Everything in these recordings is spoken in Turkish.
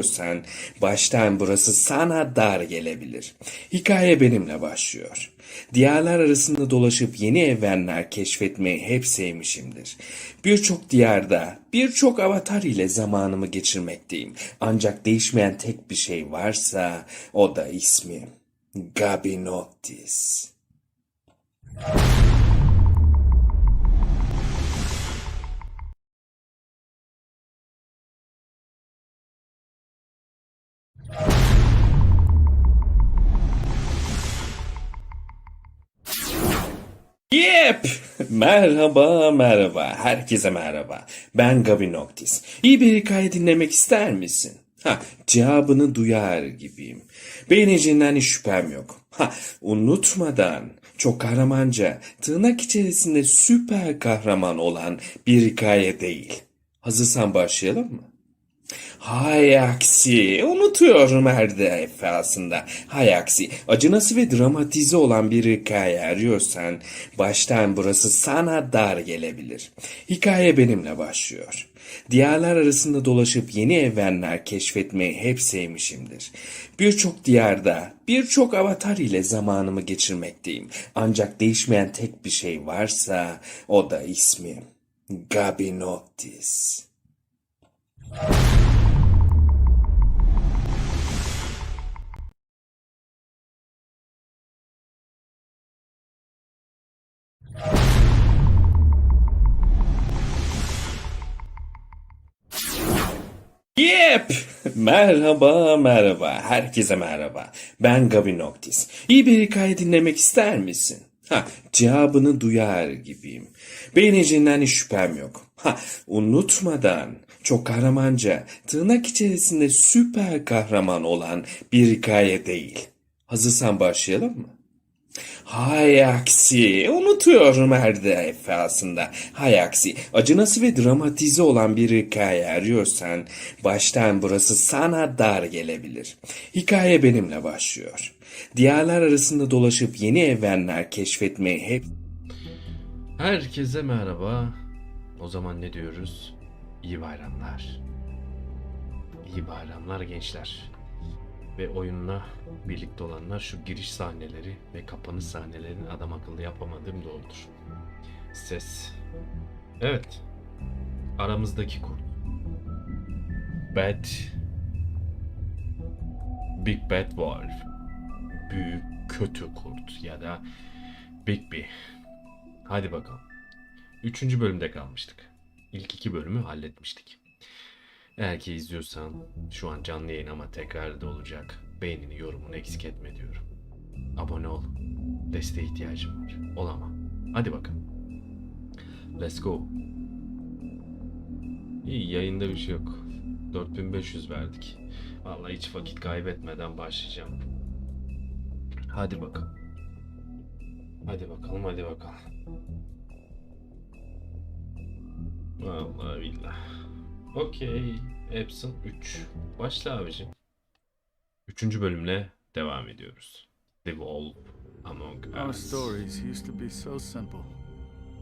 Sen baştan burası sana dar gelebilir. Hikaye benimle başlıyor. Diyarlar arasında dolaşıp yeni evrenler keşfetmeyi hep sevmişimdir. Birçok diyarda, birçok avatar ile zamanımı geçirmekteyim. Ancak değişmeyen tek bir şey varsa o da ismim. Gabinottis. Yep! Merhaba. Herkese merhaba. Ben Gabinottis. İyi bir hikaye dinlemek ister misin? Cevabını duyar gibiyim. Beğeneceğinden hiç şüphem yok. Unutmadan çok kahramanca, tırnak içerisinde süper kahraman olan bir hikaye değil. Hazırsan başlayalım mı? Hay aksi, unutuyorum her defasında. Hay aksi, acınası ve dramatize olan bir hikaye arıyorsan, baştan burası sana dar gelebilir. Hikaye benimle başlıyor. Diyarlar arasında dolaşıp yeni evrenler keşfetmeyi hep sevmişimdir. Birçok diyarda, birçok avatar ile zamanımı geçirmekteyim. Ancak değişmeyen tek bir şey varsa, o da ismim. Gabinottis. Yep! Merhaba. Herkese merhaba. Ben Gabinottis. İyi bir hikaye dinlemek ister misin? Cevabını duyar gibiyim. Beğeneceğinden hiç şüphem yok. Unutmadan çok kahramanca, tırnak içerisinde süper kahraman olan bir hikaye değil. Hazırsan başlayalım mı? Hay aksi, unutuyorum her defasında. Hay aksi, acınası ve dramatize olan bir hikaye arıyorsan, baştan burası sana dar gelebilir. Hikaye benimle başlıyor. Diyarlar arasında dolaşıp yeni evrenler keşfetmeyi hep... Herkese merhaba. O zaman ne diyoruz? İyi bayramlar. İyi bayramlar gençler. Ve oyunla birlikte olanlar, şu giriş sahneleri ve kapanış sahnelerini adam akıllı yapamadığım doğrudur. Ses. Evet. Aramızdaki kurt. Big Bad Wolf. Büyük kötü kurt ya da Bigby. Hadi bakalım. 3. bölümde kalmıştık. İlk 2 bölümü halletmiştik. Eğer ki izliyorsan şu an canlı yayın ama tekrar da olacak. Beğenini, yorumunu eksik etme diyorum. Abone ol. Desteğe ihtiyacım var. Olamam. Hadi bakalım. Let's go. İyi, yayında bir şey yok. 4500 verdik. Vallahi hiç vakit kaybetmeden başlayacağım. Hadi bakalım. Hadi bakalım. Vallahi billahi. Okey. Epson 3. Başla abicim. 3. bölümle devam ediyoruz. The Wolf Among Us. Our stories used to be so simple.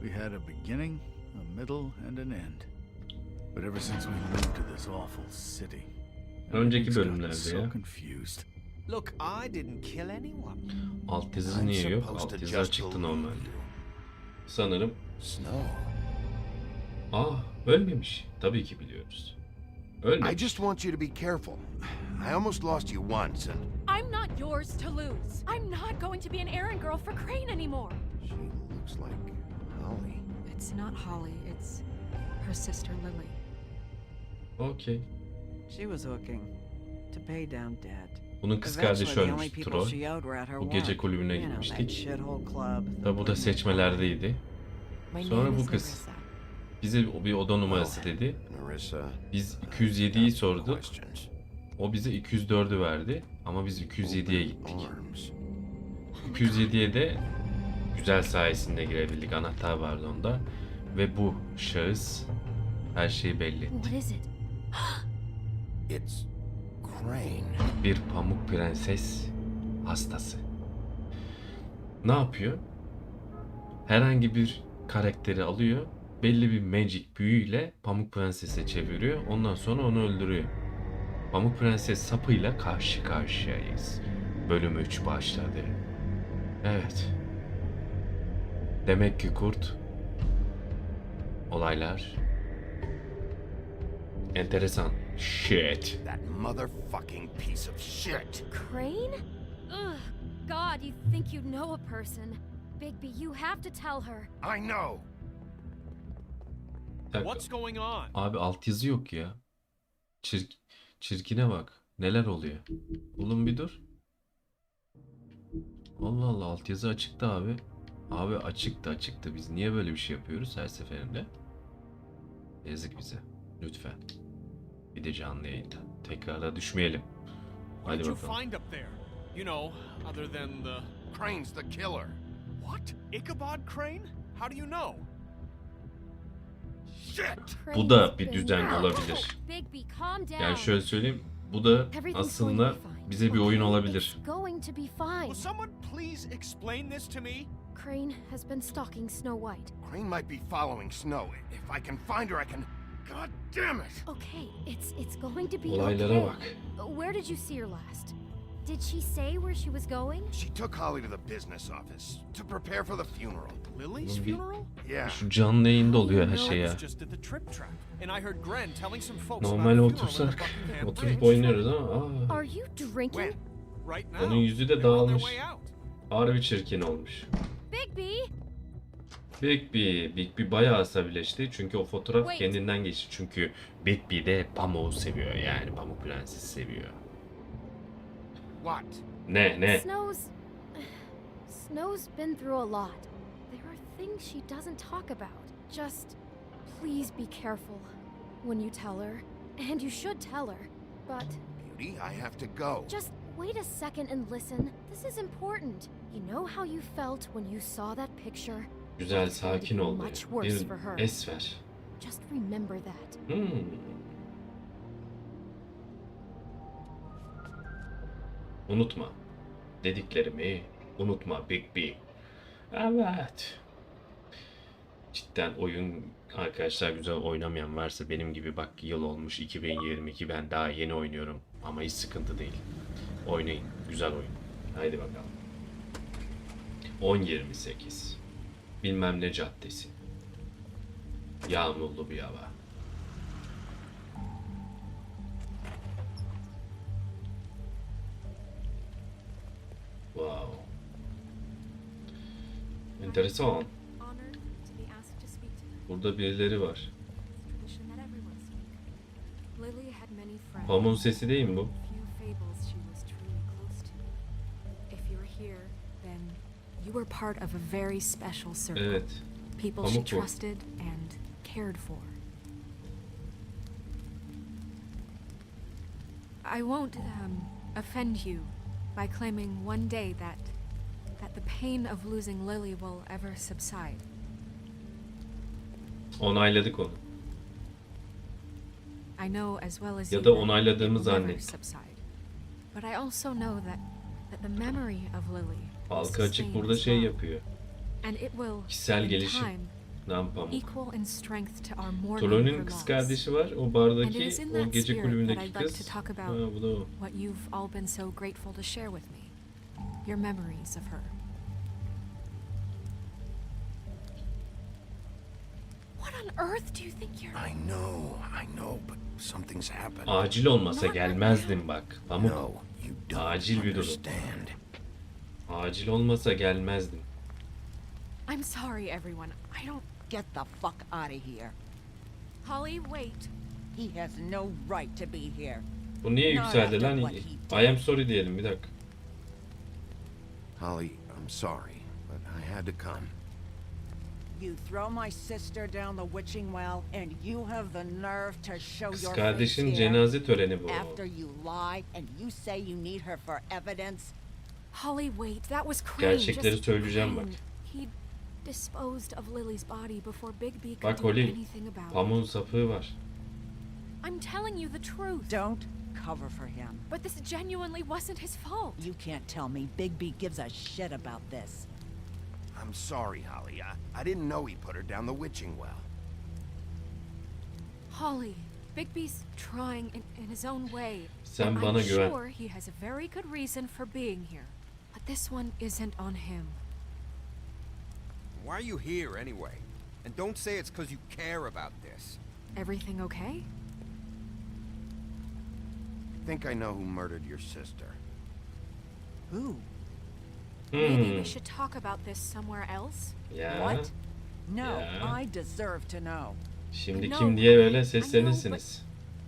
We had a beginning, a middle, and an end. But ever since we moved to this awful city, Önceki bölümlerde so ya. confused. Look, I didn't kill anyone. Alt yazı niye yok? Alt yazı çıktı normalde. Sanırım. Snow. Ölmemiş. Tabii ki biliyoruz. Ölmemiş. I just want you to be careful. I almost lost you once, and I'm not yours to lose. I'm not going to be an errand girl for Crane anymore. she looks like Holly. It's not Holly, it's her sister Lily. Okey. She was looking to pay down debt. Bunun kız kardeşi ölmüş. Troll. Bu gece kulübüne gitmiştik. Tabi bu da seçmelerdeydi. Sonra bu kız bize bir oda numarası dedi. Biz 207'yi sorduk. O bize 204'ü verdi. Ama biz 207'ye gittik. 207'ye de Güzel sayesinde girebildik. Anahtar vardı onda. Ve bu şahıs her şeyi belli etti. What is it? It's Crane. Bir pamuk prenses hastası. Ne yapıyor? Herhangi bir karakteri alıyor. Belli bir magic büyüyle Pamuk Prenses'e çeviriyor. Ondan sonra onu öldürüyor. Pamuk Prenses sapıyla karşı karşıyayız. Bölüm 3 başladı. Evet. Demek ki kurt. Olaylar. Enteresan. Shit. That motherfucking piece of shit. Crane? Ugh. God, you think you know a person. Bigby, you have to tell her. I know. Bir dakika. What's going on? Abi altyazı yok ya. Çirkine bak. Neler oluyor? Oğlum bir dur. Allah Allah, altyazı açıktı abi. Abi açıktı. Biz niye böyle bir şey yapıyoruz her seferinde? Yazık bize. Lütfen. Bir de canlı yayında. Tekrara düşmeyelim. What Hadi did you bakalım. find up there? You know, other than the... Crane's the killer. What? Ichabod Crane? How do you know? Shit! Bu da Crane's bir been- düzen olabilir. Bigby, calm down. Yani şöyle söyleyeyim. Bu da Everything's aslında going to be fine. bize bir oyun Okay? olabilir. It's going to be fine. Will someone please explain this to me? Crane has been stalking Snow White. Crane might be following Snow. If I can find her, I can... God damn it! Okay, it's going to be Olaylara okay. bak. Where did you see her last? Did she say where she was going? She took Holly to the business office to prepare for the funeral. Lily's Maybe. funeral? Yeah. Şu canlı yayında oluyor her No, şey I ya. was just at the trip trap, and I heard Gren telling some folks about a Normal funeral in the otursak, Buckingham oturup Bridge. oynuyoruz ama Are you drinking? When? Right now. onun yüzü de They're on their dağılmış. way out. Harbi çirkin olmuş. Bigby! Bigby bayağı asabileşti çünkü o fotoğraf Wait. kendinden geçti. Çünkü Bigby de Pamuk'u seviyor, yani Pamuk Prensesi seviyor. What? Ne? Snow's been through a lot. There are things she doesn't talk about. Just please be careful when you tell her. And you should tell her. But Beauty, I have to go. just wait a second and listen. This is important. You know how you felt when you saw that picture? Güzel, sakin ol. Much worse for her. Bir es ver. Just remember that. Unutma. Dediklerimi unutma Bigby. Evet. Cidden oyun arkadaşlar, güzel oynamayan varsa benim gibi, bak yıl olmuş 2022, ben daha yeni oynuyorum ama hiç sıkıntı değil. Oynayın. Güzel oyun. Haydi bakalım. 10.28 bilmem ne caddesi. Yağmurlu bir hava. Wow. Enteresan. Honored to be asked to speak to her. Burada birileri var. Tradition that everyone speak. Lily had many friends. Pamuk'un sesi değil mi bu? Few fables she was truly close to. If you're here, then you were part of a very special circle. Evet. People she Pamuk bu. trusted and cared for. I won't offend you by claiming one day that the pain of losing Lily will ever subside. Onayladık onu. I know as well as Ya you da that onayladığımı it will never zannettim. subside. But I also know that the memory of Lily will Halka açık sustain burada as şey well. yapıyor. And it will, Kişisel in gelişim. time, Nam Pamuk. equal in strength to our mourning Tolon'un her kız loss. kardeşi var. O And bardaki, it is in o that gece spirit that kulübündeki I'd like kız. to talk Ha, about bu da o. what you've all been so grateful to share with me. Your memories of her. What on earth do you think you're... I know, but something's happened. Acil olmasa gelmezdim bak. Pamuk. No, you don't Acil bir durum. understand. Acil olmasa gelmezdim. I'm sorry, everyone. I don't... Get the fuck out of here. Holly, wait. He has no right to be here. Bu niye Not yükseldi after lan? what he I am sorry diyelim bir dakika. Holly, I'm sorry, but I had to come. You throw my sister down the witching well, and you have the nerve to show Kız your face kardeşin here cenaze töreni bu. after you lie and you say you need her for evidence. Holly, wait. That was Crane. Gerçekleri Just söyleyeceğim bak. Crane. He disposed of Lily's body before Bigby could Bak do Holly, anything about it. Pamuk'un sapığı var. I'm telling you the truth. Don't cover for him. But this genuinely wasn't his fault. You can't tell me Bigby gives a shit about this. I'm sorry, Holly. I didn't know he put her down the witching well. Holly, Bigby's trying in his own way. Sen and bana I'm güven. sure he has a very good reason for being here. But this one isn't on him. Why are you here anyway? And don't say it's because you care about this. Everything okay? I think I know who murdered your sister. Who? Maybe we should talk about this somewhere else. Ya. What? No, Yeah. I deserve to know. Şimdi No, kim diye öyle I know, seslenirsiniz.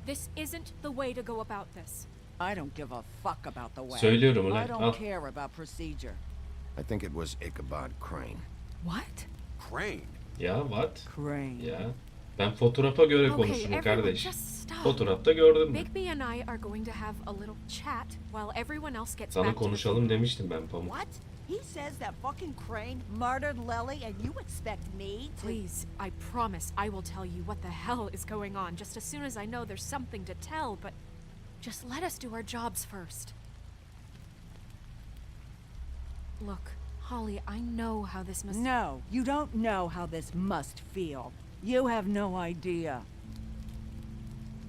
This isn't the way to go about this. I don't give a fuck about the way. Söylüyorum I ulan. don't Al. care about procedure. I think it was Ichabod Crane. What? Crane. Ya what? Crane. Ya. Ben fotoğrafa göre Okay, konuşurum everyone, kardeş. just stop. Fotoğrafta gördün mü? Bigby and I are going to have a little chat while everyone else gets Sana back to the konuşalım funeral. demiştim ben Pamuk. What? He says that fucking Crane murdered Lily and you expect me to... Please, I promise I will tell you what the hell is going on just as soon as I know there's something to tell, but just let us do our jobs first. Look, Holly, I know how this must... No, you don't know how this must feel. You have no idea.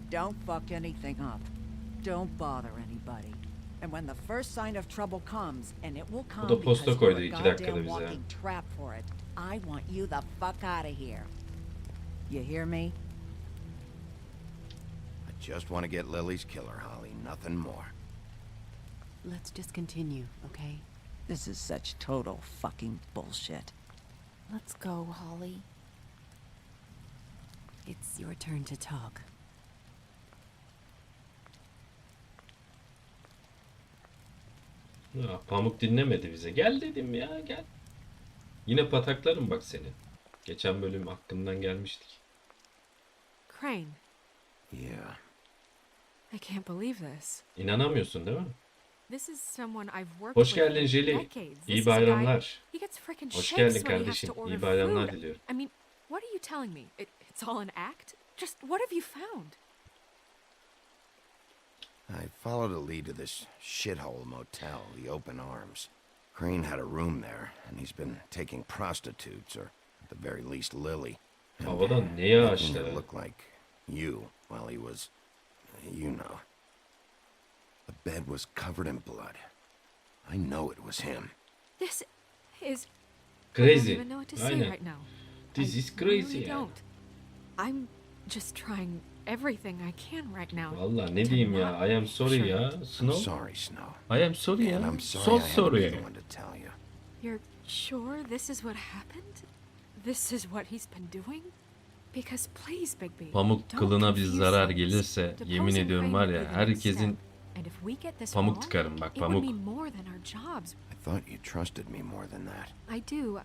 Don't fuck anything up. Don't bother anybody. And when the first sign of trouble comes, and it will come da posta because koydu you're a 2 dakikada goddamn bize. walking trap for it, I want you the fuck out of here. You hear me? I just want to get Lily's killer, Holly. Nothing more. Let's just continue, okay? This is such total fucking bullshit. Let's go, Holly. It's your turn to talk. Ya, Pamuk dinlemedi bize. Gel dedim ya gel. Yine pataklarım bak seni. Geçen bölüm hakkından gelmiştik. Crane, Yeah. I can't believe this. İnanamıyorsun değil mi? This is someone I've worked Hoş with geldin for Jelly. decades. This İyi is a guy- bayramlar. He gets freaking Hoş shakes geldin when he has kardeşim. to order İyi bayramlar food. diliyorum. I mean, what are you telling me? It's all an act? Just what have you found? I followed a lead to this shithole motel, the Open Arms. Crane had a room there, and he's been taking prostitutes, or at the very least Lily. and Havadan ne yağışlı. making her look like you while he was, you know. The bed was covered in blood. I know it was him. This is... I Crazy. don't even know what to say Aynen. right now. This I is crazy really yani. don't. I'm just trying everything I can right now. Valla ne to diyeyim ya. not I am sorry sure. ya. I'm Snow. sorry, Snow. I am sorry ya. And I'm sorry So I had to be sorry. the one to tell you. You're sure this is what happened? This is what he's been doing? Because please, Bigby, Pamuk don't kılına bir confuse zarar things. gelirse Deposing yemin ediyorum Crane var would ya be the next herkesin step. And if we get this pamuk wrong, tıkarım bak it would pamuk. mean more than our jobs. I thought you trusted me more than that. I do,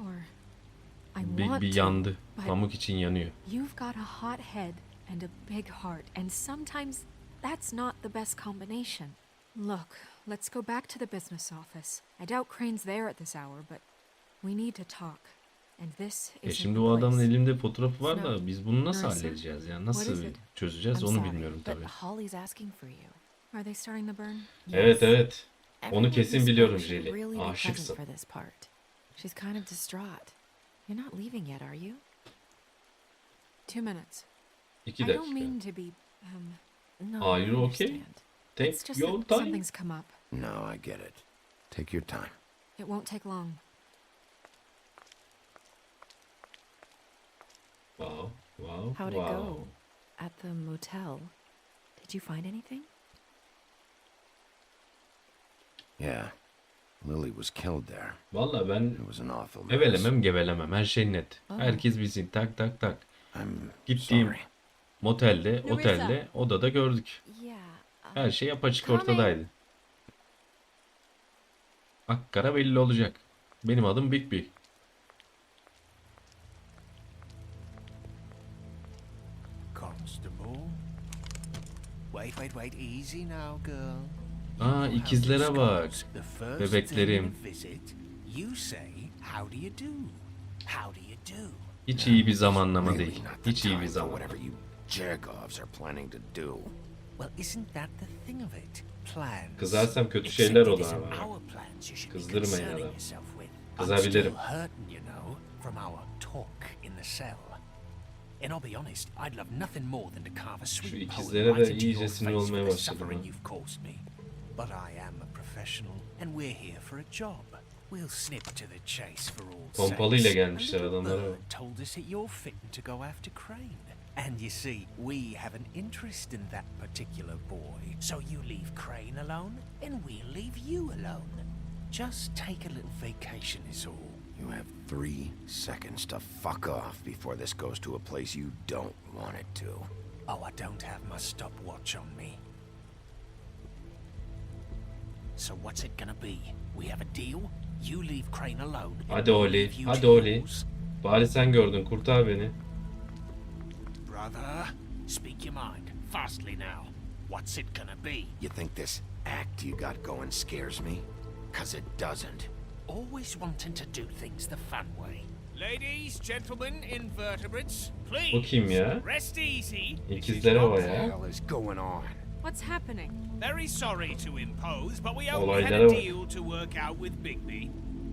or I want Bigby to, yandı. but Pamuk için yanıyor. you've got a hot head and a big heart, and sometimes that's not the best combination. Look, let's go back to the business office. I doubt Crane's there at this hour, but we need to talk. And this isn't Şimdi the o adamın place. elinde fotoğrafı var da Snow, biz bunu nasıl Marissa, halledeceğiz ya? what Nasıl is it? çözeceğiz I'm onu sorry, bilmiyorum but tabii. Holly's asking for you. Are they starting the burn? Evet evet. Everyone Onu you kesin spoke biliyorum should Jelly. really be present Aşıksın. for this part. She's kind of distraught. You're not leaving yet, are you? 2 minutes. 2 I don't dakika. mean to be, No, Are I you okay? understand. Take it's just your that time. something's come up. No, I get it. Take your time. It won't take long. Wow. Wow. How'd it wow. go? At the motel? Did you find anything? Yeah. Lily was killed there. Valla ben It was an awful mess. evelemem gevelemem. Her şey net. Aa. Herkes bilsin. Tak tak tak. I'm Gittiğim sorry. motelde, otelde, odada gördük. Yeah. Her şey apaçık Coming. ortadaydı. Akkara belli olacak. Benim adım Bigby. Constable? Wait, easy now, girl. Aa ikizlere bak. The first Bebeklerim. thing in a visit, you say, how do you do? How do you do? Hiç iyi bir zamanlama Really değil. not the Hiç iyi bir time for zaman. whatever you jergovs are planning to do. Well, isn't that the thing of it? Plans. Kızarsam kötü Except şeyler it olur isn't ama. our plans you should be Kızdırmayın concerning adam. yourself with. I'm Kızabilirim. still hurting, you know, from our talk in the cell. And I'll be honest, I'd love nothing more than to carve a Şu sweet poem ikizlere right de into iyice your sinir face for olmaya the başladım suffering ha. you've caused me. But I am a professional, and we're here for a job. We'll snip to the chase for all Pompalıyla sakes. gelmişler A little adamlara. bird told us that you're fitting to go after Crane. And you see, we have an interest in that particular boy. So you leave Crane alone, and we'll leave you alone. Just take a little vacation is all. You have 3 seconds to fuck off before this goes to a place you don't want it to. Oh, I don't have my stopwatch on me. So what's it gonna be? We have a deal? You leave Crane alone. and Hadi we'll Oli, leave you hadi to Oli. yours. Bari sen gördün, kurtar beni. Brother, speak your mind. Fastly now. What's it gonna be? You think this act you got going scares me? 'Cause it doesn't. Always wanting to do things the fun way. Ladies, gentlemen, invertebrates, Bu please kim ya? rest easy. İkizlere bak What the ya. hell is going on? What's happening? Very sorry to impose, but we only had Olaylara a bak. deal to work out with Bigby.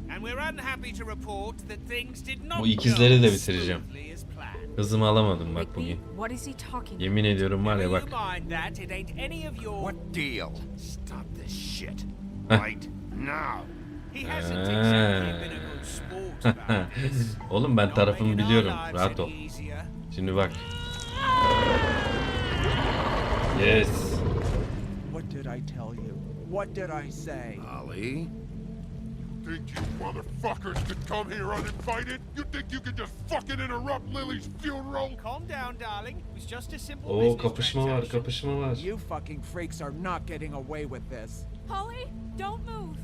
And we're unhappy to report that things did not Bu ikizleri go de as bitireceğim. smoothly as planned. Hızımı alamadım bak Bigby, bugün. what is he talking Yemin ediyorum var ya Never bak. you mind that, it ain't any of your... What deal? Stop this shit. Heh. Right now. He hasn't exactly been a good sport about this. Oğlum ben Not tarafımı making our biliyorum. lives Rahat ol. any easier. Şimdi bak. Yes. What did I tell you? What did I say? Ollie? Think you motherfuckers could come here uninvited? You think you could just fucking interrupt Lily's funeral? Calm down, darling. It was just a simple Oo business kapışma var, transaction. kapışma var. You fucking freaks are not getting away with this. Holly, don't move.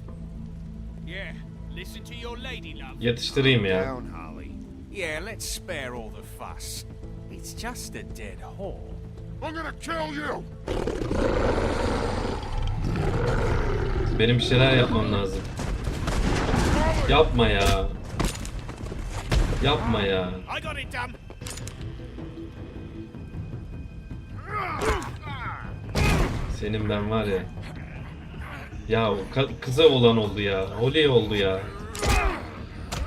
Yeah, listen to your lady love. Yatıştırayım ya. Down, Holly. Yeah, let's spare all the fuss. It's just a dead whore. I'm gonna kill you! Benim bir şeyler yapmam lazım. Yapma ya. Yapma ya. I got it done. Senin ben var ya. Ya o kıza olan oldu ya. Holly oldu ya.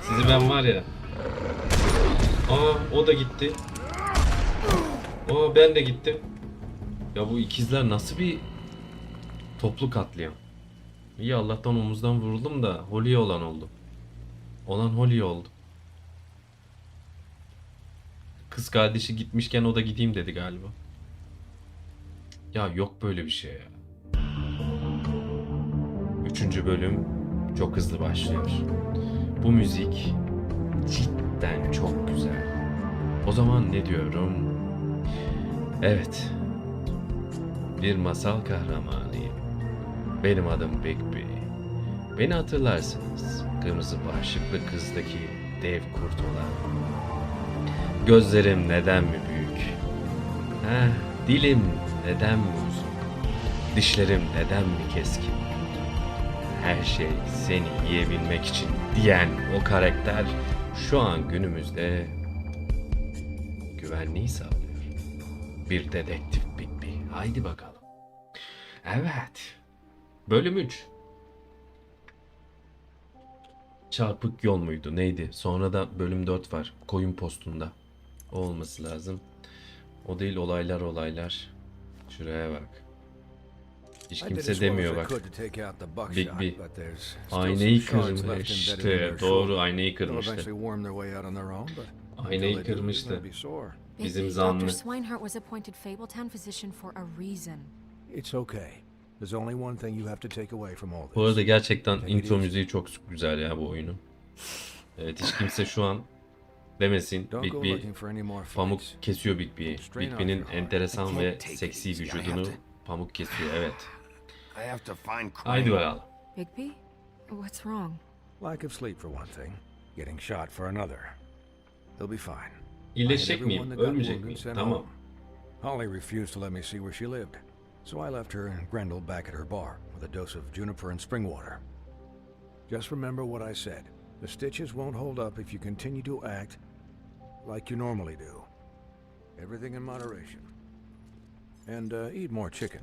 Sizi ben var ya. Aa o da gitti. Aa ben de gittim. Ya bu ikizler nasıl bir toplu katliam. İyi Allah'tan omuzdan vuruldum da Holly olan oldu. Olan Holly oldu. Kız kardeşi gitmişken o da gideyim dedi galiba. Ya yok böyle bir şey ya. 3. bölüm çok hızlı başlıyor. Bu müzik cidden çok güzel. O zaman ne diyorum? Evet. Bir masal kahramanıyım. Benim adım Bigby. Beni hatırlarsınız. Kırmızı başlıklı kızdaki dev kurt olan. Gözlerim neden mi büyük? Dilim neden mi uzun? Dişlerim neden mi keskin? Her şey seni yiyebilmek için diyen o karakter şu an günümüzde güvenliği sağlıyor. Bir dedektif Bigby. Haydi bakalım. Evet. Bölüm 3. Çarpık Yol muydu? Neydi? Sonra da bölüm 4 var. Koyun Postunda. O olması lazım. O değil, olaylar. Şuraya bak. Hiç kimse demiyor bak. Bigby aynayı kırmıştı. Doğru, aynayı kırmıştı. Aynayı kırmıştı. Bizim Bigby, zanlı. Dr. Swinehart was appointed Fabletown physician for a reason. It's okay. There's only one thing you have to take away from all this. Bu arada gerçekten intro müziği çok güzel ya bu oyunun. Evet, hiç kimse şu an demesin Bigby pamuk kesiyor Bigby'yi. Bigby'nin enteresan ve seksi vücudunu pamuk kesiyor, evet. Haydi bakalım. Bigby, what's wrong? Lack of sleep for one thing. Getting shot for another. He'll be fine. İyileşecek miyim? Ölmeyecek miyim? Tamam. Holly refused to let me see where she lived. So I left her and Grendel back at her bar with a dose of juniper and spring water. Just remember what I said. The stitches won't hold up if you continue to act like you normally do. Everything in moderation. And eat more chicken.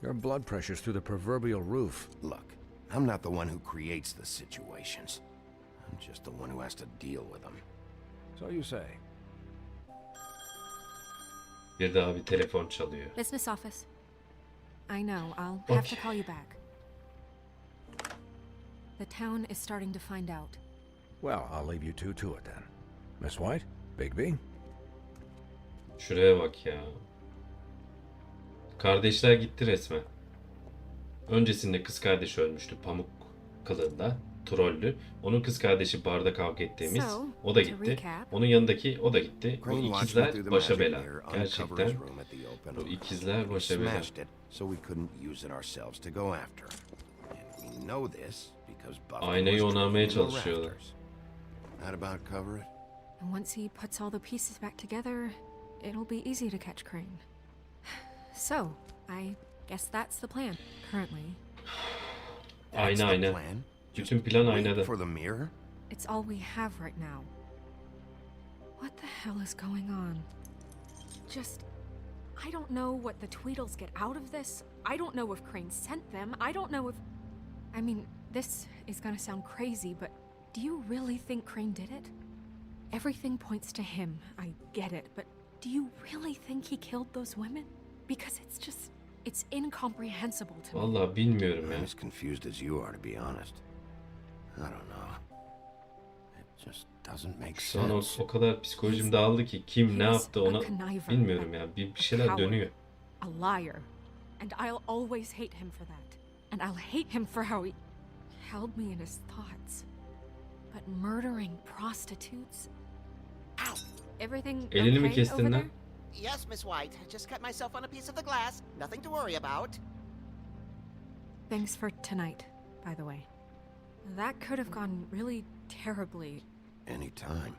Your blood pressure's through the proverbial roof. Look, I'm not the one who creates the situations. I'm just the one who has to deal with them. So you say. Bir daha bir telefon çalıyor. Business office. I know, I'll have to call you back. The town is starting to find out. Well, I'll leave you two to it then. Miss White, Bigby. Şuraya bak ya. Kardeşler gitti resmen. Öncesinde kız kardeşi ölmüştü pamuk kılığında. Trollü. Onun kız kardeşi barda kavga ettiğimiz. O da gitti. Onun yanındaki o da gitti. Bu ikizler başa bela. Gerçekten bu ikizler başa bela. Aynayı onarmaya çalışıyorlar. And once he puts all the pieces back together, it'll be easy to catch Crane. So, I guess that's the plan, currently. Ayna. Bütün plan aynada. It's all we have right now. What the hell is going on? I don't know what the Tweedles get out of this. I don't know if Crane sent them. I don't know if... I mean, this is gonna sound crazy, but do you really think Crane did it? Everything points to him, I get it, but do you really think he killed those women? Because it's incomprehensible to me. Vallahi bilmiyorum ya. I'm as confused as you are, to be honest. I don't know. It just doesn't make Sonra sense. o kadar psikolojim dağıldı ki kim ne yaptı ona bilmiyorum ya. Bir şeyler dönüyor. A liar. And I'll always hate him for that. And I'll hate him for how he held me in his thoughts. But murdering prostitutes? Ow! Everything Elini mi okay kestin over lan? there? Yes, Miss White. I just cut myself on a piece of the glass. Nothing to worry about. Thanks for tonight, by the way. That could have gone really terribly. Anytime.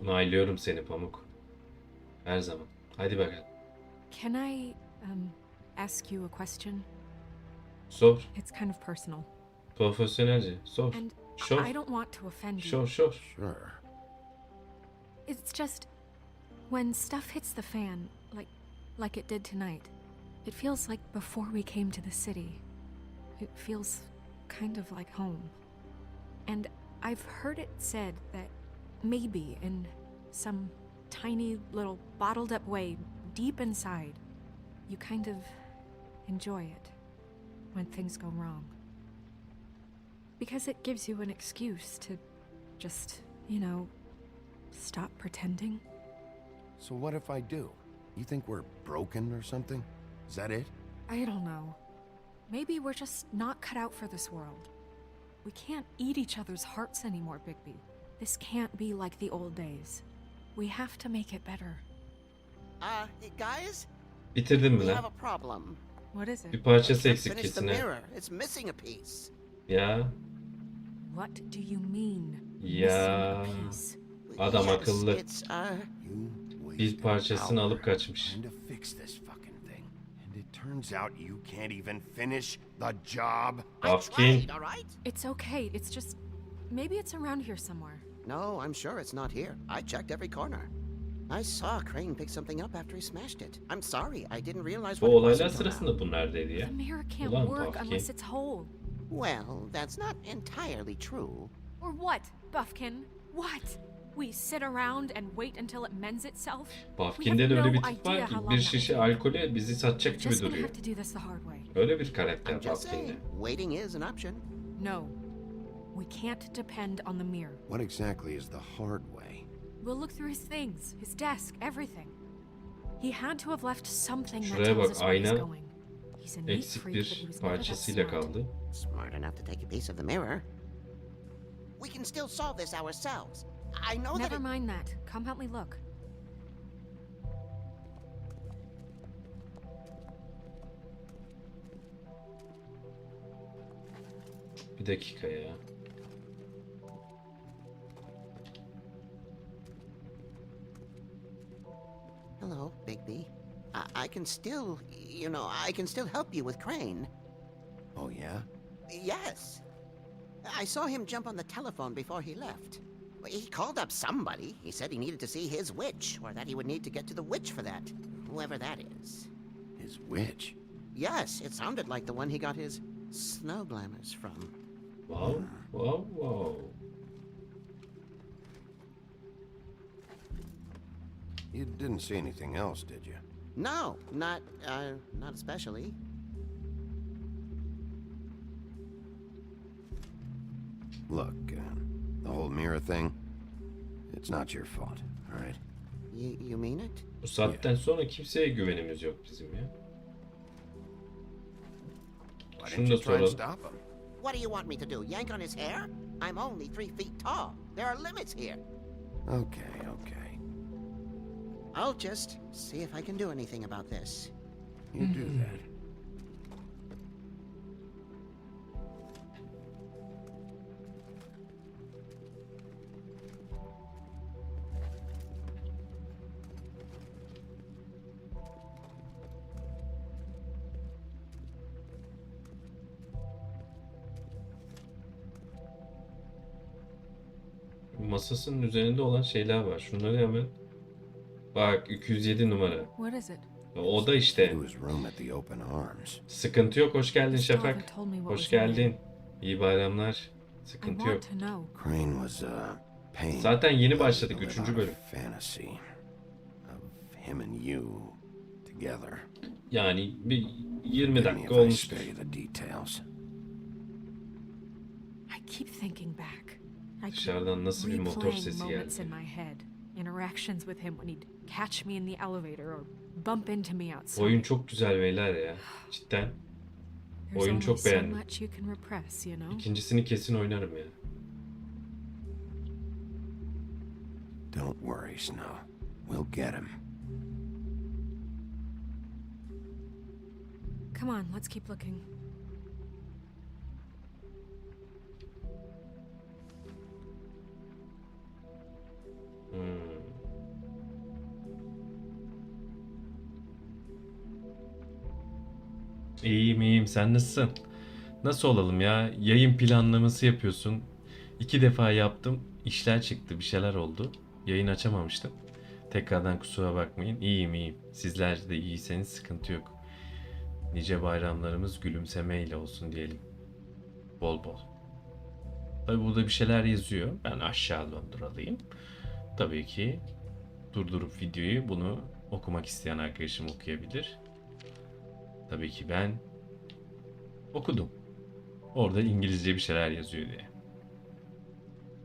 Onaylıyorum seni Pamuk. Her zaman. Hadi bakalım. Can I ask you a question? Sor. It's kind of personal. Profesyonelce. Sor. And Sure. I don't want to offend you. Sure. Sure. It's just when stuff hits the fan, like it did tonight, it feels like before we came to the city. It feels kind of like home. And I've heard it said that maybe in some tiny little bottled up way deep inside, you kind of enjoy it when things go wrong. Because it gives you an excuse to just, stop pretending. So what if I do? You think we're broken or something? Is that it? I don't know. Maybe we're just not cut out for this world. We can't eat each other's hearts anymore, Bigby. This can't be like the old days. We have to make it better. Guys? Bitirdin mi We have lan? a problem. What is it? Bir parçası Can't eksik finish the kesin ha. mirror. It's missing a piece. Ya. What do you mean? Ya. Missing a piece? Adam Yes, akıllı. It's, Bir parçasını alıp kaçmış. Trying to fix this fucking thing. And it turns out you can't even finish the job. Afkin. all right? It's okay. It's just maybe it's around here somewhere. No, I'm sure it's not here. I checked every corner. I saw Crane pick something up after he smashed it. I'm sorry, I didn't realize Bu what it was olaylar until sırasında bu neredeydi The ya? mirror can't Ulan work Afkin. unless it's whole. now. Well, that's not entirely true. Or what, Buffkin? What? We sit around and wait until it mends itself? Bafkin'de de öyle bir tip var ki bir şişe alkolü bizi satacak gibi Just gonna duruyor. have to do this the hard way. Öyle bir karakter I'm just Bafkin'de. saying, waiting is an option. No. We can't depend on the mirror. What exactly is the hard way? We'll look through his things, his desk, everything. He had to have left something that Şuraya tells bak, us where he's ayna going. He's a neat Eksik freak, but he bir was never that parçasıyla smart. kaldı. Smart enough to take a piece of the mirror. We can still solve this ourselves. I know Never that mind that. Come help me look. Bir dakika ya. Hello, Bigby. I can still, I can still help you with Crane. Oh, yeah? Yes. I saw him jump on the telephone before he left. He called up somebody. He said he needed to see his witch, or that he would need to get to the witch for that. Whoever that is. His witch? Yes, it sounded like the one he got his snow glamours from. Wow. You didn't see anything else, did you? No, not especially. Look, the whole mirror thing, it's not your fault, all right? You mean it? Bu saatten sonra kimseye güvenimiz yok bizim ya. Why Şunu didn't da you try and soralım. stop him? What do you want me to do? Yank on his hair? I'm only 3 feet tall. There are limits here. Okay. I'll just see if I can do anything about this. You do that. Masasının üzerinde olan şeyler var. Şunları hemen. Bak 207 numara. What is it? O da işte. To his room at the open arms. Sıkıntı yok. Hoş geldin Still Şafak. haven't told me what Hoş was in there. geldin. İyi bayramlar. I Sıkıntı yok. want to know. Crane was pain. Zaten yeni başladık, to live 3. out a bölüm. Fantasy of him and you together. Yani bir 20 Forgive me dakika if I olmuştur. spare you the details. I keep thinking back. I keep Dışarıdan nasıl bir motor replaying sesi moments geldi. in my head. Interactions with him when he'd catch me in the elevator or bump into me outside. Oyun çok güzel beyler ya. Cidden. There's oyunu only çok so beğendim. much you can repress, you know? İkincisini kesin oynarım ya. Don't worry, Snow. We'll get him. Come on, let's keep looking. İyiyim. Sen nasılsın? Nasıl olalım ya? Yayın planlaması yapıyorsun. 2 defa yaptım. İşler çıktı. Bir şeyler oldu. Yayın açamamıştım. Tekrardan kusura bakmayın. İyiyim. Sizler de iyiyseniz sıkıntı yok. Nice bayramlarımız gülümsemeyle olsun diyelim. Bol bol. Tabi burada bir şeyler yazıyor. Ben aşağı donduralım. Tabii ki durdurup videoyu bunu okumak isteyen arkadaşım okuyabilir. Tabii ki ben okudum. Orada İngilizce bir şeyler yazıyor diye.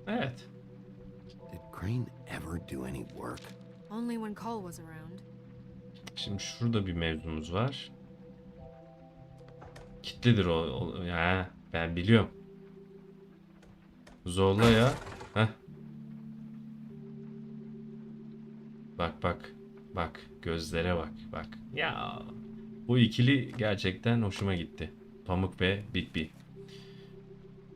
Evet. Did Crane ever do any work? Only when Cole was around. Şimdi şurada bir mevzumuz var. Kitlidir o. Ya ben biliyorum. Zorla ya. Heh. Bak. Gözlere bak. Ya. Bu ikili gerçekten hoşuma gitti. Pamuk ve Bigby.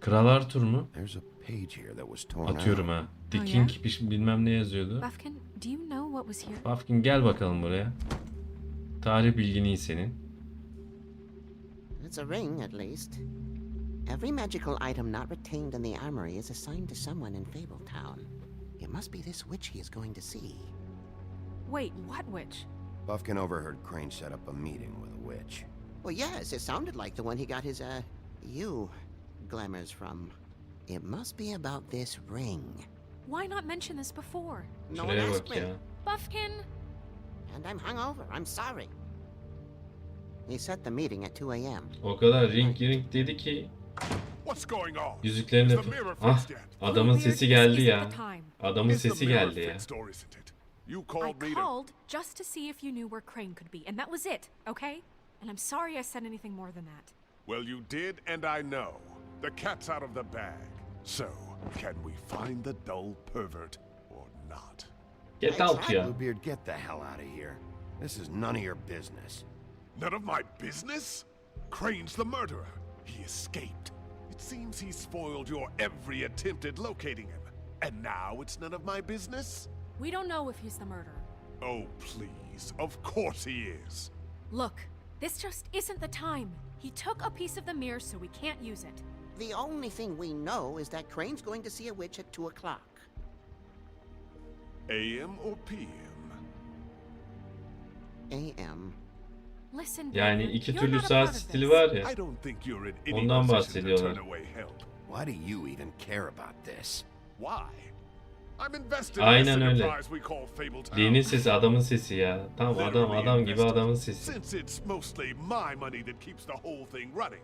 Kral Arthur mu? There's a page here that was torn Atıyorum out. ha. The Oh, King yeah? bilmem ne yazıyordu. Buffkin, do you know what was here? Buffkin gel bakalım buraya. Tarih bilgin iyi senin. It's a ring, at least. Every magical item not retained in the armory is assigned to someone in Fabletown. It must be this witch he is going to see. Wait, what witch? Buffkin overheard Crane set up a meeting with a witch. Well, yes, it sounded like the one he got his, glamours from. It must be about this ring. Why not mention this before? No one Şuraya asked bak me. ya. Buffkin! And I'm hungover. I'm sorry. He set the meeting at 2 a.m. O kadar ring dedi ki What's going on? yüzüklerini Is the mirror ah, fixed yet? adamın sesi geldi This ya. isn't the time. Adamın Is the sesi mirror geldi ya. fixed or isn't it? You I called me to... called just to see if you knew where Crane could be, and that was it, okay? And I'm sorry I said anything more than that. Well, you did, and I know. The cat's out of the bag. So, can we find the dull pervert or not? Get out ya. Bluebeard, get the hell out of here. This is none of your business. None of my business? Crane's the murderer. He escaped. It seems he spoiled your every attempt at locating him. And now it's none of my business? We don't know if he's the murderer. Oh, please. Of course he is. Look, this just isn't the time. He took a piece of the mirror, so we can't use it. The only thing we know is that Crane's going to see a witch at 2 o'clock. AM or PM? A.M. Listen, Yani Brennan, iki you're türlü not a saat part of stili this. var ya. I don't think you're in any Ondan position to bahsediyorlar. turn away help. Why do you even care about this? Why? I'm invested in Aynen this öyle. enterprise we call Fabletown. Lee'nin sesi adamın sesi ya. Tam adam gibi adamın sesi. Since it's mostly my money that keeps the whole thing running.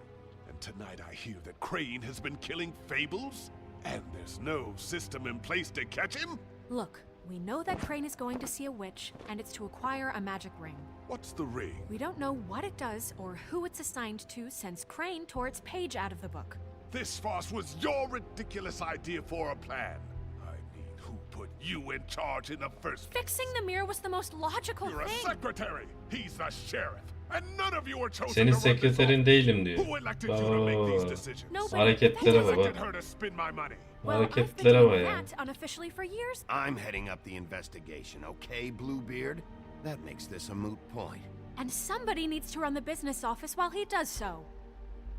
And tonight I hear that Crane has been killing fables, and there's no system in place to catch him? Look, we know that Crane is going to see a witch, and it's to acquire a magic ring. What's the ring? We don't know what it does or who it's assigned to since Crane tore its page out of the book. This farce was your ridiculous idea for a plan. I mean, who put you in charge in the first place? Fixing the mirror was the most logical You're a thing. secretary. He's the sheriff. And none of you are chosen Senin to run this sekreterin office. değilim diyor. Who elected you to make these Aa, decisions? Nobody. hareketlere That bak. doesn't- Elected her to spend my money. Well, I've been Hareketlere doing bak ya. that unofficially for years. I'm heading up the investigation, okay, Bluebeard? That makes this a moot point. And somebody needs to run the business office while he does so.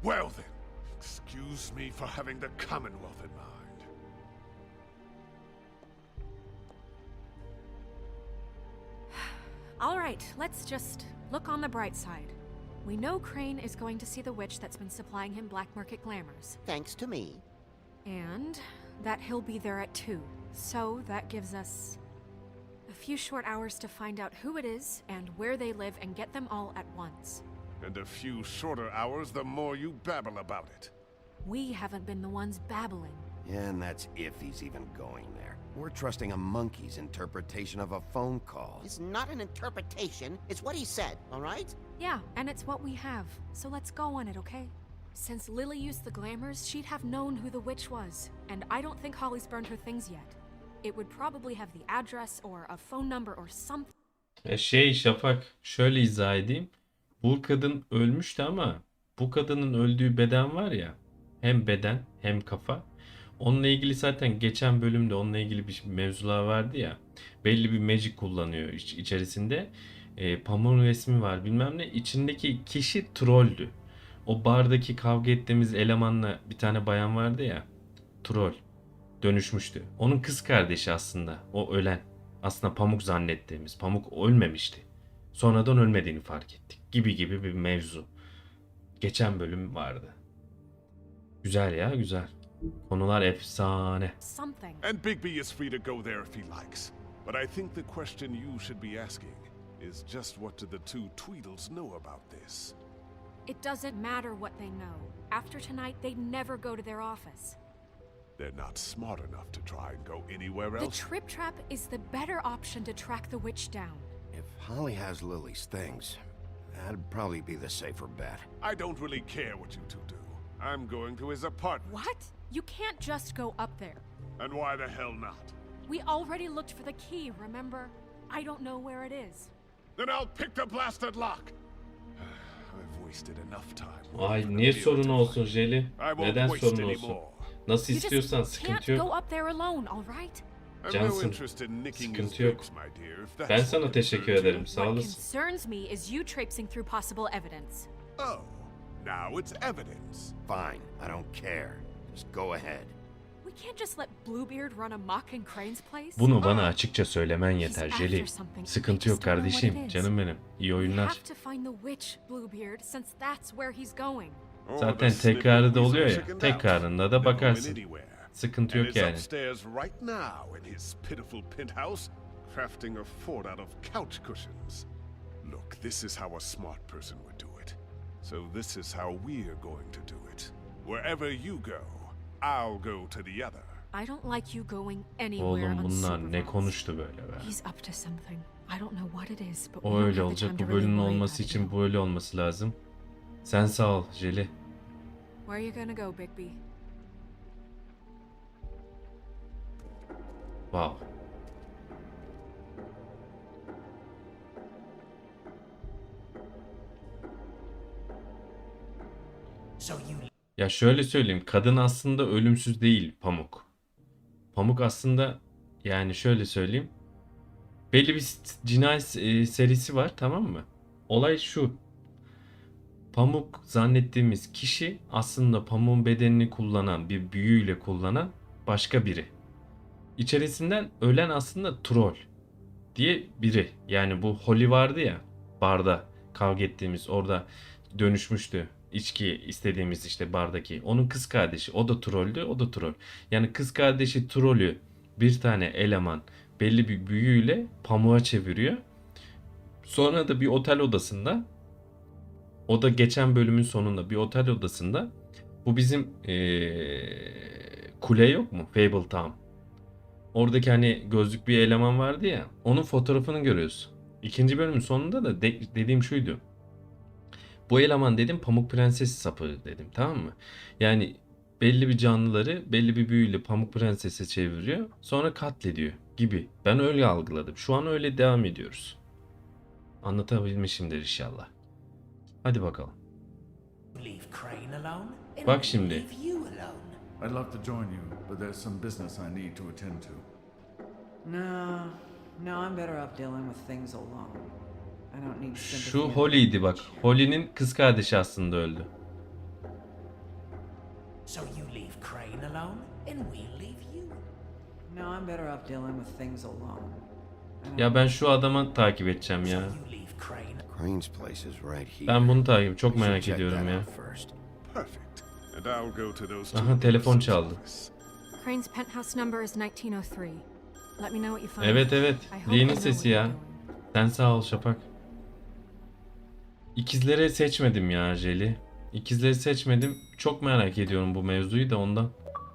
Well then, excuse me for having the Commonwealth in mind. All right, let's just look on the bright side. We know Crane is going to see the witch that's been supplying him black market glamours. Thanks to me. And that he'll be there at 2. So that gives us a few short hours to find out who it is and where they live and get them all at once. And a few shorter hours, the more you babble about it. We haven't been the ones babbling. And that's if he's even going there. We're trusting a monkey's interpretation of a phone call. It's not an interpretation, it's what he said, all right? Yeah, and it's what we have. So let's go on it, okay? Since Lily used the glamours, she'd have known who the witch was. And I don't think Holly's burned her things yet. It would probably have the address or a phone number or something. Şafak, şöyle izah edeyim. Bu kadın ölmüştü ama bu kadının öldüğü beden var ya, hem beden hem kafa. Onunla ilgili zaten geçen bölümde onunla ilgili bir mevzular vardı ya. Belli bir magic kullanıyor içerisinde. Pamuk'un resmi var bilmem ne. İçindeki kişi trolldü. O bardaki kavga ettiğimiz elemanla bir tane bayan vardı ya. Troll. Dönüşmüştü. Onun kız kardeşi aslında. O ölen. Aslında Pamuk zannettiğimiz. Pamuk ölmemişti. Sonradan ölmediğini fark ettik. Gibi bir mevzu. Geçen bölüm vardı. Güzel ya, güzel. Konular efsane. And Bigby is free to go there if he likes. But I think the question you should be asking is just what do the two Tweedles know about this? It doesn't matter what they know. After tonight, they'd never go to their office. They're not smart enough to try and go anywhere The else. trip trap is the better option to track the witch down. If Holly has Lily's things, that'd probably be the safer bet. I don't really care what you two do. I'm going to his apartment. What? You can't just go up there. And why the hell not? We already looked for the key, remember? I don't know where it is. Then I'll pick the blasted lock. I've wasted enough time. Ay niye sorun olsun Jelly? Neden waste sorun any olsun? more. Nasıl You just istiyorsan sıkıntı can't go yok. up there alone, all right? I'm no Cansın. interest in nicking his Sıkıntı yok. goods, my dear, if that's Ben what sana teşekkür concerns you. ederim. Sağ What olasın. concerns me is you traipsing through possible evidence. Oh, now it's evidence. Fine, I don't care. Just go ahead. We can't just let Bluebeard run amok in Crane's place. Bunu bana açıkça söylemen yeter Jelly. Sıkıntı yok kardeşim. Canım benim. İyi We oyunlar. have to find the witch, Bluebeard, since that's where he's going. Oh, Zaten the snip tekrarı da movies oluyor are ya. chickened out. Tekrarında da They're going bakarsın. anywhere. Sıkıntı And yok is yani. upstairs right now in his pitiful penthouse, crafting a fort out of couch cushions. Look, this is how a smart person would do it. So this is how we're going to do it. Wherever you go, I'll go to the other. I don't like you going anywhere Oğlum bunlar ne unsupervised. konuştu böyle be. He's up to something. I don't know what it is, but we O don't öyle have the olacak. time Bu to really bölümün worry olması about it için now. böyle olması lazım. Sen sağ ol Jelly. Where are you gonna go, Bigby? Wow. So you Ya şöyle söyleyeyim. Kadın aslında ölümsüz değil Pamuk. Pamuk aslında yani şöyle söyleyeyim. Belli bir cinayet serisi var, tamam mı? Olay şu. Pamuk zannettiğimiz kişi aslında Pamuk'un bedenini kullanan, bir büyüyle kullanan başka biri. İçerisinden ölen aslında troll diye biri. Yani bu Holly vardı ya, barda kavga ettiğimiz, orada dönüşmüştü. İçki istediğimiz işte bardaki. Onun kız kardeşi. O da trolldü, o da troll. Yani kız kardeşi trollü bir tane eleman belli bir büyüyle pamuğa çeviriyor. Sonra da bir otel odasında, o da geçen bölümün sonunda bir otel odasında, bu bizim kule yok mu? Fabletown. Oradaki hani gözlük bir eleman vardı ya, onun fotoğrafını görüyoruz. İkinci bölümün sonunda da dediğim şuydu. Bu eleman dedim Pamuk Prenses sapığı dedim, tamam mı? Yani belli bir canlıları belli bir büyüyle Pamuk Prenses'e çeviriyor, sonra katlediyor gibi. Ben öyle algıladım. Şu an öyle devam ediyoruz. Anlatabilmişimdir inşallah. Hadi bakalım. Bak şimdi. I'd love to join you, but there's some business I need to attend to. No, I'm better off dealing with things alone. I don't need sympathy. Şu Holly'ydi bak. Holly'nin kız kardeşi aslında öldü. So you leave Crane alone, and we'll leave you. No, I'm better off dealing with things alone. Ya ben şu adamı takip edeceğim ya. Crane's place is right here. Ben bunu takip, çok merak ediyorum ya. Perfect. And I'll go to those Aha, telefon çaldı. Crane's penthouse number is 1903. Let me know what you find. Evet evet. I hope Lee'nin you know sesi what ya. you're doing. Sen sağ ol Şafak. İkizleri seçmedim ya Jelly. İkizleri seçmedim. Çok merak ediyorum bu mevzuyu da ondan.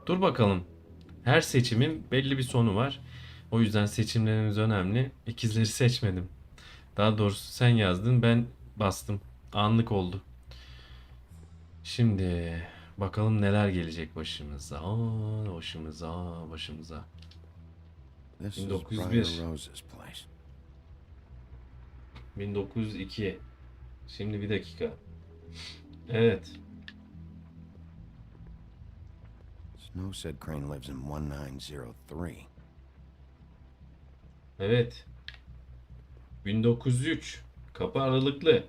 Dur bakalım. Her seçimin belli bir sonu var. O yüzden seçimlerimiz önemli. İkizleri seçmedim. Daha doğrusu sen yazdın, ben bastım. Anlık oldu. Şimdi bakalım neler gelecek başımıza. Başımıza. 1901. 1902. Şimdi bir dakika. Evet. Snow said Crane lives in 1903. Evet. 1903. Kapı aralıklı.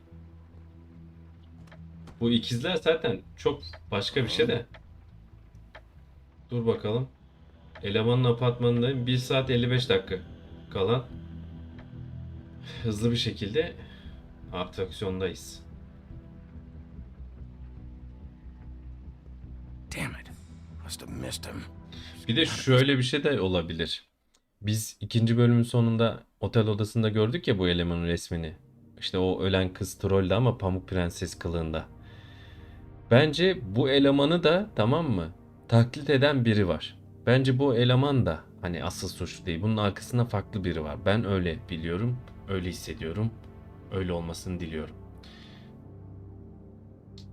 Bu ikizler zaten çok başka bir şey de. Dur bakalım. Elemanın apartmanındayım. 1 saat 55 dakika kalan. Hızlı bir şekilde atraksiyondayız. Damn it. Must have missed him. Bir de şöyle bir şey de olabilir. Biz ikinci bölümün sonunda otel odasında gördük ya bu elemanın resmini. İşte o ölen kız trolldü ama Pamuk Prenses kılığında. Bence bu elemanı da, tamam mı, taklit eden biri var. Bence bu eleman da hani asıl suçlu değil. Bunun arkasında farklı biri var. Ben öyle biliyorum, öyle hissediyorum. Öyle olmasını diliyorum.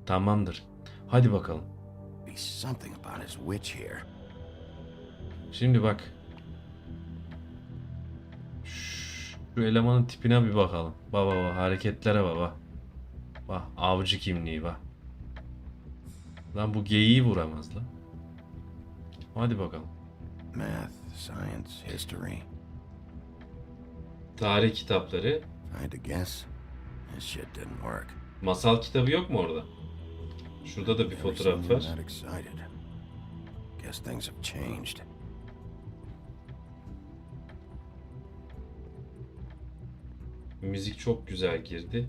Tamamdır. Hadi bakalım. Şimdi bak. Şu elemanın tipine bir bakalım. Bak hareketlere bak. Bak avcı kimliği bak. Lan bu geyiği vuramaz lan. Hadi bakalım. Math, science, history. Tarih kitapları. Tried to guess. This shit didn't work. Masal kitabı yok mu orada? Şurada da bir fotoğraf var. Guess things have changed. Müzik çok güzel girdi.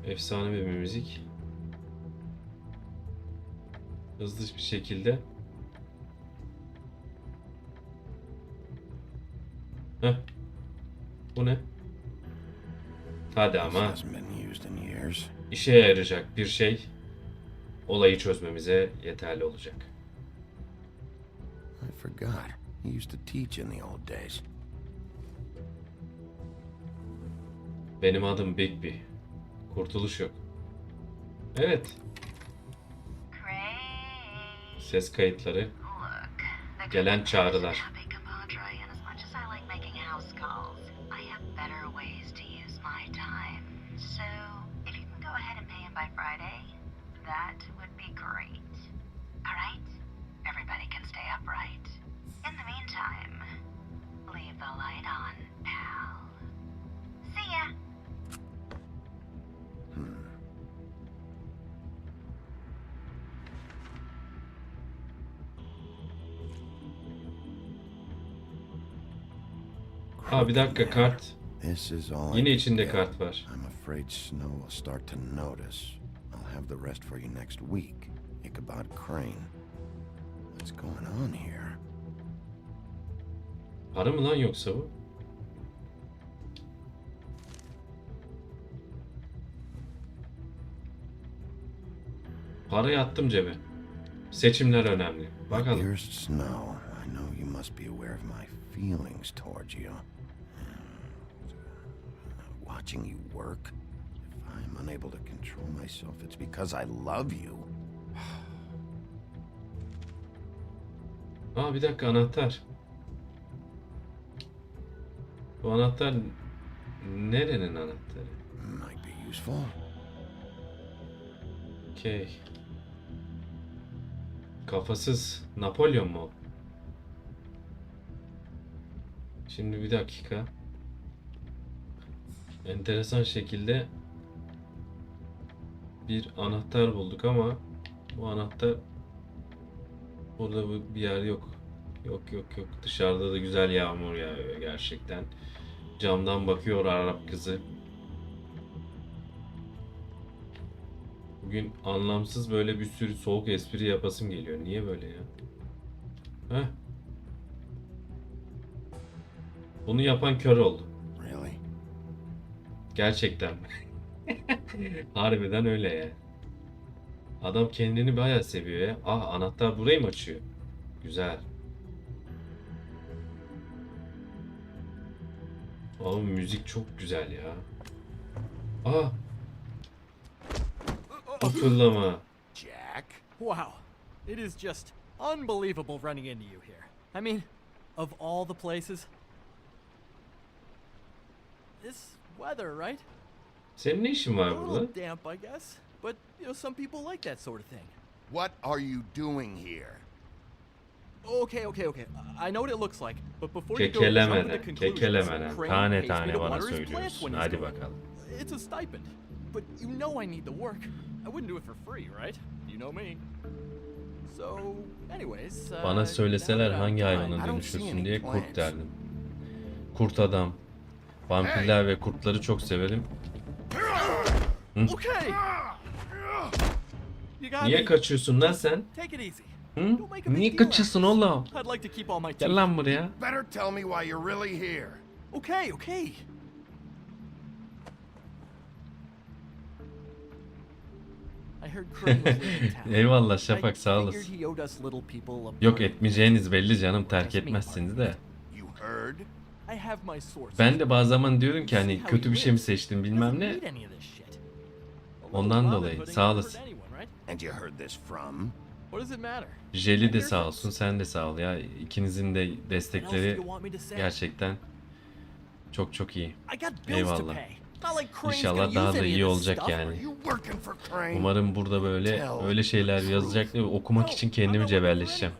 Efsane bir müzik. Hızlı bir şekilde. Heh. Bu ne? Hadi ama. İşe yarayacak bir şey. Olayı çözmemize yeterli olacak. I forgot. He used to teach in the old days. Benim adım Bigby. Kurtuluş yok. Evet. Ses kayıtları. Gelen çağrılar. Aa, bir dakika, kart. Yine içinde kart var. I'm afraid Snow will start to notice. I'll have the rest for you next week. Ichabod Crane. What's going on here? Para mı lan yoksa bu? Parayı attım cebe. Seçimler önemli. Bakalım. Dear Snow, I know you must be aware of my feelings towards you. Watching you work, if I'm unable to control myself, it's because I love you. Aa bir dakika, anahtar. Bu anahtar nerenin anahtarı? Might be useful. Okey. Kafasız Napolyon mu? Şimdi bir dakika. Enteresan şekilde bir anahtar bulduk ama bu anahtar burada bir yer yok. Yok. Dışarıda da güzel yağmur yağıyor gerçekten. Camdan bakıyor Arap kızı. Bugün anlamsız böyle bir sürü soğuk espri yapasım geliyor. Niye böyle ya? Heh. Bunu yapan kör oldu. Really? Gerçekten mi? Harbiden öyle ya. Adam kendini bayağı seviyor ya. Ah, anahtar burayı mı açıyor? Güzel. Ama müzik çok güzel ya. Ah. Fırlama. Jack? Wow. It is just unbelievable running into you here. I mean, of all the places. This weather, right? Senin ne işin var A burada? little damp, I guess. But, you know, some people like that sort of thing. What are you doing here? Okay. I know what it looks like, but before you go jump into conclusions, Kekelemeden, Crane tane pays me tane to bana water his plants söylüyorsun. when he's Hadi gone. bakalım. It's a stipend, but you know I need the work. I wouldn't do it for free, right? You know me. So, anyways, Bana söyleseler now that hangi I'm hayvana fine, dönüşürsün diye kurt derdim. Kurt adam. Vampirler ve kurtları çok severim. Hı? Okay. You got Niye me. kaçıyorsun lan sen? Take it easy. Hı? Don't make a big Niye deal kaçıyorsun out of oğlum? it. I'd like to keep all my Gel teeth. lan buraya. Better tell me why you're really here. Okay. I heard Crane was leaving town. Eyvallah Şafak, I sağ figured olasın. he owed us little people a Yok, burden. etmeyeceğiniz belli canım, terk etmezsiniz de. You heard? I have my sources. Ben de bazı zaman diyorum ki See hani how kötü he bir şey mi lives. seçtim bilmem Doesn't ne. need any of this shit. A little Ondan love dolayı and putting sağ effort olasın. anyone, right? And you heard this from? What does it matter? Jeli de sağ olsun, sen de sağ ol ya. İkinizin de What else do destekleri you want me to say? gerçekten çok iyi. I got bills to Eyvallah. pay. Not like Crane's İnşallah gonna daha use da any iyi of this olacak stuff. yani. You working for Crane? Umarım burada böyle öyle şeyler yazacak ve okumak için kendimi cebelleşeceğim.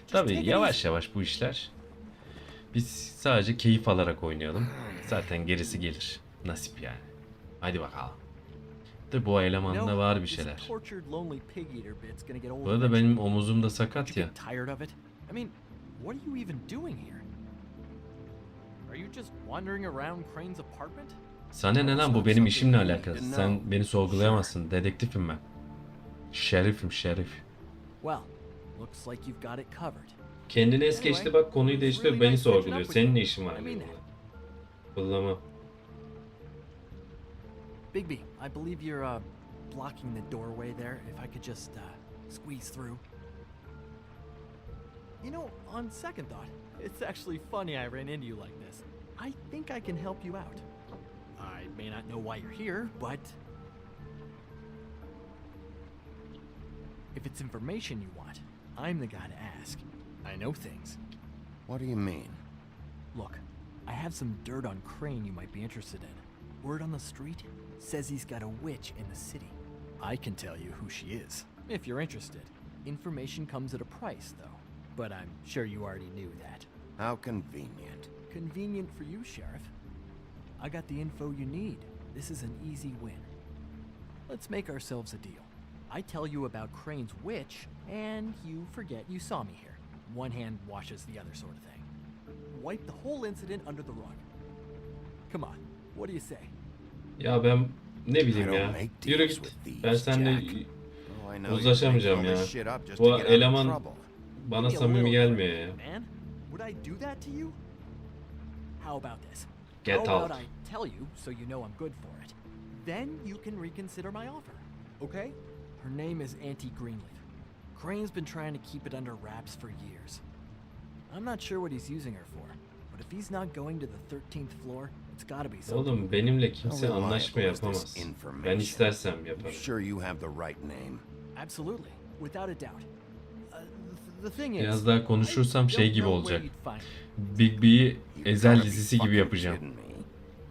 Tabii yavaş yavaş bu işler. Biz sadece keyif alarak oynayalım. Zaten gerisi gelir. Nasip yani. Hadi bakalım. De bu elemanda var bir şeyler. Bu arada benim omuzum da sakat ya. Tired of it? I mean, what are you even doing here? Are you just wandering around Crane's apartment? Sana ne lan, bu benim işimle alakalı. Sen beni sorgulayamazsın. Dedektifim ben. Şerifim, şerif. Well, looks like you've got it covered. Kendini es geçti bak, konuyu değiştiriyor, beni sorguluyor. Senin ne işin var diyor. Fırlama. Bigby, I believe you're blocking the doorway there. If I could just squeeze through. You know, on second thought, it's actually funny I ran into you like this. I think I can help you out. I may not know why you're here, but if it's information you want, I'm the guy to ask. I know things. What do you mean? Look, I have some dirt on Crane you might be interested in. Word on the street says he's got a witch in the city. I can tell you who she is, if you're interested. Information comes at a price, though. But I'm sure you already knew that. How convenient. Convenient for you, Sheriff. I got the info you need. This is an easy win. Let's make ourselves a deal. I tell you about Crane's witch, and you forget you saw me here. One hand washes the other sort of thing. Wipe the whole incident under the rug. Come on, what do you say? Ya ben ne bileyim ya. Yürü git. Ben seninle uzlaşamayacağım ya. Bu eleman bana samimi gelmiyor ya. Man, would I do that to you? How about this? Get How about out. I tell you so you know I'm good for it? Then you can reconsider my offer. Okay? Her name is Auntie Greenleaf. Crane's been trying to keep it under wraps for years. I'm not sure what he's using her for, but if he's not going to the 13th floor, it's gotta be something. Oğlum benimle kimse anlaşma yapamaz. Ben istersem yaparım. Sure you have the right name? Absolutely, without a doubt. The thing is, Biraz daha konuşursam şey gibi olacak. Bigby'yi Ezel dizisi gibi yapacağım.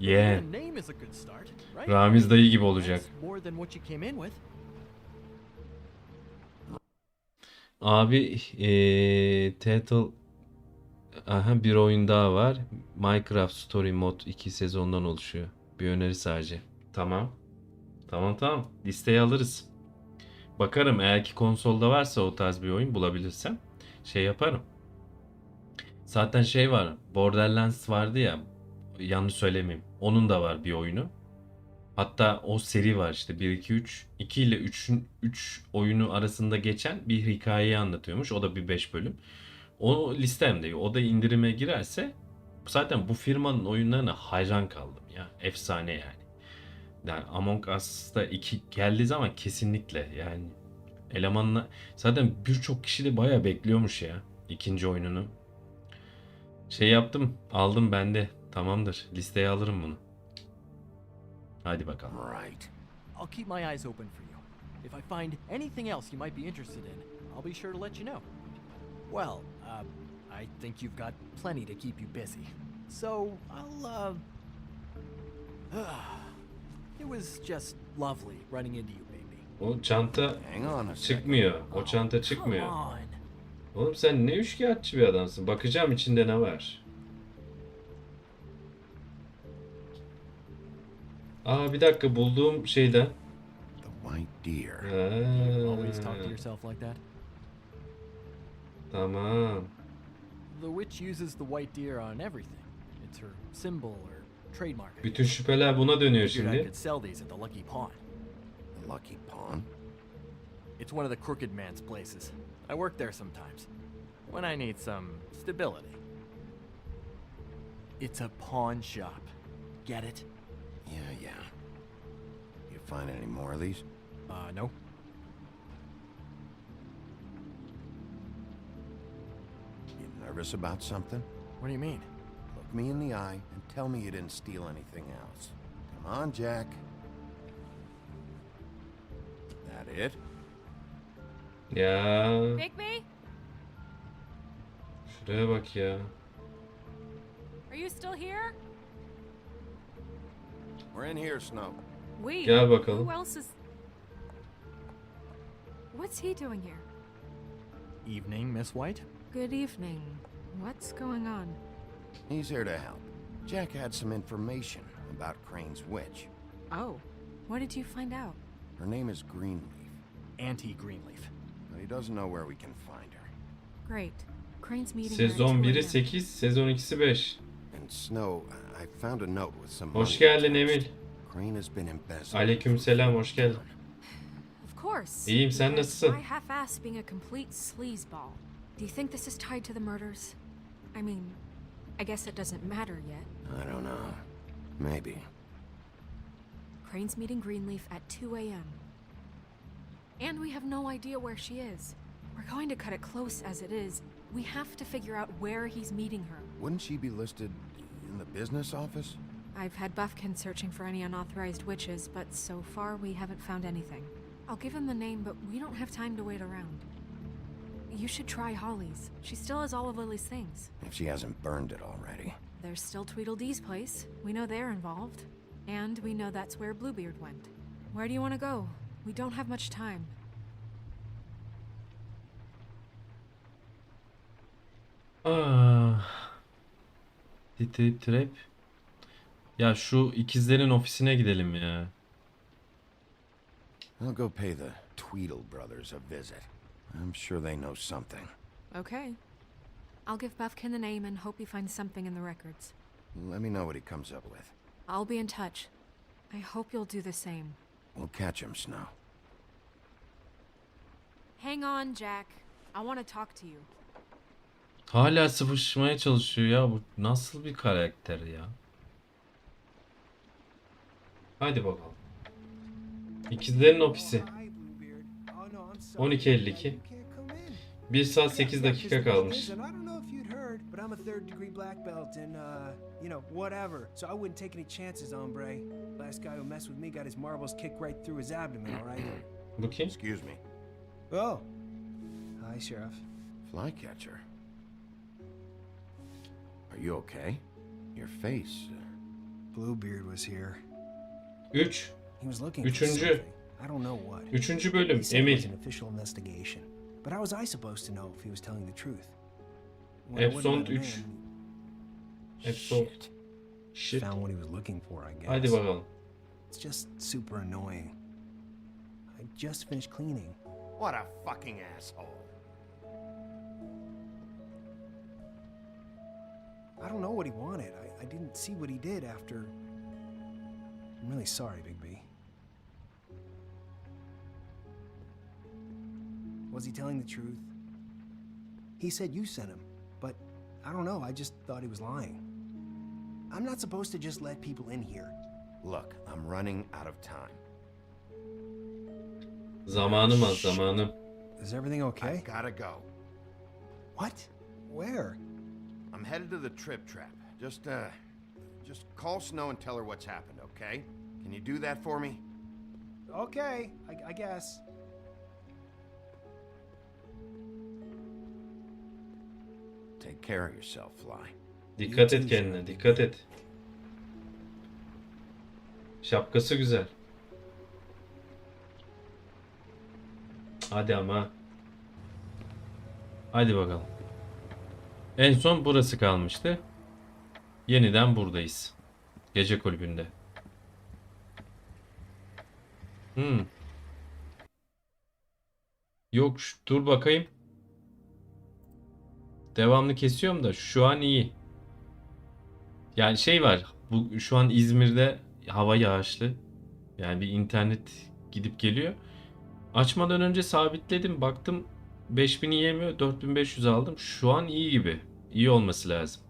Yeah. Ramiz dayı gibi olacak. Abi Title aha bir oyun daha var. Minecraft Story Mod 2 sezondan oluşuyor. Bir öneri sadece. Tamam. Tamam. Listeye alırız. Bakarım eğer ki konsolda varsa o tarz bir oyun bulabilirsem şey yaparım. Zaten şey var. Borderlands vardı ya. Yanlış söylemeyeyim. Onun da var bir oyunu. Hatta o seri var işte 1 2 3 2 ile 3 oyunu arasında geçen bir hikayeyi anlatıyormuş. O da bir 5 bölüm. O listemde. O da indirime girerse zaten bu firmanın oyunlarına hayran kaldım ya. Efsane yani. Yani Among Us'ta 2 geldiği zaman kesinlikle yani elemanla zaten birçok kişi de bayağı bekliyormuş ya ikinci oyununu. Şey yaptım, aldım ben de. Tamamdır. Listeye alırım bunu. Hadi bakalım. Right. I'll keep my eyes open for you. If I find anything else you might be interested in, I'll be sure to let you know. Well, I think you've got plenty to keep you busy. So, it was just lovely running into you, baby. O çanta çıkmıyor. O çanta çıkmıyor. Oğlum sen ne üçkağıtçı bir adamsın. Bakacağım içinde ne var. Aa bir dakika bulduğum şeyden. The white deer. Always talk to yourself like that. Tamam. The witch uses the white deer on everything. It's her symbol or trademark. Bütün şüpheler buna dönüyor Figured I şimdi. could sell these at the Lucky Pawn. The Lucky Pawn? It's one of the crooked man's places. I work there sometimes when I need some stability. It's a pawn shop. Get it? Yeah. You find any more of these? No. You nervous about something? What do you mean? Look me in the eye and tell me you didn't steal anything else. Come on, Jack. That it? Ya. Bigby? Şuraya bak ya. Are you still here? We're in here, Snow. We? Gel bakalım. Who else is... What's he doing here? Evening, Miss White. Good evening. What's going on? He's here to help. Jack had some information about Crane's witch. Oh, what did you find out? Her name is Greenleaf. Auntie Greenleaf. But he doesn't know where we can find her. Great. Crane's meeting her at Sezon 2 1'i a.m. 8, sezon 2'si 5. And Snow, I found a note with some Hoş money geldin attached. Emil. Crane has been embezzling. Aleykümselam, hoş geldin. Of course. İyiyim, sen because nasılsın? I half-assed being a complete sleazeball. Do you think this is tied to the murders? I mean, I guess it doesn't matter yet. I don't know. Maybe. Crane's meeting Greenleaf at 2 a.m. And we have no idea where she is. We're going to cut it close as it is. We have to figure out where he's meeting her. Wouldn't she be listed in the business office? I've had Buffkin searching for any unauthorized witches, but so far we haven't found anything. I'll give him the name, but we don't have time to wait around. You should try Holly's. She still has all of Lily's things. If she hasn't burned it already. There's still Tweedledee's place. We know they're involved. And we know that's where Bluebeard went. Where do you want to go? We don't have much time. Trip trap. Ya şu ikizlerin ofisine gidelim ya. I'll go pay the Tweedle brothers a visit. I'm sure they know something. Okay. I'll give Buffkin the name and hope he finds something in the records. Let me know what he comes up with. I'll be in touch. I hope you'll do the same. We'll catch him, Snow. Hang on, Jack. I want to talk to you. Hala sıvışmaya çalışıyor ya. Bu nasıl bir karakter ya? Hadi bakalım. İkizlerin Ofisi. 12.52. 1 saat 8 dakika kalmış. I don't know if you'd heard, but I'm a third degree black belt in, whatever. So I wouldn't take any chances, hombre. Last guy who messed with me got his marbles kicked right through his abdomen, all right? Bu kim? Excuse me. Oh. Hi, Sheriff. Flycatcher. Are you okay? Your face. Bluebeard was here. 3. He was looking for Üçüncü. something. I don't know what. 3. bölüm. He said it was Emil. an official investigation. But how was I supposed to know if he was telling the truth? When I wouldn't Episode let him 3. in, Episode. Shit. found what he was looking for, I guess. Hadi bakalım. It's just super annoying. I just finished cleaning. What a fucking asshole. I don't know what he wanted. I didn't see what he did after. I'm really sorry, Bigby. Was he telling the truth? He said you sent him, but I don't know. I just thought he was lying. I'm not supposed to just let people in here. Look, I'm running out of time. Zamanım az, zamanım. Is everything okay? I gotta go. What? Where? I'm headed to the trip trap. Just call Snow and tell her what's happened, okay? Can you do that for me? Okay, I guess. Take care of yourself, Fly. Dikkat et kendine, dikkat et. Şapkası güzel. Hadi ama. Hadi bakalım. En son burası kalmıştı. Yeniden buradayız. Gece kulübünde. Yok, dur bakayım. Devamlı kesiyorum da şu an iyi. Yani şey var. Bu şu an İzmir'de hava yağışlı. Yani bir internet gidip geliyor. Açmadan önce sabitledim. Baktım 5000'i yemiyor. 4500 aldım. Şu an iyi gibi. İyi olması lazım.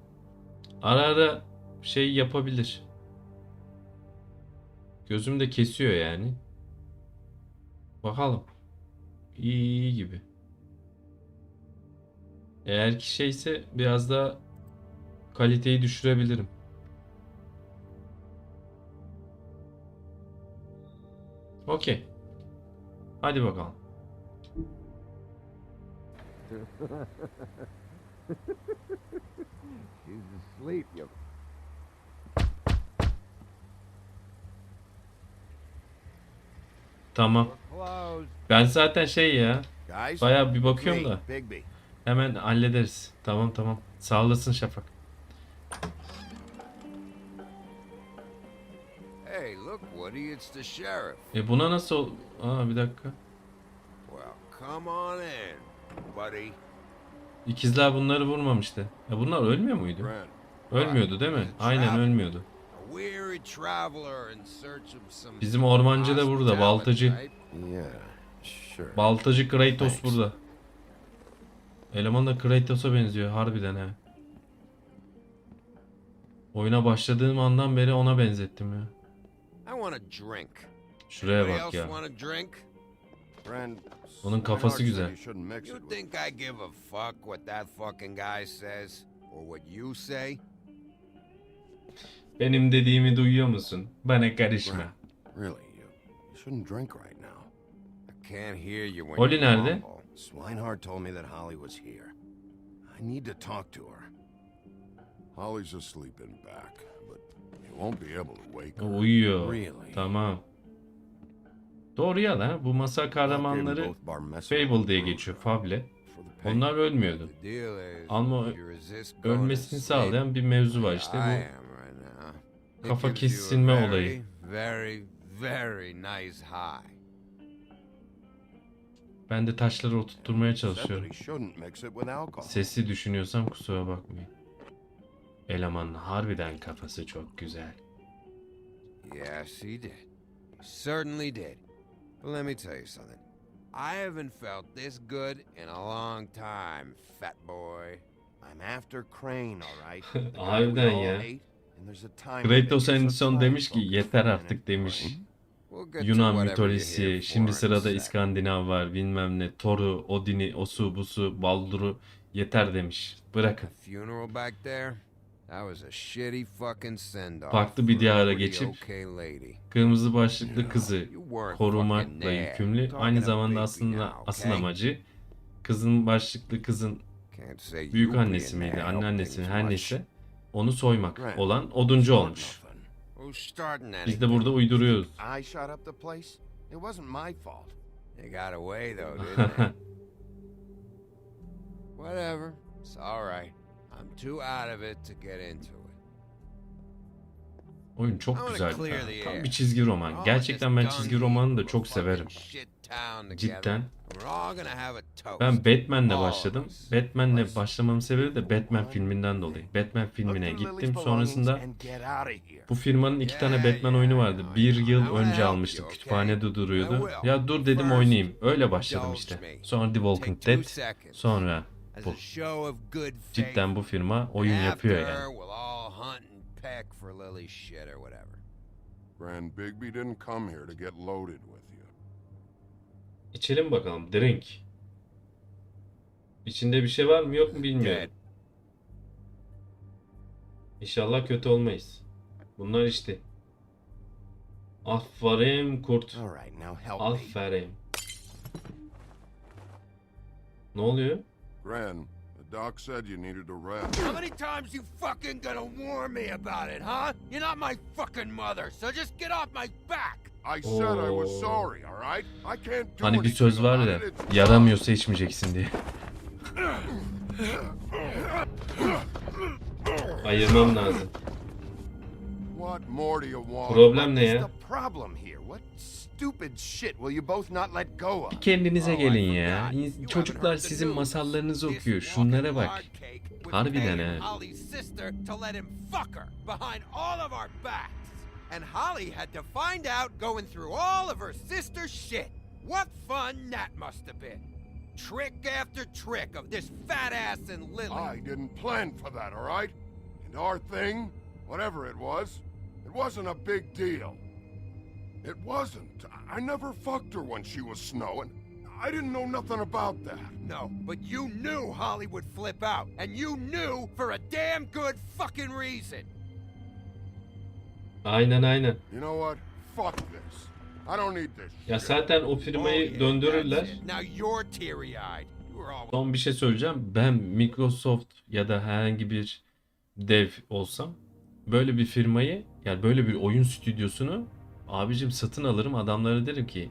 Ara ara şey yapabilir. Gözüm de kesiyor yani. Bakalım. İyi gibi. Eğer ki şeyse biraz daha kaliteyi düşürebilirim. Okey. Hadi bakalım. She's asleep, you. Tamam. Ben zaten şey ya. Bayağı bir bakıyorum da. Hemen hallederiz. Tamam tamam. Sağ olasın Şafak. Hey, look, Woody, it's the sheriff. Buna nasıl... Aa bir dakika. Well, come on in, buddy. İkizler bunları vurmamıştı. Ya bunlar ölmüyor muydu? Ölmüyordu değil mi? Aynen ölmüyordu. Bizim ormancı da burada. Baltacı. Baltacı Kratos burada. Eleman da Kratos'a benziyor harbiden he. Oyuna başladığım andan beri ona benzettim ya. Şuraya bak ya. Onun kafası güzel. Benim dediğimi duyuyor musun? Bana karışma. Holly nerede? Swinehart told me that Holly was here. I need to talk to her. Holly's asleep in back, but you won't be able to wake her. Uyuyor. Tamam. Doğru ya lan. Bu masal kahramanları Fable diye geçiyor. Fable. Onlar ölmüyordu. Ama ölmesini sağlayan bir mevzu var işte bu. Kafa kesilme olayı. Ben de taşları oturtmaya çalışıyorum. Sesi düşünüyorsam kusura bakmayın. Elemanın harbiden kafası çok güzel. Yes, he did. Certainly did. But let me tell you something. I haven't felt this good in a long time, fat boy. I'm after Crane, all right? Harbiden ya. Kratos en son demiş ki yeter artık demiş. Yunan mitolojisi, şimdi sırada İskandinav var, bilmem ne, Thor'u, Odin'i, osu busu, Baldur'u yeter demiş. Bırakın. Farklı bir diyara geçip kırmızı başlıklı kızı korumakla yükümlü. Aynı zamanda aslında asıl amacı kızın başlıklı kızın büyük annesi miydi, anneannesi her neyse onu soymak olan oduncu olmuş. Biz de burada uyduruyoruz. Whatever. It's all right. I'm too out of it to get into it. Oyun çok güzel. Tam bir çizgi roman. Gerçekten ben çizgi romanı da çok severim. Cidden. Ben Batman'le başladım. Batman'le başlamamın sebebi de Batman filminden dolayı. Batman filmine gittim. Sonrasında bu firmanın 2 tane Batman oyunu vardı. 1 yıl önce almıştık. Kütüphanede duruyordu. Ya dur dedim oynayayım. Öyle başladım işte. Sonra The Walking Dead. Sonra bu. Cidden bu firma oyun yapıyor yani. Grand Bigby didn't come here to get loaded with you. İçelim bakalım. Drink. İçinde bir şey var mı yok mu bilmiyorum. İnşallah kötü olmayız. Bunlar işte. Aferin kurt. Aferin. Ne oluyor? Gran, the doc said you needed a rest. How many times you fucking gonna warn me about it, huh? You're not my fucking mother, so just get off my back. I said I was sorry, all right? I can't do Hani bir söz var ya, yaramıyorsa içmeyeceksin diye. Ayırmam lazım. What more do you want? Problem ne ya? Bir kendinize gelin ya. Çocuklar sizin masallarınızı okuyor. Şunlara bak. Harbiden ha. And Holly had to find out going through all of her sister's shit. What fun that must have been. Trick after trick of this fat ass and Lily. I didn't plan for that, all right? And our thing, whatever it wasn't a big deal. It wasn't. I never fucked her when she was snowing. I didn't know nothing about that. No, but you knew Holly would flip out. And you knew for a damn good fucking reason. Aynen. You know what? Fuck this. I don't need this. Ya zaten o firmayı döndürürler. Now you're teary-eyed. Son bir şey söyleyeceğim. Ben Microsoft ya da herhangi bir dev olsam böyle bir firmayı, yani böyle bir oyun stüdyosunu abicim satın alırım, adamlara derim ki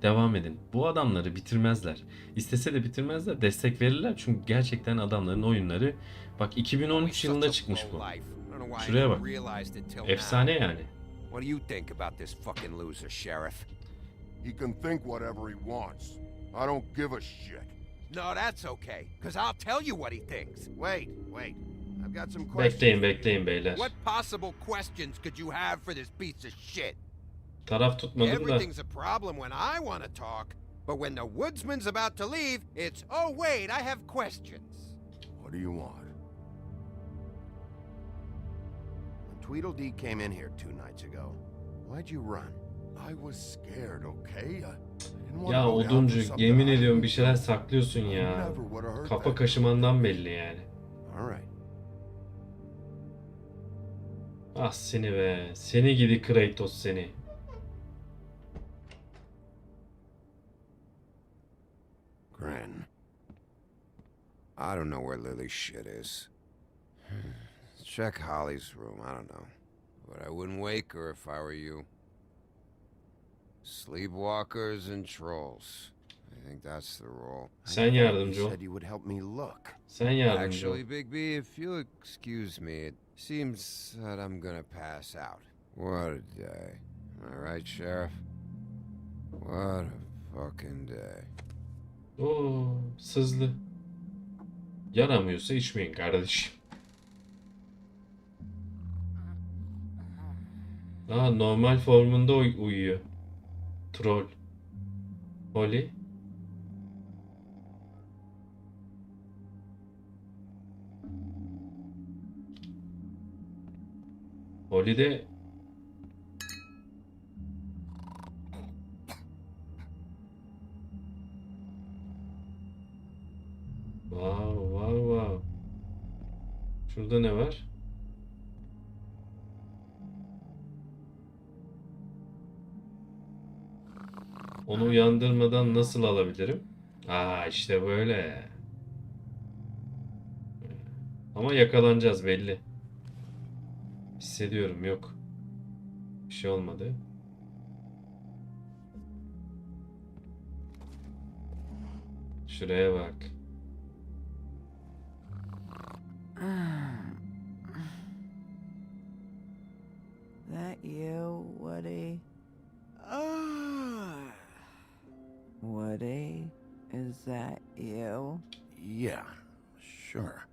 devam edin. Bu adamları bitirmezler. İstese de bitirmezler. Destek verirler çünkü gerçekten adamların oyunları, bak 2013 yılında çıkmış bu. Şuraya bak. Efsane yani. What do you think about this fucking loser, Sheriff? He can think whatever he wants. I don't give a shit. No, that's okay, because I'll tell you what he thinks. Wait. I've got some questions. Bekleyin beyler. What possible questions could you have for this piece of shit? Taraf tutmadım da. Everything's a problem when I want to talk, but when the woodsman's about to leave, it's, oh wait, I have questions. What do you want? Tweedledee came in here 2 nights ago. Why'd you run? I was scared, okay? Ya oduncu, yemin ediyorum bir şeyler saklıyorsun ya. Kafa kaşımandan belli yani. Ah seni be. Seni gidi Kratos seni. Gran. I don't know where Lily's shit is. Check Holly's room, I don't know. But I wouldn't wake her if I were you. Sleepwalkers and trolls. I think that's the role. Sen yardımcı ol. Said you would help me look. Sen yardımcı ol. Actually, Bigby, if you'll excuse me, it seems that I'm gonna pass out. What a day. Am I right, Sheriff? What a fucking day. Oo, sızlı. Yaramıyorsa içmeyin kardeşim. Aa, normal formunda uyuyor. Troll. Holly. Holly'de wow. Şurada ne var? Onu uyandırmadan nasıl alabilirim? Aa, işte böyle. Ama yakalanacağız belli. Hissediyorum, yok. Bir şey olmadı. Şuraya bak. That you, Woody? Woody, is that you? Yeah, sure.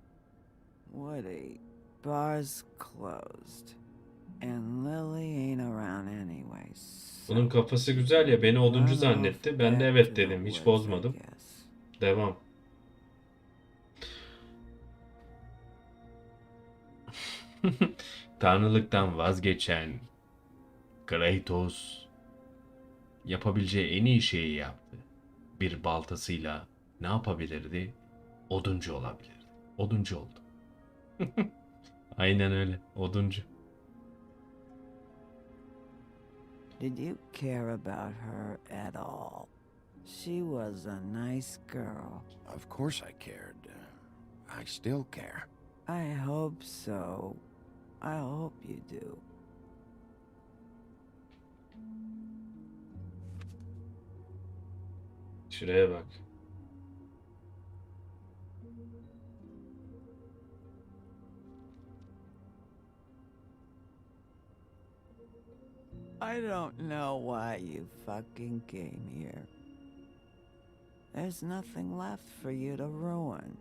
Woody, bar's closed. And Lily ain't around anyway. Bunun kafası güzel ya, beni oduncu zannetti. Ben de evet dedim. Hiç bozmadım. Devam. Tanrılıktan vazgeçen Kratos yapabileceği en iyi şeyi yaptı. Bir baltasıyla ne yapabilirdi? Oduncu olabilirdi. Oduncu oldu. Aynen öyle. Oduncu. Did you care about her at all? She was a nice girl. Of course I cared. I still care. I hope so. I hope you do. Şuraya bak. I don't know why you fucking came here. There's nothing left for you to ruin.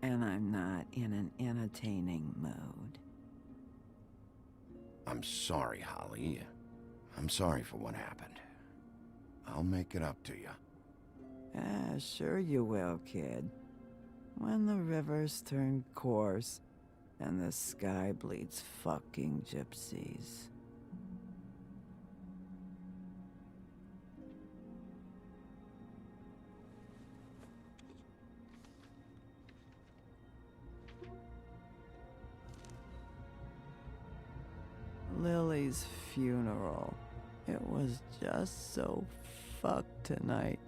And I'm not in an entertaining mood. I'm sorry, Holly. I'm sorry for what happened. I'll make it up to you. Sure you will, kid. When the rivers turn coarse and the sky bleeds fucking gypsies. Lily's funeral. It was just so fucked tonight.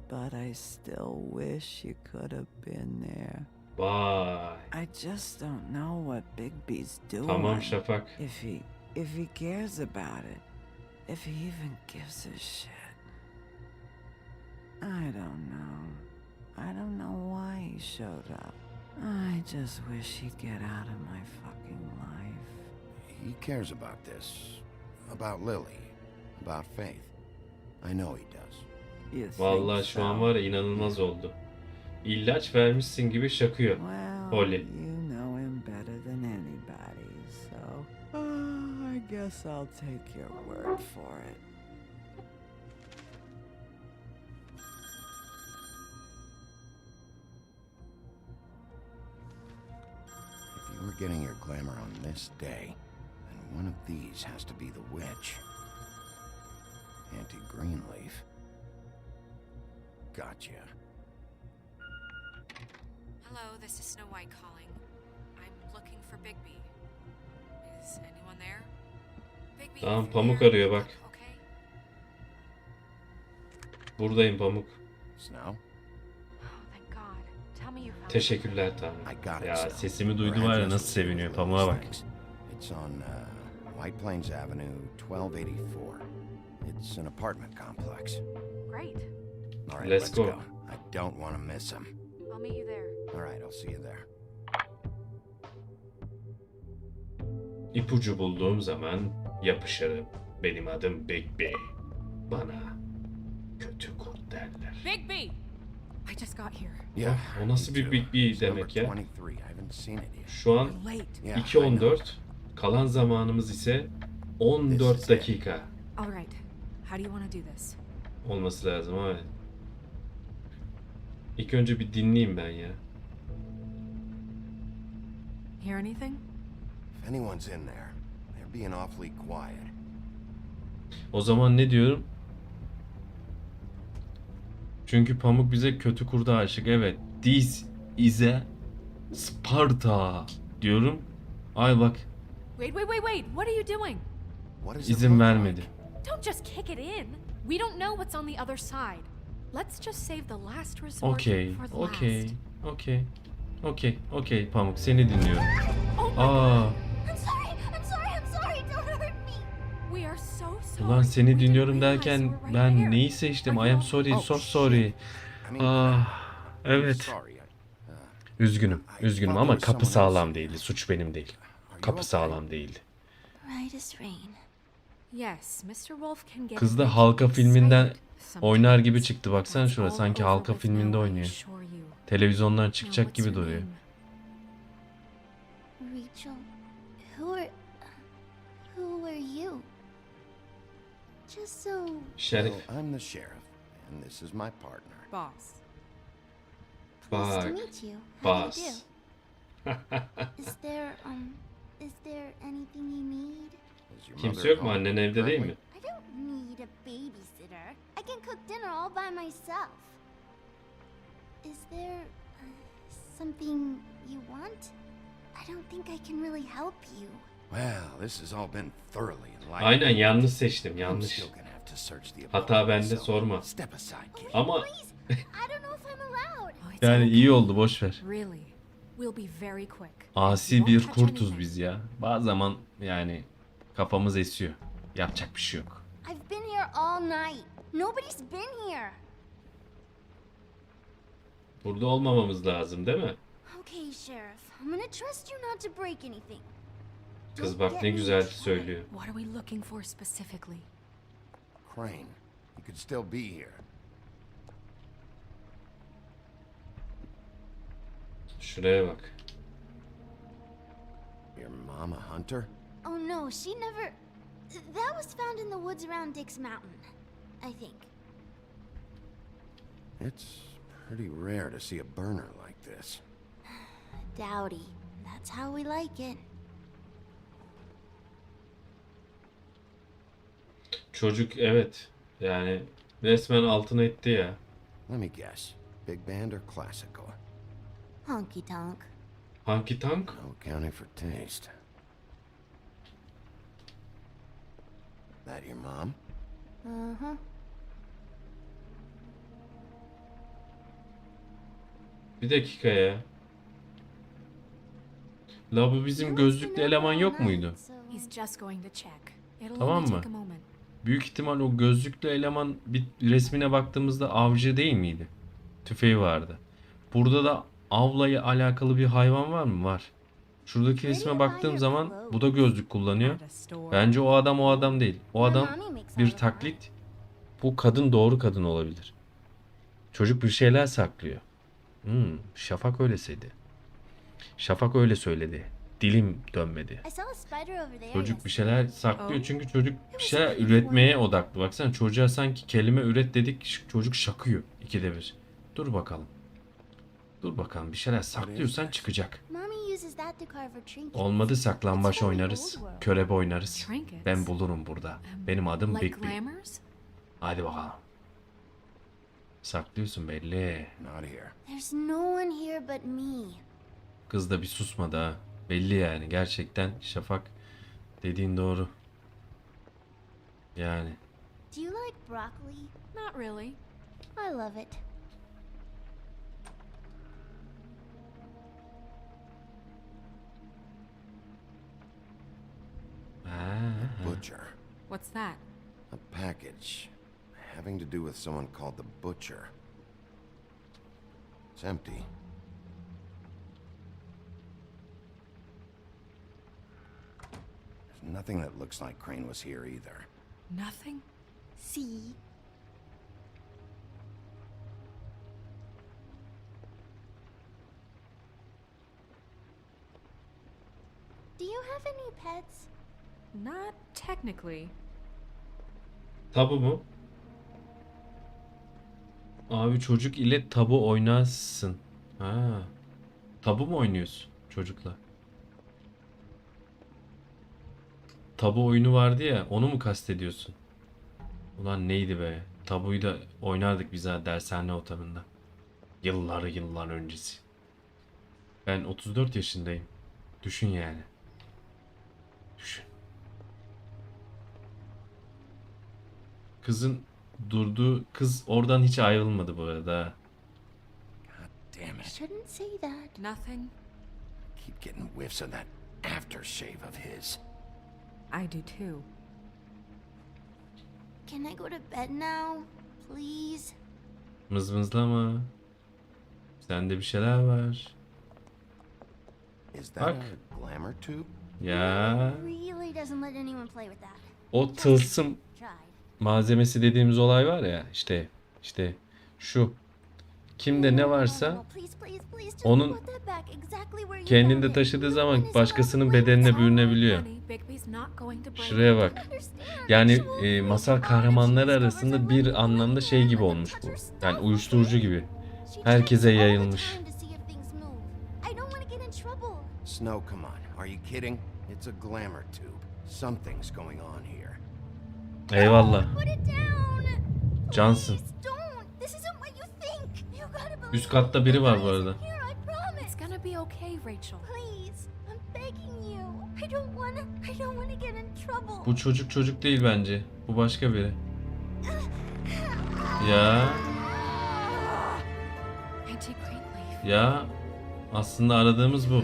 But I still wish you could have been there. Vay. I just don't know what Bigby's doing. Tamam Şafak. If he cares about it. If he even gives a shit. I don't know. I don't know why he showed up. I just wish he'd get out of my fucking life. He cares about this. About Lily. About Faith. I know he does. Vallahi şu an var ya, inanılmaz oldu. İlaç vermişsin gibi şakıyor. Holly. You know him better than anybody, so I guess I'll take your word for it. If you were getting your glamour on this day, then one of these has to be the witch. Auntie Greenleaf. Gotcha. Hello, this is Snow White calling. I'm looking for Bigby. Is anyone there? Bigby, Tamam, Pamuk arıyor bak. Buradayım Pamuk. Snow? Teşekkürler Tanrım. Ya sesimi duydu var ya, nasıl seviniyor. Pamuk'a bak. It's on White Plains Avenue, 1284. It's an apartment complex. Great. All right, Let's go. I don't want to miss him. I'll meet you there. All right, I'll see you there. İpucu bulduğum zaman yapışırım. Benim adım Bigby. Bana kötü kurt derler. Bigby! I just got here. Yeah, O nasıl bir Bigby demek ya? 23. I haven't seen it yet. Şu an 2:14. Kalan zamanımız ise 14 dakika. All right. How do you want to do this? Olması lazım ama. İlk önce bir dinleyeyim ben ya. Hear anything? If anyone's in there, they're being awfully quiet. O zaman ne diyorum? Çünkü Pamuk bize kötü kurda aşık. Evet. This is a Sparta diyorum. Ay bak. Wait, wait, wait, wait! What are you doing? İzin vermedi. Don't just kick it in. We don't know what's on the other side. Let's just save the last resort Okey, for the okey, last. okey, okey, okey Pamuk seni dinliyorum. Oh my Aa, God. I'm sorry, I'm sorry, I'm sorry. Don't hurt me. We are so sorry. ulan seni We didn't dinliyorum realize derken you were right ben there. neyi seçtim? Are I you am sorry, okay? so sorry. Evet. Üzgünüm, üzgünüm ama kapı sağlam değildi. Suç benim değil. Kapı sağlam değildi. Right as rain. Yes, Mr. Wolf can get Kız da a bit Halka filminden excited oynar gibi sometimes. çıktı. Baksana şurada sanki Halka filminde oynuyor. Televizyondan çıkacak gibi duruyor. Rachel, who are you? Just so... Sheriff. Well, I'm the sheriff, and this is my partner. Boss. Nice to Bak. meet you. How do Boss. you do? Is there anything you need? Is your Kimse mother yok mu? home Annen evde değil mi? I don't need a babysitter. I can cook dinner all by myself. Is there something you want? I don't think I can really help you. Well, this has all been thoroughly enlightening. Aynen yanlış seçtim, I'm yanlış. still gonna have to search the Hata apartment, bende, so sorma. Step aside, kid. Ama I don't know if I'm allowed. yani iyi oldu, boş ver. Really? We'll be very quick. Asi bir kurtuz biz ya. Bazı zaman yani kafamız esiyor. Yapacak bir şey yok. I've been here all night. Nobody's been here. Burada olmamamız lazım değil mi? Okay, Sheriff. I'm gonna trust you not to break anything. Kız bak ne güzel söylüyor. What are we looking for specifically? Crane, you could still be here. Şuraya bak. Your mom a hunter? Oh no, she never... That was found in the woods around Dick's Mountain, I think. It's pretty rare to see a burner like this. Dowdy. That's how we like it. Çocuk evet. Yani resmen altına etti ya. Let me guess. Big band or classical? Honky tonk. Hangi tank? No accounting for taste. That your mom? Uh-huh. Bir dakika ya. La bu bizim gözlüklü eleman yok muydu? He's just going to check. It'll Tamam only mı? take a moment. Büyük ihtimal o gözlüklü eleman bir resmine baktığımızda avcı değil miydi? Tüfeği vardı. Burada da avla alakalı bir hayvan var mı? Var. Şuradaki resme baktığım zaman bu da gözlük kullanıyor. Bence o adam değil. O adam bir taklit. Bu kadın doğru kadın olabilir. Çocuk bir şeyler saklıyor. Şafak öyle söyledi. Şafak öyle söyledi. Dilim dönmedi. I saw a spider over there. Çocuk bir şeyler saklıyor çünkü çocuk bir şeyler üretmeye odaklı. Baksana çocuğa sanki kelime üret dedik, çocuk şakıyor ikide bir. Dur bakalım. Dur bakalım bir şeyler saklıyorsan çıkacak. Mommy uses that to carve her trinkets. Olmadı saklambaç oynarız, körebe oynarız. Ben bulurum burada. Benim adım Like Bigby. glamours? Hadi bakalım. Saklıyorsun belli. Not here. There's no one here but me. Kız da bir susmadı ha. Belli yani gerçekten Şafak dediğin doğru. Yani. Do you like broccoli? Not really. I love it. Butcher. What's that? A package having to do with someone called the Butcher. It's empty. There's nothing that looks like Crane was here either. Nothing? See? Do you have any pets? Not technically. Tabu mu? Abi çocuk ile tabu oynarsın. Ha. Tabu mu oynuyorsun çocukla? tabu oyunu vardı ya, onu mu kastediyorsun? Ulan neydi be? Tabuyu da oynardık biz ha dershane ortamında. Yıllar öncesi. Ben 34 yaşındayım. Düşün yani. Düşün. Kızın durduğu kız oradan hiç ayrılmadı bu arada. Damn it. Shouldn't say that. Nothing. Keep getting whiffs of that aftershave of his. I do too. Can I go to bed now? Please? Mızmızlama. Sende bir şeyler var. Is that Bak. a glamour tube? Ya. Really doesn't let anyone play with that. O tılsım Tried. malzemesi dediğimiz olay var ya, işte şu. Kimde ne varsa onun kendinde taşıdığı zaman başkasının bedenine bürünebiliyor. Şuraya bak. Yani masal kahramanları arasında bir anlamda şey gibi olmuş bu. Yani uyuşturucu gibi. Herkese yayılmış. Snow, come on. Are you kidding? It's a glamour tube. Something's going on here. Eyvallah. Cansın. Üst katta biri var bu arada. It's gonna be okay, Rachel. Please, I'm begging you. I don't wanna get in trouble. Bu çocuk değil bence. Bu başka biri. Ya. Ya. Aslında aradığımız bu.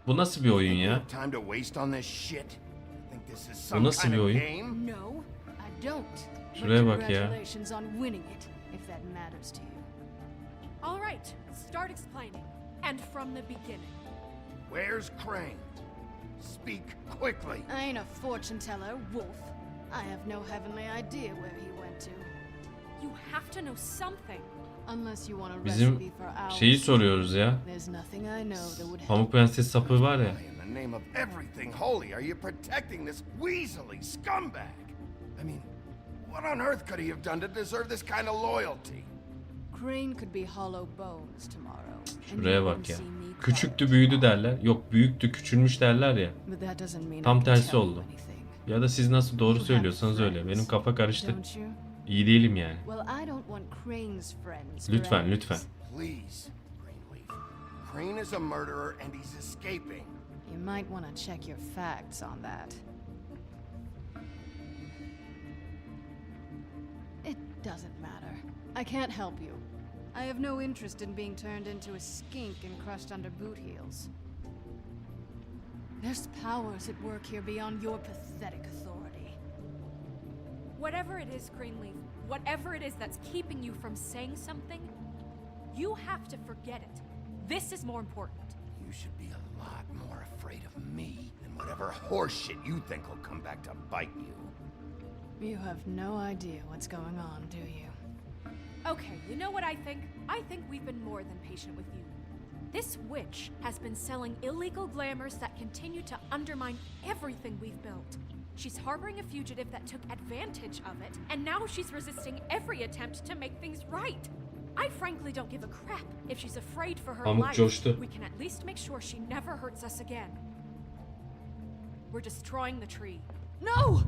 Bu nasıl bir oyun ya? Bu nasıl bir oyun? Şuraya bak ya. All right, start explaining. And from the beginning. Where's Crane? Speak quickly. I ain't a fortune teller, Wolf. I have no heavenly idea where he went to. You have to know something. Unless you want a Bizim recipe for ours. şeyi soruyoruz ya. There's nothing I know that would help. Pamuk Prenses sapı var ya. In the name of everything holy, are you protecting this weaselly scumbag? I mean, what on earth could he have done to deserve this kind of loyalty? Crane could be hollow bones tomorrow. Şuraya bak ya. Küçüktü büyüdü derler. Yok büyüktü küçülmüş derler ya. Tam tersi oldu. Ya da siz nasıl doğru söylüyorsanız öyle. Benim kafa karıştı. İyi değilim yani. Lütfen. Crane is a murderer and he's escaping. You might want to check your facts on that. It doesn't matter. I can't help you. I have no interest in being turned into a skink and crushed under boot heels. There's powers at work here beyond your pathetic authority. Whatever it is, Greenleaf, whatever it is that's keeping you from saying something, you have to forget it. This is more important. You should be a lot more afraid of me than whatever horseshit you think will come back to bite you. You have no idea what's going on, do you? Okay, you know what I think? I think we've been more than patient with you. This witch has been selling illegal glamours that continue to undermine everything we've built. She's harboring a fugitive that took advantage of it, and now she's resisting every attempt to make things right. I frankly don't give a crap if she's afraid for her Pamuk life. coştu. We can at least make sure she never hurts us again. We're destroying the tree. No!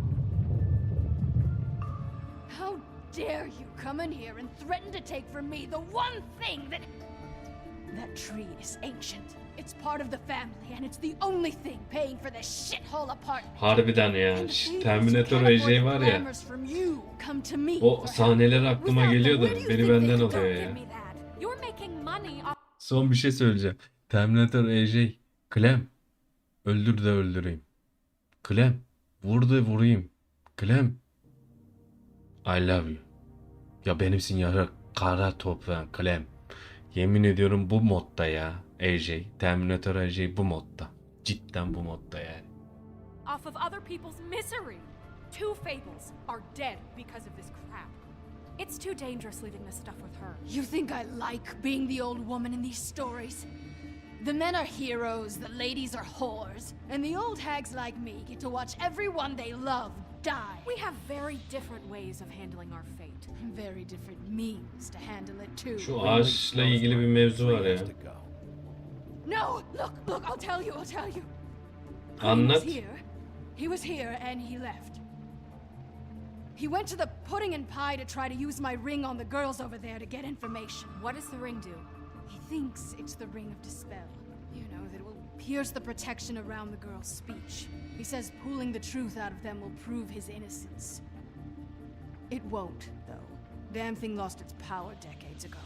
How dare you come in here and threaten to take from me the one thing that... That tree is ancient. It's part of the family and it's the only thing paying for this shithole apartment. Harbiden ya. Terminator AJ var ya. O sahneler aklıma geliyor da biri benden oluyor ya. Son bir şey söyleyeceğim. Terminator AJ. Clem. Öldür de öldüreyim. Clem. Vur da vurayım. Clem. I love you. Ya benimsin ya kara toprağın Clem. Yemin ediyorum bu modda ya AJ. Terminator AJ bu modda. Cidden bu modda yani. Off of other people's misery. Two Fables are dead because of this crap. It's too dangerous leaving this stuff with her. You think I like being the old woman in these stories? The men are heroes, the ladies are whores, and the old hags like me get to watch everyone they love die. We have very different ways of handling our fate. And very different means to handle it too. Şu ağaçla ilgili bir mevzu var ya. No, look, I'll tell you. Anlat. He was here and he left. He went to the pudding and pie to try to use my ring on the girls over there to get information. What does the ring do? He thinks it's the ring of dispel. You know, that it will pierce the protection around the girl's speech. He says pulling the truth out of them will prove his innocence. It won't, though. Damn thing lost its power decades ago.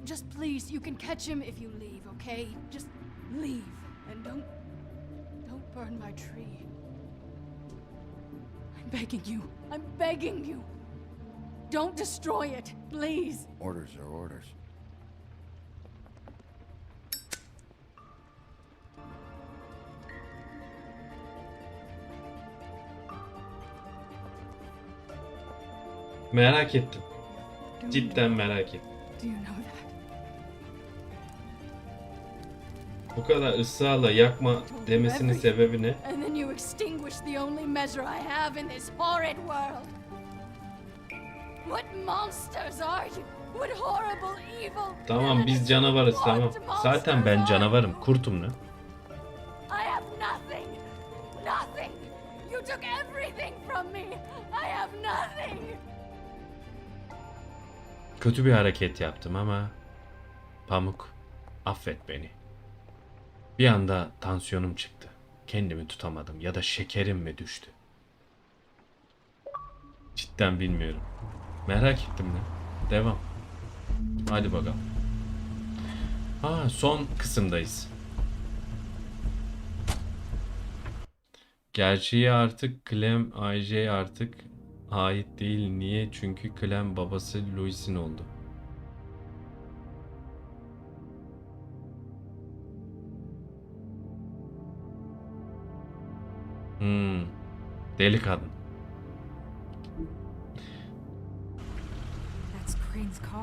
Just please, you can catch him if you leave, okay? Just leave, and don't burn my tree. I'm begging you. Don't destroy it, please. Orders are orders. Merak ettim. Cidden merak ettim. Do you know that? Bu kadar ısrarla yakma demesinin sebebi ne? And then you extinguish the only measure I have in this horrid world. What monsters are you? What horrible evil. Tamam biz canavarız tamam. Zaten ben canavarım. Kurtum ne? I have nothing. Nothing. You took everything from me. I have nothing. Kötü bir hareket yaptım ama Pamuk affet beni. Bir anda tansiyonum çıktı. Kendimi tutamadım ya da şekerim mi düştü? Cidden bilmiyorum. Merak ettim de. Devam. Hadi bakalım. Son kısımdayız. Gerçeği artık Clem AJ'ye artık ait değil. Niye? Çünkü Clem babası Louis'in oldu. Deli kadın.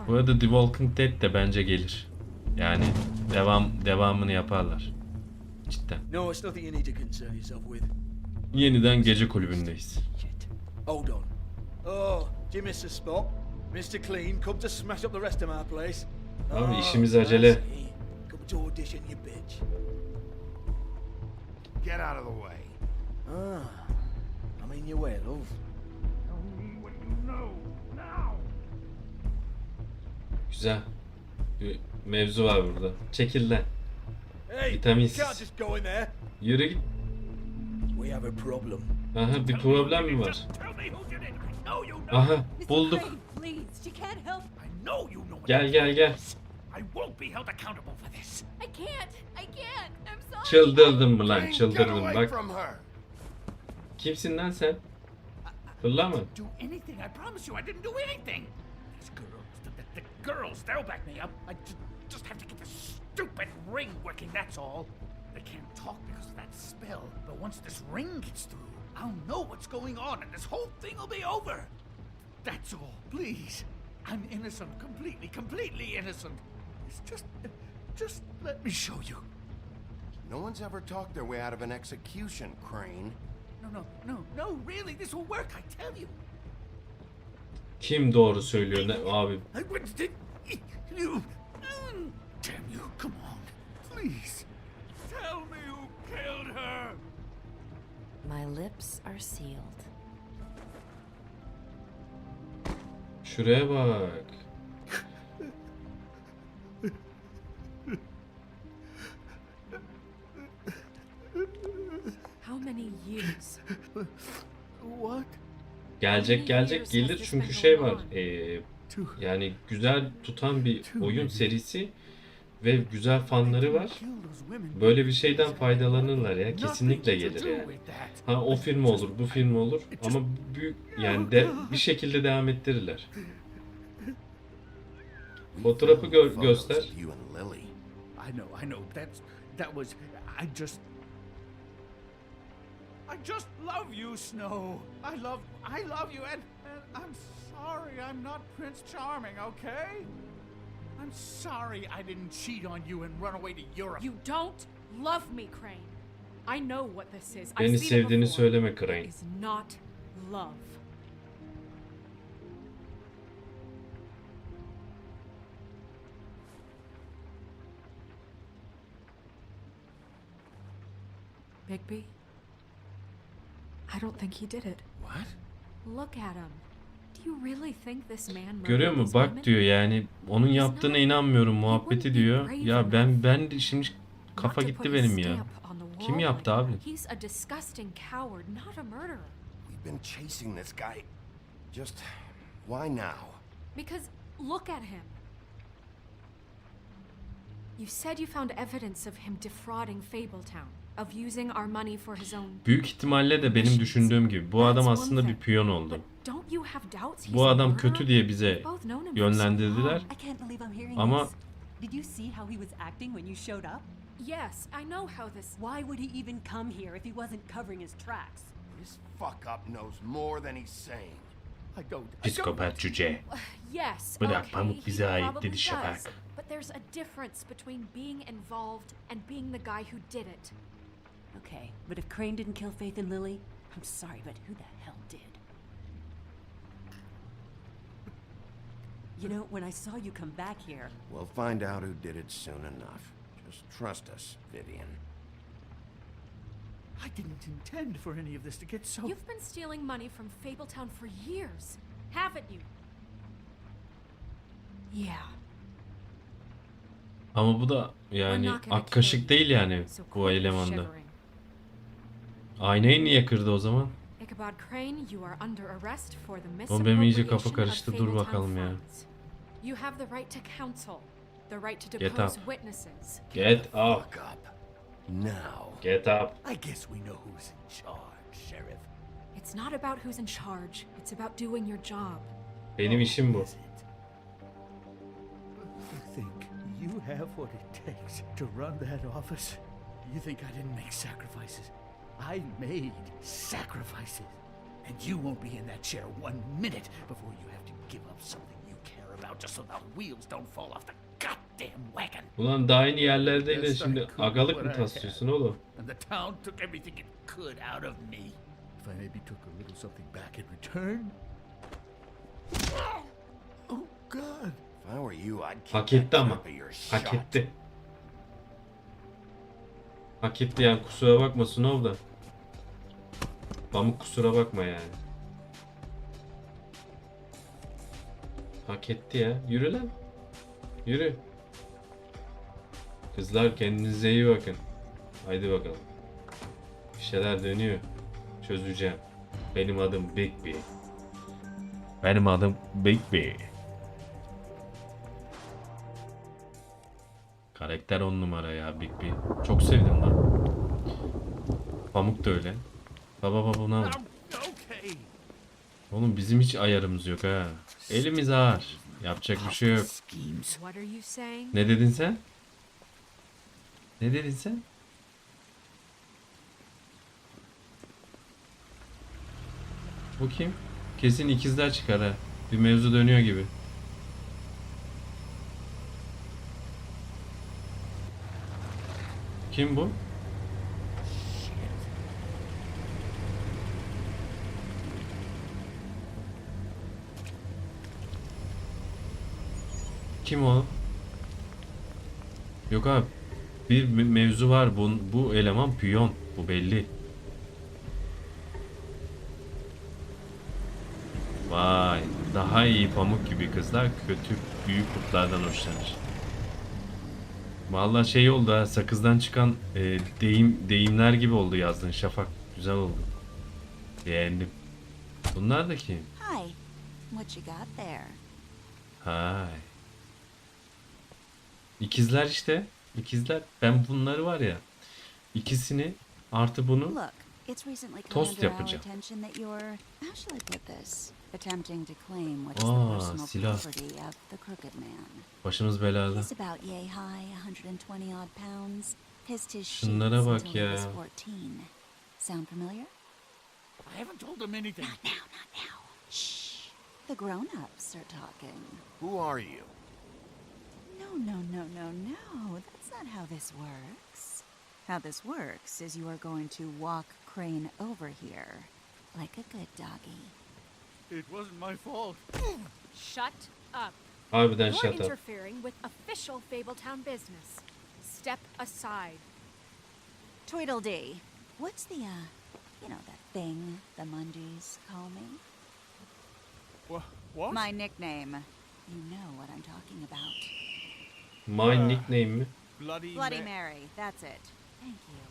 Bu arada The Walking Dead de bence gelir. Yani devamını yaparlar. Cidden. No, it's nothing you need to concern yourself with. Yeniden gece kulübündeyiz. Hold on. Oh, do you miss the spot? Mr. Clean, come to smash up the rest of my place. Abi işimiz acele. Come to audition, you bitch. Get out of the way. I'm in your way, love. Tell me what you know now. Güzel. Bir mevzu var burada. Çekil lan. Hey, you Vitaminsiz. can't just go in there. Yürü git. We have a problem. Aha bir problem mi var? Aha bulduk. Gel. I won't be held accountable for this. I can't. I'm sorry. Çıldırdın mı lan? Çıldırdın bak. Kimsin lan sen? Fırlama. Do anything. I promise you I didn't do anything. These girls, the girls, they'll back me up. I just have to get the stupid ring working, that's all. They can't talk because of that spell, but once this ring gets through, I'll know what's going on and this whole thing will be over. That's all, please. I'm innocent, completely innocent. It's just let me show you. No one's ever talked their way out of an execution, Crane. No, really, this will work, I tell you. Kim doğru söylüyor ne abi? You. Damn you, come on, please. Tell me who killed her. My lips are sealed. Şuraya bak. How many years? What? Gelir çünkü şey var. Yani güzel tutan bir oyun serisi ve güzel fanları var. Böyle bir şeyden faydalanırlar ya. Kesinlikle gelir yani. Ha o film olur, bu film olur ama büyük yani bir şekilde devam ettirirler. Fotoğrafı göster. I know. That was. I just love you, Snow. I love you, and I'm sorry I'm not Prince Charming, okay? I'm sorry I didn't cheat on you and run away to Europe. You don't love me, Crane. I know what this is. Beni sevdiğini söyleme Crane. It's not love. Bigby? I don't think he did it. What? Look at him. Do you really think this man Görüyor murdered musun? these Bak women? diyor yani onun yaptığına inanmıyorum muhabbeti diyor. Ya ben de şimdi kafa gitti benim ya. Kim yaptı abi? He's a disgusting coward, not a murderer. We've been chasing this guy. Just why now? Because look at him. You said you found evidence of him defrauding Fabletown, of using our money for his own. Büyük ihtimalle de benim düşündüğüm gibi bu adam aslında bir piyon oldu. Bu adam kötü diye bize yönlendirdiler. Ama Did you see how he was acting when you showed up? Yes, I know how this. Why would he even come here if he wasn't covering his tracks? This fuck up knows more than he's saying. I don't. Psikopat cüce. Yes, Bırak okay, pamuk bize he ait probably dedi Şafak. does. But there's a difference between being involved and being the guy who did it. Okay, but if Crane didn't kill Faith and Lily, I'm sorry, but who the hell did? You know, when I saw you come back here... We'll find out who did it soon enough. Just trust us, Vivian. I didn't intend for any of this to get so... You've been stealing money from Fabletown for years, haven't you? Yeah. Ama bu da yani ak kaşık değil yani bu elemanda. Aynayı niye kırdı o zaman? O benim iyice kafa karıştı, dur bakalım ya. Get up. Get up. Now. Get up. I guess we know who's in charge, Sheriff. It's not about who's in charge. It's about doing your job. Benim işim bu. You think you have what it takes to run that office? You think I didn't make sacrifices? I made sacrifices. And you won't be in that chair 1 minute before you have to give up something you care about just so the wheels don't fall off the goddamn wagon. Ulan daha yeni yerlerdeyle şimdi agalık mı taslıyorsun oğlum? And the town took everything it could out of me. If I maybe took a little something back in return. Oh God. If I were you, I'd keep Hak etti that ama. up of your Hak shot. etti. Hak etti yani, kusura bakma Snow da. Pamuk kusura bakma yani. Hak etti ya. Yürü lan. Yürü. Kızlar kendinize iyi bakın. Haydi bakalım. Bir şeyler dönüyor. Çözeceğim. Benim adım Bigby. Benim adım Bigby. Karakter 10 numara ya Bigby. Çok sevdim lan. Pamuk da öyle. Baba bunu al. Oğlum bizim hiç ayarımız yok ha. Elimiz ağır. Yapacak bir şey yok. Ne dedin sen? Ne dedin sen? Bu kim? Kesin ikizler çıkar ha. Bir mevzu dönüyor gibi. Kim bu? Kim o? Yok abi. Bir mevzu var. Bu eleman piyon. Bu belli. Vay. Daha iyi pamuk gibi kızlar kötü büyük kurtlardan hoşlanır. Vallahi şey oldu ha. Sakızdan çıkan deyimler gibi oldu yazdığın Şafak. Güzel oldu. Beğendim. Bunlar da kim? Hi. What you got there? Hay. İkizler işte. İkizler. Ben bunları var ya. İkisini artı bunu Look, it's recently come tost under our yapacağım. attention that you're, how shall I put this? Attempting to claim what is the personal silah. property of the crooked man. Başımız belada. He's about yay high, 120 odd pounds. Pissed his sheets Şunlara bak until he was ya. 14. Sound familiar? I haven't told them anything. Not now. Shh. The grown-ups are talking. Who are you? No. That's not how this works. How this works is you are going to walk Crane over here. Like a good doggy. It wasn't my fault. Shut up. Harbiden You're shut up. interfering with official Fabletown business. Step aside. Tweedledee. What's the, you know, that thing the Mundies call me? What? My nickname. You know what I'm talking about. My nickname mi? Bloody Mary, that's it. Thank you.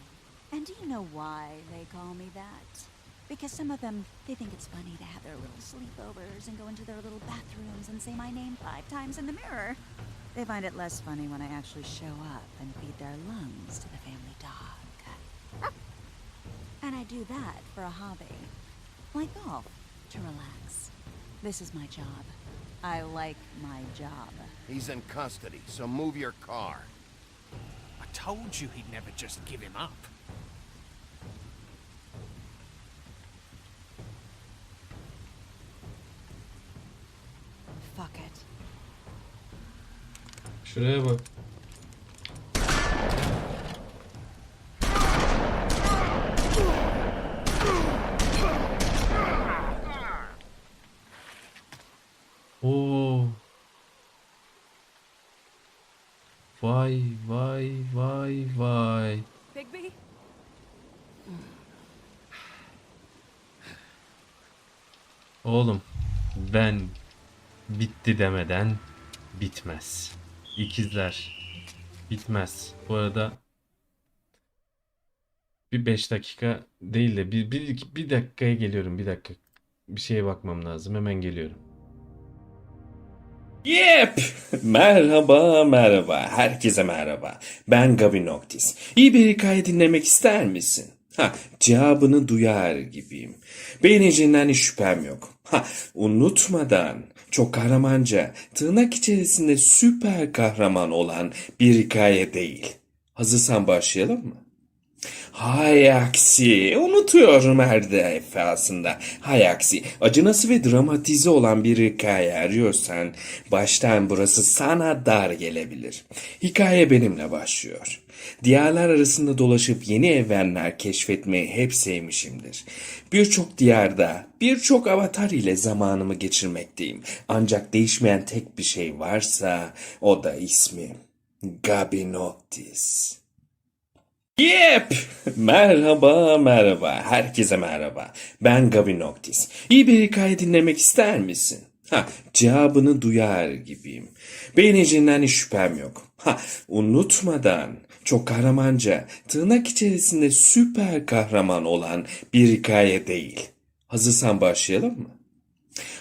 And do you know why they call me that? Because some of them, they think it's funny to have their little sleepovers and go into their little bathrooms and say my name 5 times in the mirror. They find it less funny when I actually show up and feed their lungs to the family dog. And I do that for a hobby. Like golf, to relax. This is my job. I like my job. He's in custody, so move your car. I told you he'd never just give him up. Fuck it. Şuraya bak. Oo. Vay vay vay vay. Bigby? Oğlum ben bitti demeden bitmez. İkizler bitmez. Bu arada bir 5 dakika değil de bir dakikaya geliyorum. Bir dakika. Bir şeye bakmam lazım. Hemen geliyorum. Yep! Merhaba. Herkese merhaba. Ben Güven Abi. İyi bir hikaye dinlemek ister misin? Cevabını duyar gibiyim. Beğeneceğinden hiç şüphem yok. Unutmadan çok kahramanca, tırnak içerisinde süper kahraman olan bir hikaye değil. Hazırsan başlayalım mı? Hay aksi, unutuyorum her defasında. Hay aksi, acınası ve dramatize olan bir hikaye arıyorsan baştan burası sana dar gelebilir. Hikaye benimle başlıyor. Diyarlar arasında dolaşıp yeni evrenler keşfetmeyi hep sevmişimdir. Birçok diyarda, birçok avatar ile zamanımı geçirmekteyim. Ancak değişmeyen tek bir şey varsa o da ismi. Güven Abi. Yep! Merhaba. Herkese merhaba. Ben Güven Abi. İyi bir hikaye dinlemek ister misin? Cevabını duyar gibiyim. Beğeneceğinden hiç şüphem yok. Unutmadan çok kahramanca, tırnak içerisinde süper kahraman olan bir hikaye değil. Hazırsan başlayalım mı?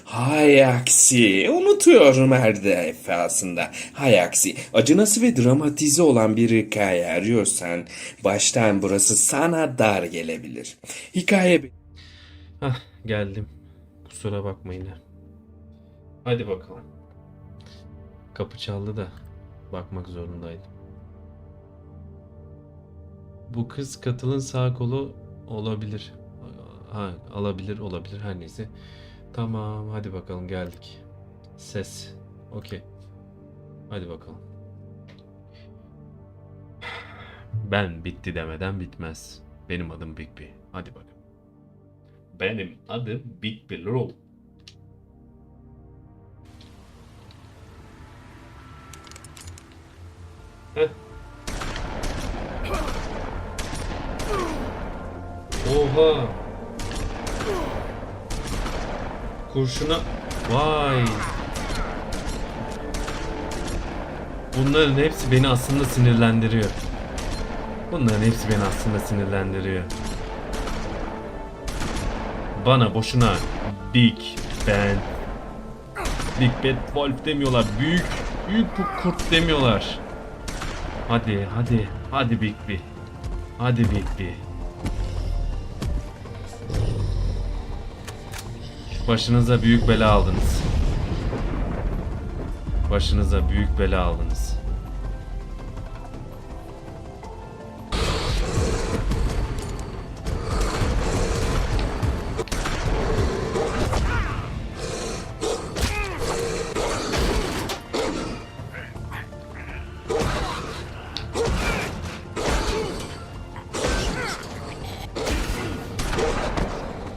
Hay aksi, unutuyorum her defasında. Hay aksi, acınası ve dramatize olan bir hikaye arıyorsan baştan burası sana dar gelebilir. Hikaye... Geldim. Kusura bakmayın. Hadi bakalım. Kapı çaldı da bakmak zorundaydım. Bu kız Katıl'ın sağ kolu olabilir. Olabilir her neyse. Tamam hadi bakalım geldik. Ses. Okey. Hadi bakalım. Ben bitti demeden bitmez. Benim adım Bigby. Hadi bakalım. Benim adım Bigby. Heh. Oha. Kurşuna. Vay. Bunların hepsi beni aslında sinirlendiriyor. Bana boşuna Big Bad Wolf demiyorlar. Büyük bu kurt demiyorlar. Hadi Bigby. Başınıza büyük bela aldınız.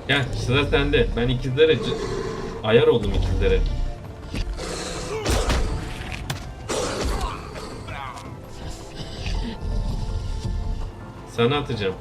Gel Sıra sende. Ben ikizlere ayar oldum ikizlere. Sana atacağım.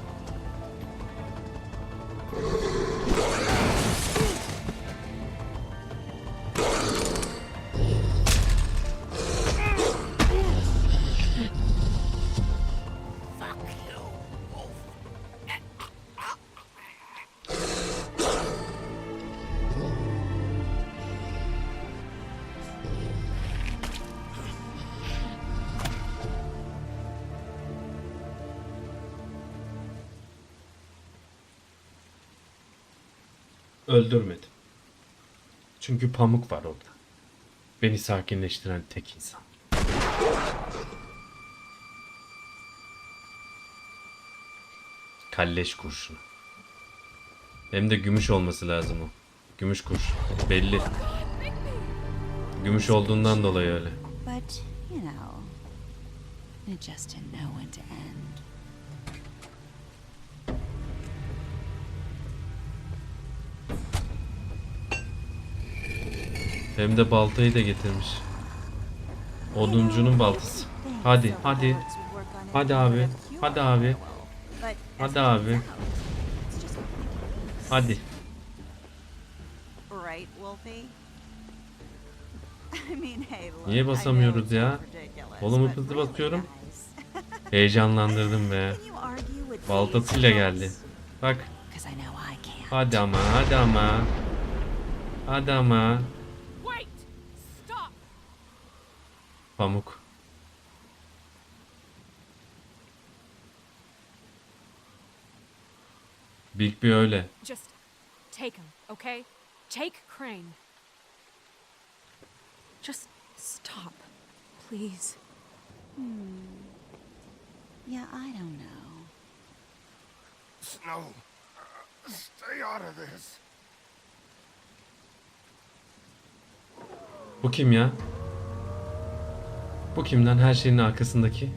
Öldürmedim. Çünkü Pamuk var orada. Beni sakinleştiren tek insan. Kalleş kurşunu. Hem de gümüş olması lazım o. Gümüş kurşun. Belli. Gümüş olduğundan dolayı öyle. But, you know, it just didn't know when to end. Hem de baltayı da getirmiş. Oduncunun baltası. Hadi, hadi. Hadi abi. Hadi abi. Hadi abi. Hadi. Right, Wolfie? I mean, hey, look, Niye basamıyoruz ya? Kolumu hızlı basıyorum. Heyecanlandırdım be. Baltasıyla geldi. Bak. Hadi ama, hadi ama. Hadi ama. Pamuk. Bigby öyle. Just take him, okay? Take Crane. Just stop, please. Yeah, I don't know. Snow, stay out of this. Bu kim ya? Bu kimden her şeyin arkasındaki?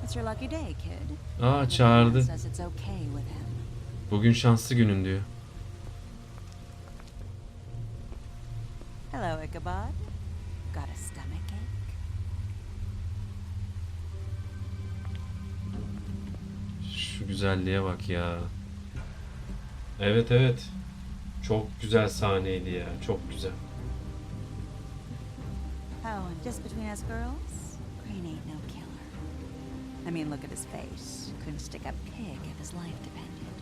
It's your lucky day, kid. Aa, çağırdı. Says it's okay with him. Bugün şanslı günün diyor. Hello, Ichabod. Got a stomachache? Şu güzelliğe bak ya. Evet evet. Çok güzel sahneydi ya. Çok güzel. Oh, and just between us girls, Crane ain't no killer. I mean, look at his face. Couldn't stick a pig if his life depended.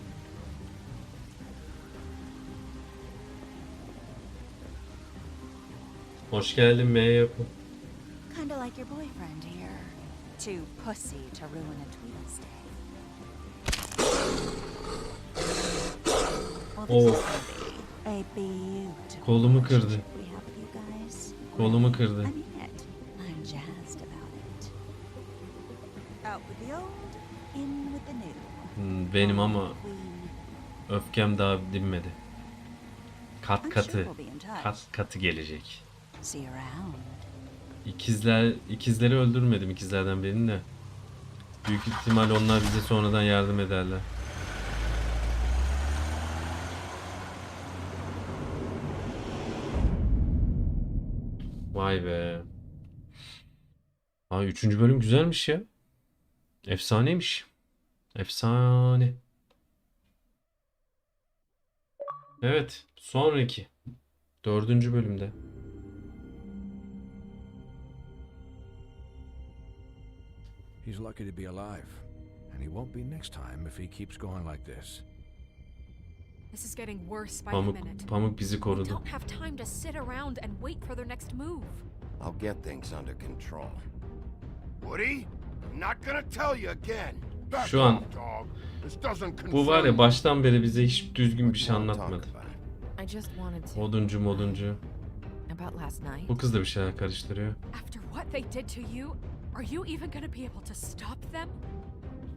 Hoş geldin M yapı. Kinda like your boyfriend here. Too pussy to ruin a Tweedle's day. Of. A beautiful Kolumu kırdı. relationship we have with you guys. Kolumu kırdı. I mean it. I'm jazzed about it. Out with the old, in with the new. Benim ama öfkem daha dinmedi. Kat katı. Kat katı gelecek. See you around. İkizleri öldürmedim, ikizlerden birini de. Büyük ihtimal onlar bize sonradan yardım ederler. Vay be. Aa, 3. bölüm güzelmiş ya. Efsaneymiş. Efsane. Evet. Sonraki. 4. bölümde. He's lucky to be alive, and he won't be next time if he keeps going like this. This is getting worse by the minute. Pamuk bizi We korudu. don't have time to sit around and wait for their next move. I'll get things under control. Woody, I'm not gonna tell you again. Back Şu an off, dog. This doesn't bu var ya, concern baştan beri bize hiç düzgün bir şey anlatmadı. I just wanted to. Moduncu. About last night. Bu kız da bir şeyler karıştırıyor. After what they did to you, are you even gonna be able to stop them?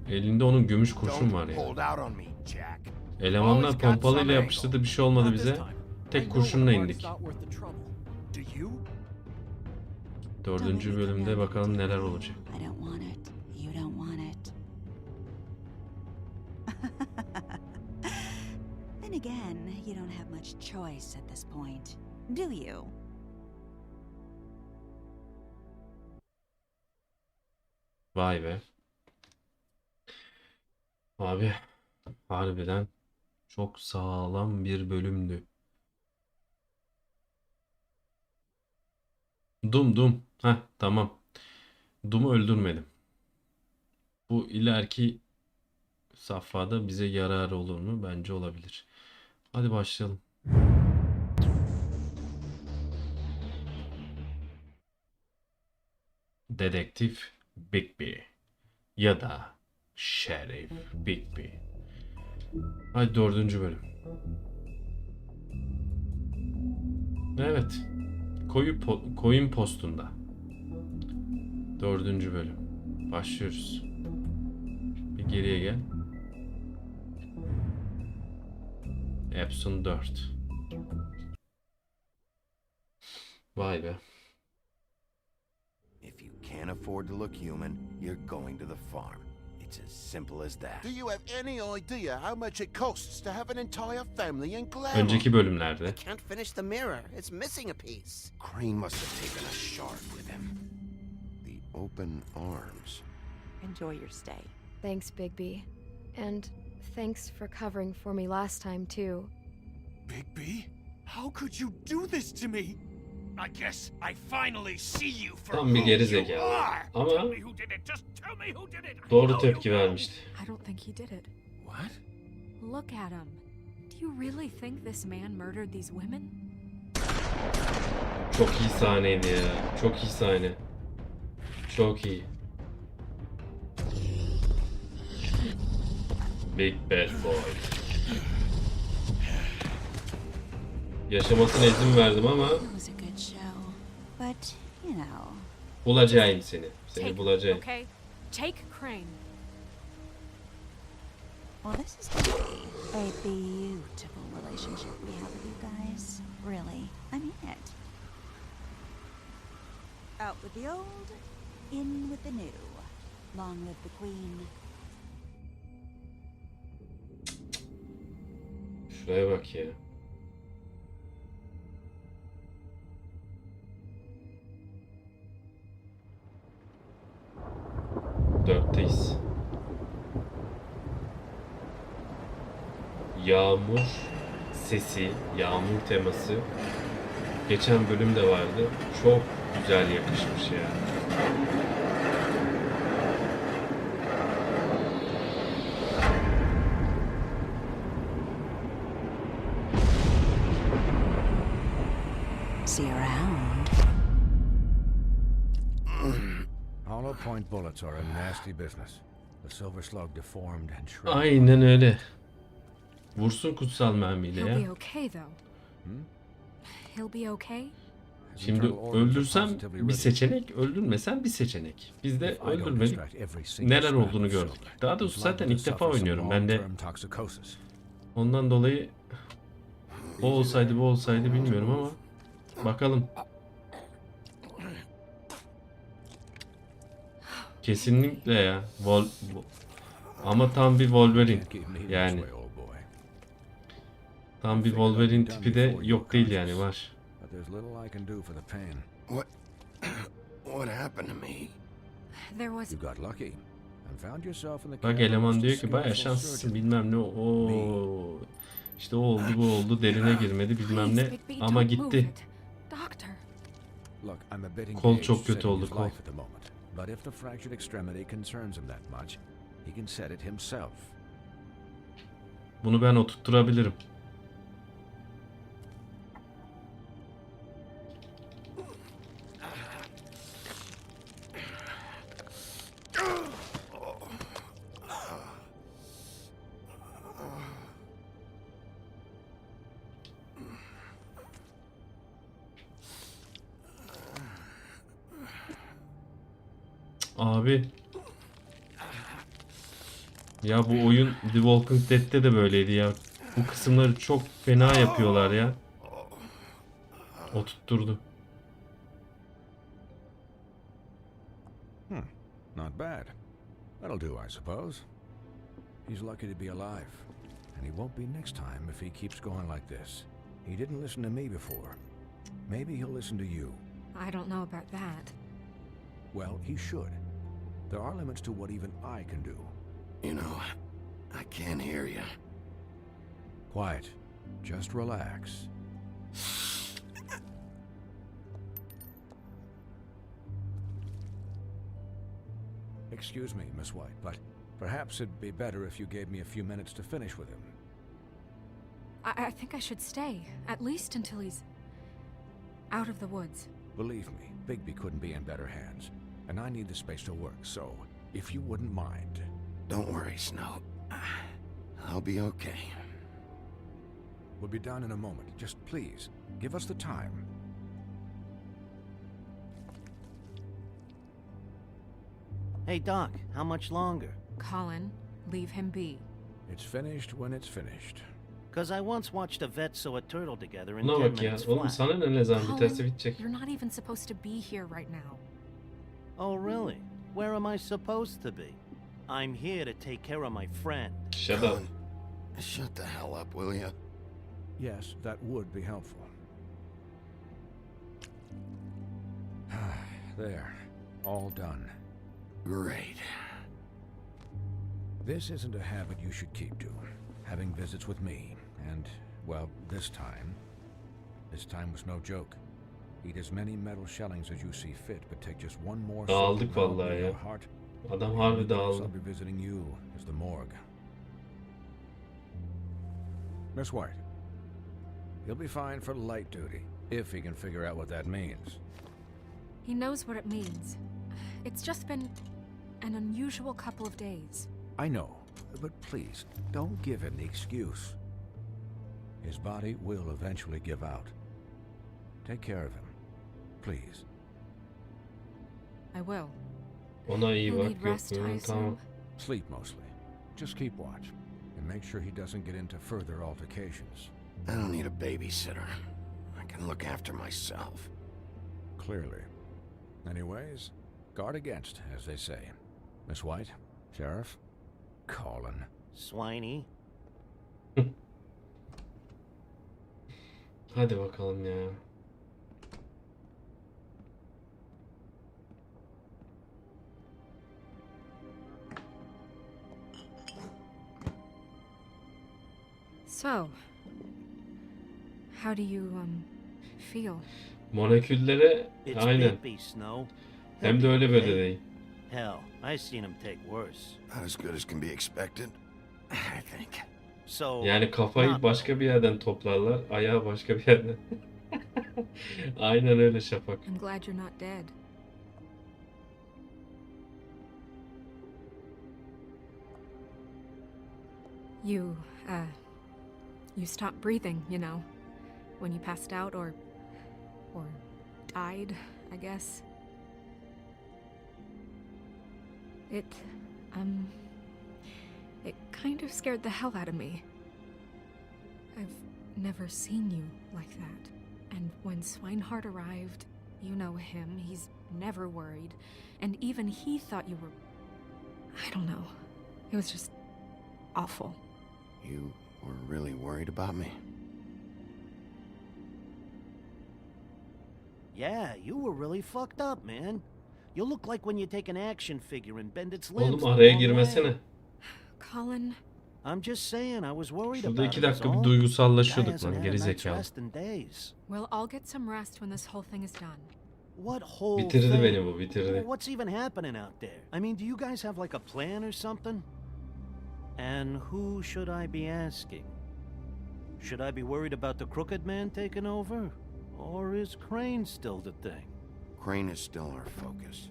Elinde onun gümüş kurşun var ya. Hold out on me, Jack. Elemanlar pompalıyla yapıştırdı, bir şey olmadı bize. Tek kurşunla indik. 4. bölümde bakalım neler olacak. I don't want it. You don't want it. Then again, you don't have much choice at this point, do you? Vay be. Abi harbiden çok sağlam bir bölümdü. Dum. Heh, tamam. Dum'u öldürmedim. Bu ileriki safhada bize yarar olur mu? Bence olabilir. Hadi başlayalım. Dedektif Bigby ya da Şerif Bigby. Hadi 4. bölüm. Evet. Koyun Postunda. 4. bölüm. Başlıyoruz. Bir geriye gel. Epson 4. Vay be. If you can't afford to look human, you're going to the farm. It's as simple as that. Do you have any idea how much it costs to have an entire family in glamour? Önceki bölümlerde. I can't finish the mirror. It's missing a piece. Crane must have taken a shard with him. The open arms. Enjoy your stay. Thanks, Bigby. And thanks for covering for me last time, too. Bigby? How could you do this to me? I guess I finally see you for Tam bir geri zekalı. Ama doğru tepki vermişti. I don't think he did it. What? Look at him. Do you really think this man murdered these women? Çok iyi sahneydi ya. Çok iyi sahne. Çok iyi. Big bad boy. Yaşamasına izin verdim ama But, you know. bulacağım seni. Seni bulacağım. Okay, take Crane. Well, this is gonna be a beautiful relationship we have with you guys. Really, I mean it. Out with the old, in with the new. Long live the queen. Şuraya bak ya. Dörtteyiz. Yağmur sesi, yağmur teması geçen bölümde vardı. Çok güzel yakışmış ya. See you around. Hollow point bullets are a nasty business. The silver slug deformed and shredded. Aynen öyle. Vursun kutsal mermiyle He'll be ya. okay though. He'll be okay. Şimdi öldürsem bir seçenek, öldürmesem bir seçenek. Biz de öldürmedik. Neler olduğunu gördük. Daha doğrusu zaten ilk defa oynuyorum. Ben de ondan dolayı o olsaydı bu olsaydı bilmiyorum ama bakalım. Kesinlikle ya. Ama tam bir Wolverine. Yani tam bir Wolverine tipi de yok değil yani, var. What happened to me? There was... You got lucky and found yourself in the Bak eleman diyor ki bayağı şanslısın bilmem ne. Oo. İşte o oldu bu oldu, derine girmedi bilmem ne ama gitti. Kol çok kötü oldu, kol. But if the fractured extremity concerns him that much, he can set it himself. Bunu ben oturtturabilirim. Abi. Ya bu oyun The Walking Dead'te de böyleydi ya. Bu kısımları çok fena yapıyorlar ya. O tutturdu. Not bad. That'll do, I suppose. He's lucky to be alive. And he won't be next time if he keeps going like this. He didn't listen to me before. Maybe he'll listen to you. I don't know about that. Well, he should. There are limits to what even I can do. You know, I can't hear you. Quiet. Just relax. Excuse me, Miss White, but perhaps it'd be better if you gave me a few minutes to finish with him. I think I should stay, at least until he's out of the woods. Believe me, Bigby couldn't be in better hands, and I need the space to work, so if you wouldn't mind. Don't worry, Snow. I'll be okay. We'll be done in a moment. Just please, give us the time. Hey, Doc, how much longer? Colin, leave him be. It's finished when it's finished. Because I once watched a vet sew a turtle together in Buna 10 bak ya. minutes Oğlum flat. sana ne zaman biterse Colin, bitecek. you're not even supposed to be here right now. Oh, really? Where am I supposed to be? I'm here to take care of my friend. Shut up. Shut the hell up, will you? Yes, that would be helpful. There. All done. Great. This isn't a habit you should keep to. Having visits with me. And, well, this time was no joke. Eat as many metal shellings as you see fit, but take just one more Dağıldık sip of vallahi ya. your heart. Adam harbi The place dağıldı. I'll be visiting you is the morgue. Miss White, he'll be fine for light duty, if he can figure out what that means. He knows what it means. It's just been an unusual couple of days. I know, but please, don't give him the excuse. His body will eventually give out. Take care of him, please. I will. Ona iyi He'll bak. need Yok rest, I tamam. assume. Sleep mostly. Just keep watch, and make sure he doesn't get into further altercations. I don't need a babysitter. I can look after myself. Clearly. Anyways, guard against, as they say. Miss White, Sheriff, Colin. Swiney. Hadi bakalım ya. So, how do you, feel? Moleküllere It's aynen. Bigby, Snow. Hem de öyle böyle değil. Hell, I seen him take worse. Not as good as can be expected, I think. So, Yani kafayı başka bir yerden toplarlar, ayağı başka bir yerden. Aynen öyle Şafak. I'm glad you're not dead. You stopped breathing, you know, when you passed out or died, I guess. It kind of scared the hell out of me. I've never seen you like that. And when Swinehart arrived, you know him, he's never worried. And even he thought you were... I don't know. It was just awful. You were really worried about me? yeah, you were really fucked up, man. You look like when you take an action figure and bend its limbs. Oğlum araya girmesene. Colin. I'm just saying I was worried Şurada about 2 it. dakika bir duygusallaşıyorduk lan geri zekalı. Well, I'll get some rest when this whole thing is done. What whole Bitirdi thing? beni bu, bitirdi. What's even happening out there? I mean, do you guys have like a plan or something? And who should I be asking? Should I be worried about the crooked man taking over? Or is Crane still the thing? Crane is still our focus.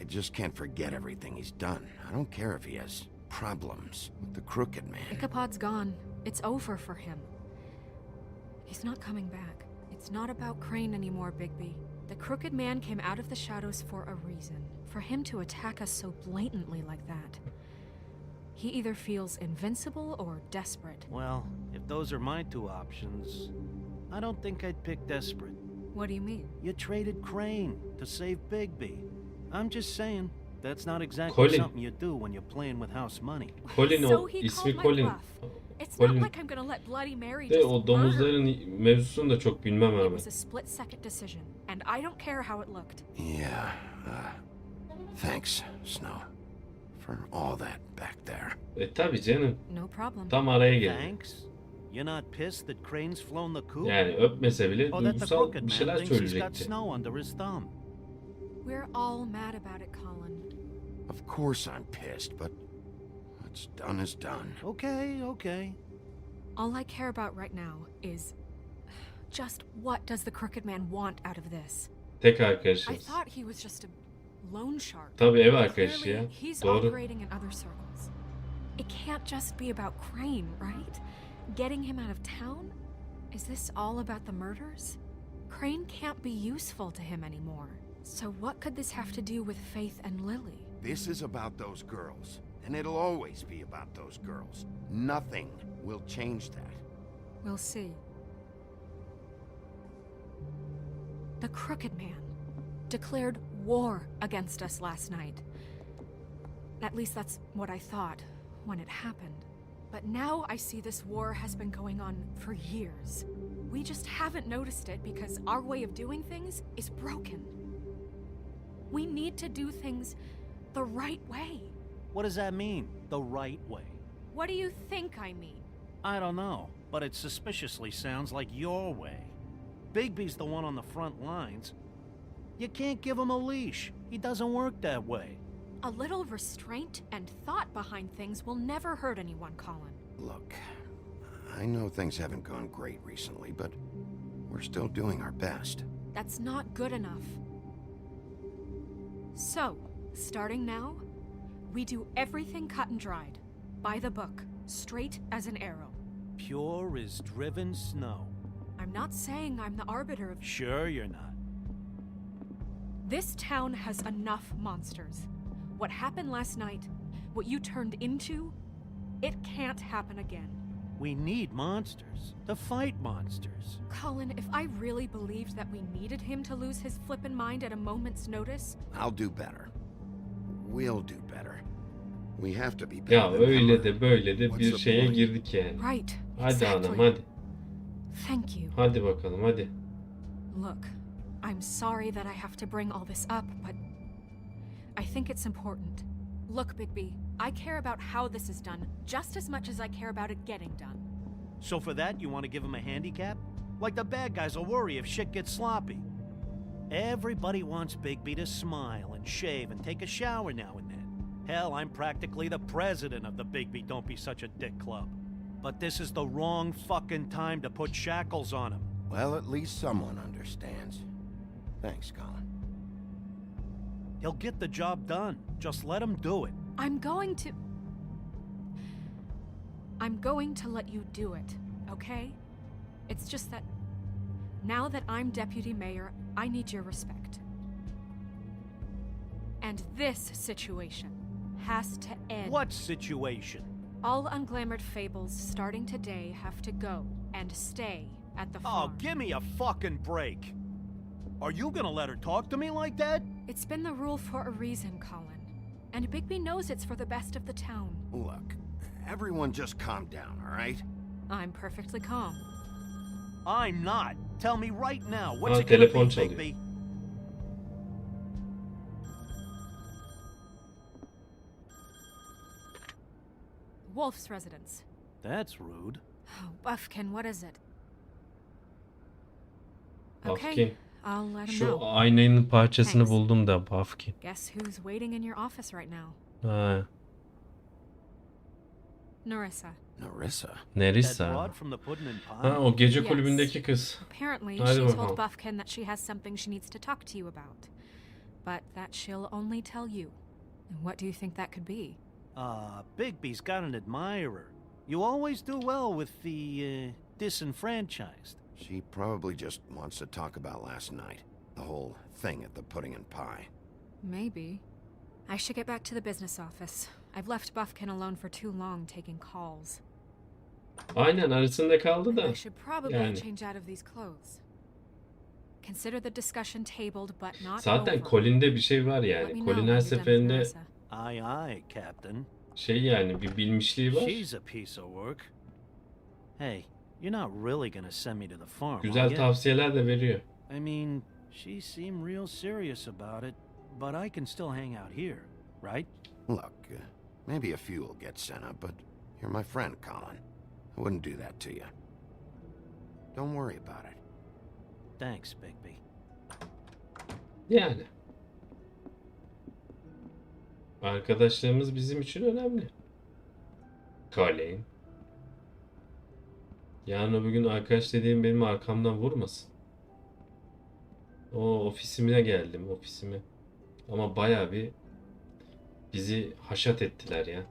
I just can't forget everything he's done. I don't care if he has problems with the crooked man. Ichabod's gone. It's over for him. He's not coming back. It's not about Crane anymore, Bigby. The crooked man came out of the shadows for a reason. For him to attack us so blatantly like that. He either feels invincible or desperate. Well, if those are my two options, I don't think I'd pick desperate. What do you mean? You traded Crane to save Bigby. I'm just saying, that's not exactly Colin. something you do when you're playing with house money. Colin So o. he İsmi called my Colin. bluff. It's Colin. not like I'm gonna let Bloody Mary De just o murder. domuzların mevzusunu da çok bilmem It abi. was a split-second decision, and I don't care how it looked. Yeah, thanks, Snow, for all that back there. Tabi canım. No problem. Tam araya geldi. Thanks. You're not pissed that Crane's flown the coop? Yani öpmese bile Or that the duygusal crooked bir man şeyler thinks he's got söyleyecekti. snow under his thumb. We're all mad about it, Colin. Of course I'm pissed, but what's done is done. Okay. All I care about right now is just what does the crooked man want out of this? Tek I arkadaşımız. thought he was just a loan shark. Tabii ev But arkadaşı clearly, ya. He's Doğru. operating in other circles. It can't just be about Crane, right? Getting him out of town? Is this all about the murders? Crane can't be useful to him anymore. So what could this have to do with Faith and Lily? This is about those girls, and it'll always be about those girls. Nothing will change that. We'll see. The Crooked Man declared war against us last night. At least that's what I thought when it happened. But now I see this war has been going on for years. We just haven't noticed it because our way of doing things is broken. We need to do things the right way. What does that mean, the right way? What do you think I mean? I don't know, but it suspiciously sounds like your way. Bigby's the one on the front lines. You can't give him a leash. He doesn't work that way. A little restraint and thought behind things will never hurt anyone, Colin. Look, I know things haven't gone great recently, but we're still doing our best. That's not good enough. So, starting now, we do everything cut and dried, by the book, straight as an arrow. Pure as driven snow. I'm not saying I'm the arbiter of... Sure you're not. This town has enough monsters. What happened last night, what you turned into, it can't happen again. We need monsters to fight monsters. Colin, if I really believed that we needed him to lose his flippin' mind at a moment's notice... I'll do better. We'll do better. We have to be better. Ya öyle de böyle de What's bir the şeye point? girdik yani. Right, Hadi anam exactly. hadi. Thank you. Hadi bakalım hadi. Look, I'm sorry that I have to bring all this up, but I think it's important. Look, Bigby, I care about how this is done just as much as I care about it getting done. So for that, you want to give him a handicap? Like the bad guys will worry if shit gets sloppy. Everybody wants Bigby to smile and shave and take a shower now and then. Hell, I'm practically the president of the Bigby Don't Be Such a Dick Club. But this is the wrong fucking time to put shackles on him. Well, at least someone understands. Thanks, Colin. He'll get the job done. Just let him do it. I'm going to let you do it, okay? It's just that now that I'm deputy mayor, I need your respect. And this situation has to end. What situation? All unglamored fables starting today have to go and stay at the farm. Oh, give me a fucking break. Are you gonna let her talk to me like that? It's been the rule for a reason, Colin. And Bigby knows it's for the best of the town. Look, everyone just calm down, all right? I'm perfectly calm. I'm not. Tell me right now, what's Aa, it gonna be, telefon çalıyor. Bigby? Wolf's residence. That's rude. Oh, Buffkin, what is it? Buffkin. Okay, I'll let him Şu know. aynanın parçasını Thanks. buldum da Buffkin. Guess who's waiting in your office right now? Ha. Narissa. Narissa? That Nerissa? broad from the Puddin' and Pie? Ha, o gece Yes. kulübündeki kız. Apparently, Hadi she bakalım. told Buffkin that she has something she needs to talk to you about. But that she'll only tell you. And what do you think that could be? Bigby's got an admirer. You always do well with the, disenfranchised. She probably just wants to talk about last night. The whole thing at the Pudding and Pie. Maybe. I should get back to the business office. I've left Buffkin alone for too long taking calls. Aynen arasında kaldı da. I should probably Yani. change out of these clothes. Consider the discussion tabled but not Zaten over. Colin'de bir şey var Let yani. me know Colin when her you're done with seferinde Marissa. Aye, aye, Captain. şey yani bir bilmişliği var. She's a piece of work. Hey, you're not really gonna send me to the farm, are Güzel ya? tavsiyeler de veriyor. I mean, she seemed real serious about it, but I can still hang out here, right? Look, maybe a few will get sent up, but you're my friend, Colin. I wouldn't do that to you. Don't worry about it. Thanks, Bigby. Yani. Arkadaşlarımız bizim için önemli. Colin. Yarın öbür gün arkadaş dediğim benim arkamdan vurmasın. O ofisime geldim, ofisime. Ama bayağı bir bizi haşat ettiler ya.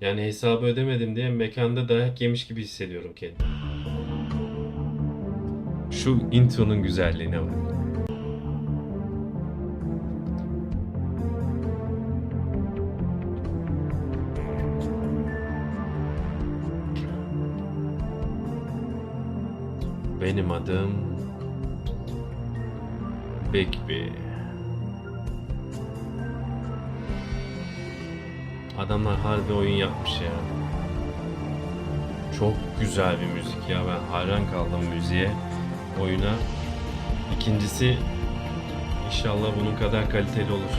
Yani hesabı ödemedim diye mekanda dayak yemiş gibi hissediyorum kendimi. Şu intro'nun güzelliğine bak. Benim adım Bigby. Adamlar harbi oyun yapmış ya. Çok güzel bir müzik ya. Ben hayran kaldım müziğe, oyuna. İkincisi inşallah bunun kadar kaliteli olur.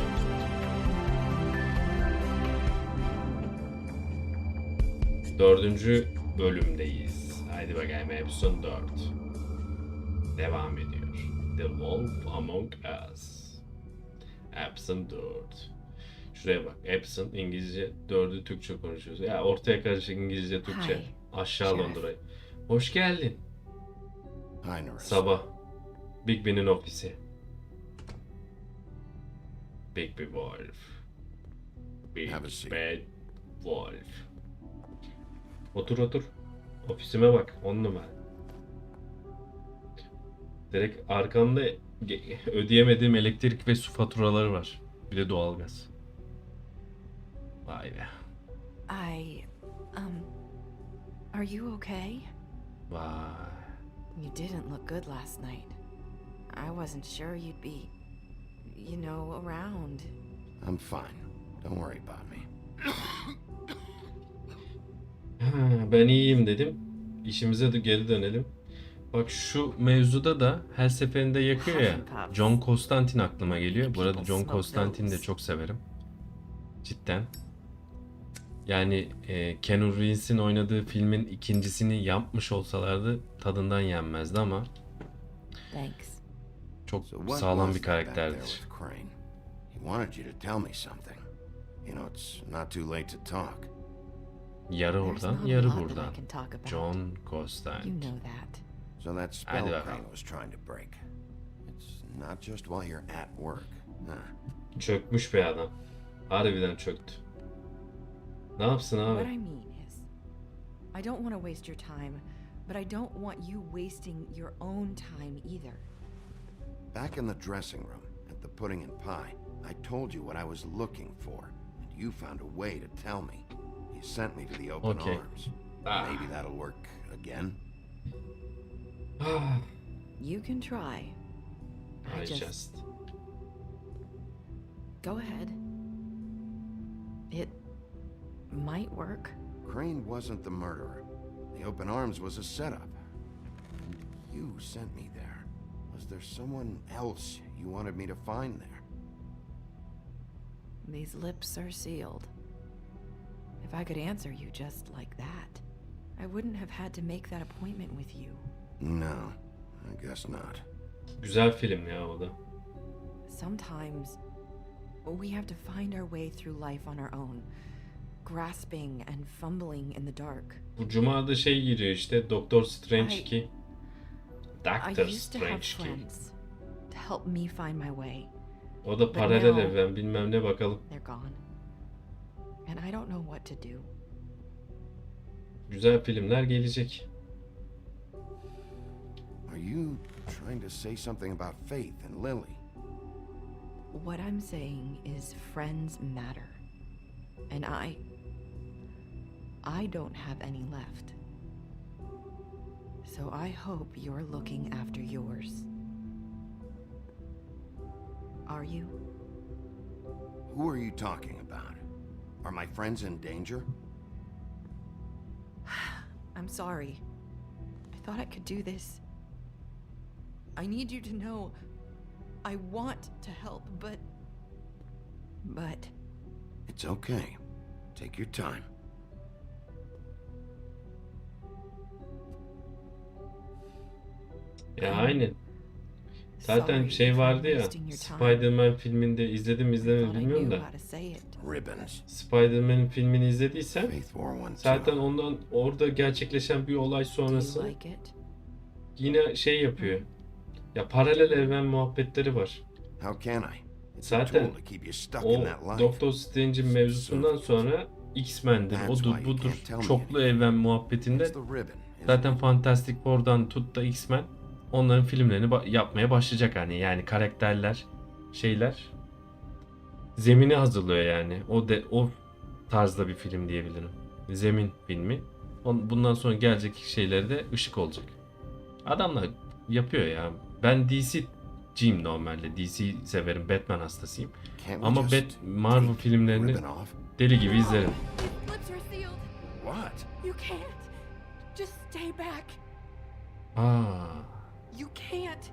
Dördüncü bölümdeyiz. Haydi bakayım, episode 4. Devam ediyor. The Wolf Among Us. Episode 4. Şuraya bak. Episode İngilizce, 4'ü Türkçe konuşuyoruz. Ya ortaya karışık İngilizce, Türkçe. Hi, Aşağı Sheriff. Londra'yı. Hoş geldin. Hi, Norris. Sabah. Bigby'nin ofisi. Bigby Wolf. Big Have a seat. Bad Wolf. Otur otur. Ofisime bak. 10 numara. Direkt arkamda ödeyemediğim elektrik ve su faturaları var. Bir de doğalgaz. Vay be. Are you okay? Vay. You didn't look good last night. I wasn't sure you'd be, around. I'm fine. Don't worry about me. Ben iyiyim dedim. İşimize de geri dönelim. Bak şu mevzuda da her seferinde yakıyor ya. John Constantine aklıma geliyor. Bu arada John Constantine'i de çok severim. Cidden. Yani Keanu Reeves'in oynadığı filmin ikincisini yapmış olsalardı tadından yenmezdi ama çok sağlam bir karakterdir. He wanted you to tell me something. You know, it's not too late to talk. Yarı oradan, yarı buradan. John Constantine. So that spell Crane was trying to break. It's not just while you're at work. Huh. Çökmüş bir adam. Harbiden çöktü. Ne yapsın abi? What I mean is, I don't want to waste your time, but I don't want you wasting your own time either. Back in the dressing room at the pudding and pie, I told you what I was looking for, and you found a way to tell me. You sent me to the open arms. Maybe that'll work again. You can try. I just... Go ahead. It might work. Crane wasn't the murderer. The open arms was a setup. And you sent me there. Was there someone else you wanted me to find there? These lips are sealed. If I could answer you just like that, I wouldn't have had to make that appointment with you. No, I guess not. Güzel film ya o da. Sometimes we have to find our way through life on our own, grasping and fumbling in the dark. Bu cumada şey giriyor işte, Doctor Strange 2. Doctor I used to have Strange 2. friends to help me find my way. O da paralel evren bilmem ne bakalım. They're gone. And I don't know what to do. Güzel filmler gelecek. Are you trying to say something about Faith and Lily? What I'm saying is friends matter. And I don't have any left. So I hope you're looking after yours. are you? Who are you talking about? Are my friends in danger? I'm sorry. I thought I could do this. I need you to know I want to help, but... It's okay. Take your time. Ya aynen. Zaten şey vardı ya, Spider-Man filminde izledim bilmiyorum da. Spider-Man'in filmini izlediysen zaten ondan orada gerçekleşen bir olay sonrası yine şey yapıyor. Ya paralel evren muhabbetleri var. Zaten o Doctor Strange'in mevzusundan sonra X-Men'dir, odur budur, çoklu evren muhabbetinde zaten Fantastic Four'dan tut da X-Men onların filmlerini yapmaya başlayacak hani, yani karakterler, şeyler zemini hazırlıyor yani. O tarzda bir film diyebilirim. Zemin filmi. Bundan sonra gelecek şeyleri de ışık olacak. Adamlar yapıyor ya. Ben DC'ciyim normalde. DC severim. Batman hastasıyım. Ama Marvel filmlerini deli gibi izlerim. What? You can't. Just stay back. You can't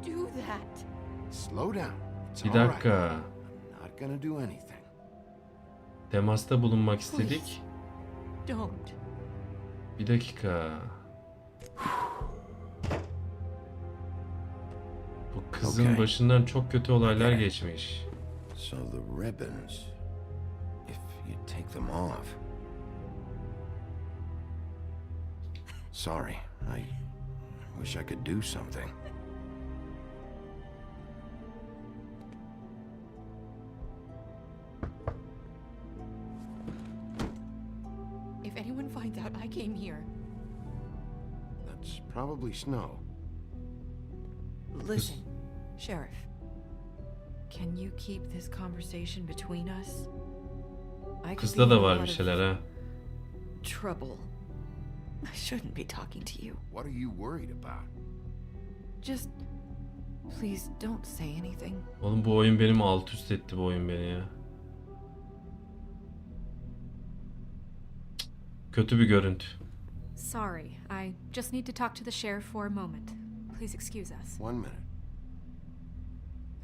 do that. Slow down. It's Bir all right. dakika. I'm not gonna do anything. Temasta bulunmak istedik. Don't. Bir dakika. Bu kızın başından çok kötü olaylar geçmiş. So the ribbons, if you take them off. Sorry, I wish I could do something. If anyone finds out I came here. That's probably snow. Listen, Sheriff. Can you keep this conversation between us? Kızda da var bir şeyler ha. Trouble. I shouldn't be talking to you. What are you worried about? Just please don't say anything. Oğlum bu oyun benim alt üst etti, bu oyun beni ya. Kötü bir görüntü. Sorry, I just need to talk to the sheriff for a moment. Please excuse us. 1 minute.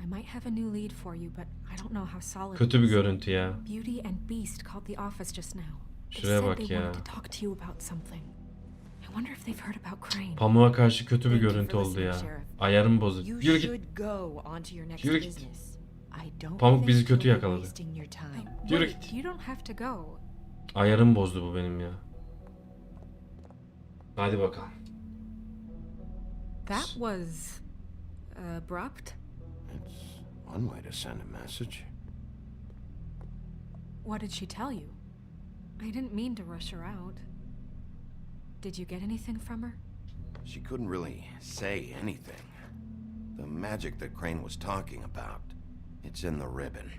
I might have a new lead for you, but I don't know how solid. Kötü bir görüntü ya. Beauty and Beast called the office just now. Şuraya bak ya. To talk to you about something. I wonder if they've heard about Crane. Pamuğa karşı kötü bir görüntü oldu ya. Ayarım bozuldu. Yürü git. Yürü git. Pamuk bizi kötü yakaladı. Yürü git. You don't have to go. Ayarım bozdu bu benim ya. Hadi bakalım. That was abrupt. It's one way to send a message. What did she tell you? I didn't mean to rush her out. Did you get anything from her? She couldn't really say anything. The magic that Crane was talking about, it's in the ribbon.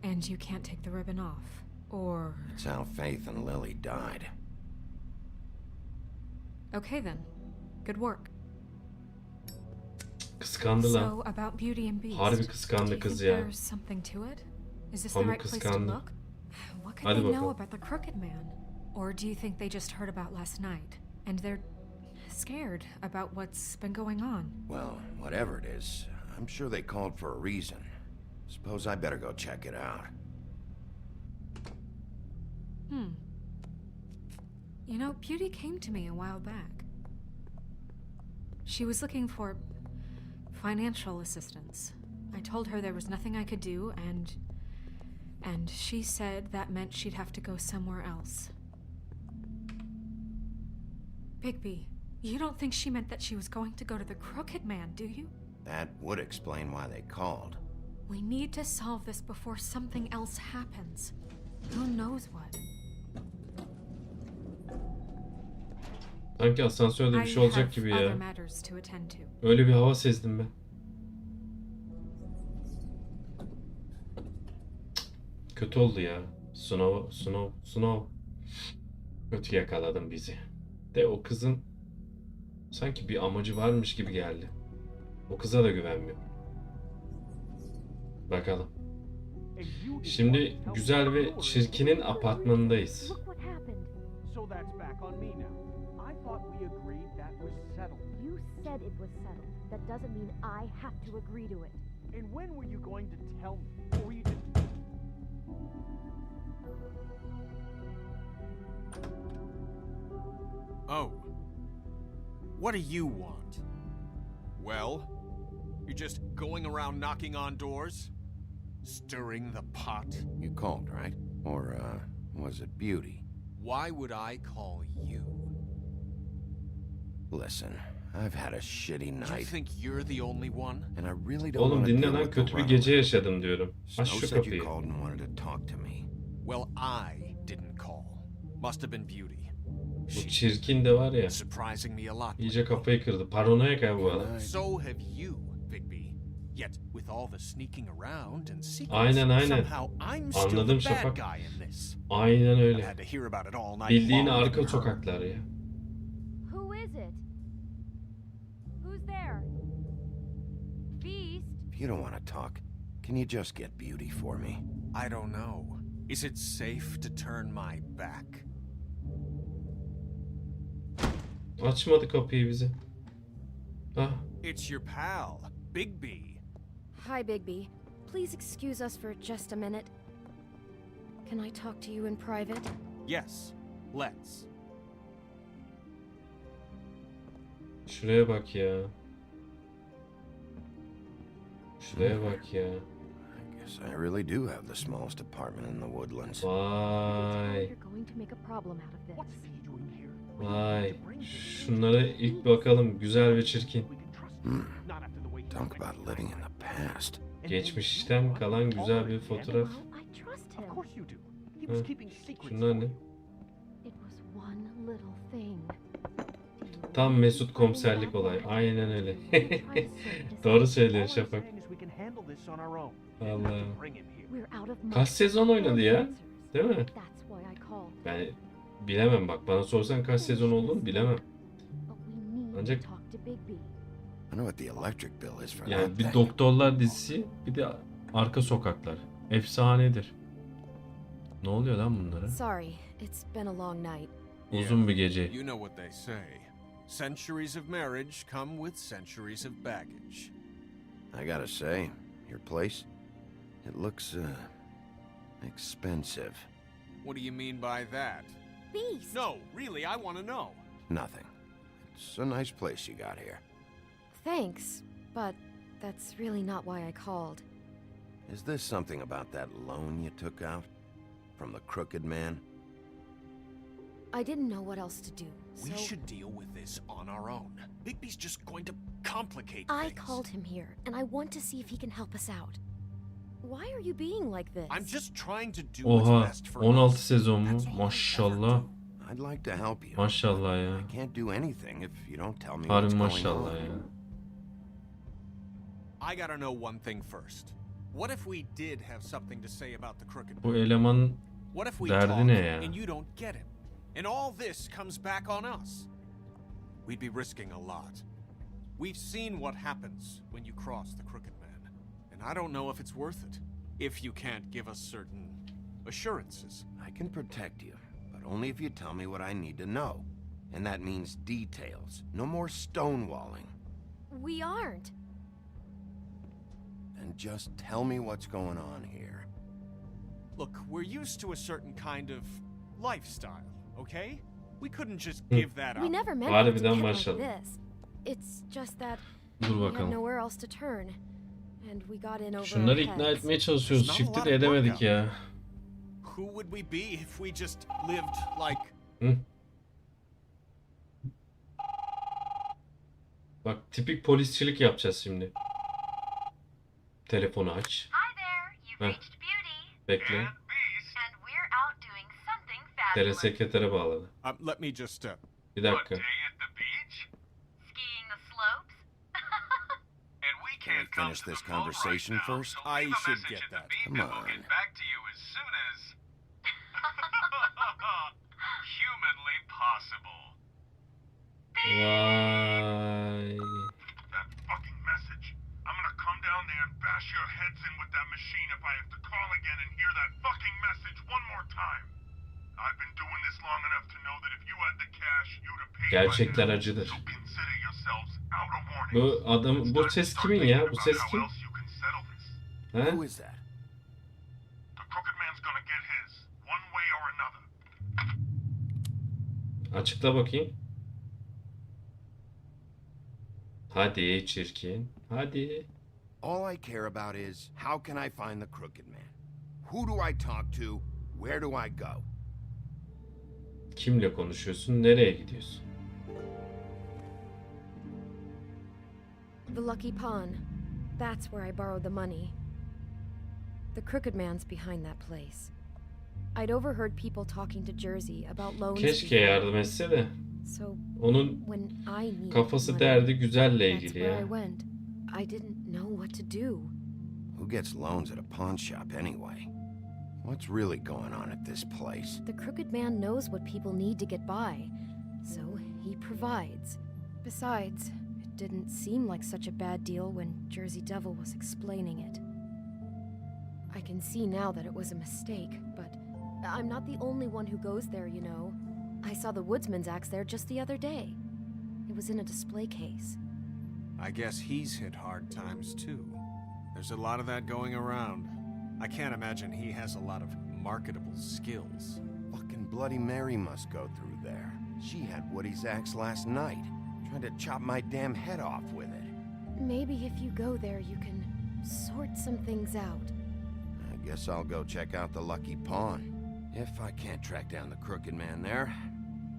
And you can't take the ribbon off, or... It's how Faith and Lily died. Okay then. Good work. Kıskandı lan. So about Beauty and Beast. Harbi kıskandı kız ya. There's something to it? Is this the Pamuk right place to kıskandı. look? What could Hadi they know bakalım. about the Crooked Man? Or do you think they just heard about last night and they're scared about what's been going on? Well, whatever it is, I'm sure they called for a reason. Suppose I better go check it out. You know, Beauty came to me a while back. She was looking for financial assistance. I told her there was nothing I could do, and she said that meant she'd have to go somewhere else. Bigby, you don't think she meant that she was going to go to the Crooked Man, do you? That would explain why they called. We need to solve this before something else happens. Who knows what? Sanki asansörde bir şey olacak gibi ya. Matters to attend to. Öyle bir hava sezdim ben. Kötü oldu ya. Snow. Kötü yakaladın bizi. De o kızın sanki bir amacı varmış gibi geldi. O kıza da güvenmiyorum. Bakalım. Şimdi Güzel ve Çirkin'in apartmanındayız. So that's back on me now. I thought we agreed that was settled. You said it was settled. That doesn't mean I have to agree to it. And when were you going to tell me? Or were you just... Oh. What do you want? Well, you're just going around knocking on doors? Stirring the pot? You called, right? Or, was it Beauty? Why would I call you? Listen, I've had a shitty You night. think you're the only one? And I really don't Oğlum want to dinle deal lan, with the kötü bir runaways. gece yaşadım diyorum. Aç Snow şu said you kapıyı. called and wanted to talk to me. Well, I didn't call. Must have been Beauty. Bu Çirkin de var ya. Surprising me a lot. İyice kafayı kırdı. Paranoyak ya bu adam. So have you, Bigby. Yet with all the sneaking around and secrets, Aynen. somehow I'm still Anladım the bad Şafak. guy in this. Aynen I öyle. had to hear about it all night Bildiğin long arka from her. sokaklar ya. Who is it? Who's there? Beast? If you don't want to talk, can you just get Beauty for me? I don't know. Is it safe to turn my back? Açmadı kapıyı bize. Ah. It's your pal, Bigby. Hi, Bigby. Please excuse us for just a minute. Can I talk to you in private? Yes, let's. Şuraya bak ya. Şuraya bak ya. Guess I really do have the smallest apartment in the woodlands. Vay. You're going to make a problem out of this. Vay. Şunlara ilk bakalım. Güzel ve Çirkin. Talk about living in the past. Geçmişten kalan güzel bir fotoğraf. Of course you do. He Hı. was keeping secrets. Şunlar ne? It was one little thing. Tam Mesut komiserlik olay. Aynen öyle. Doğru söylüyor Şafak. We can handle this on our own. Vallahi. We're out of Kaç sezon oynadı ya? Değil mi? That's why I called. Yani bilemem bak. Bana sorsan kaç sezon olduğunu bilemem. Ancak Talk to Bigby. I know what the electric bill is for yani that bir thing. doktorlar dizisi, bir de arka sokaklar. Efsanedir. Ne oluyor lan bunlara? Sorry, it's been a long night. Uzun bir gece. You know what they say. Centuries of marriage come with centuries of baggage. I gotta say, your place, it looks, expensive. What do you mean by that? Beast! No, really, I want to know. Nothing. It's a nice place you got here. Thanks, but that's really not why I called. Is this something about that loan you took out? From the crooked man? I didn't know what else to do, We so should deal with this on our own. Bigby's just going to complicate I things. called him here, and I want to see if he can help us out. Why are you being like this? I'm just trying to do what's Oha, best for 16 us. sezon mu? Maşallah. I'd like to help you. Maşallah ya. I can't do anything if you don't tell me Harbi what's going maşallah on. ya. I gotta know one thing first. What if we did have something to say about the crooked Bu man? elemanın What if we derdi talk ne ya? and you don't get him? And all this comes back on us? We'd be risking a lot. We've seen what happens when you cross the crooked man. And I don't know if it's worth it. If you can't give us certain assurances. I can protect you, but only if you tell me what I need to know. And that means details. No more stonewalling. We aren't. Then just tell me what's going on here. Look, we're used to a certain kind of lifestyle, okay? We couldn't just give that up. We never meant it to Harbiden get like maşallah. this. It's just that Dur we had bakalım. nowhere else to turn, and we got in over Şunları our ikna heads. etmeye çalışıyoruz. Çifti de edemedik ya. Who would we be if we just lived like... Hı? Bak tipik polisçilik yapacağız şimdi. Telefonu aç. Heh. Bekle. Telesekretere bağladı. Let me just... Bir dakika. Can we finish this conversation first? I should get that. Come on. Humanly possible. Vay. That fucking message. I'm gonna come down there and bash your heads in with that Gerçekler acıdır. Bu adam, bu ses kimin ya? Bu ses kim? He? Who is that? Açıkla bakayım. Hadi çirkin. Hadi. All I care about is how can I find the crooked man? Who do I talk to? Where do I go? Kimle konuşuyorsun? Nereye gidiyorsun? The Lucky Pawn. That's where I borrowed the money. The Crooked Man's behind that place. I'd overheard people talking to Jersey about loans. Keşke yardım etse de. So Onun when I needed kafası money, derdi Güzel'le that's ilgili where I ya. went. I didn't know what to do. Who gets loans at a pawn shop anyway? What's really going on at this place? The Crooked Man knows what people need to get by, so he provides. Besides, it didn't seem like such a bad deal when Jersey Devil was explaining it. I can see now that it was a mistake, but I'm not the only one who goes there, you know. I saw the woodsman's axe there just the other day. It was in a display case. I guess he's hit hard times too. There's a lot of that going around. I can't imagine he has a lot of marketable skills. Fucking Bloody Mary must go through there. She had Woody's axe last night, trying to chop my damn head off with it. Maybe if you go there, you can sort some things out. I guess I'll go check out the Lucky Pawn. If I can't track down the Crooked Man there,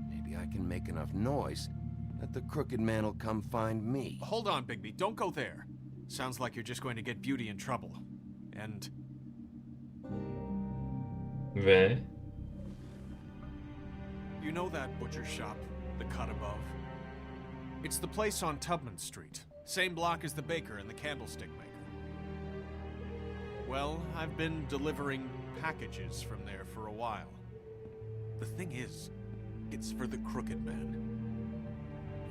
maybe I can make enough noise that the Crooked Man will come find me. Hold on, Bigby. Don't go there. Sounds like you're just going to get Beauty in trouble. And... Ve You know that butcher shop, the cut above? It's the place on Tubman Street. Same block as the baker and the candlestick maker. Well, I've been delivering packages from there for a while. The thing is, it's for the Crooked Man.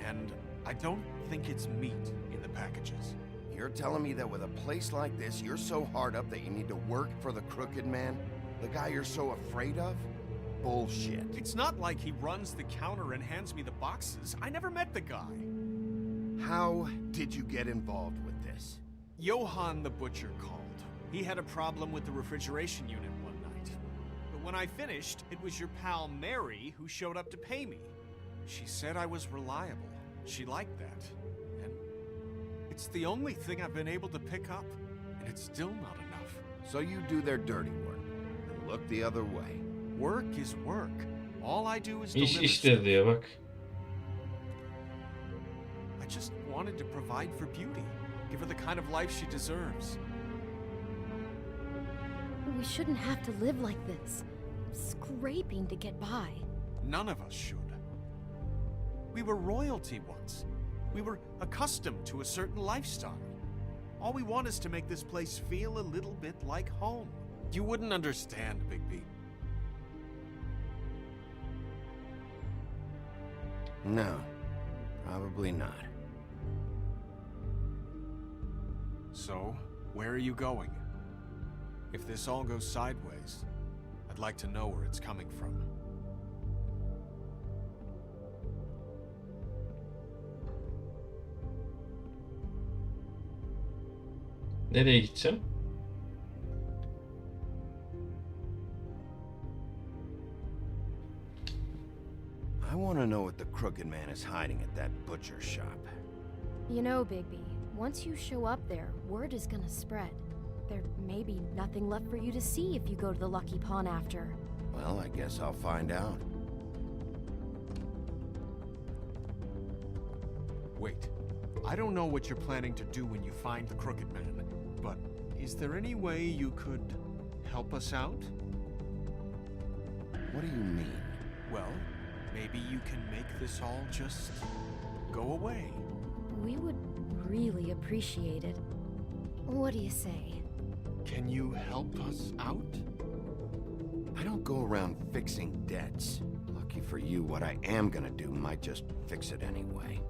And I don't think it's meat in the packages. You're telling me that with a place like this, you're so hard up that you need to work for the Crooked Man? The guy you're so afraid of? Bullshit. It's not like he runs the counter and hands me the boxes. I never met the guy. How did you get involved with this? Johann the butcher called. He had a problem with the refrigeration unit one night. But when I finished, it was your pal Mary who showed up to pay me. She said I was reliable. She liked that. And it's the only thing I've been able to pick up. And it's still not enough. So you do their dirty work and look the other way. Work is work. All I do is iş deliver iştir diyor bak. I just wanted to provide for Beauty. Give her the kind of life she deserves. We shouldn't have to live like this, scraping to get by. None of us should. We were royalty once. We were accustomed to a certain lifestyle. All we want is to make this place feel a little bit like home. You wouldn't understand, Bigby. No, probably not. So, where are you going? If this all goes sideways, I'd like to know where it's coming from. Nereye gideceğim? I want to know what the Crooked Man is hiding at that butcher shop. You know, Bigby, once you show up there, word is gonna spread. There may be nothing left for you to see if you go to the Lucky Pawn after. Well, I guess I'll find out. Wait, I don't know what you're planning to do when you find the Crooked Man, but is there any way you could help us out? What do you mean? Well, maybe you can make this all just go away. We would really appreciate it. What do you say? Can you help us out? I don't go around fixing debts. Lucky for you, what I am gonna do might just fix it anyway.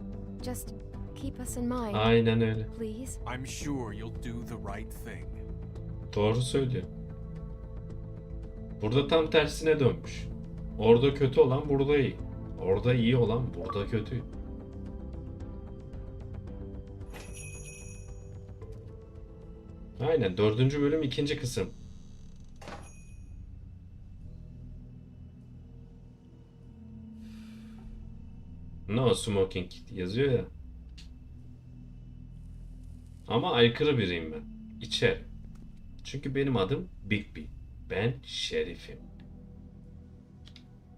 Just keep us in mind. Aynen öyle. Please. I'm sure you'll do the right thing. Doğru söylüyor. Burada tam tersine dönmüş. Orada kötü olan burada iyi. Orada iyi olan burada kötü. Aynen 4. bölüm 2. kısım. No smoking yazıyor ya. Ama aykırı biriyim ben. İçerim. Çünkü benim adım Bigby. Ben şerifim.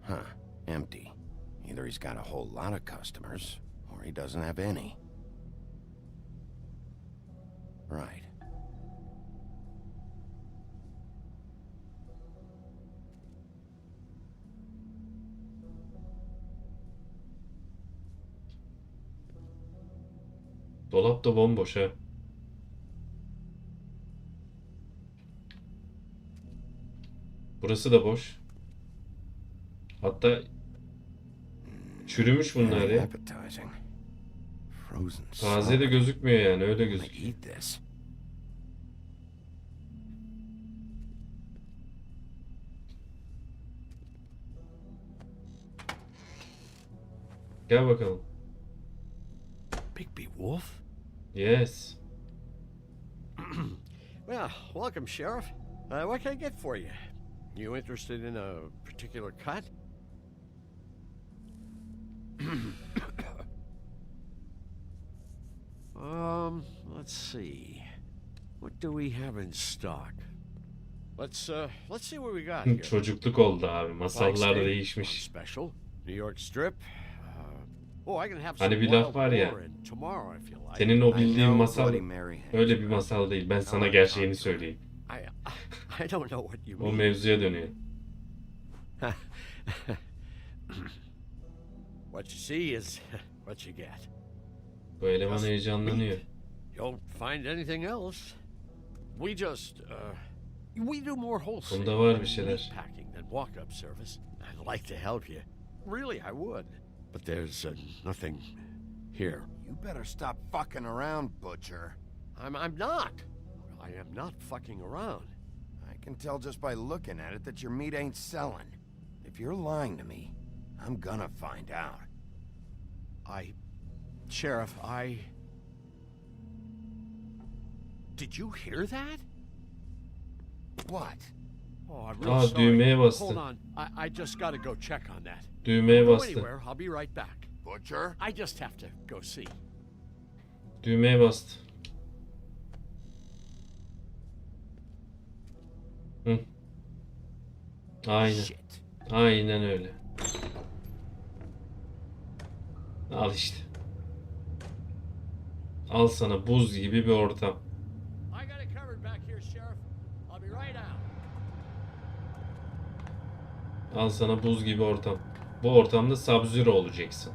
Huh. Empty. Either he's got a whole lot of customers, or he doesn't have any. Right. Dolap da bomboş ha. Burası da boş. Hatta çürümüş bunlar ya. Taze de gözükmüyor yani, öyle gözüküyor. Gel bakalım. Bigby Wolf? Yes. Well, welcome, Sheriff. What can I get for you? You interested in a particular cut? Let's see. What do we have in stock? Let's see what we got here. Çocukluk oldu abi. Masallar değişmiş. Special. New York strip. Hani bir laf var ya. Senin o bildiğin masal öyle bir masal değil. Ben sana gerçeğini söyleyeyim. O mevzuya dönüyor. What you see is what you get. Bu eleman heyecanlanıyor. You'll find anything else. We just we do more wholesale Bunda var bir şeyler. packing than walk-up service. I'd like to help you. Really, I would. But there's nothing here. You better stop fucking around, Butcher. I'm not. I am not fucking around. I can tell just by looking at it that your meat ain't selling. If you're lying to me, I'm gonna find out. Sheriff, Did you hear that? What? Oh, I'm really sorry. Düğmeye bastı. Hold on. I just gotta go check on that. Düğmeye Don't go bastı. anywhere. I'll be right back. Butcher? I just have to go see. Düğmeye bastı. Hı. Aynen. Aynen öyle. Al işte. Al sana buz gibi bir ortam. I got it covered back here, Sheriff. I'll be right out. Al sana buz gibi ortam. Bu ortamda Sub-Zero olacaksın.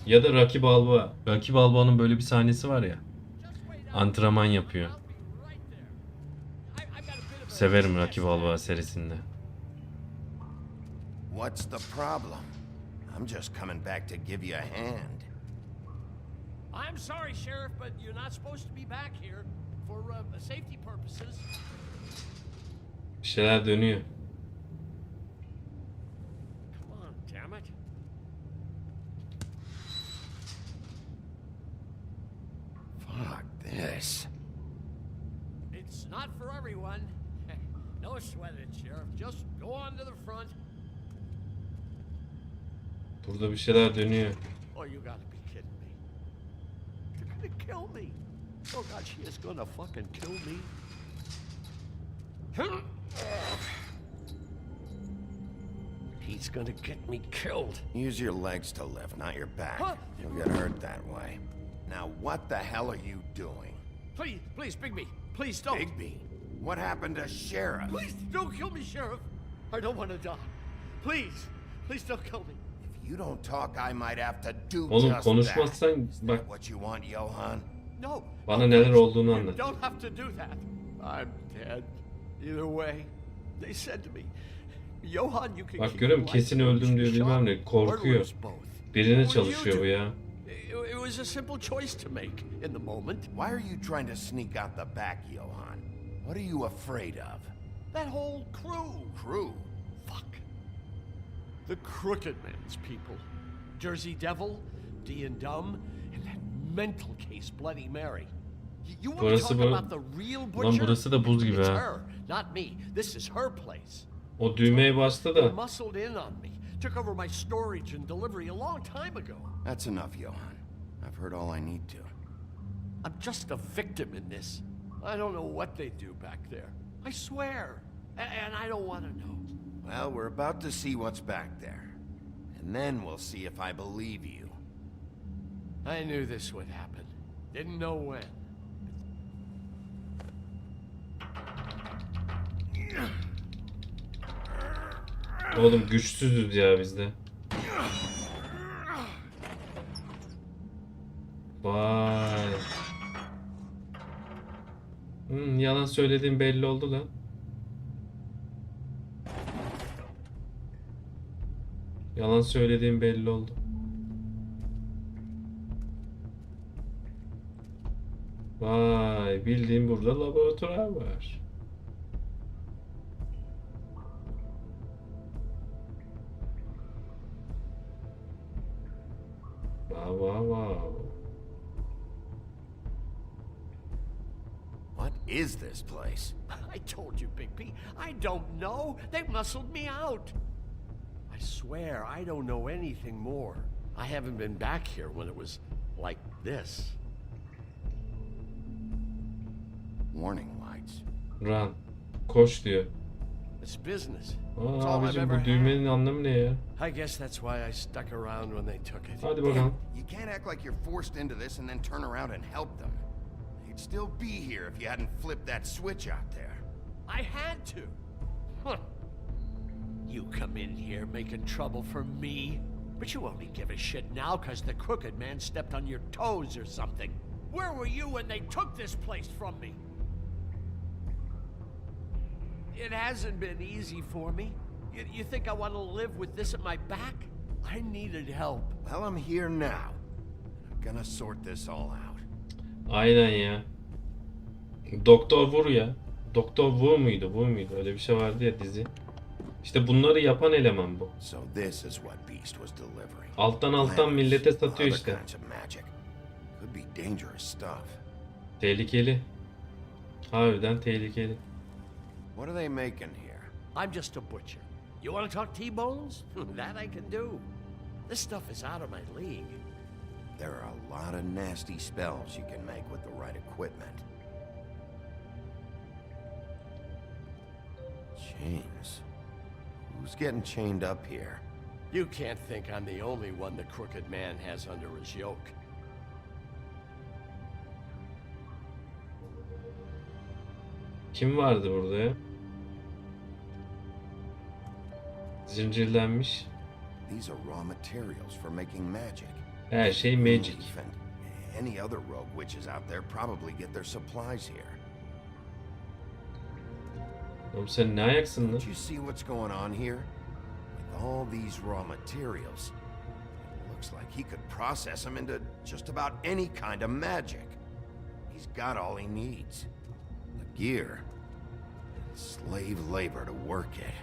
Ya da Rocky Balboa. Rocky Balboa'nın böyle bir sahnesi var ya. Antrenman yapıyor. Severim Rocky Balboa serisinde. What's the problem? I'm just coming back to give you a hand. I'm sorry, Sheriff, but you're not supposed to be back here for safety purposes. Bir şeyler dönüyor. Come on, damn it. Fuck this. It's not for everyone. No sweat it, Sheriff. Just go on to the front. Burada bir şeyler dönüyor. Oh, you gotta be kidding me. They're gonna kill me. Oh God, she is gonna fucking kill me. He's gonna get me killed. Use your legs to lift, not your back. Huh? You'll get hurt that way. Now, what the hell are you doing? Please, Bigby. Please don't. Bigby? What happened to Sheriff? Please don't kill me, Sheriff. I don't want to die. Please don't kill me. If you don't talk, I might have to do Oğlum just konuşmazsan that. bak What you want, Johan? No. bana neler olduğunu You anlat. don't have to do that. I'm dead. Either way, they said to me, Johan, you can Bak keep görüyorum your kesin life öldüm diyor bilmem ne. Korkuyor. Birine çalışıyor bu ya. It was a simple choice to make in the moment. Why are you trying to sneak out the back, Johan? What are you afraid of? That whole crew. Crew? Fuck. The Crooked Man's people. Jersey Devil, D and Dumb, and that mental case Bloody Mary. You want to Burası talk bu. about the real Lan butcher? burası da buz gibi It's ha. her, not me. This is her place. O düğmeye bastı They da. muscled in on me. Took over my storage and delivery a long time ago. That's enough, Johan. I've heard all I need to. I'm just a victim in this. I don't know what they do back there. I swear. And I don't want to know. Well, we're about to see what's back there. And then we'll see if I believe you. I knew this would happen. Didn't know when. Oğlum güçsüzüz ya bizde. Vay. Yalan söylediğim belli oldu lan. Yalan söylediğim belli oldu. Vay, bildiğim burada laboratuvar var. Wow. What is this place? I told you, Bigby. I don't know. They muscled me out. I swear I don't know anything more. I haven't been back here when it was like this. Warning lights. Run. Koş diyor. It's business. Aa, abicim bu düğmenin anlamı ne ya? I guess that's why I stuck around when they took it. Hadi bakalım. You can't act like you're forced into this and then turn around and help them. You'd still be here if you hadn't flipped that switch out there. I had to. Huh. You come in here making trouble for me, but you only give a shit now because the Crooked Man stepped on your toes or something. Where were you when they took this place from me? It hasn't been easy for me. You think I want to live with this at my back? I needed help. Well, I'm here now. I'm gonna sort this all out. Aynen ya. Doktor Vur ya. Doktor Vur muydu? Vur muydu? Öyle bir şey vardı ya dizi. İşte bunları yapan eleman bu. So this is what Beast was delivering. Alttan millete satıyor Other işte. kinds of magic. Could be dangerous stuff. Tehlikeli. Harbiden tehlikeli. What are they making here? I'm just a butcher. You want to talk T-bones? That I can do. This stuff is out of my league. There are a lot of nasty spells you can make with the right equipment. Chains. Who's getting chained up here? You can't think I'm the only one the Crooked Man has under his yoke. Kim vardı burada ya? Zincirlenmiş. These are raw materials for making magic. Her şey magic. Leaf and any other rogue witches out there probably get their supplies here. Oğlum sen ne ayaksın lan? Don't you see what's going on here? With all these raw materials, it looks like he could process them into just about any kind of magic. He's got all he needs. The gear, and slave labor to work it.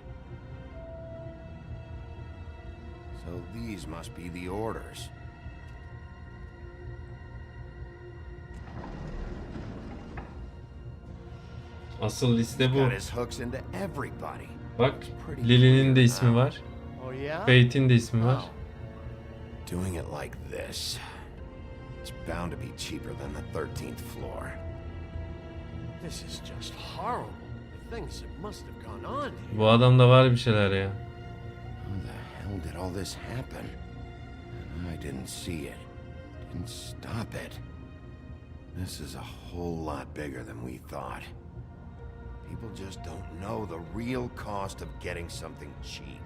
So these must be the orders. Asıl liste bu. Got his hooks into everybody. Bak, Lily'nin de ismi var. Oh yeah? Fate'in de ismi var. Doing it like this, it's bound to be cheaper than the 13th floor. This is just horrible. The things that must have gone on here. Bu adamda var bir şeyler ya. How the hell did all this happen? I didn't see it. Didn't stop it. This is a whole lot bigger than we thought. People just don't know the real cost of getting something cheap.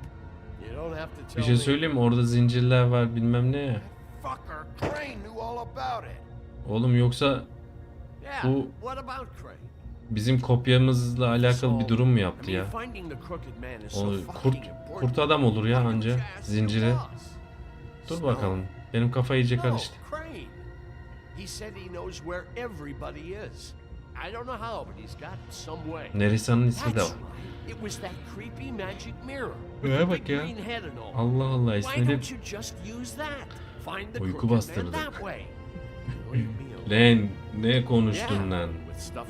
You don't have to Bir tell şey me. söyleyeyim mi? Orada zincirler var bilmem ne ya. Fucker Crane knew all about it. Oğlum yoksa Yeah, bu what about Crane? bizim kopyamızla alakalı bir durum mu yaptı I ya? mean, finding the Crooked Man is O so fucking important. kurt adam olur ya anca zinciri. Dur bakalım. Benim kafa iyice karıştı. No, Crane. He said he knows where everybody is. I don't know how, but he's got some way. Nerisa'nın ismi de var. That's right. It was that creepy magic mirror. Buraya bak ya. Green head and all. Allah Allah, Why ismi de don't you just use that? Find the uyku crooked man bastırdı. that way. Lan ne konuştun lan?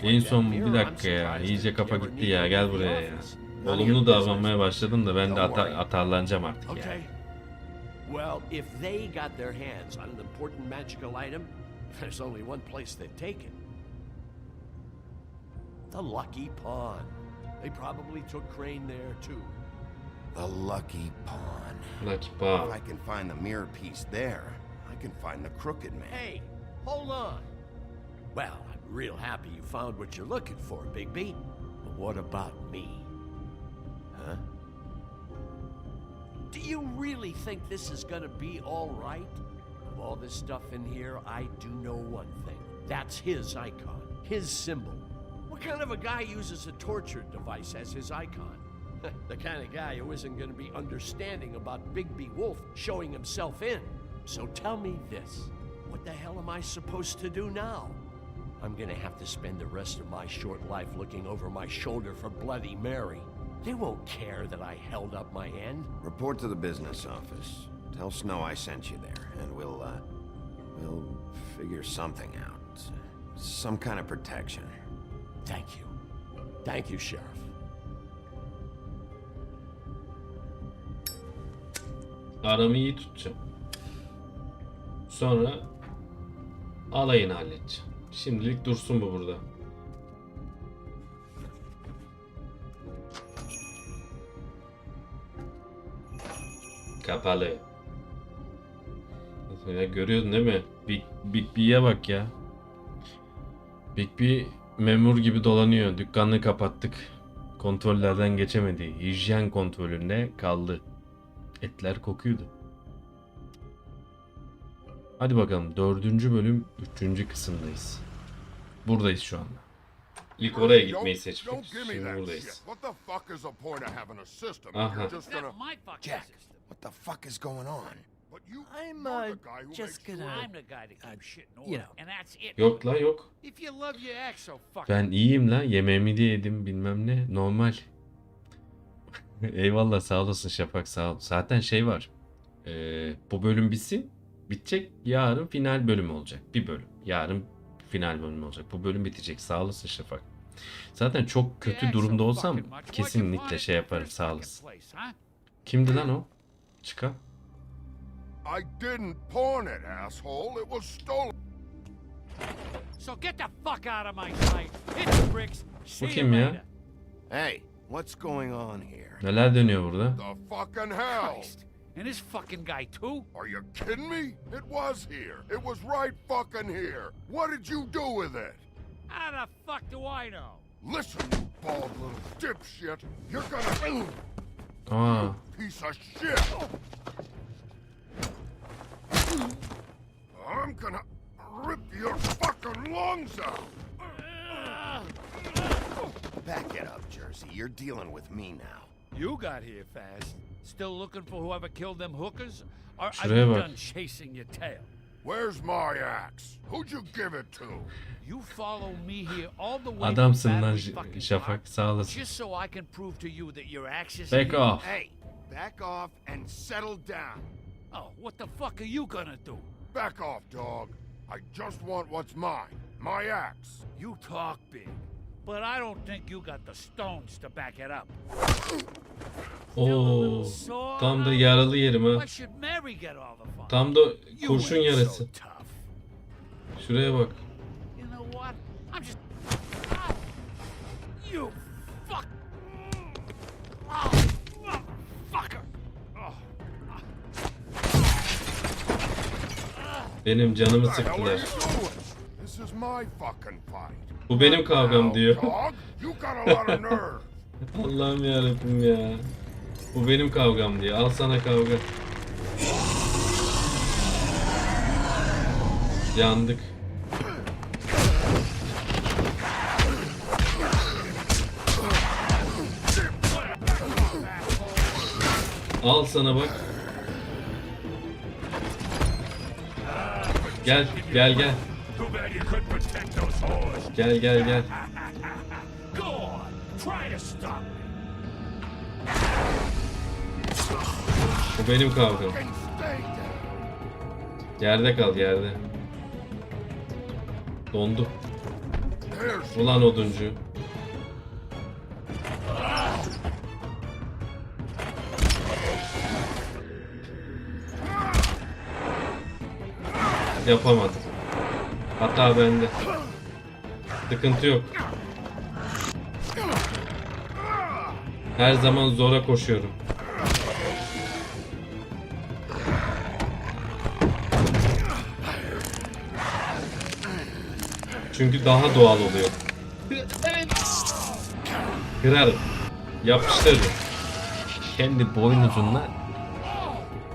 En son bir dakika ya. İyice kafa gitti ya. Gel buraya ya. Olumlu davranmaya başladım da ben de atarlanacağım artık ya. Okay. Well, if they got their hands on an important magical item, there's only one place they'd take it. The Lucky Pawn. They probably took Crane there too. The Lucky Pawn. Lucky Pawn. If I can find the mirror piece there, I can find the crooked man. Hey, hold on. Well, I'm real happy you found what you're looking for, Bigby. But what about me? Huh? Do you really think this is gonna be all right? Of all this stuff in here, I do know one thing. That's his icon, his symbol. What kind of a guy uses a torture device as his icon? The kind of guy who isn't gonna be understanding about Bigby Wolf showing himself in. So tell me this, what the hell am I supposed to do now? I'm gonna have to spend the rest of my short life looking over my shoulder for Bloody Mary. They won't care that I held up my end. Report to the business office. Tell Snow I sent you there, and we'll figure something out. Some kind of protection. Thank you. Thank you, Sheriff. Aramı iyi tutacağım. Sonra alayını halledeceğim. Şimdilik dursun bu burada. Kapalı. Ya görüyordun değil mi? Bigby'ye bak ya. Bigby memur gibi dolanıyor. Dükkanını kapattık. Kontrollerden geçemedi. Hijyen kontrolünde kaldı. Etler kokuyordu. Hadi bakalım 4. bölüm 3. kısımdayız. Buradayız şu anda. İlk oraya gitmeyi seçtik. Şimdi buradayız. Aha. Jack, what the fuck is going on? I'm just gonna. I'm the guy that keeps shit in order, and that's it. Yok la yok. If you love your act so fucking. Ben iyiyim la. Yemeğimi de yedim bilmem ne. Normal. Eyvallah sağ olasın Şafak sağ ol. Zaten şey var. Bu bölüm bitsin. Bitecek. Yarın final bölümü olacak. Bir bölüm. Yarın final bölümü olacak. Bu bölüm bitecek. Sağ olasın Şafak. Zaten çok kötü durumda olsam kesinlikle şey yaparım. Sağ olasın. Kimdi lan o? Çıkan. I didn't pawn it, asshole. It was stolen. So get the fuck out of my sight. Hit the bricks. Bu kim ya? Hey, what's going on here? Neler dönüyor burada? The fucking hell! Christ. And this fucking guy too? Are you kidding me? It was here. It was right fucking here. What did you do with it? How the fuck do I know? Listen, you bald little dipshit. You're gonna... Aa. Piece of shit! I'm gonna rip your fucking lungs out! Back it up, Jersey. You're dealing with me now. You got here fast. Still looking for whoever killed them hookers? Or are Şuraya you bak. done chasing your tail? Where's my axe? Who'd you give it to? You follow me here all the way Adamsın to lan Battery fucking Şafak Park, sağ olasın. just so I can prove to you that your axe is Back off. Hey, back off and settle down. Oh, what the fuck are you gonna do? Back off, dog. I just want what's mine. My axe. You talk big, but I don't think you got the stones to back it up. Oo, tam da yaralı yerim ha. Why should Mary get all the fun? Tam da kurşun yarası. Şuraya bak. You know what? I'm just... You fuck... Fucker! Benim canımı What the hell are sıktılar. you doing? This is my fucking fight. Bu benim kavgam diyor. Dog, you got a lot of nerve. Allah'ım yarabbim ya. Bu benim kavgam diyor. Al sana kavga. Yandık. Al sana bak. Gel, gel, gel. Gel gel gel. Go on, try to stop me. Bu benim kavgam. Yerde kal, yerde. Dondu. Ulan oduncu. Yapamadım. Hata bende. Sıkıntı yok. Her zaman zora koşuyorum. Çünkü daha doğal oluyor. Kırarım. Yapıştırırım. Kendi boynuzunla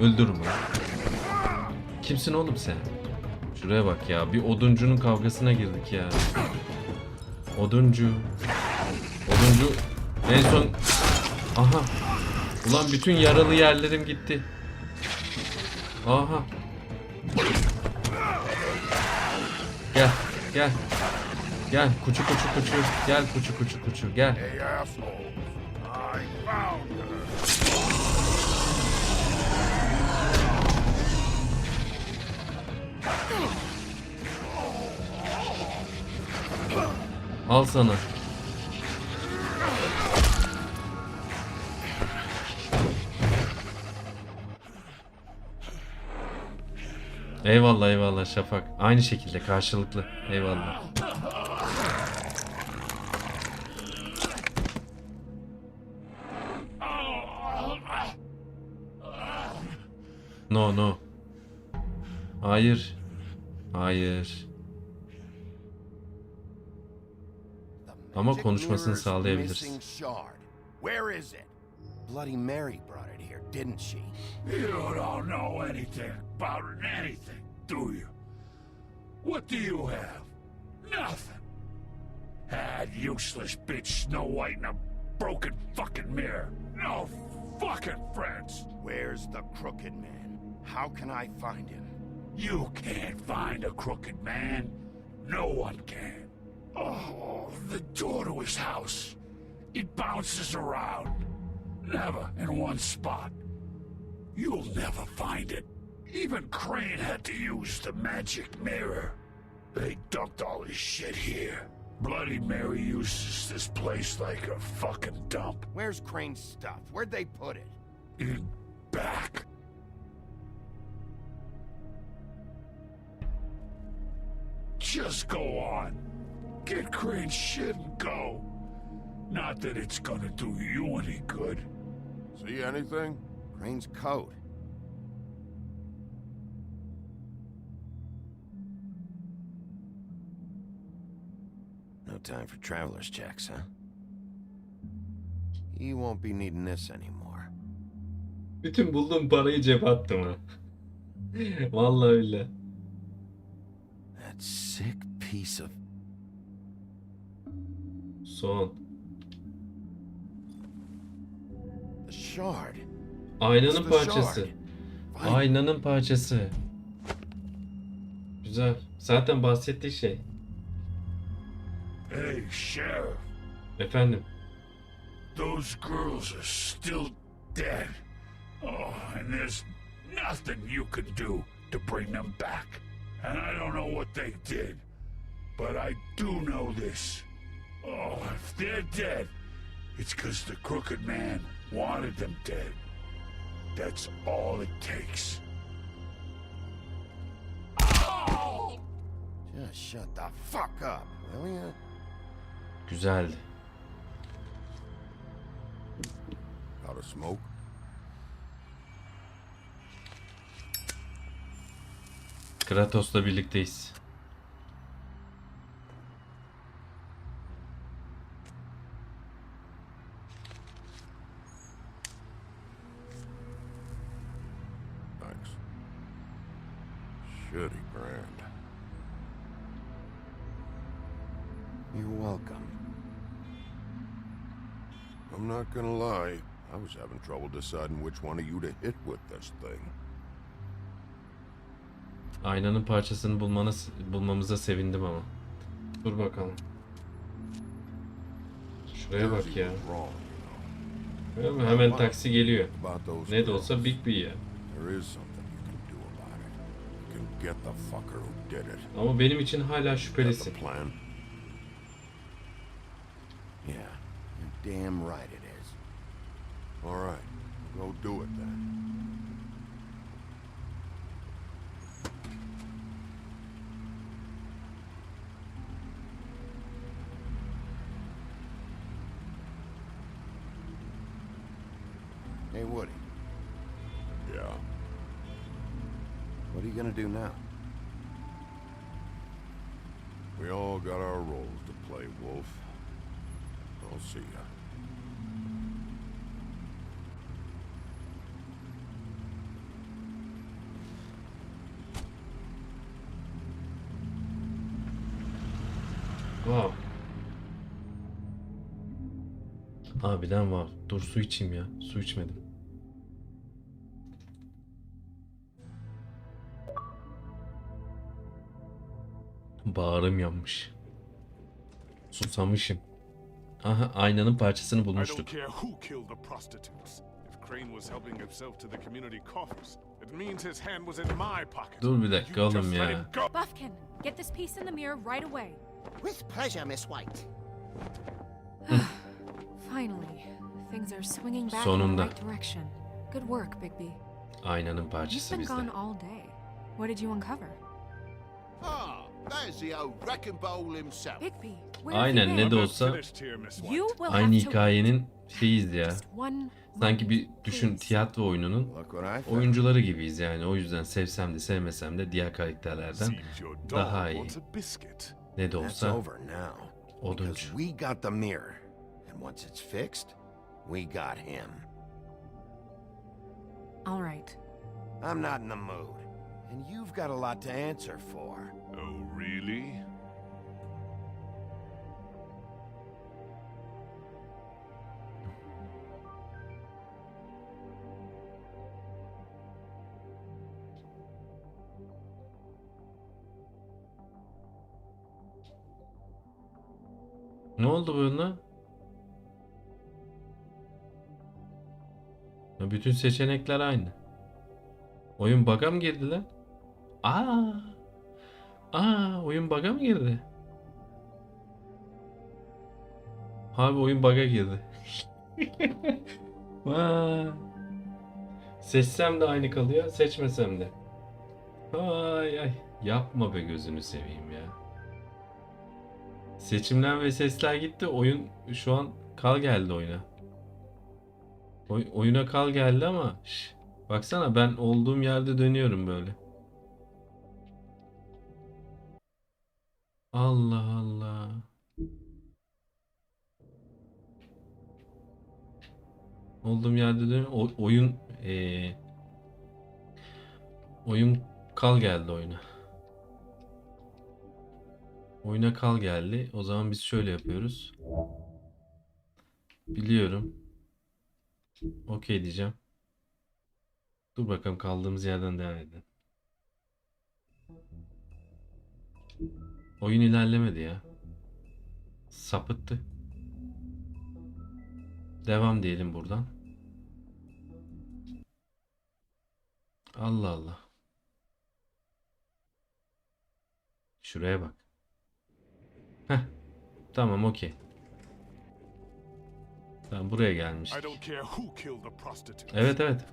öldürme. Kimsin oğlum sen? Şuraya bak ya. Bir oduncunun kavgasına girdik ya. Oduncu. Oduncu. En son... Aha. Ulan bütün yaralı yerlerim gitti. Aha. Gel. Gel. Gel. Kuçu kuçu kuçu. Gel kuçu kuçu kuçu. Gel. Al sana. Eyvallah eyvallah Şafak. Aynı şekilde karşılıklı. Eyvallah. No no. Hayır. Hayır. Ama konuşmasını sağlayabiliriz. Where is it? Bloody Mary brought it here, didn't she? You don't know anything about anything, do you? What do you have? Nothing. Had useless bitch Snow White and a broken fucking mirror. No fucking friends. Where's the crooked man? How can I find him? You can't find a crooked man. No one can. Oh, the door to his house. It bounces around. Never in one spot. You'll never find it. Even Crane had to use the magic mirror. They dumped all his shit here. Bloody Mary uses this place like a fucking dump. Where's Crane's stuff? Where'd they put it? In back. Just go on. Get Crane's shit and go. Not that it's gonna do you any good. See anything? Crane's coat. No time for traveler's checks, huh? You won't be needing this anymore. Bütün bulduğum parayı cebe attım ha. Vallahi öyle. That sick piece of... Son. The shard. Aynanın parçası. Aynanın parçası. Güzel. Zaten bahsettiği şey. Hey, Sheriff. Efendim. Those girls are still dead. Oh, and there's nothing you can do to bring them back. And I don't know what they did, but I do know this. Oh, if they're dead, it's because the crooked man wanted them dead. That's all it takes. Oh! Just shut the fuck up, will you? Güzeldi. Out of smoke? Kratos'la birlikteyiz. Thanks. Shitty brand. You're welcome. I'm not gonna lie, I was having trouble deciding which one of you to hit with this thing. Aynanın parçasını bulmamıza sevindim ama. Dur bakalım. Şuraya bak ya. Hemen taksi geliyor. Ne de olsa Bigby ya. Ama benim için hala şüphelisin. Yeah, you're damn right it is. All right, go do it then. Hey, Woody. Yeah? What are you gonna do now? We all got our roles to play, Wolf. I'll see ya. Wow. Abiden var. Dur su içeyim ya. Su içmedim. Bağrım yanmış. Susamışım. Aha, aynanın parçasını bulmuştuk. Dur bir dakika oğlum ya. Buffkin, get this piece in the mirror right away. With pleasure, Miss White. Finally, things are swinging back in Sonunda. the right direction. Good work, Bigby. Aynanın parçası You've been bizde. gone all day. What did you uncover? Ah, there's the old wrecking bowl himself. Bigby, where have you Aynen been? ne de olsa You will aynı have to hikayenin şeyiz ya. one Sanki bir düşün tiyatro oyununun oyuncuları gibiyiz yani. O yüzden sevsem de sevmesem de diğer karakterlerden daha iyi. Ne de olsa oduncu. We got the mirror, and once it's fixed, we got him. All right. I'm not in the mood, and you've got a lot to answer for. Oh, really? Ne oldu bununla? Ya bütün seçenekler aynı. Oyun bug'a mı girdi lan? Oyun bug'a mı girdi? Abi oyun bug'a girdi. Seçsem de aynı kalıyor, seçmesem de. Ay ay. Yapma be gözünü seveyim ya. Seçimler ve sesler gitti. Oyun şu an kal geldi oyuna. Oyuna kal geldi ama baksana ben olduğum yerde dönüyorum böyle. Allah Allah. Olduğum yerde dönüyorum. Oyun kal geldi oyuna. Oyuna kal geldi. O zaman biz şöyle yapıyoruz. Biliyorum. Okey diyeceğim. Dur bakalım kaldığımız yerden devam edelim. Oyun ilerlemedi ya. Sapıttı. Devam diyelim buradan. Allah Allah. Şuraya bak. Heh. Tamam okey. Tamam buraya gelmiş. Evet evet.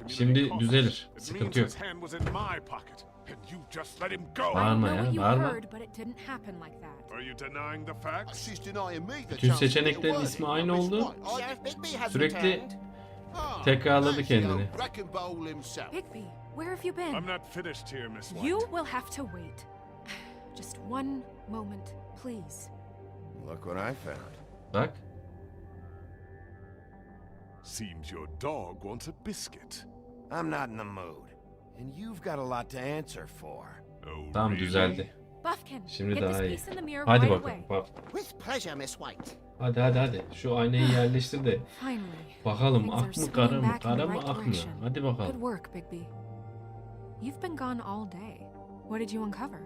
Şimdi düzelir. Sıkıntı yok. Bağırma ya, bağırma. Bütün seçeneklerin ismi aynı oldu. Sürekli tekrarladı kendini. Bigby, where have you been? I'm not finished here, Miss White. You will have to wait. Just one moment, please. Look what I found. Bak. Seems your dog wants a biscuit. I'm not in the mood, and you've got a lot to answer for. Oh, Tamam düzeldi. Buffkin, Şimdi get daha this iyi. piece in the mirror Hadi right bakalım. away. With pleasure, Miss White. Hadi. Şu aynayı yerleştir de. Finally, Bakalım things are ak mı swinging kara mı? back in the Kara mı right ak mı? direction. Hadi Good bakalım. work, Bigby. You've been gone all day. What did you uncover?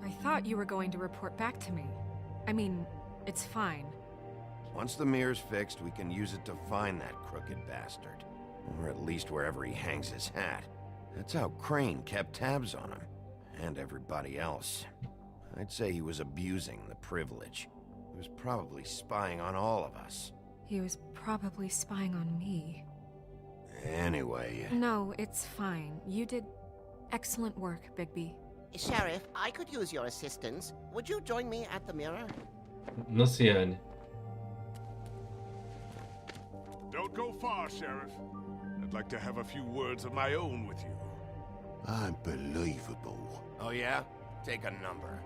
I thought you were going to report back to me. I mean, it's fine. Once the mirror's fixed, we can use it to find that crooked bastard. Or at least wherever he hangs his hat. That's how Crane kept tabs on him. And everybody else. I'd say he was abusing the privilege. He was probably spying on all of us. He was probably spying on me. Anyway... No, it's fine. You did excellent work, Bigby. Sheriff, I could use your assistance. Would you join me at the mirror? Nasıl yani? Don't go far, Sheriff. I'd like to have a few words of my own with you. Unbelievable. Oh yeah? Take a number.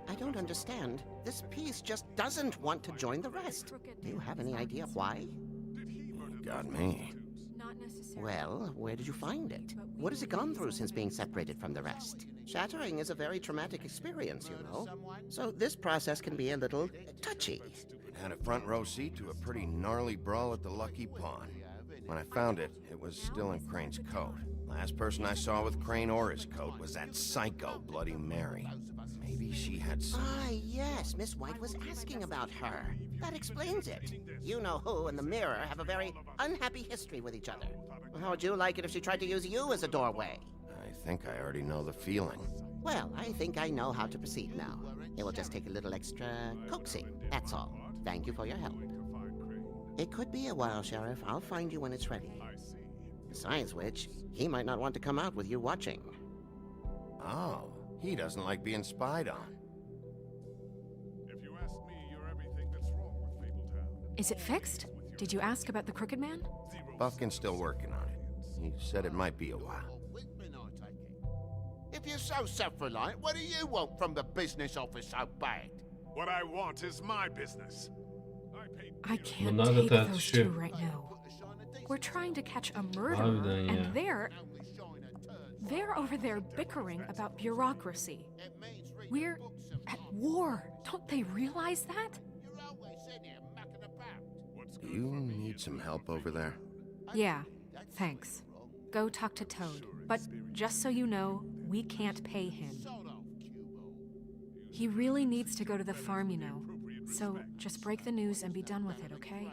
I don't understand. This piece just doesn't want to join the rest. Do you have any idea why? You got me. Well, where did you find it? What has it gone through since being separated from the rest? Shattering is a very traumatic experience, you know. So this process can be a little touchy. Had a front row seat to a pretty gnarly brawl at the Lucky Pawn. When I found it, it was still in Crane's coat. Last person I saw with Crane or his coat was that psycho Bloody Mary. Maybe she had some... Ah, yes, Miss White was asking about her. That explains it. You know who and the mirror have a very unhappy history with each other. How would you like it if she tried to use you as a doorway? I think I already know the feeling. Well, I think I know how to proceed now. It will just take a little extra coaxing, that's all. Thank you for your help. It could be a while, Sheriff. I'll find you when it's ready. Besides which, he might not want to come out with you watching. Oh, he doesn't like being spied on. If you ask me, you're everything that's wrong with Fabletown. Is it fixed? Did you ask about the Crooked Man? Buffkin's still working on it. He said it might be a while. If you're so self-reliant, what do you want from the business office so bad? What I want is my business. I can't Bunlar da take those tartışıyor. two right now. We're trying to catch a murderer, Harbiden ya. and they're over there bickering about bureaucracy. We're at war. Don't they realize that? Do you need some help over there? Yeah, thanks. Go talk to Toad. But just so you know, we can't pay him. He really needs to go to the farm, you know. So just break the news and be done with it, okay?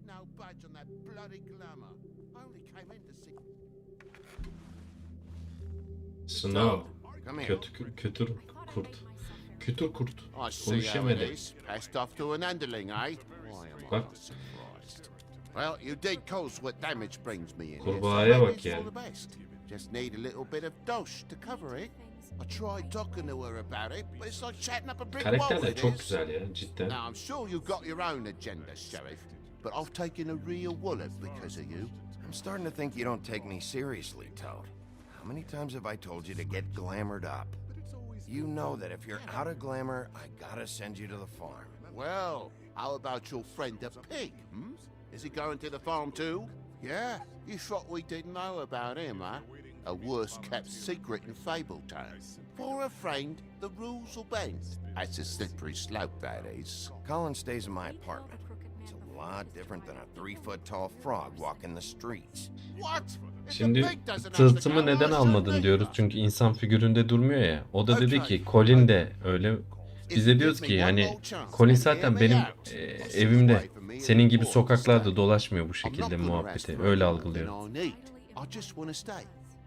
No budge on that bloody glamour. I only came in to see... Sınav. Kötü kurt. Kötü kurt. I see how it Konuşamadı. is. Passed off to an underling, eh? Why am I Bak. not surprised? Well, you did cause what damage brings me in. Kurbağaya here, so bak maybe it's yani. for the best. Just need a little bit of dosh to cover it. I tried talking to her about it, but it's like chatting up a brick wall. Karakter de it çok is. güzel ya cidden. Now, I'm sure you've got your own agenda, Sheriff, but I've taken a real wallet because of you. I'm starting to think you don't take me seriously, Toad. How many times have I told you to get glamored up? You know that if you're out of glamour, I gotta send you to the farm. Well, how about your friend the pig, hmm? Is he going to the farm too? Yeah, you thought we didn't know about him, huh? A worse-kept secret in Fabletown. For a friend, the rules will bend. That's a slippery slope, that is. Colin stays in my apartment. It's a lot different than a 3-foot-tall frog walking the streets. What? Şimdi tılsımı neden almadın diyoruz çünkü insan figüründe durmuyor ya. O da dedi ki Colin de öyle. Biz de diyoruz ki yani Colin zaten benim evimde senin gibi sokaklarda dolaşmıyor bu şekilde muhabbeti. Öyle algılıyor.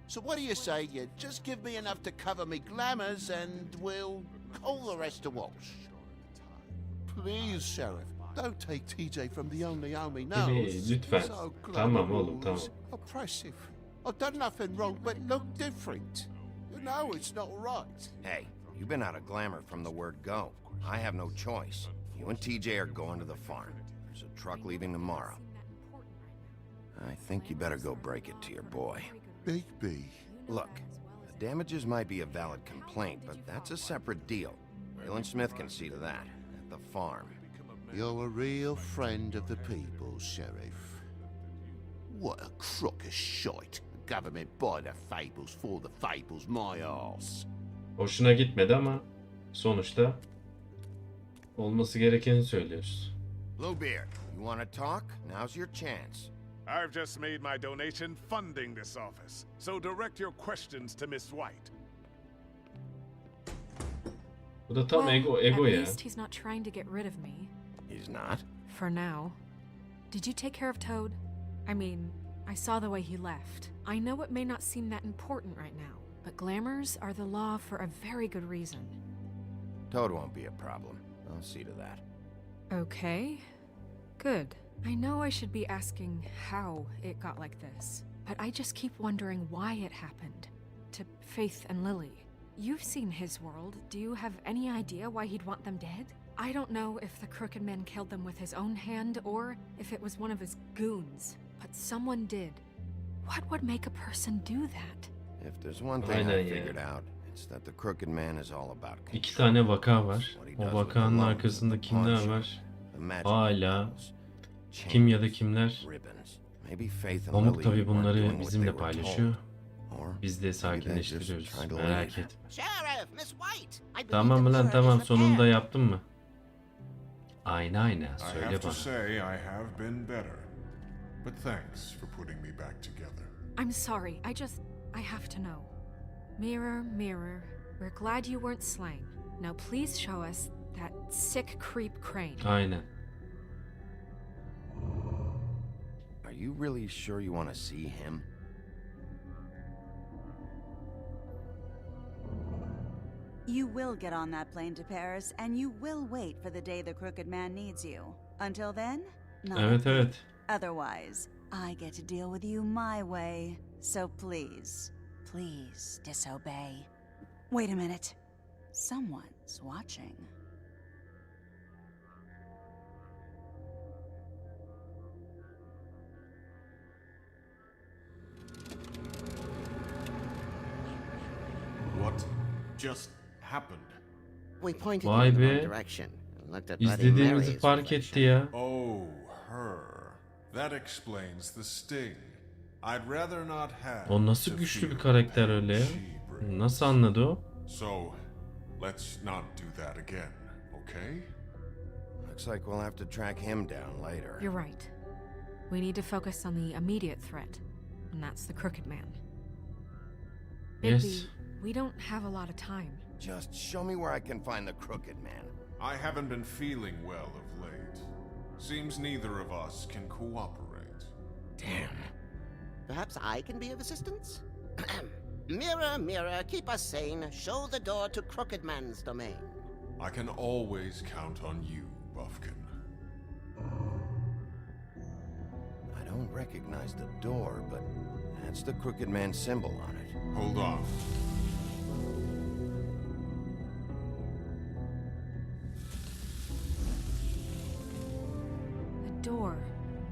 So what do you say? You just give me enough to cover me glamours and we'll call the rest a wash. Please, Sheriff, don't take TJ from the only home he knows. Gibi, lütfen. Tamam oğlum tamam. Oppressive. I've done nothing wrong but look different. You know it's not right. Hey, you've been out of glamour from the word go. I have no choice. You and TJ are going to the farm. There's a truck leaving tomorrow. I think you better go break it to your boy. Bigby. Look, the damages might be a valid complaint, but that's a separate deal. Raylan Smith can see to that, at the farm. You're a real friend of the people, Sheriff. What a crock of shite. The government buy the fables for the fables, my arse. Hoşuna gitmedi ama sonuçta olması gerekeni söylüyoruz. Bluebeard, you want to talk? Now's your chance. I've just made my donation funding this office, so direct your questions to Miss White. Bu da tam ego At ya. least he's not trying to get rid of me. He's not? For now. Did you take care of Toad? I mean, I saw the way he left. I know it may not seem that important right now, but glamours are the law for a very good reason. Toad won't be a problem. I'll see to that. Okay. Good. I know I should be asking how it got like this, but I just keep wondering why it happened. To Faith and Lily. You've seen his world. Do you have any idea why he'd want them dead? I don't know if the Crooked Man killed them with his own hand or if it was one of his goons, but someone did. What would make a person do that? If there's one thing I figured out, it's that the Crooked Man is all about control. 2 tane vaka var. O vakanın arkasında kimler var? Hala kim ya da kimler? Pamuk tabi bunları bizimle paylaşıyor. Biz de sakinleştiriyoruz. Merak etme. Tamam mı lan, tamam, sonunda yaptın mı? Aynen söyle bana. I'm sorry, I have to know. Mirror, mirror, we're glad you weren't slain. Now please show us that sick creep Crane. Aynen. Are you really sure you want to see him? You will get on that plane to Paris, and you will wait for the day the Crooked Man needs you. Until then, not Evet. Otherwise, I get to deal with you my way. So please, please disobey. Wait a minute. Someone's watching. What just happened? We pointed Vay in the be. wrong direction and looked at Bloody İzlediğimizi Mary's fark etti ya. Oh, her. That explains the sting. I'd rather not have. O nasıl güçlü bir karakter öyle ya? Nasıl anladı o? So, let's not do that again, okay? Looks like we'll have to track him down later. You're right. We need to focus on the immediate threat, and that's the Crooked Man. Yes. Bigby, we don't have a lot of time. Just show me where I can find the Crooked Man. I haven't been feeling well of late. Seems neither of us can cooperate. Damn. Perhaps I can be of assistance? Mirror, mirror, keep us sane. Show the door to Crooked Man's domain. I can always count on you, Buffkin. I don't recognize the door, but that's the Crooked Man symbol on it. Hold on. The door.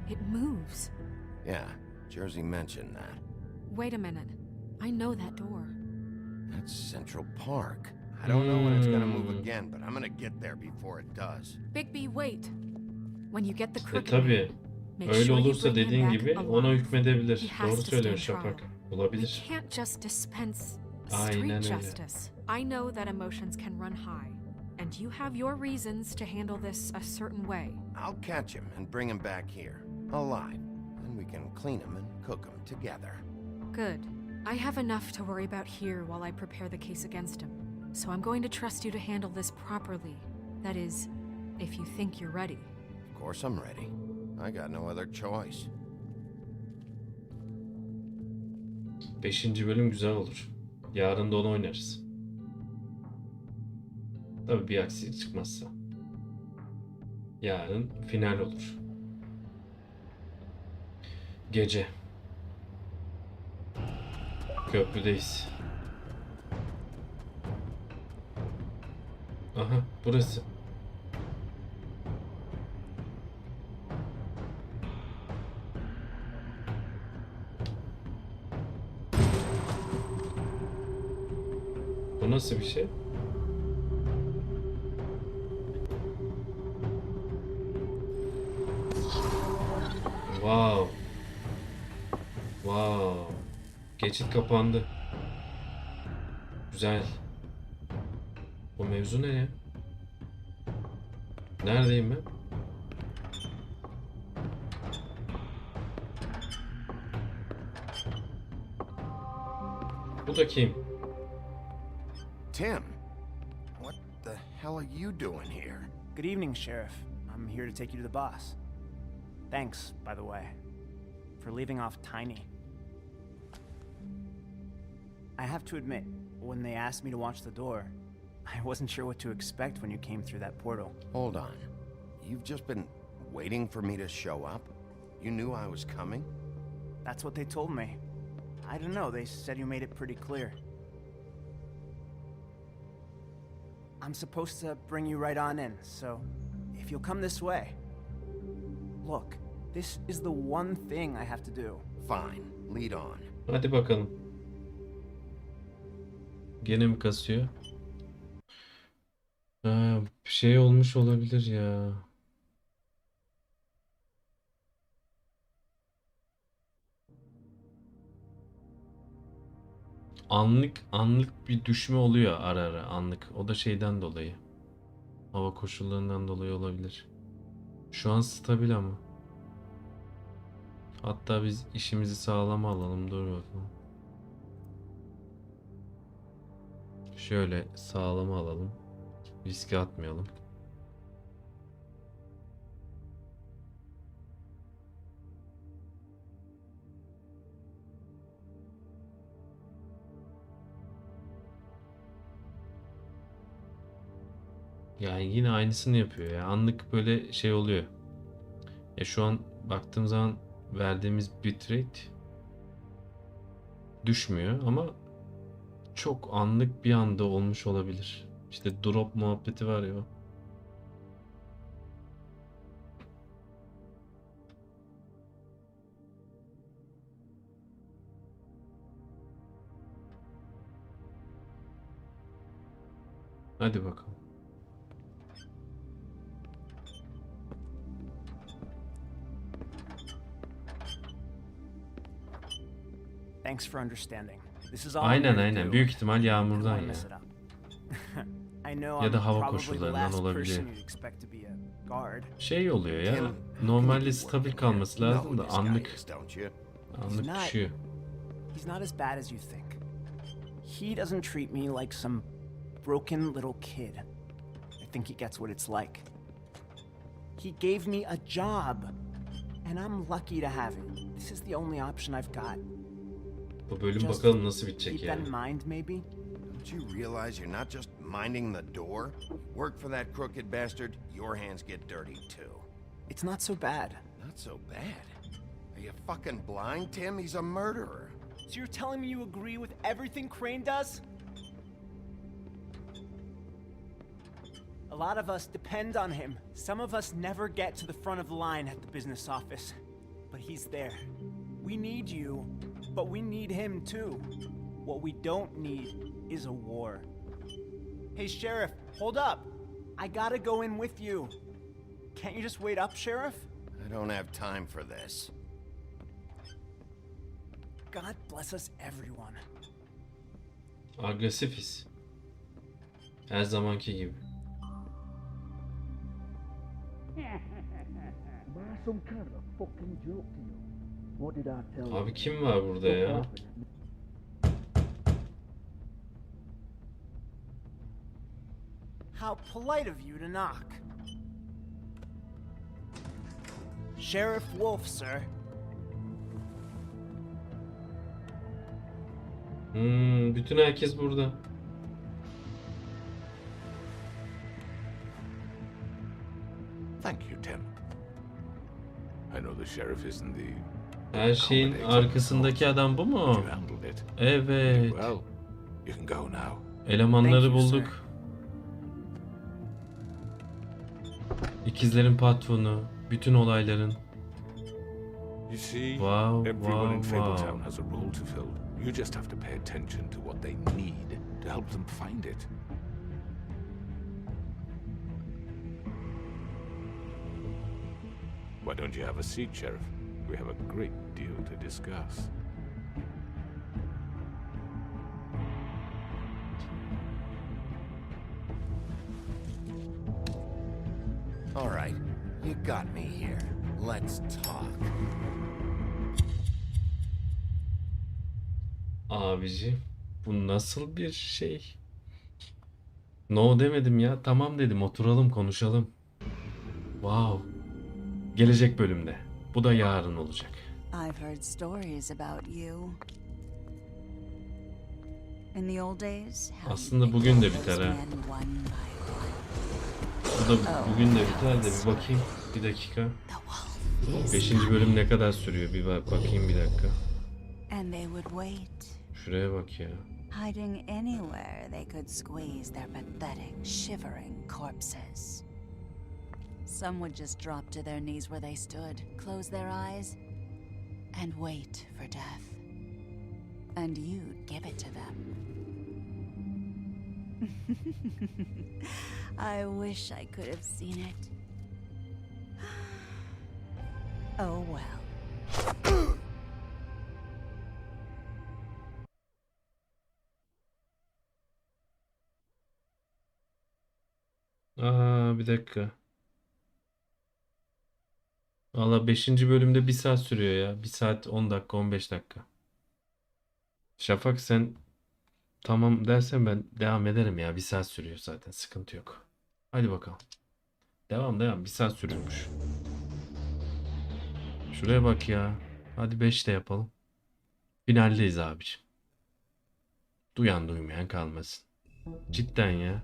It moves. Yeah, Jersey mentioned that. Wait a minute. I know that door. That's Central Park. I don't know when it's gonna move again, but I'm gonna get there before it does. Bigby, wait. When you get the Crooked Tabii. Man, make Öyle sure you olursa bring him dediğin back gibi alive. ona hükmedebilir. He has Doğru to söylüyor stand Şafak. trial. Olabilir. We can't just dispense Aynen street öyle. justice. I know that emotions can run high, and you have your reasons to handle this a certain way. I'll catch him and bring him back here, alive. Then we can clean him and cook him together. Good. I have enough to worry about here while I prepare the case against him. So I'm going to trust you to handle this properly. That is, if you think you're ready. Of course I'm ready. I got no other choice. 5. bölüm güzel olur. Yarın da onu oynarız. Tabii bir aksilik çıkmazsa. Yarın final olur. Gece. Köprüdeyiz. Aha, burası. Bu nasıl bir şey? Wow. Wow. Geçit kapandı. Güzel. O mevzu ne ya? Neredeyim ben? Bu da kim? Tim, what the hell are you doing here? Good evening, Sheriff. I'm here to take you to the boss. Thanks, by the way, for leaving off Tiny. I have to admit, when they asked me to watch the door, I wasn't sure what to expect when you came through that portal. Hold on. You've just been waiting for me to show up? You knew I was coming? That's what they told me. I don't know, they said you made it pretty clear. I'm supposed to bring you right on in, so if you'll come this way. Look, this is the one thing I have to do. Fine, lead on. Hadi bakalım. Gene mi kasıyor? Bir şey olmuş olabilir ya. Anlık bir düşme oluyor ara ara anlık. O da şeyden dolayı. Hava koşullarından dolayı olabilir. Şu an stabil ama. Hatta biz işimizi sağlama alalım. Dur bakalım. Şöyle sağlama alalım. Riske atmayalım. Yani yine aynısını yapıyor ya. Anlık böyle şey oluyor. Ya şu an baktığım zaman verdiğimiz bitrate düşmüyor ama çok anlık bir anda olmuş olabilir. İşte drop muhabbeti var ya. Hadi bakalım. Thanks for understanding. This is all Aynen. Büyük ihtimal yağmurdan ya. Ya da hava koşullarından olabilir. Şey oluyor ya. Normalde stabil kalması lazım da anlık düşüyor. He's not as bad as you think. He doesn't treat me like some broken little kid. I think he gets what it's like. He gave me a job, and I'm lucky to have it. This is the only option I've got. Bu bölüm bakalım nasıl bitecek yani. Keep that in mind, maybe. Don't you realize you're not just minding the door? Work for that crooked bastard, your hands get dirty too. It's not so bad. Not so bad? Are you fucking blind, Tim? He's a murderer. So you're telling me you agree with everything Crane does? A lot of us depend on him. Some of us never get to the front of the line at the business office. But he's there. We need you, but we need him too. What we don't need is a war. Hey, Sheriff, hold up. I gotta go in with you. Can't you just wait up, Sheriff? I don't have time for this. God bless us, everyone. Agresifiz. Her zamanki gibi. Abi kim var burada ya? How polite of you to knock. Sheriff Wolf, sir. Bütün herkes burada. Thank you, Tim. I know the sheriff isn't the Her şeyin arkasındaki adam bu mu? Evet. Elemanları bulduk. İkizlerin patronu, bütün olayların. You see, Wow, everyone in wow, Fabletown wow. has a role to fill. You just have to pay attention to what they need to help them find it. Why don't you have a seat, Sheriff? We have a great deal to discuss. All right, you got me here. Let's talk. Abici, bu nasıl bir şey? No demedim ya. Tamam dedim. Oturalım konuşalım. Wow. Gelecek bölümde. Bu da yarın olacak. I've heard stories about you. In the old days, how Aslında bugün de biter ha. Bu da bugün de biter de bir bakayım. Bir dakika. 5. bölüm ne kadar sürüyor? Bir bakayım bir dakika. And they would wait, Şuraya bak ya. hiding anywhere they could squeeze their pathetic, shivering corpses. Some would just drop to their knees where they stood, close their eyes, and wait for death. And you'd give it to them. I wish I could have seen it. Oh well. Bir dakika. Valla 5. bölümde 1 saat sürüyor ya. 1 saat 10 dakika 15 dakika. Şafak sen tamam dersen ben devam ederim ya. 1 saat sürüyor zaten. Sıkıntı yok. Hadi bakalım. Devam. 1 saat sürüyormuş. Şuraya bak ya. Hadi 5 de yapalım. Finaldeyiz abiciğim. Duyan duymayan kalmasın. Cidden ya.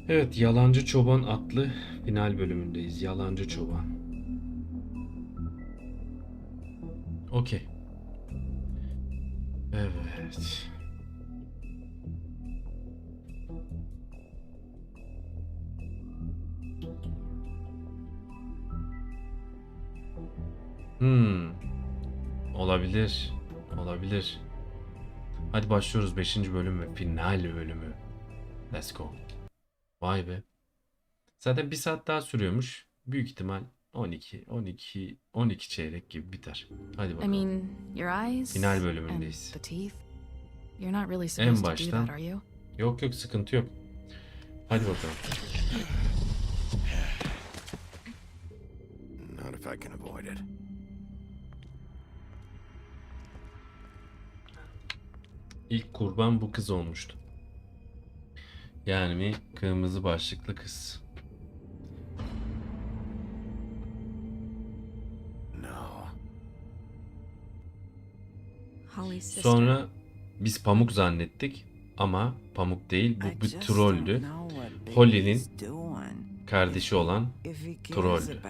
Evet, Yalancı Çoban adlı final bölümündeyiz. Yalancı Çoban. Okey. Evet. Olabilir. Olabilir. Hadi başlıyoruz 5. bölüm ve final bölümü. Let's go. Vay be. Zaten 1 saat daha sürüyormuş. Büyük ihtimal 12 çeyrek gibi biter. Hadi bakalım. I mean, your eyes Final bölümündeyiz. and the teeth. You're not really En supposed to do baştan. that, are you? Yok sıkıntı yok. Hadi bakalım. Not if I can avoid it. İlk kurban bu kız olmuştu. Yani kırmızı başlıklı kız. Sonra biz Pamuk zannettik ama Pamuk değil, bu bir trolldü. Holly'nin kardeşi olan trolldü.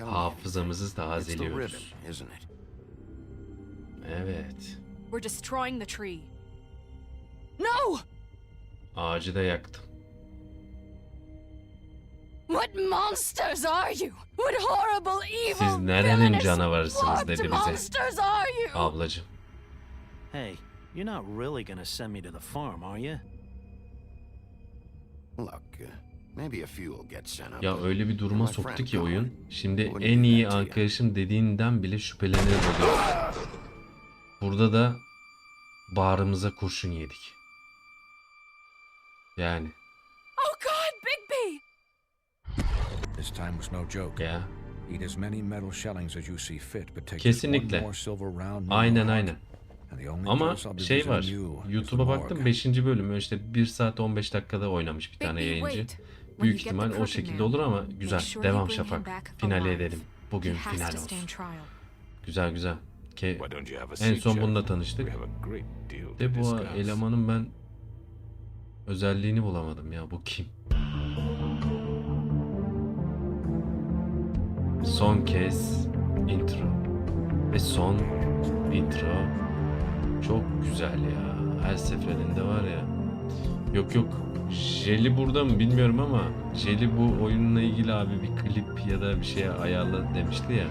Hafızamızı tazeliyoruz. Evet. We're destroying the tree. No! Ağacı da yaktım. What monsters are you? What horrible, evil, Siz nerenin villainous, canavarısınız dedi warped bize. monsters are you? Ablacığım. Hey, you're not really gonna send me to the farm, are you? Look, maybe a few will get sent up. Ya öyle bir duruma soktu ki oyun. Şimdi en iyi arkadaşım dediğinden bile şüphelenir oluyor. Burada da bağrımıza kurşun yedik. Yani. Oh God, Bigby! This time was no joke. Ya. Eat as many metal shellings as you see fit, but take Kesinlikle. one more silver round. Aynen. Ama şey var. YouTube'a baktım 5. bölümü işte 1 saat 15 dakikada oynamış bir tane yayıncı. Büyük ihtimal o şekilde olur ama güzel. Devam Şafak. Finale edelim. Bugün final olsun. Güzel. En son bununla tanıştık. De bu elemanın ben özelliğini bulamadım ya. Bu kim? Son kez intro. Ve son intro. Çok güzel ya. Her seferinde var ya. Yok. Jelly burada mı bilmiyorum ama Jelly bu oyunla ilgili abi bir klip ya da bir şeye ayarla demişti ya.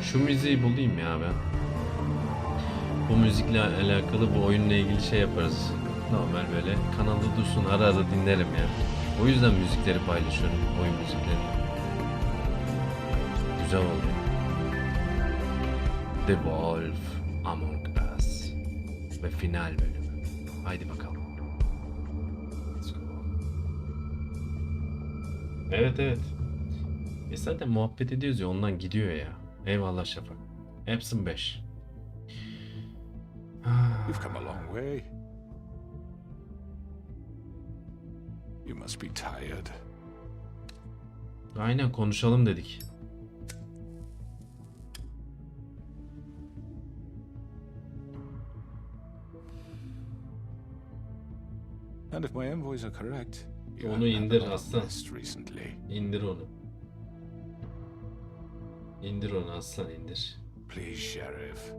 Şu müziği bulayım ya ben. Bu müzikle alakalı bu oyunla ilgili şey yaparız. Normal böyle kanalda dursun ara dinlerim ya. O yüzden müzikleri paylaşıyorum. Oyun müzikleri. Güzel oldu. The Wolf Among Us. Ve final bölümü. Haydi bakalım. Evet evet. Zaten muhabbet ediyoruz ya, ondan gidiyor ya. Eyvallah Şafak. Hepsin 5. You've come a long way. You must be tired. Aynen, konuşalım dedik. And if my envoys are correct, Onu indir aslan. İndir onu. İndir onu aslan, indir. Please, Sheriff.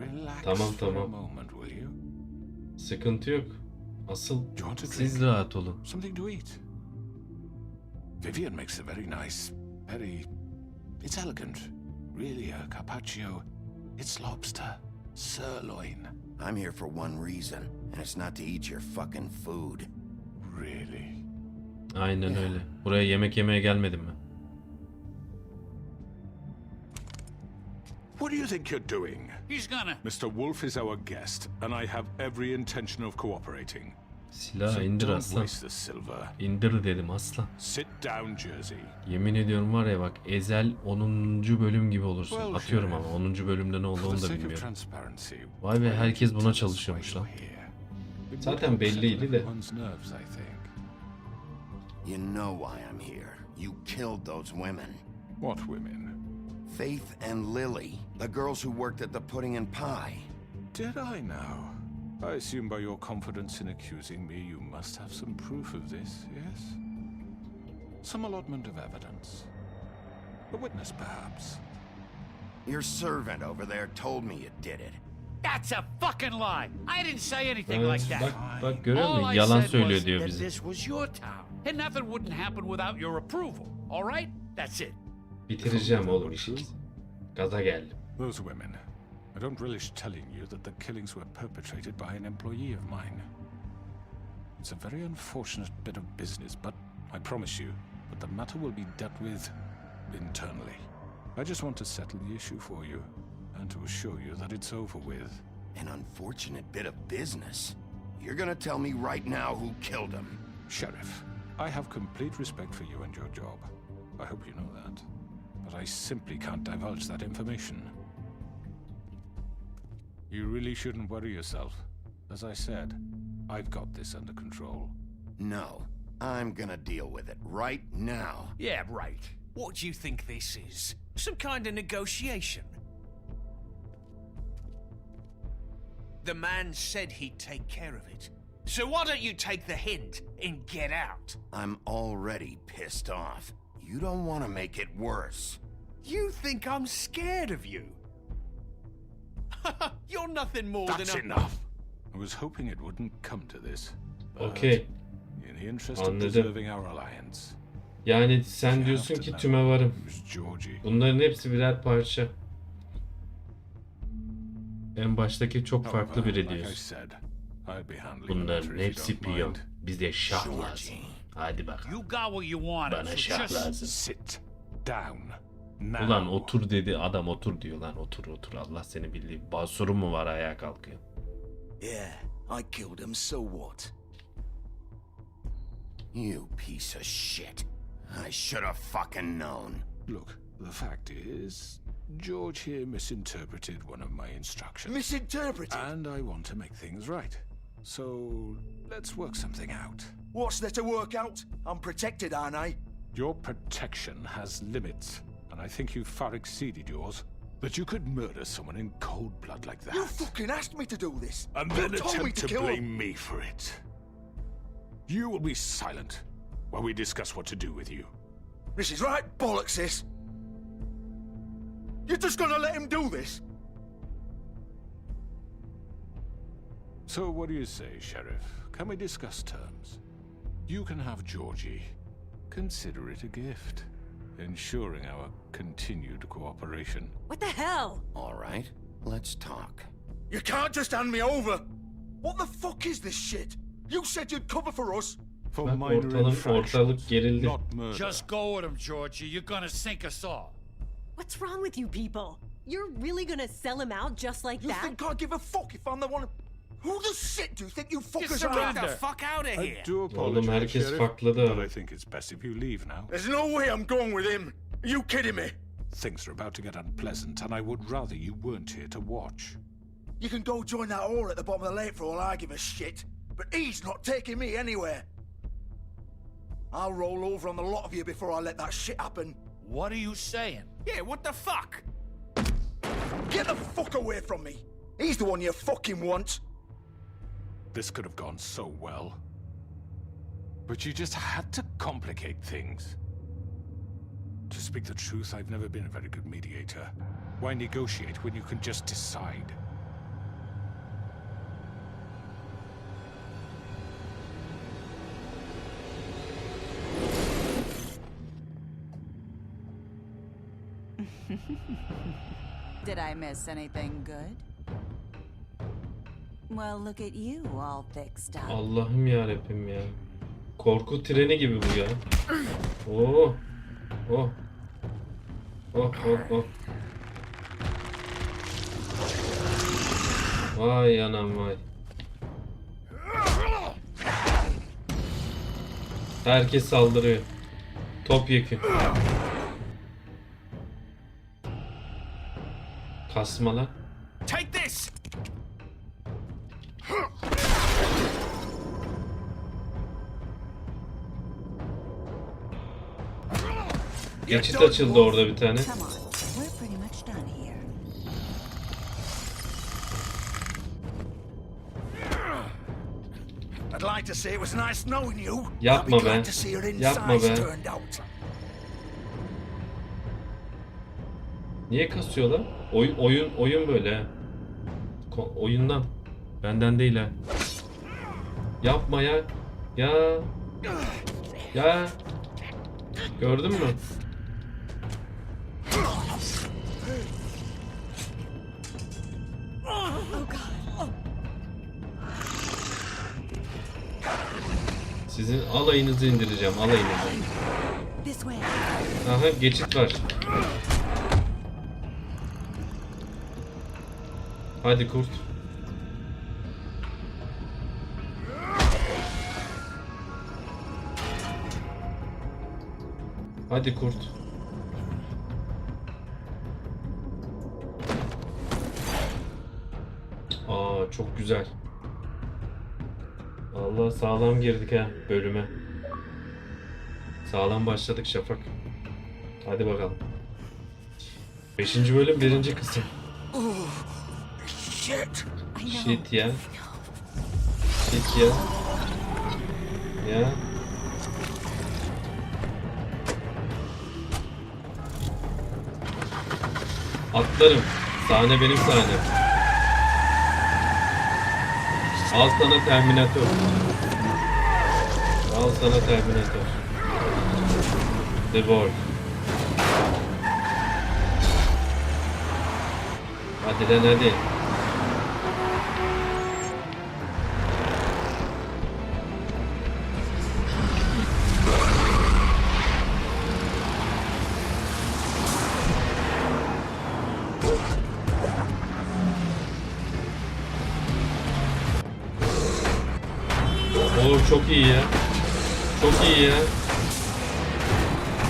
Relax Tamam for a tamam. moment, will you? Sıkıntı yok. Asıl Do you want a siz drink? rahat olun. Something to eat. Vivian makes a very nice, it's elegant. Really a carpaccio. It's lobster, sirloin. I'm here for one reason, and it's not to eat your fucking food. Really? Aynen öyle. Buraya yemek yemeye gelmedim mi? What do you think you're doing? He's gonna... Mr. Wolf is our guest, and I have every intention of cooperating. Silahı indir don't aslan. waste the silver. İndir dedim aslan. Sit down, Jersey. Yemin ediyorum var ya bak, Ezel 10. bölüm gibi olursun. Well, Atıyorum ama Sheriff, 10. bölümde ne For the olduğunu da sake of bilmiyorum. transparency, Vay be, why don't herkes you buna tell us çalışıyormuş why lan. you're here? It would Zaten help belliydi settle de. everyone's nerves, I think. You know why I'm here. You killed those women. What women? Faith and Lily, the girls who worked at the Pudding and Pie. Did I now? I assume by your confidence in accusing me, you must have some proof of this, yes? Some allotment of evidence. A witness, perhaps. Your servant over there told me you did it. That's a fucking lie. I didn't say anything Evet, like that. bak görüyor All musun? I Yalan said söylüyor was diyor that bize. this was your town, and nothing wouldn't happen without your approval. All right? That's it. Bitireceğim oğlum işi. Gaza geldim. Those women. I don't relish telling you that the killings were perpetrated by an employee of mine. It's a very unfortunate bit of business, but I promise you that the matter will be dealt with internally. I just want to settle the issue for you and to assure you that it's over with. An unfortunate bit of business. You're gonna tell me right now who killed him. Sheriff, I have complete respect for you and your job. I hope you know that. But I simply can't divulge that information. You really shouldn't worry yourself. As I said, I've got this under control. No, I'm gonna deal with it right now. Yeah, right. What do you think this is? Some kind of negotiation? The man said he'd take care of it. So why don't you take the hint and get out? I'm already pissed off. You don't want to make it worse. You think I'm scared of you? You're nothing more That's than a... enough. I was hoping it wouldn't come to this. but Okey. In the interest of Anladım. preserving our alliance. Yani sen diyorsun ki tüme varım. Bunların hepsi birer parça. En baştaki çok farklı biri diyorsun. Bunların hepsi piyon. Bize şah lazım. Hadi bakalım. You got what you wanted. Bana so şah just lazım. Sit down. Now. Ulan otur dedi adam, otur diyor lan, otur otur, Allah seni bildiği. Sorun mu var, ayağa kalkıyor. Yeah, I killed him, so what? You piece of shit. I should have fucking known. Look, the fact is, George here misinterpreted one of my instructions. Misinterpreted? And I want to make things right. So, let's work something out. What's there to work out? I'm protected, aren't I? Your protection has limits, and I think you've far exceeded yours. That you could murder someone in cold blood like that. You fucking asked me to do this! And You then told me attempt to to kill blame him. me for it. You will be silent while we discuss what to do with you. This is right bollocks, this! You're just gonna let him do this? So what do you say, Sheriff? Can we discuss terms? You can have Georgie. Consider it a gift, ensuring our continued cooperation. What the hell? All right, let's talk. You can't just hand me over! What the fuck is this shit? You said you'd cover for us! For Bak minor ortalık gerildi. not murder. Just go with him, Georgie. You're gonna sink us all. What's wrong with you people? You're really gonna sell him out just like You that? think I give a fuck if I'm the one... Who the shit do you think you fuckers Get are? the fuck out of here! I do Oğlum apologize, herkes Sheriff, farklı but da. I think it's best if you leave now. There's no way I'm going with him. Are you kidding me? Things are about to get unpleasant, and I would rather you weren't here to watch. You can go join that whore at the bottom of the lake for all I give a shit. But he's not taking me anywhere. I'll roll over on the lot of you before I let that shit happen. What are you saying? Yeah, what the fuck? Get the fuck away from me. He's the one you fucking want. This could have gone so well. But you just had to complicate things. To speak the truth, I've never been a very good mediator. Why negotiate when you can just decide? Did I miss anything good? Well, look at you, all fixed up. Allah'ım yarabbim ya. Korku treni gibi bu ya. Oh. Oh. Oh oh oh. Vay anam vay. Herkes saldırıyor. Topyekün. Kasmalar. Take this! Geçit açıldı orada bir tane. Come on, we're pretty much done here. I'd like to say it was nice knowing you. Yapma I'd be glad be. to see your Yapma insides be. turned out. Niye kasıyorlar? Oyun böyle. ha. Oyundan. Benden değil ha. Yapma ya. Ya. Ya. Gördün mü? Sizin alayınızı indireceğim, alayınızı. This way. Aha, geçit var. Hadi kurt. Hadi kurt. Aa, çok güzel. Allah, sağlam girdik ha bölüme. Sağlam başladık Şafak. Hadi bakalım. 5. bölüm 1. kısım. Shit. Shit ya. Shit ya. Ya. Atlarım. Sahne benim sahnem. Al sana Terminator. Al sana Terminator. The Wolf. Hadi lan hadi. Oo, çok iyi ya. Çok iyi ya.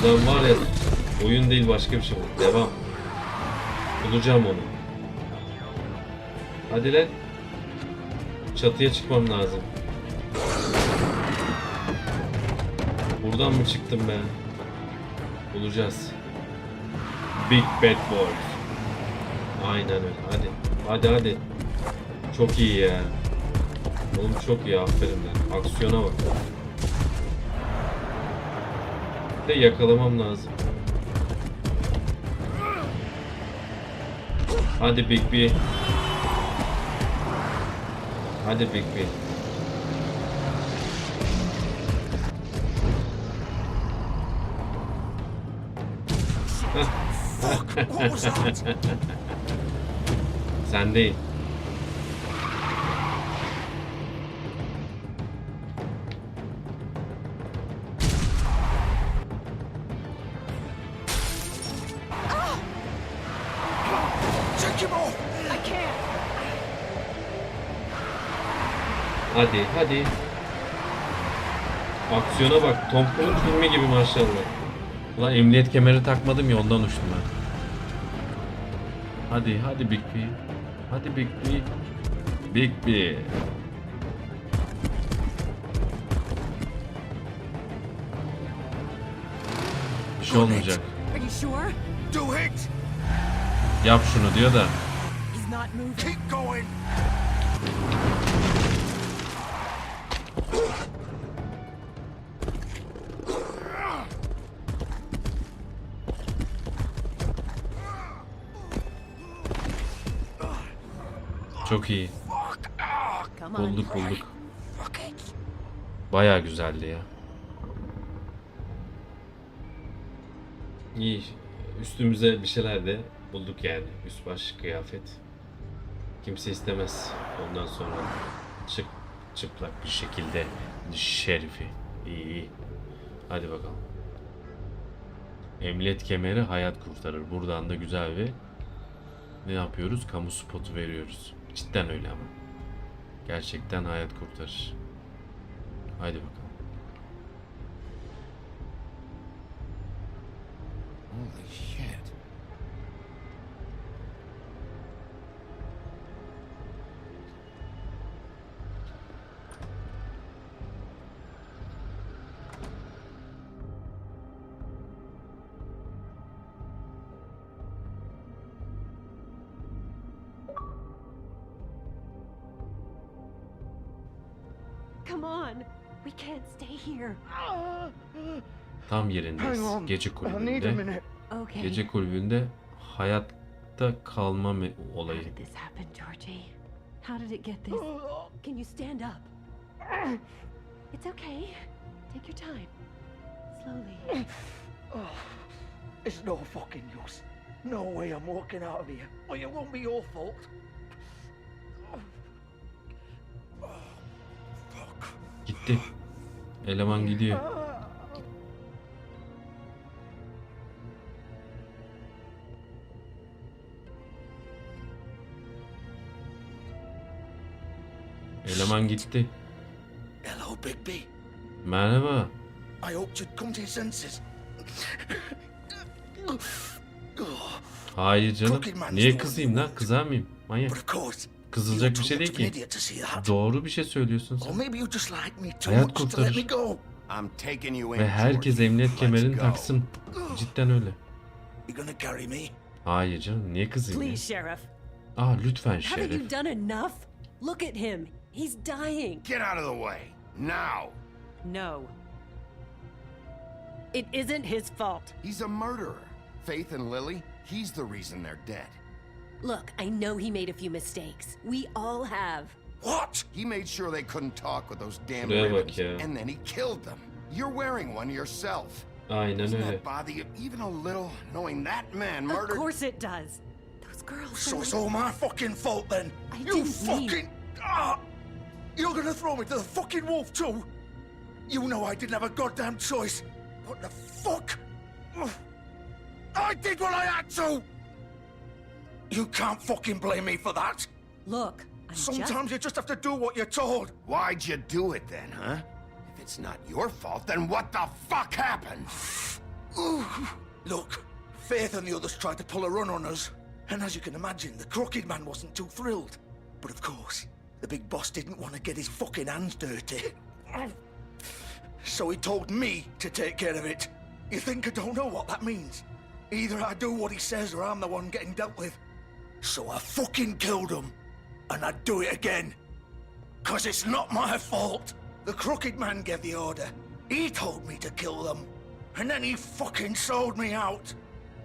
Lan var ya, oyun değil başka bir şey bu. Devam. Bulacağım onu. Hadi lan. Çatıya çıkmam lazım. Buradan mı çıktım ben? Bulacağız. Big Bad Wolf. Aynen öyle. Hadi. Hadi hadi. Çok iyi ya. Oğlum çok iyi, aferin lan. Aksiyona bak. Bir de yakalamam lazım. Hadi Bigby. Hadi Bigby. Sen değil. Take him off! I can't. Hadi hadi. Aksiyona bak. Tom Cruise filmi gibi maşallah. Ulan emniyet kemeri takmadım ya, ondan uçtum ben. Hadi hadi Bigby. Hadi Bigby. Bigby. Bir şey olmayacak. Are you sure? Do it! Yap şunu diyor da. He's not moving. Keep going! Çok iyi. Come on. Bulduk. Bayağı güzeldi ya. İyi. Üstümüze bir şeyler de bulduk yani. Üst baş kıyafet. Kimse istemez. Ondan sonra çıplak bir şekilde şerifi. İyi. Hadi bakalım. Emniyet kemeri hayat kurtarır. Buradan da güzel bir ne yapıyoruz? Kamu spotu veriyoruz. Cidden öyle ama. Gerçekten hayat kurtarır. Haydi bakalım. Holy shit. Come on. We can't stay here. Tam yerindeyiz. Hang on. Gece I need a kulübünde. minute. Okay. Gece kulübünde hayatta kalma olayı. How did this happen, Georgie? How did it get this? Can you stand up? It's okay. Take your time. Slowly. It's no fucking use. No way I'm walking out of here. Well, it won't be your fault. Gitti. Eleman gidiyor. Eleman gitti. Hello, Bigby. Merhaba. I hoped you'd come to your senses. Hayır canım. Niye kızayım lan? Kızar mıyım? Manyak. Kızılacak bir şey değil ki. Doğru bir şey söylüyorsun sen. Hayat kurtarır. Ve herkes emniyet kemerini taksın. Cidden öyle. Hayır canım. Niye kızayım ya? Please, Sheriff. Lütfen Haven't you Şerif. done enough? Look at him. He's dying. Get out of the way. Now. No. It isn't his fault. He's a murderer. Faith and Lily, he's the reason they're dead. Look, I know he made a few mistakes. We all have. What? He made sure they couldn't talk with those damn Şuraya bak ribbons, ya. and then he killed them. You're wearing one yourself. Aynen Doesn't öyle. that bother you even a little, knowing that man Of murdered... course it does. Those girls. So it's all my fucking fault then? I You didn't mean- fucking... You're gonna throw me to the fucking wolf too? You know I didn't have a goddamn choice. What the fuck? I did what I had to! You can't fucking blame me for that. Look, Sometimes you just have to do what you're told. Why'd you do it then, huh? If it's not your fault, then what the fuck happened? Look, Faith and the others tried to pull a run on us. And as you can imagine, the Crooked Man wasn't too thrilled. But of course, the big boss didn't want to get his fucking hands dirty. So he told me to take care of it. You think I don't know what that means? Either I do what he says or I'm the one getting dealt with. So I fucking killed him. And I'd do it again. 'Cause it's not my fault. The Crooked Man gave the order. He told me to kill them. And then he fucking sold me out.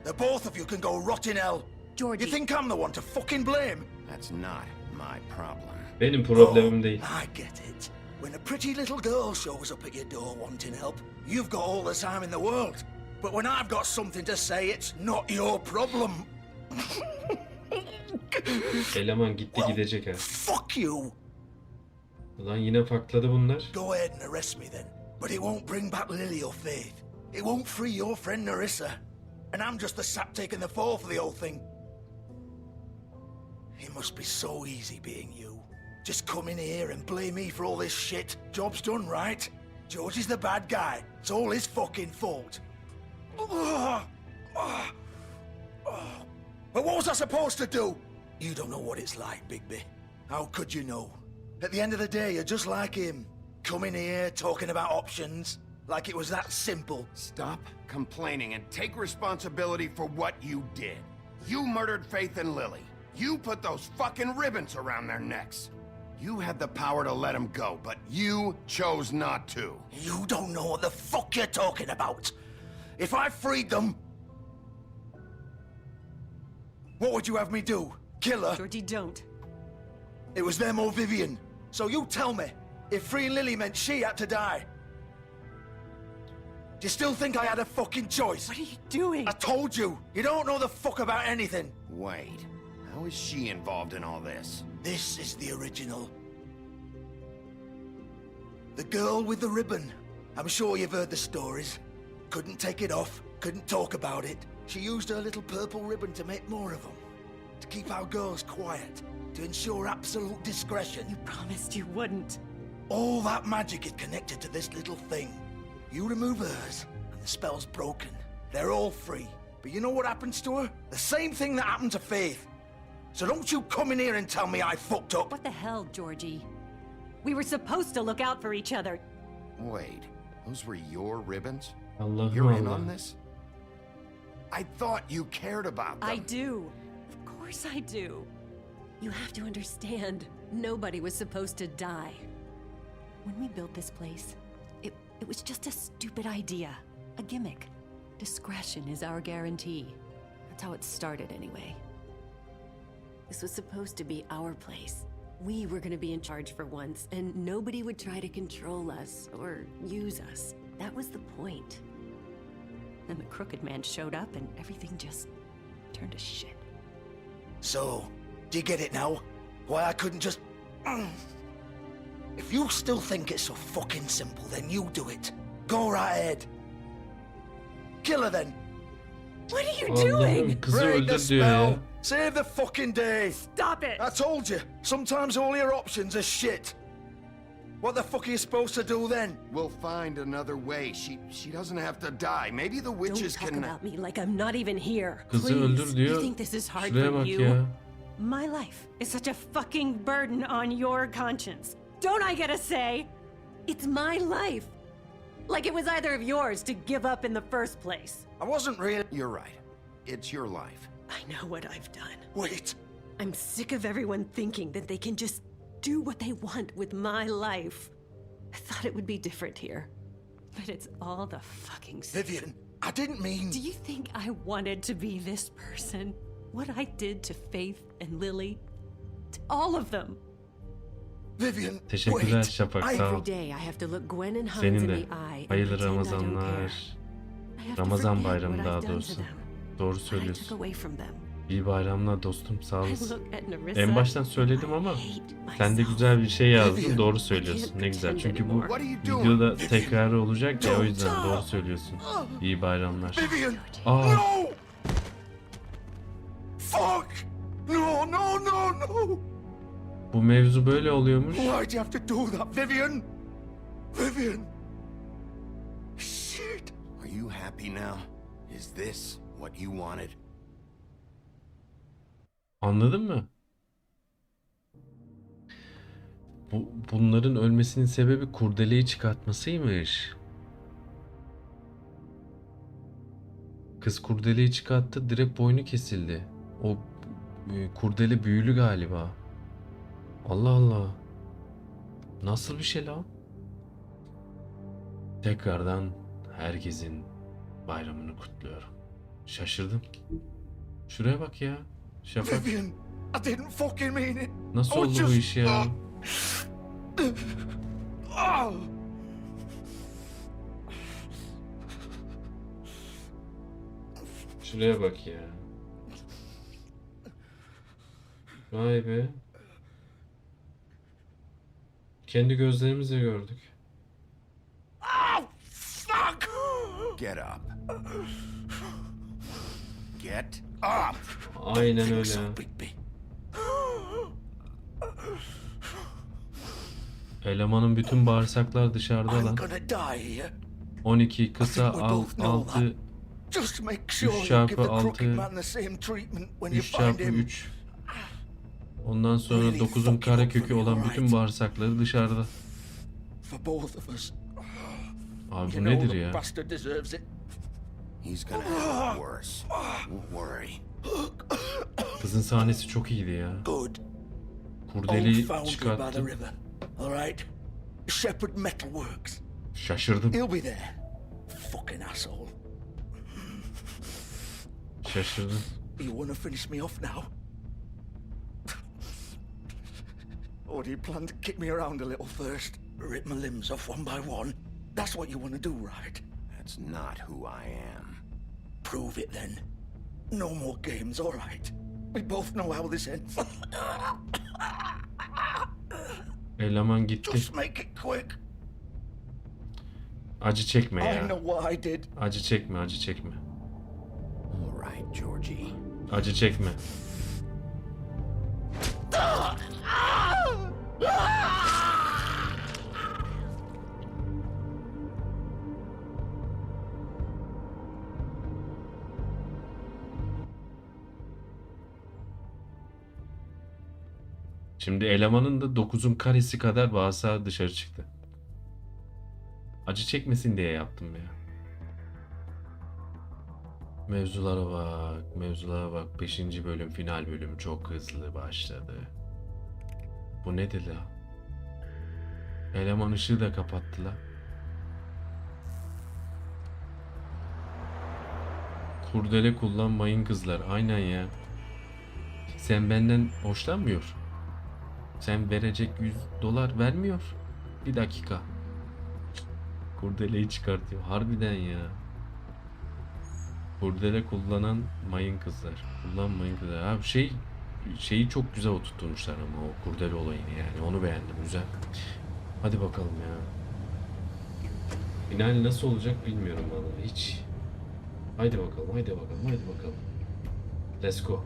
The both of you can go rot in hell. Georgie. You think I'm the one to fucking blame? That's not my problem. Benim problemim değil. I get it. When a pretty little girl shows up at your door wanting help, you've got all the time in the world. But when I've got something to say, it's not your problem. Eleman gitti gidecek ha. Fuck you. Ulan yine fakladı bunlar. Go ahead and arrest me then. But it won't bring back Lily or Faith. It won't free your friend Narissa. And I'm just the sap taking the fall for the whole thing. It must be so easy being you. Just come in here and blame me for all this shit. Job's done, right? George is the bad guy. It's all his fucking fault. But what was I supposed to do? You don't know what it's like, Bigby. How could you know? At the end of the day, you're just like him. Coming here, talking about options, like it was that simple. Stop complaining and take responsibility for what you did. You murdered Faith and Lily. You put those fucking ribbons around their necks. You had the power to let them go, but you chose not to. You don't know what the fuck you're talking about. If I freed them, what would you have me do? Kill her? Georgie, don't. It was them or Vivian. So you tell me, if freeing Lily meant she had to die, do you still think I had a fucking choice? What are you doing? I told you, you don't know the fuck about anything. Wait, how is she involved in all this? This is the original. The girl with the ribbon. I'm sure you've heard the stories. Couldn't take it off, couldn't talk about it. She used her little purple ribbon to make more of them. To keep our girls quiet. To ensure absolute discretion. You promised you wouldn't. All that magic is connected to this little thing. You remove hers, and the spell's broken. They're all free. But you know what happens to her? The same thing that happened to Faith. So don't you come in here and tell me I fucked up. What the hell, Georgie? We were supposed to look out for each other. Wait, those were your ribbons? Allah'ım You're in Allah. on this? I thought you cared about them. I do. Of course I do. You have to understand, nobody was supposed to die. When we built this place, it was just a stupid idea. A gimmick. Discretion is our guarantee. That's how it started anyway. This was supposed to be our place. We were gonna be in charge for once, and nobody would try to control us or use us. That was the point. Then the crooked man showed up and everything just turned to shit. So, do you get it now? Why I couldn't just... If you still think it's so fucking simple, then you do it. Go right ahead. Kill her then. What are you Allah'ım doing? kızı Break the öldür diyor ya. spell. Save the fucking day. Stop it. I told you, sometimes all your options are shit. What the fuck are you supposed to do then? We'll find another way. She doesn't have to die. Maybe the witches Don't talk can... about me like I'm not even here. Kızı Please. öldür diyor. You think this is hard Şuraya for bak you? ya. My life is such a fucking burden on your conscience. Don't I get a say? It's my life. Like it was either of yours to give up in the first place. I wasn't really... You're right. It's your life. I know what I've done. Wait. I'm sick of everyone thinking that they can just do what they want with my life. I thought it would be different here. But it's all the fucking same. Vivian, I didn't mean... Do you think I wanted to be this person? What I did to Faith and Lily? To all of them. Vivian, Teşekkürler Şafak, sağ Every ol. day I have to look Gwen and Hans Senin in de. the eye and Hayırlı pretend I don't care. Ramazanlar. I have to Ramazan forget bayramı what daha I've done to doğrusu. them. Doğru What I took söylüyorsun. away from them. İyi bayramlar dostum, sağ I olasın. look at Nerissa. En baştan söyledim ama sen de güzel bir şey yazdın, doğru söylüyorsun. Ne güzel, çünkü bu videoda tekrarı olacak ya, o yüzden doğru söylüyorsun. İyi bayramlar. Vivian! Aa, No! Fuck! No, no, no, no! bu mevzu böyle oluyormuş. Why'd you have to do that, Vivian? Vivian! Shit! Are you happy now? Is this what you wanted? Anladın mı? Bunların ölmesinin sebebi kurdeleyi çıkartmasıymış. Kız kurdeleyi çıkarttı, direkt boynu kesildi. O kurdele büyülü galiba. Allah Allah. Nasıl bir şey lan? Tekrardan herkesin bayramını kutluyorum. Şaşırdım. Şuraya bak ya. Şafak. Vivian, I didn't fucking mean it. Nasıl I oldu was bu just- iş ya? Oh. Şuraya bak ya. Vay be. Kendi gözlerimizle gördük. Oh, fuck! Get up. Get up! Aynen öyle. Bigby. Elemanın bütün bağırsaklar dışarıda I'm lan. gonna die here. 12 kısa 6 Just make 3 sure you give çarpı the crooked 6 man the same treatment when you 3 find çarpı him. 3. Ondan sonra 9'un karekökü olan bütün bağırsakları dışarıda. For both of us. Abi bu You nedir know the ya? bastard deserves it. He's gonna have it worse. Don't worry. Kızın sahnesi çok iyiydi ya. Good. Kurdeleyi Old foundry by the çıkarttı. river. All right. Shepherd Metalworks. Şaşırdım. He'll be there. Fucking asshole. Şaşırdım. You wanna finish me off now? Or do you plan to kick me around a little first? Rip my limbs off one by one? That's what you wanna do, right? That's not who I am. Prove it then. No more games, all right? We both know how this ends. Eleman gitti. Just make it quick. Acı çekme I ya. know what I did. Acı çekme, acı çekme. All right, Georgie. Acı çekme. Şimdi elemanın da 9'un karesi kadar bağırsağı dışarı çıktı. Acı çekmesin diye yaptım ya. Mevzulara bak, mevzulara bak. 5. bölüm, final bölüm çok hızlı başladı. Bu nedir la? Eleman ışığı da kapattı la. Kurdele kullanmayın kızlar. Aynen ya. Sen benden hoşlanmıyor. Sen verecek $100 vermiyor. Bir dakika. Kurdeleyi çıkartıyor. Harbiden ya. Kurdele kullanan mayın kızlar. Kullanmayın kızlar. Abi şeyi çok güzel oturtmuşlar ama o kurdele olayını yani. Onu beğendim. Güzel. Hadi bakalım ya. Final nasıl olacak bilmiyorum vallahi hiç. Haydi bakalım, haydi bakalım, haydi bakalım. Let's go.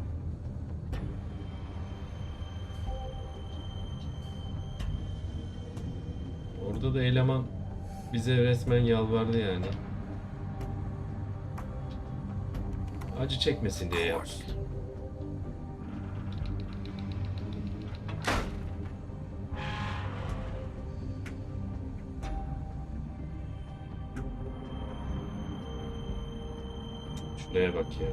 Orada da eleman bize resmen yalvardı yani. Acı çekmesin diye yaptı. Şuraya bak ya.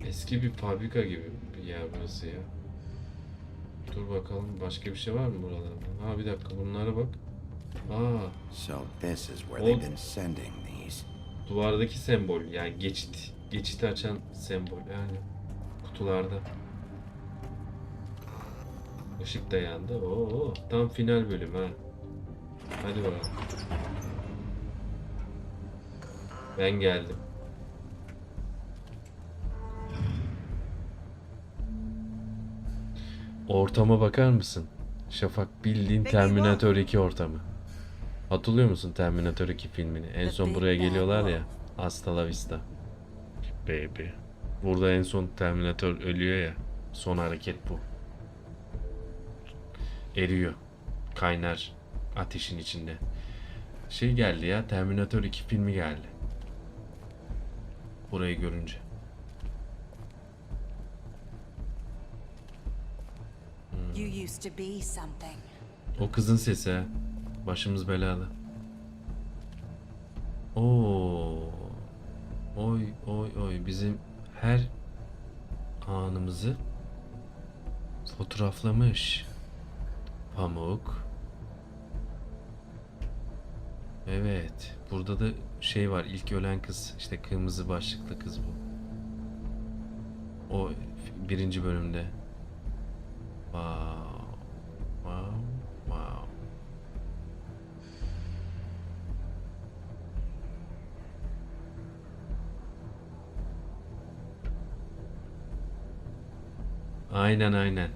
Eski bir fabrika gibi bir yer burası ya. Dur bakalım başka bir şey var mı buralarda? Ha bir dakika bunlara bak. Aa. So this is where they've been sending these. Duvardaki sembol yani geçiti açan sembol yani kutularda. Işık da yandı. Oo, tam final bölüm ha. Hadi bakalım. Ben geldim. Ortama bakar mısın? Şafak bildiğin Terminator 2 ortamı. Hatırlıyor musun Terminator 2 filmini? En son buraya geliyorlar ya. Hasta la vista. Baby. Burada en son Terminator ölüyor ya. Son hareket bu. Eriyor. Kaynar. Ateşin içinde. Şey geldi ya. Terminator 2 filmi geldi. Burayı görünce. You used to be something. O kızın sesi ha. Başımız belada. Oo. Oy oy oy bizim her anımızı fotoğraflamış. Pamuk. Evet. Burada da şey var. İlk ölen kız. İşte kırmızı başlıklı kız bu. O 1. bölümde. Wow. Wow. Wow. Aynen.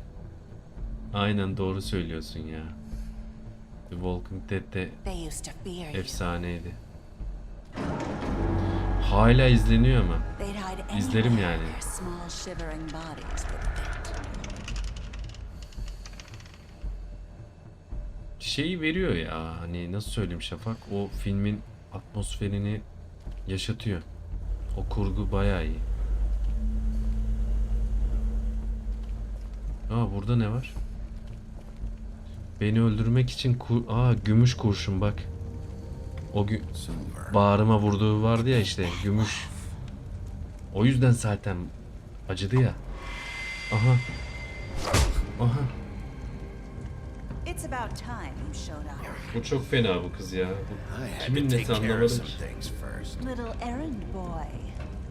Aynen doğru söylüyorsun ya. The Walking Dead'de efsaneydi. Hala izleniyor ama. İzlerim yani. Şeyi veriyor ya, hani nasıl söyleyeyim Şafak, o filmin atmosferini yaşatıyor. O kurgu bayağı iyi. Aa, burada ne var? Beni öldürmek için gümüş kurşun bak. O bağrıma vurduğu vardı ya işte, gümüş. O yüzden zaten acıdı ya. Aha. Aha. It's about time you showed up. Bu çok fena bu kız ya. Bu kimin nesi anlamadım ki. Little errand boy.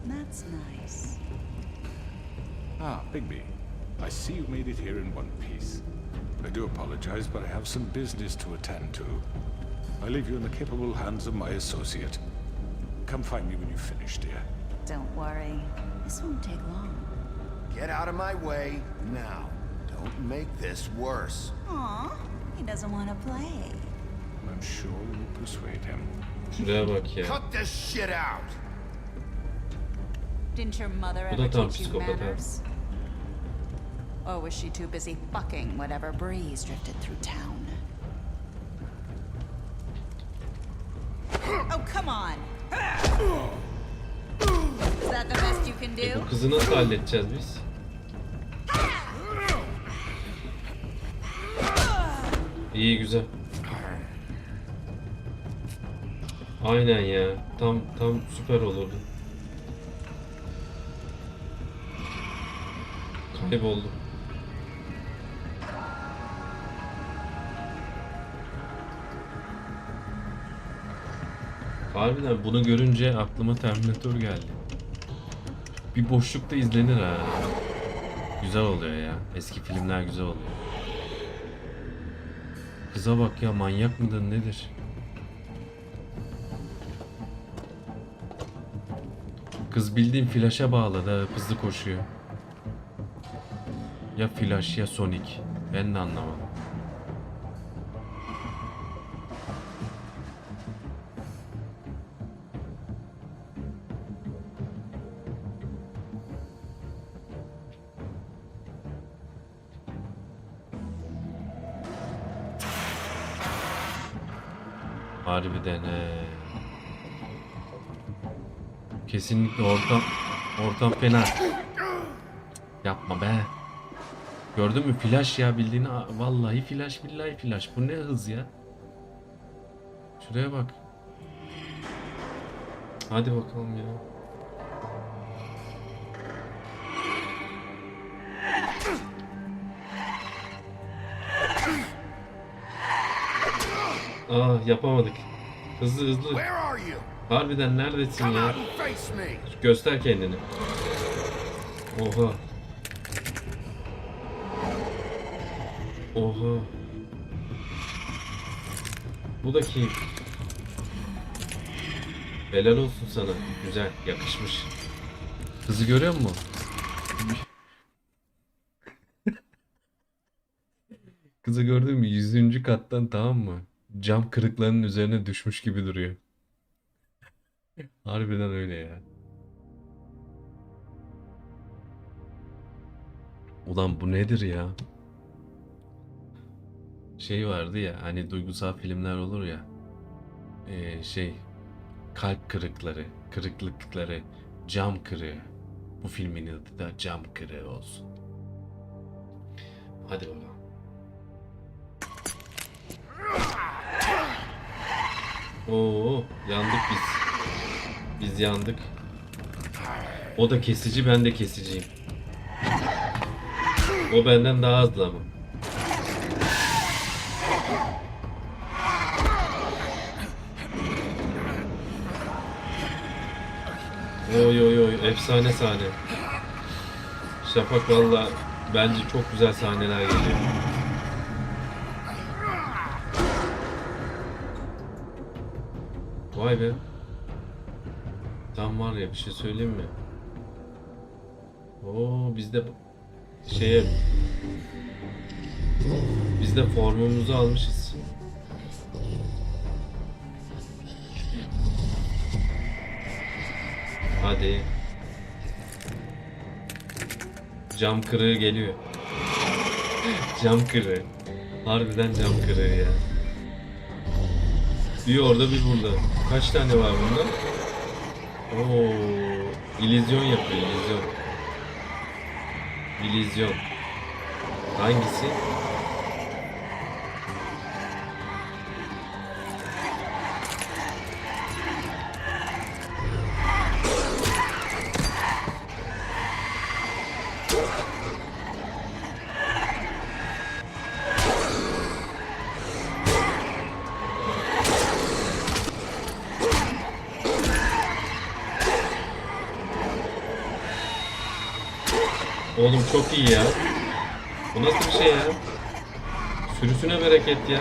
That's nice. Ah, Bigby. I see you made it here in one piece. I do apologize, but I have some business to attend to. I leave you in the capable hands of my associate. Come find me when you finish, dear. Don't worry. This won't take long. Get out of my way now. Don't make this worse. Aw, he doesn't want to play. I'm sure you'll persuade him. Şuraya bak ya. Cut this shit out. Didn't your mother Bu da ever tam teach you psikopat ha. manners? Or was she too busy fucking whatever breeze drifted through town? Oh, come on! Is that the best you can do? Bu kızı nasıl halledeceğiz biz? İyi, güzel. Aynen ya. Tam süper olurdu. Kayboldu. Harbiden bunu görünce aklıma Terminator geldi. Bir boşlukta izlenir ha. Güzel oluyor ya. Eski filmler güzel oluyor. Kıza bak ya, manyak mıdır nedir? Kız bildiğin flaşa bağladı, hızlı koşuyor. Ya flash ya Sonic. Ben de anlamadım. Harbiden kesinlikle ortam fena. Yapma be. Gördün mü flash ya, bildiğin vallahi flash, billahi flash. Bu ne hız ya. Şuraya bak. Hadi bakalım ya. Yapamadık. Hızlı. Harbiden neredesin ya? Göster kendini. Oha. Bu da kim? Helal olsun sana. Güzel, yakışmış. Kızı görüyor musun? Kızı gördün mü? 100. kattan, tamam mı? Cam kırıklarının üzerine düşmüş gibi duruyor. Harbiden öyle ya. Ulan bu nedir ya? Şey vardı ya, hani duygusal filmler olur ya. Kalp kırıklıkları, cam kırığı. Bu filmin adı da cam kırığı olsun. Hadi bakalım. Oo, yandık biz. Biz yandık. O da kesici, ben de kesiciyim. O benden daha hızlı ama. Oy, efsane sahne. Şafak valla bence çok güzel sahneler geliyor. Vay be. Tam var ya, bir şey söyleyeyim mi? Biz de formumuzu almışız. Hadi. Cam kırığı geliyor. Cam kırığı. Harbiden cam kırığı ya. Bir orada bir burada. Kaç tane var bunda? Oo, illüzyon yapıyor, illüzyon. İllüzyon. Hangisi? Oğlum çok iyi ya. Bu nasıl bir şey ya? Sürüsüne bereket ya.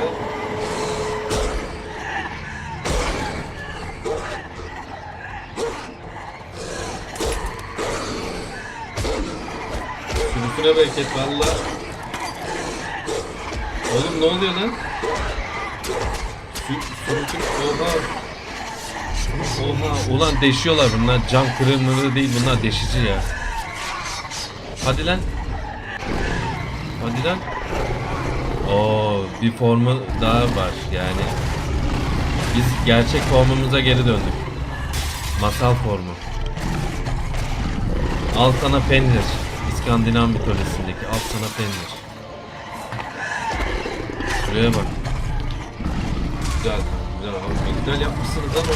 Sürüsüne bereket valla. Oğlum ne oluyor lan? Sürüsün oha. Oha. Ulan deşiyorlar bunlar. Cam kırılmaları değil, bunlar deşici ya. Hadi lan. Hadi lan. Oo, bir formu daha var yani. Biz gerçek formumuza geri döndük. Masal formu. Al sana pendir. İskandinav mitolojisindeki al sana pendir. Şuraya bak. Güzel. Güzel. Güzel yapmışsınız ama.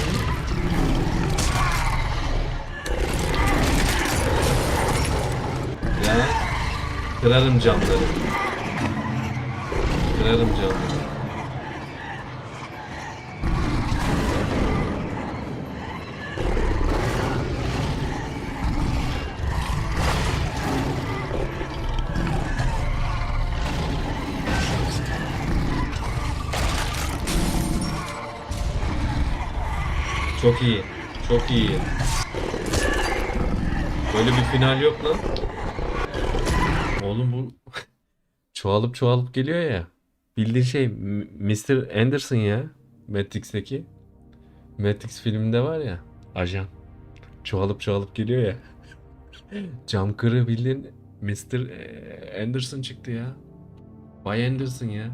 Ya. Kırarım camları. Kırarım camları. Çok iyi. Çok iyi. Böyle bir final yok lan. Oğlum bu çoğalıp çoğalıp geliyor ya. Bildiğin şey Mr. Anderson ya. Matrix'teki. Matrix filminde var ya. Ajan. Çoğalıp çoğalıp geliyor ya. Cam kırığı bildiğin Mr. Anderson çıktı ya. Bay Anderson ya.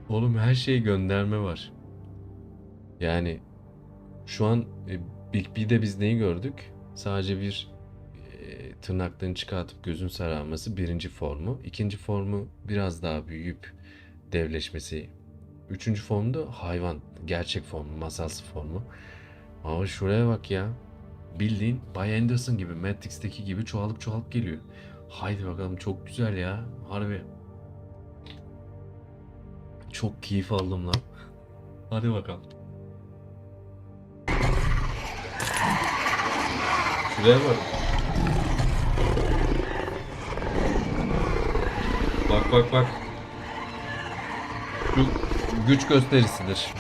Oğlum her şeye gönderme var. Yani şu an Bigby'de biz neyi gördük? Sadece bir tırnaklarını çıkartıp gözün sararması birinci formu. İkinci formu biraz daha büyüyüp devleşmesi. Üçüncü formu da hayvan. Gerçek formu. Masalsı formu. Ama şuraya bak ya. Bildiğin Bay Anderson gibi Matrix'teki gibi çoğalıp çoğalıp geliyor. Haydi bakalım çok güzel ya. Harbi. Çok keyif aldım lan. Hadi bakalım. Şuraya bak. Bak bak bak. Şu güç gösterisidir.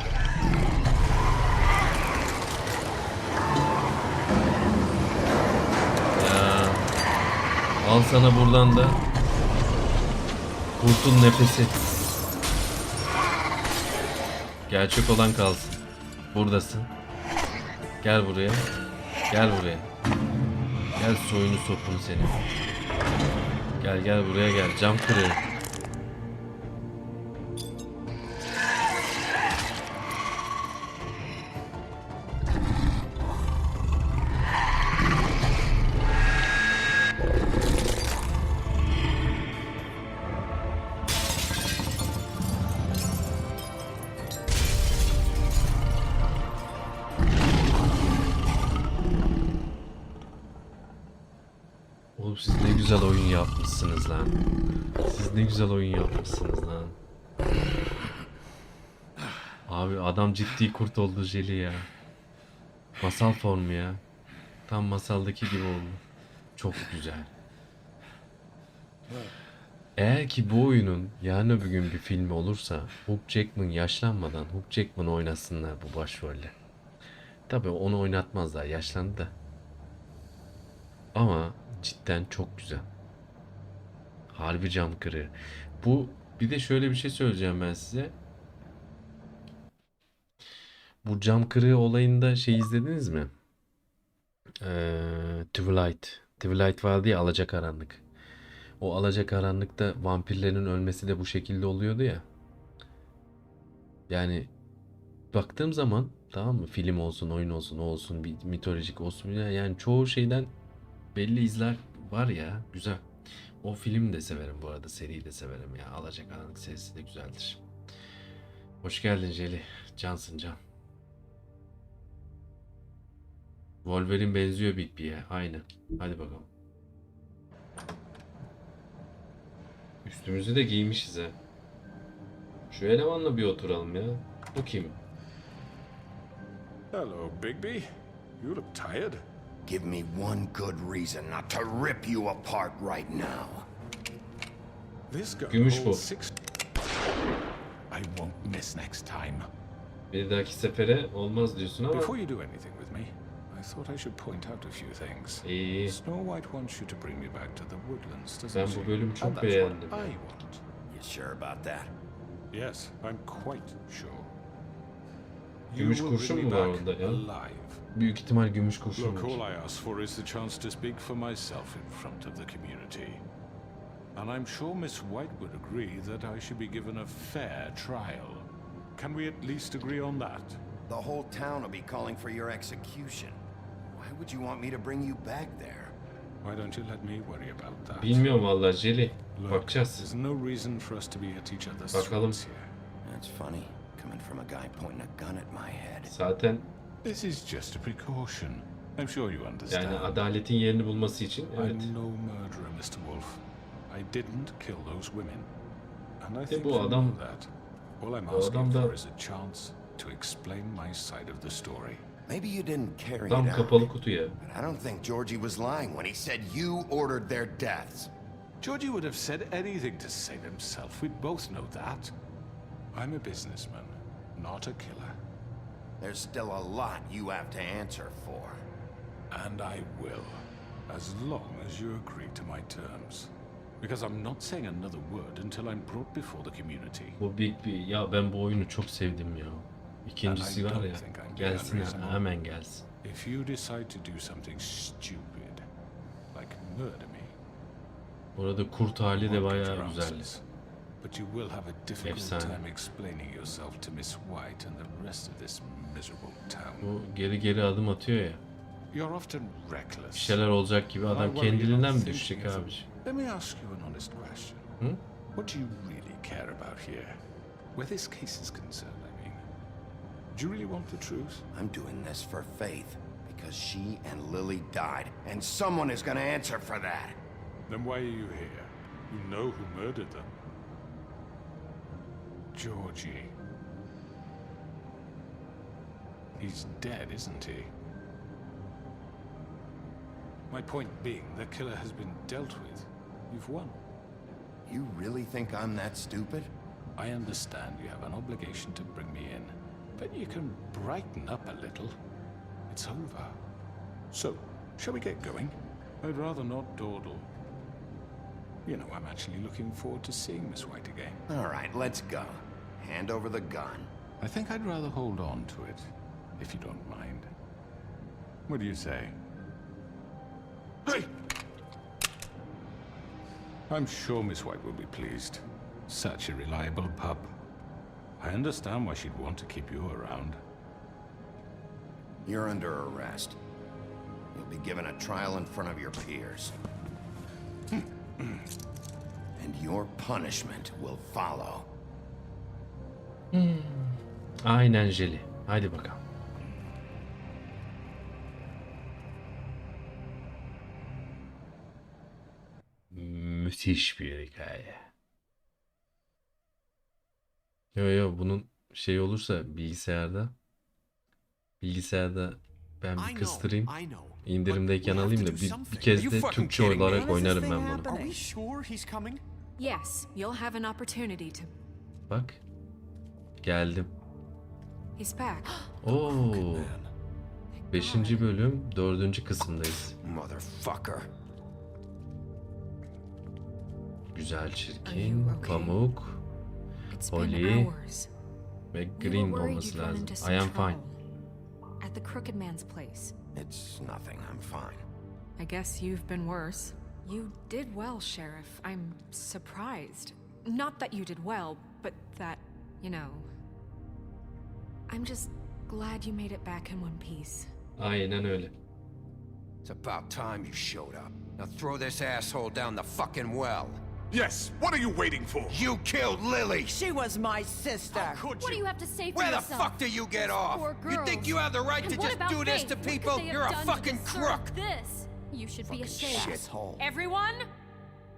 Ya. Al sana buradan da kurtun nefesi. Gerçek olan kalsın. Buradasın. Gel buraya. Gel buraya. Gel soyunu sopunu senin. Gel gel buraya gel. Cam kırığı. Oğlum siz ne güzel oyun yapmışsınız lan. Siz ne güzel oyun yapmışsınız lan. Abi adam ciddi kurt oldu jeli ya. Masal formu ya. Tam masaldaki gibi oldu. Çok güzel. Eğer ki bu oyunun yarın öbür gün bir filmi olursa Hugh Jackman yaşlanmadan Hugh Jackman oynasınlar bu başrolle. Tabii onu oynatmazlar, yaşlandı da. Ama cidden çok güzel. Harbi cam kırığı. Bu bir de şöyle bir şey söyleyeceğim ben size. Bu cam kırığı olayında şey izlediniz mi? Twilight vardı ya, Alacakaranlık. O Alacakaranlık'ta vampirlerin ölmesi de bu şekilde oluyordu ya. Yani baktığım zaman, tamam mı? Film olsun, oyun olsun, o olsun, bir mitolojik olsun. Yani çoğu şeyden belli izler var ya. Güzel. O filmi de severim bu arada. Seriyi de severim ya. Alacakaranlık serisi de güzeldir. Hoş geldin Jelly. Cansın can. Wolverine benziyor Bigby'ye. Aynen. Hadi bakalım. Üstümüzü de giymişiz ha. Şu elemanla bir oturalım ya. Bu kim? Hello, Bigby. You look tired. Give me one good reason not to rip you apart right now. This guy Gümüş bu. holds 6. I won't miss next time. Bir dahaki sefere olmaz diyorsun ama. Before you do anything with me, I thought I should point out a few things. İyi. Snow White wants you to bring me back to the woodlands, doesn't Ben she? bu bölümü And çok that's beğendim. what I want. You sure about that? Yes, I'm quite sure. Gümüş You will kurşun bring mu me var back orada ya? alive. Büyük ihtimal gümüş kurşun Look, var. all I ask for is the chance to speak for myself in front of the community. And I'm sure Miss White would agree that I should be given a fair trial. Can we at least agree on that? The whole town will be calling for your execution. Why would you want me to bring you back there? Why don't you let me worry about that? Bilmiyorum vallahi Jelly. Look, Bakacağız. there's no reason for us to be at each other's Bakalım. throats here. That's funny, coming from a guy pointing a gun at my head. Zaten This is just a precaution. I'm sure you understand. yani adaletin yerini bulması için evet. I'm no murderer, Mr. Wolf. I didn't kill those women. And I think bu you adam- know that. All I'm bu asking adam da- for is a chance to explain my side of the story. Maybe you didn't carry Tam it out. kapalı kutu ya. But I don't think Georgie was lying when he said you ordered their deaths. Georgie would have said anything to save himself. We both know that. I'm a businessman, not a killer. There's still a lot you have to answer for. And I will, as long as you agree to my terms. Because I'm not saying another word until I'm brought before the community. Bu Bigby ya, ben bu oyunu çok sevdim ya. İkincisi var ya. Gelsin ha, hemen gelsin. If you decide to do something stupid, like murder me, Burada kurt hali de I'll get bayağı your güzel. answers. But you will have a difficult Efsane. time explaining yourself to Miss White and the rest of this miserable town. Bu geri adım atıyor ya. You're often Bir reckless. şeyler olacak gibi adam kendiliğinden mi düşecek abi? Let me ask you an honest question. Hı? What do you really care about here? Where this case is concerned, I mean. Do you really want the truth? I'm doing this for Faith because she and Lily died, and someone is going to answer for that. Then why are you here? You know who murdered them. Georgie. He's dead, isn't he? My point being, the killer has been dealt with. You've won. You really think I'm that stupid? I understand you have an obligation to bring me in, but you can brighten up a little. It's over. So, shall we get going? I'd rather not dawdle. You know, I'm actually looking forward to seeing Miss White again. All right, let's go. Hand over the gun. I think I'd rather hold on to it, if you don't mind. What do you say? Hey! I'm sure Miss White will be pleased. Such a reliable pup. I understand why she'd want to keep you around. You're under arrest. You'll be given a trial in front of your peers. And your punishment will follow. Aynen Jelly. Haydi bakalım. Müthiş bir hikaye. Yo bunun şey olursa bilgisayarda ben bir kıstırayım. İndirimdeyken alayım da bir kez de Türkçe olarak oynarım ben bunu. Are we sure he's coming? Yes, you'll have an opportunity to. Bak. Geldim. He's back. Oo. 5. bölüm 4. kısımdayız. Motherfucker. Güzel, çirkin, pamuk, Holly ve Green olması lazım. I am fine. at the Crooked Man's place. It's nothing. I'm fine. I guess you've been worse. You did well, Sheriff. I'm surprised. Not that you did well, but that, you know... I'm just glad you made it back in one piece. Aynen öyle. It's about time you showed up. Now throw this asshole down the fucking well. Yes, what are you waiting for? You killed Lily! She was my sister! How could What do you have to say for Where yourself? the fuck do you get off? Poor You think girls. you have the right And to what just about do this Faith? to What could people? they have You're a done to fucking deserve crook! This? You should be ashamed. Shithole. Everyone,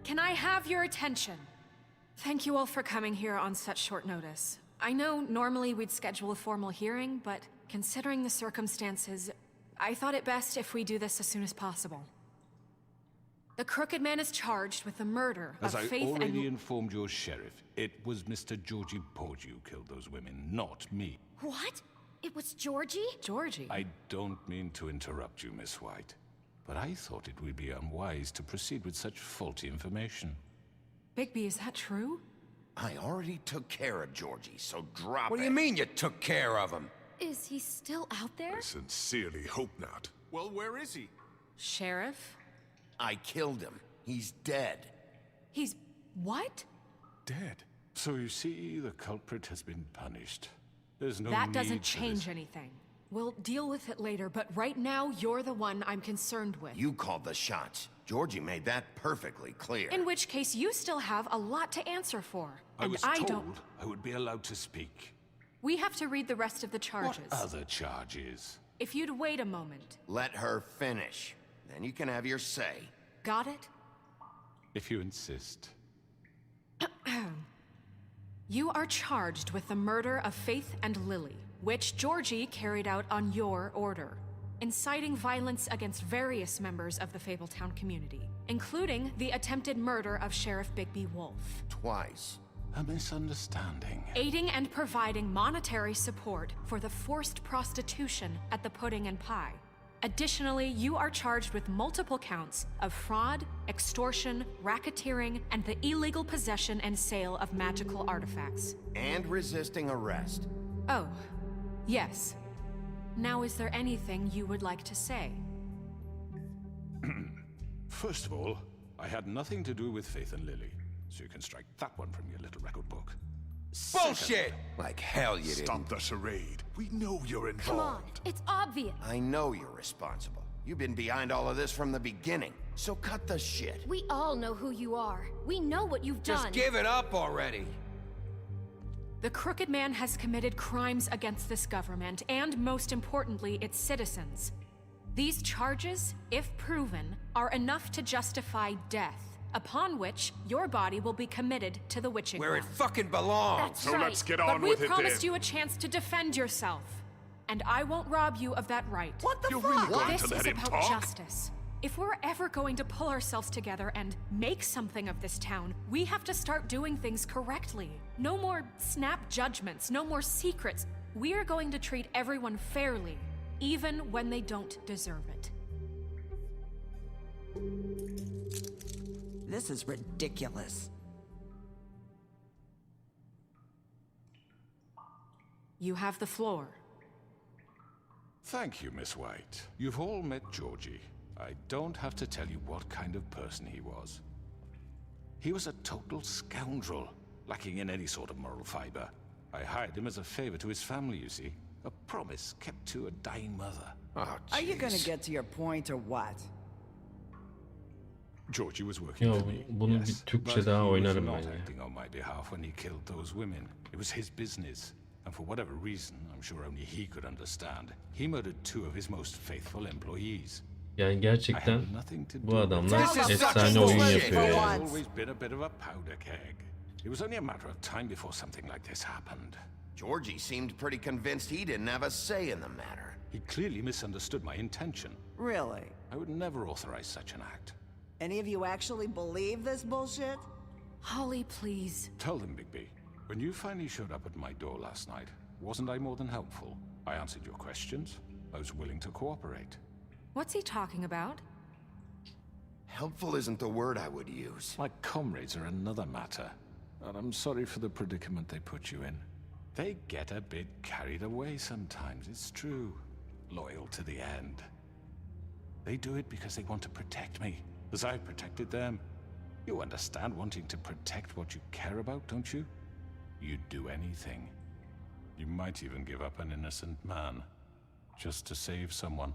can I have your attention? Thank you all for coming here on such short notice. I know normally we'd schedule a formal hearing, but considering the circumstances, I thought it best if we do this as soon as possible. The Crooked Man is charged with the murder As of I Faith already and... informed your sheriff, it was Mr. Georgie Porgy who killed those women, not me. What? It was Georgie? Georgie? I don't mean to interrupt you, Miss White, but I thought it would be unwise to proceed with such faulty information. Bigby, is that true? I already took care of Georgie, so drop it. What do you mean you took care of him? Is he still out there? I sincerely hope not. Well, where is he? Sheriff? I killed him. He's dead. He's... what? Dead. So you see, the culprit has been punished. There's no That need doesn't for change this. anything. We'll deal with it later, but right now, you're the one I'm concerned with. You called the shots. Georgie made that perfectly clear. In which case, you still have a lot to answer for. I And was I told don't... I would be allowed to speak. We have to read the rest of the charges. What other charges? If you'd wait a moment. Let her finish. Then you can have your say. Got it? If you insist. You are charged with the murder of Faith and Lily, which Georgie carried out on your order, inciting violence against various members of the Fabletown community, including the attempted murder of Sheriff Bigby Wolf. Twice. A misunderstanding. Aiding and providing monetary support for the forced prostitution at the Pudding and Pie. Additionally, you are charged with multiple counts of fraud, extortion, racketeering, and the illegal possession and sale of magical artifacts. And resisting arrest. Oh, yes. Now, is there anything you would like to say? First of all, I had nothing to do with Faith and Lily, so you can strike that one from your little record book. Bullshit! Like hell you didn't. Stop the charade. We know you're involved. Come on, it's obvious. I know you're responsible. You've been behind all of this from the beginning. So cut the shit. We all know who you are. We know what you've done. Just give it up already. The Crooked Man has committed crimes against this government and, most importantly, its citizens. These charges, if proven, are enough to justify death, upon which your body will be committed to the witching Where it well. fucking belongs. That's So right. let's get But on we with it promised then. you a chance to defend yourself, and I won't rob you of that right. What the You're fuck? really going This to let is him about talk? justice. If we're ever going to pull ourselves together and make something of this town, we have to start doing things correctly. No more snap judgments, no more secrets. We are going to treat everyone fairly, even when they don't deserve it. This is ridiculous. You have the floor. Thank you, Miss White. You've all met Georgie. I don't have to tell you what kind of person he was. He was a total scoundrel, lacking in any sort of moral fiber. I hired him as a favor to his family, you see. A promise kept to a dying mother. Oh, Are you gonna jeez. get to your point or what? Georgie was working Yo, for me, bunu bir yes, Türkçe but daha he was oynarım not ben ya. acting on my behalf when he killed those women. It was his business, and for whatever reason, I'm sure only he could understand, he murdered two of his most faithful employees. Yani gerçekten bu adamlar This is such efsane oyun bullshit. yapıyor He's yani. always been a bit of a powder keg. It was only a matter of time before something like this happened. Georgie seemed pretty convinced he didn't have a say in the matter. He clearly misunderstood my intention. Really? I would never authorize such an act. Any of you actually believe this bullshit? Holly, please. Tell them, Bigby. When you finally showed up at my door last night, wasn't I more than helpful? I answered your questions. I was willing to cooperate. What's he talking about? Helpful isn't the word I would use. My comrades are another matter. And I'm sorry for the predicament they put you in. They get a bit carried away sometimes, it's true. loyal to the end. They do it because they want to protect me, as I've protected them. You understand wanting to protect what you care about, don't you? You'd do anything. You might even give up an innocent man, just to save someone.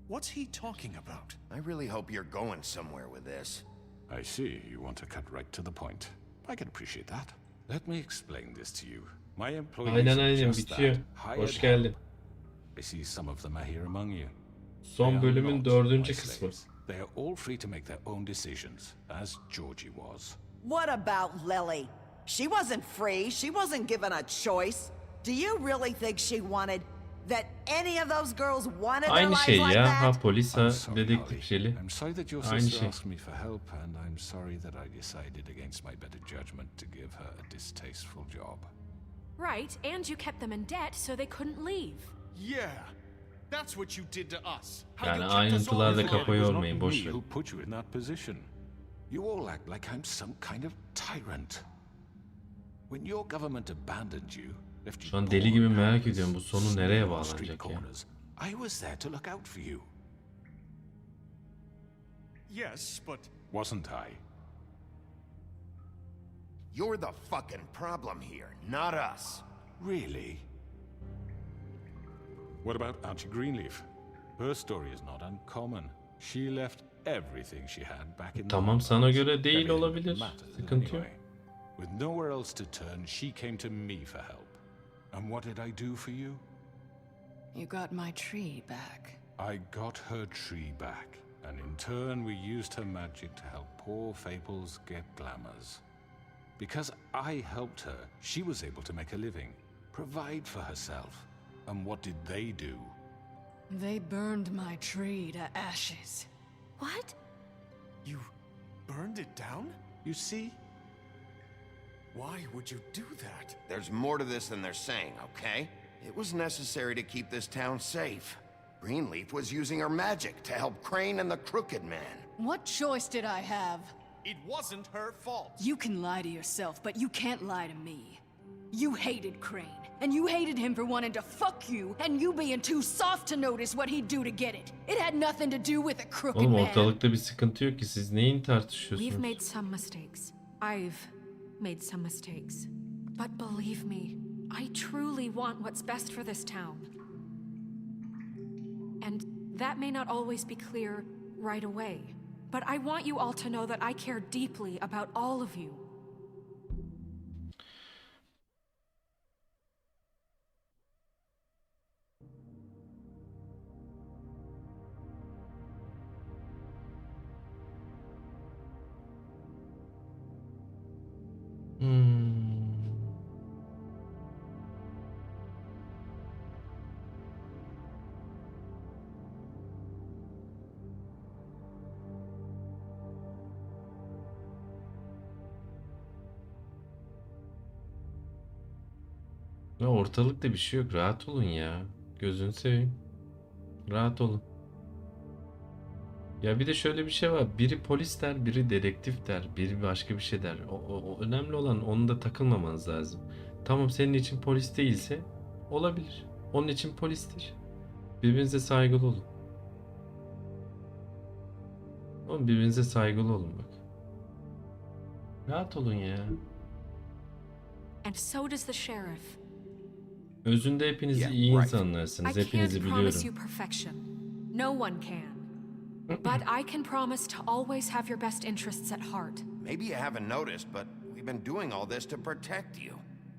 What's he talking about? I really hope you're going somewhere with this. I see you want to cut right to the point. I can appreciate that. Let me explain this to you. My employees are just bitiyor. that, hired Hoş help. geldin. I see some of them are here among you. Son bölümün 4. kısmı. They are all free to make their own decisions, as Georgie was. What about Lily? She wasn't free. She wasn't given a choice. Do you really think she wanted that any of those girls wanted their Aynı lives şey like ya. that? Ha polis ha I'm sorry, dedektifçili. I'm sorry that your Aynı sister şey. asked me for help, and I'm sorry that I decided against my better judgment to give her a distasteful job. Right, and you kept them in debt so they couldn't leave. Yeah, that's what you did to us. Yani ayrıntılarda kafa yormayın, It boş was not me ver. who put you in that position. You all act like I'm some kind of tyrant. When your government abandoned you, left you Şu an deli gibi born merak out ediyorum, bu sonu in nereye small street bağlanacak ya? corners, I was there to look out for you. Yes, but... Wasn't I? You're the fucking problem here, not us. Really? What about Auntie Greenleaf? Her story is not uncommon. She left everything she had back in Tamam, the sana göre değil Everything olabilir. matters Sıkıntı yok. anyway. With nowhere else to turn, she came to me for help. And what did I do for you? You got my tree back. I got her tree back, and in turn we used her magic to help poor Fables get glamours. Because I helped her, she was able to make a living, provide for herself. And what did they do? They burned my tree to ashes. What? You burned it down? You see? Why would you do that? There's more to this than they're saying, okay? It was necessary to keep this town safe. Greenleaf was using her magic to help Crane and the Crooked Man. What choice did I have? It wasn't her fault. You can lie to yourself, but you can't lie to me. You hated Crane, and you hated him for wanting to fuck you, and you being too soft to notice what he'd do to get it. It had nothing to do with a crooked Oğlum man. ortalıkta bir sıkıntı yok ki, siz neyin tartışıyorsunuz? We've made some mistakes. I've made some mistakes. But believe me, I truly want what's best for this town. And that may not always be clear right away. But I want you all to know that I care deeply about all of you. Ya ortalıkta bir şey yok. Rahat olun ya. Gözünü seveyim. Rahat olun. Ya bir de şöyle bir şey var. Biri polis der, biri dedektif der, biri başka bir şey der. O önemli olan, onun da takılmamanız lazım. Tamam, senin için polis değilse olabilir. Onun için polistir. Birbirinize saygılı olun. Oğlum birbirinize saygılı olun bak. Rahat olun ya. And so does the sheriff. Özünde hepiniz Yeah, iyi right. insanlarsınız. I Hepinizi can't promise biliyorum. you perfection. No one can. But I can promise to always have your best interests at heart. Maybe you haven't noticed, but we've been doing all this to protect you.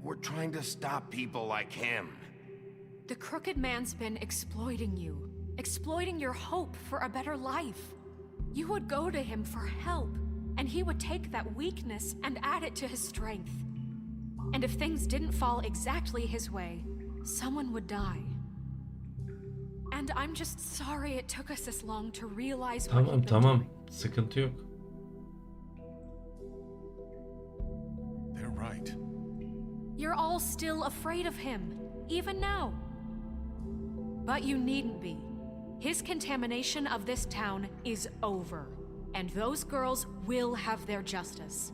We're trying to stop people like him. The crooked man's been exploiting you, exploiting your hope for a better life. You would go to him for help, and he would take that weakness and add it to his strength. And if things didn't fall exactly his way, someone would die. And I'm just sorry it took us this long to realize what he'd been Tamam. doing. Sıkıntı yok. They're right. You're all still afraid of him, even now. But you needn't be. His contamination of this town is over, and those girls will have their justice.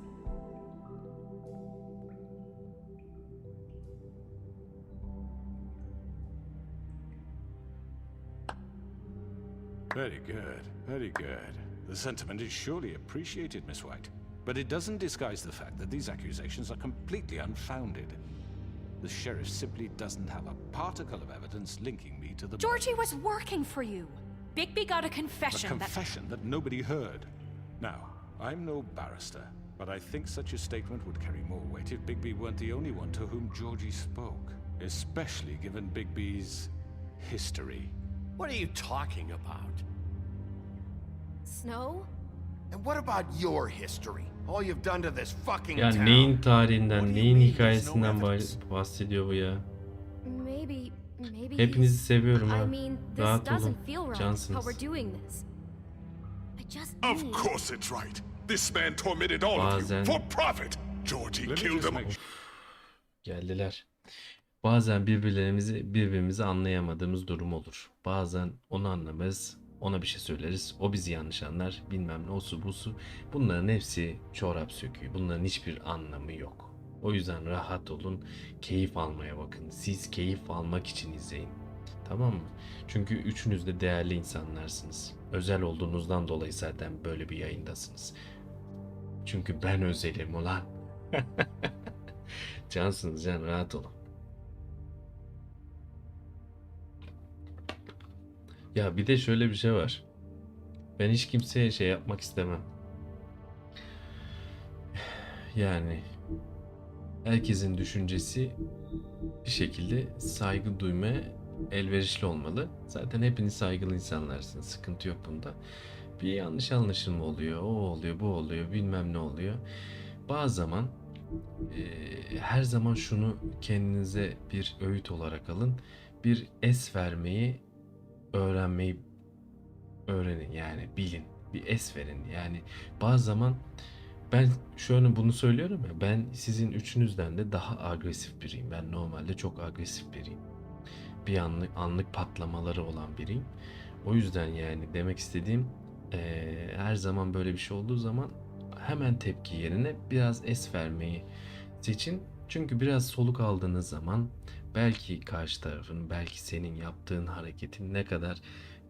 Very good, very good. The sentiment is surely appreciated, Miss White. But it doesn't disguise the fact that these accusations are completely unfounded. The sheriff simply doesn't have a particle of evidence linking me to the... Georgie was working for you. Bigby got a confession. A confession that nobody heard. Now, I'm no barrister, but I think such a statement would carry more weight if Bigby weren't the only one to whom Georgie spoke. Especially given Bigby's history. What are you talking about? Snow? And what about your history? All you've done to this fucking Ya town. neyin tarihinden, neyin hikayesinden bahsediyor bu ya? Maybe Hepinizi seviyorum ha. I mean, this Rahat olun. doesn't feel right how Cansınız. we're doing this. I just Of need... course it's right. This man tormented all of Bazen... you for profit. Georgie killed them. Geldiler. Bazen birbirimizi anlayamadığımız durum olur. Bazen onu anlamayız, ona bir şey söyleriz, o bizi yanlış anlar, bilmem ne, osu busu. Bunların hepsi çorap söküğü. Bunların hiçbir anlamı yok. O yüzden rahat olun, keyif almaya bakın. Siz keyif almak için izleyin. Tamam mı? Çünkü üçünüz de değerli insanlarsınız. Özel olduğunuzdan dolayı zaten böyle bir yayındasınız. Çünkü ben özelim ulan. Cansınız can, rahat olun. Ya bir de şöyle bir şey var. Ben hiç kimseye şey yapmak istemem. Yani herkesin düşüncesi bir şekilde saygı duymaya elverişli olmalı. Zaten hepiniz saygılı insanlarsınız. Sıkıntı yok bunda. Bir yanlış anlaşılma oluyor. O oluyor, bu oluyor, bilmem ne oluyor. Bazı zaman her zaman şunu kendinize bir öğüt olarak alın. Bir es vermeyi öğrenmeyi öğrenin, yani bilin. Bir es verin. Yani bazı zaman ben şöyle bunu söylüyorum ya, ben sizin üçünüzden de daha agresif biriyim. Ben normalde çok agresif biriyim. Bir anlık patlamaları olan biriyim. O yüzden yani demek istediğim her zaman böyle bir şey olduğu zaman hemen tepki yerine biraz es vermeyi seçin. Çünkü biraz soluk aldığınız zaman belki karşı tarafın, belki senin yaptığın hareketin ne kadar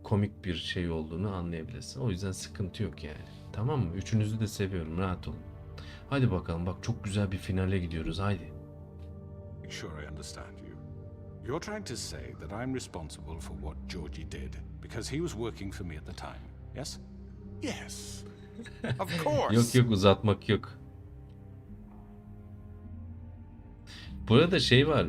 komik bir şey olduğunu anlayabilirsin. O yüzden sıkıntı yok yani. Tamam mı? Üçünüzü de seviyorum. Rahat olun. Hadi bakalım. Bak çok güzel bir finale gidiyoruz. Haydi. Sure, I understand you. You're trying to say that I'm responsible for what Georgie did because he was working for me at the time. Yes? Yes. Of course. Yok uzatmak yok. Burada şey var.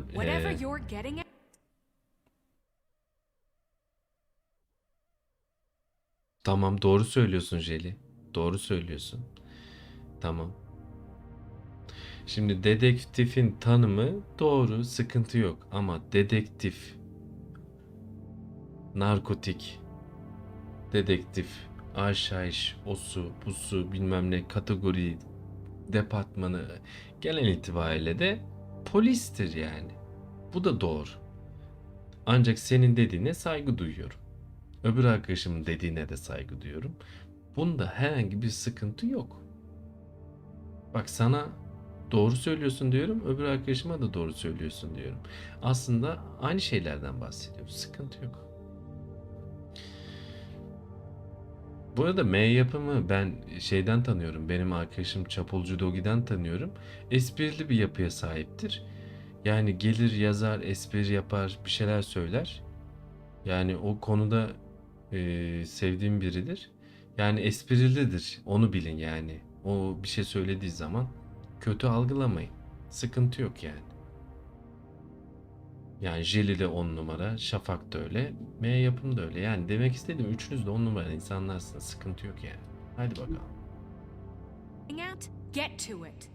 Tamam, doğru söylüyorsun Jelly. Doğru söylüyorsun. Tamam. Şimdi dedektifin tanımı doğru, sıkıntı yok. Ama dedektif, narkotik, dedektif, aşayiş, osu, busu, bilmem ne kategori, departmanı genel itibariyle de polistir yani. Bu da doğru. Ancak senin dediğine saygı duyuyorum. Öbür arkadaşımın dediğine de saygı duyuyorum. Bunda herhangi bir sıkıntı yok. Bak sana doğru söylüyorsun diyorum, öbür arkadaşıma da doğru söylüyorsun diyorum. Aslında aynı şeylerden bahsediyoruz. Sıkıntı yok. Bu arada M yapımı ben şeyden tanıyorum. Benim arkadaşım Çapulcu Dogi'den tanıyorum. Esprili bir yapıya sahiptir. Yani gelir yazar, espri yapar, bir şeyler söyler. Yani o konuda sevdiğim biridir. Yani esprilidir. Onu bilin yani. O bir şey söylediği zaman kötü algılamayın. Sıkıntı yok yani. Yani Jelly de 10 numara, Şafak da öyle, M yapım da öyle. Yani demek istediğim üçünüz de 10 numara insanlarsınız. Sıkıntı yok yani. Hadi bakalım. Get to it.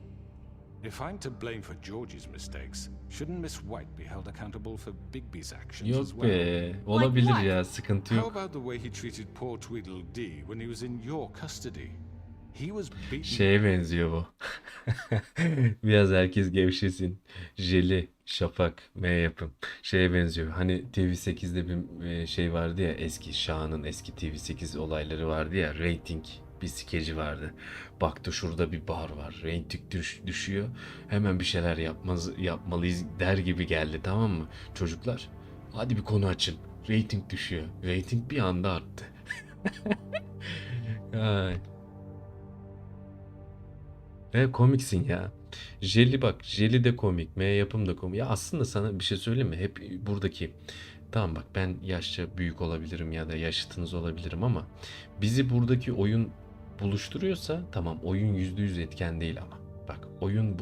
If I'm to blame for Georgie's mistakes, shouldn't Miss White be held accountable for Bigby's actions as Yok well? be, olabilir ya, sıkıntı How yok. about the way he treated poor Tweedledee when he was in your custody? He was beaten. Şeye benziyor bu. Biraz herkes gevşesin. Jelly, Şafak, M yapım. Şeye benziyor. Hani TV8'de bir şey vardı ya, eski Şahan'ın eski TV8 olayları vardı ya, rating bir skeci vardı. Baktı şurada bir bar var. Rating düşüyor. Hemen bir şeyler yapmalıyız der gibi geldi, tamam mı? Çocuklar hadi bir konu açın. Rating düşüyor. Rating bir anda arttı. Ay. Komiksin ya. Jelly bak. Jelly de komik. M yapım da komik. Ya aslında sana bir şey söyleyeyim mi? Hep buradaki. Tamam bak, ben yaşça büyük olabilirim ya da yaşıtınız olabilirim ama bizi buradaki oyun buluşturuyorsa tamam, oyun %100 etken değil ama. Bak, oyun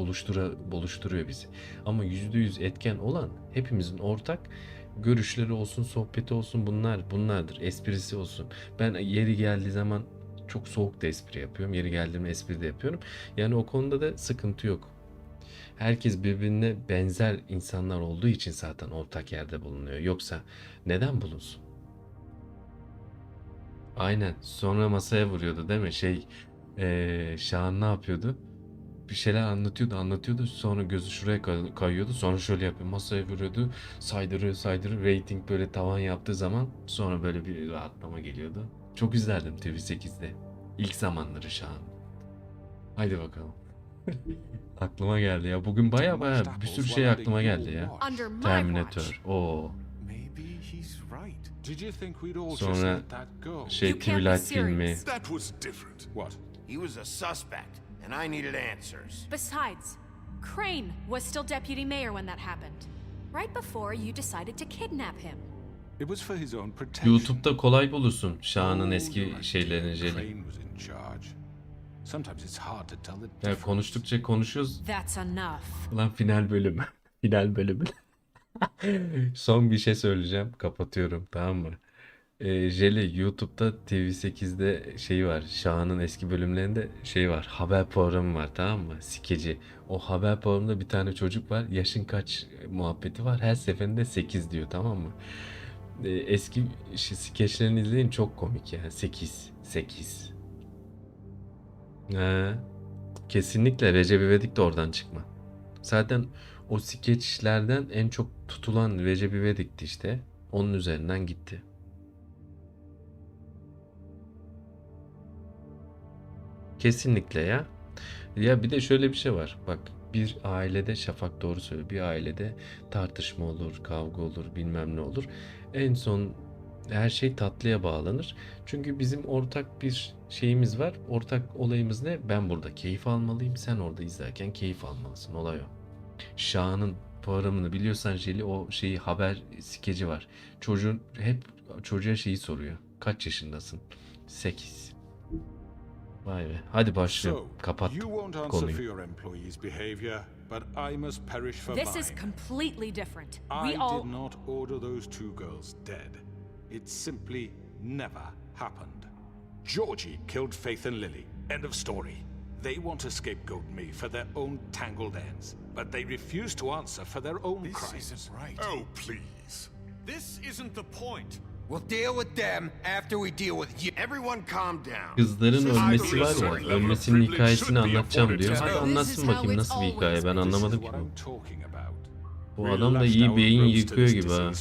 buluşturuyor bizi. Ama %100 etken olan hepimizin ortak görüşleri olsun, sohbeti olsun, bunlardır. Esprisi olsun. Ben yeri geldiği zaman çok soğuk da espri yapıyorum. Yeri geldiğinde espri de yapıyorum. Yani o konuda da sıkıntı yok. Herkes birbirine benzer insanlar olduğu için zaten ortak yerde bulunuyor. Yoksa neden bulunsun? Aynen. Sonra masaya vuruyordu değil mi? Şahan ne yapıyordu? Bir şeyler anlatıyordu. Sonra gözü şuraya kayıyordu. Sonra şöyle yapıyor. Masaya vuruyordu. Saydırıyor. Rating böyle tavan yaptığı zaman sonra böyle bir rahatlama geliyordu. Çok izlerdim TV8'de. İlk zamanları Şahan. Haydi bakalım. Aklıma geldi ya. Bugün baya bir sürü şey aklıma geldi ya. Terminator. Oo. Sonra Twilight filmi. He was a suspect, and I needed answers. Besides, Crane was still deputy mayor when that happened. Right before you decided to kidnap him. It was for his own protection. YouTube'da kolay bulursun Şahan'ın eski şeylerini, Jelly. Sometimes it's hard to tell the difference. Ya konuştukça konuşuyoruz. That's enough. Lan final bölümü. Final bölümü. Son bir şey söyleyeceğim. Kapatıyorum, tamam mı? Jelly, YouTube'da TV8'de var. Şahan'ın eski bölümlerinde var. Haber programı var, tamam mı? Skeci. O haber programında bir tane çocuk var. Yaşın kaç muhabbeti var. Her seferinde 8 diyor, tamam mı? Eski skeçlerini izleyin, çok komik ya. 8. Kesinlikle Recep İvedik de oradan çıkma. Zaten o skeçlerden en çok tutulan Recep İvedik'ti işte. Onun üzerinden gitti. Kesinlikle ya. Ya bir de şöyle bir şey var. Bak, bir ailede, Şafak doğru söylüyor. Bir ailede tartışma olur, kavga olur, bilmem ne olur. En son her şey tatlıya bağlanır. Çünkü bizim ortak bir şeyimiz var. Ortak olayımız ne? Ben burada keyif almalıyım. Sen orada izlerken keyif almalısın. Olay o. Şahan'ın programını biliyorsan Jelly, o haber skeci var. Çocuğa soruyor. Kaç yaşındasın? 8. Vay be. Hadi başlayalım. Kapat konuyu. This is completely different. I did not order those two girls dead. It simply never happened. Georgie killed Faith and Lily. End of story. They want to scapegoat me for their own tangled ends, but they refuse to answer for their own crimes. This isn't right. Oh, please. This isn't the point. We'll deal with them after we deal with you. Everyone calm down. Kızların ölmesi var ya, ölmesinin hikayesini anlatacağım diyor. Hadi anlatsın bakayım, nasıl bir hikaye, ben anlamadım ki bu. Bu adam da iyi beyin yıkıyor gibi ha.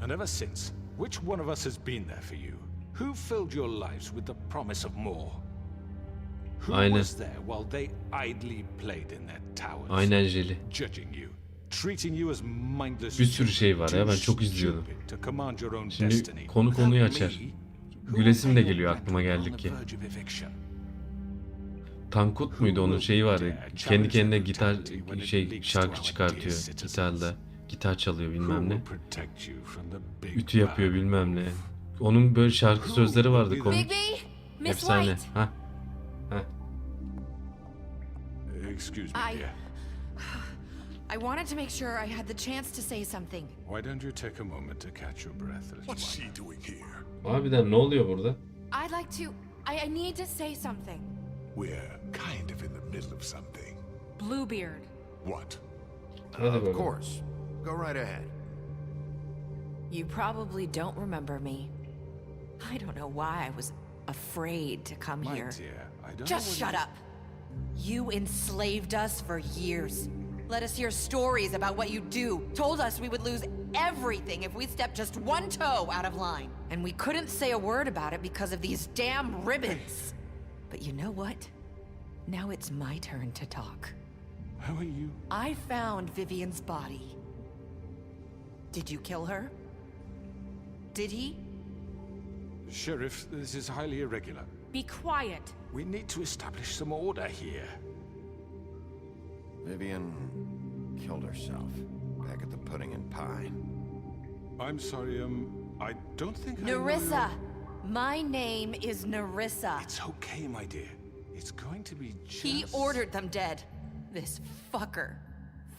And ever since, which one of us has been there for you? Who filled your lives with the promise of more? Who was there while they idly played in their towers? Aynen Jelly. Judging you, treating you as mindless. Bir sürü şey var ya, ben çok izliyordum. Şimdi konuyu açar. Gülesim de geliyor aklıma geldikçe. Tankut muydu, onun var ya, kendi kendine gitar şarkı çıkartıyor gitarla. Gitar çalıyor bilmem ne. Ütü yapıyor bilmem ne. Onun böyle şarkı sözleri vardı komik. Efsane. Ha. Excuse me, dear. I wanted to make sure I had the chance to say something. Why don't you take a moment to catch your breath? What's she doing here? Harbiden ne oluyor burada? I'd like to... I need to say something. We're kind of in the middle of something. Bluebeard. What? Of course. Go right ahead. You probably don't remember me. I don't know why I was afraid to come here. Dear, I don't Just shut up. You enslaved us for years. Let us hear stories about what you do. Told us we would lose everything if we stepped just one toe out of line. And we couldn't say a word about it because of these damn ribbons. But you know what? Now it's my turn to talk. How are you? I found Vivian's body. Did you kill her? Did he? Sheriff, this is highly irregular. Be quiet. We need to establish some order here. Vivian killed herself back at the pudding and pie. I'm sorry, I don't think Nerissa! My name is Nerissa. It's okay, my dear. It's going to be just... He ordered them dead. This fucker.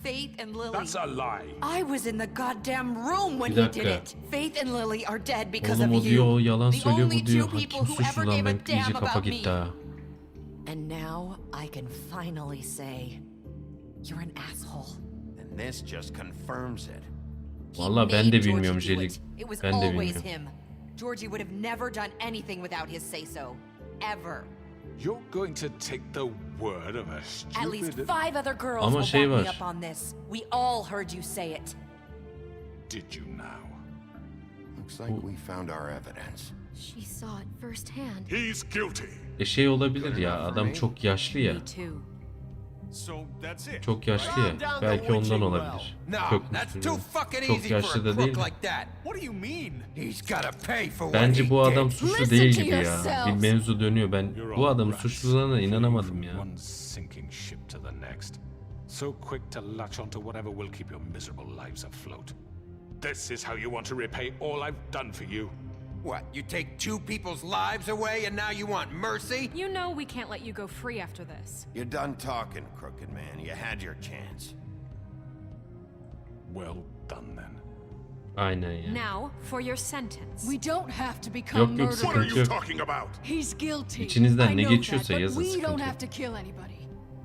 Faith and Lily. That's a lie. I was in the goddamn room when Bir he did dakika. it. Faith and Lily are dead because Oğlum of o diyor o you. yalan The söylüyor only bu diyor. two Ha, people kim who suçlu ever lan gave a benim iyice damn kafa about me. gitti ha. And now I can finally say, you're an asshole. And this just confirms it. Valla ben de bilmiyorum Jelly. It was Ben de always bilmiyorum. him. Georgie would have never done anything without his say-so. Ever. You're going to take the word of a stupid... At least 5 other girls Ama will şey back me var. up on this. We all heard you say it. Did you now? Looks like we found our evidence. She saw it firsthand. He's guilty. Şey olabilir ya, adam çok yaşlı ya. Me too. So that's it. Çok yaşlı ya. Belki ondan olabilir. No, that's Kökmüştür. too fucking Çok easy for yaşlı a da değil. crook like that. What do you mean? He's gotta pay for what Bence he bu adam did. suçlu değil gibi ya. Bir mevzu dönüyor. Ben bu adamın suçluluğuna inanamadım ya. One sinking ship to the next. So quick to latch onto whatever will keep your miserable lives afloat. This is how you want to repay all I've done for you. What, you take 2 people's lives away and now you want mercy? You know we can't let you go free after this. You're done talking, crooked man. You had your chance. Well done then. Aynen ya. Now, for your sentence. We don't have to become Yok yok murderers. What are sıkıntı you yok. talking about? He's guilty. İçinizden I ne know geçiyorsa that, but yazın, we sıkıntı don't yok. have to kill anybody.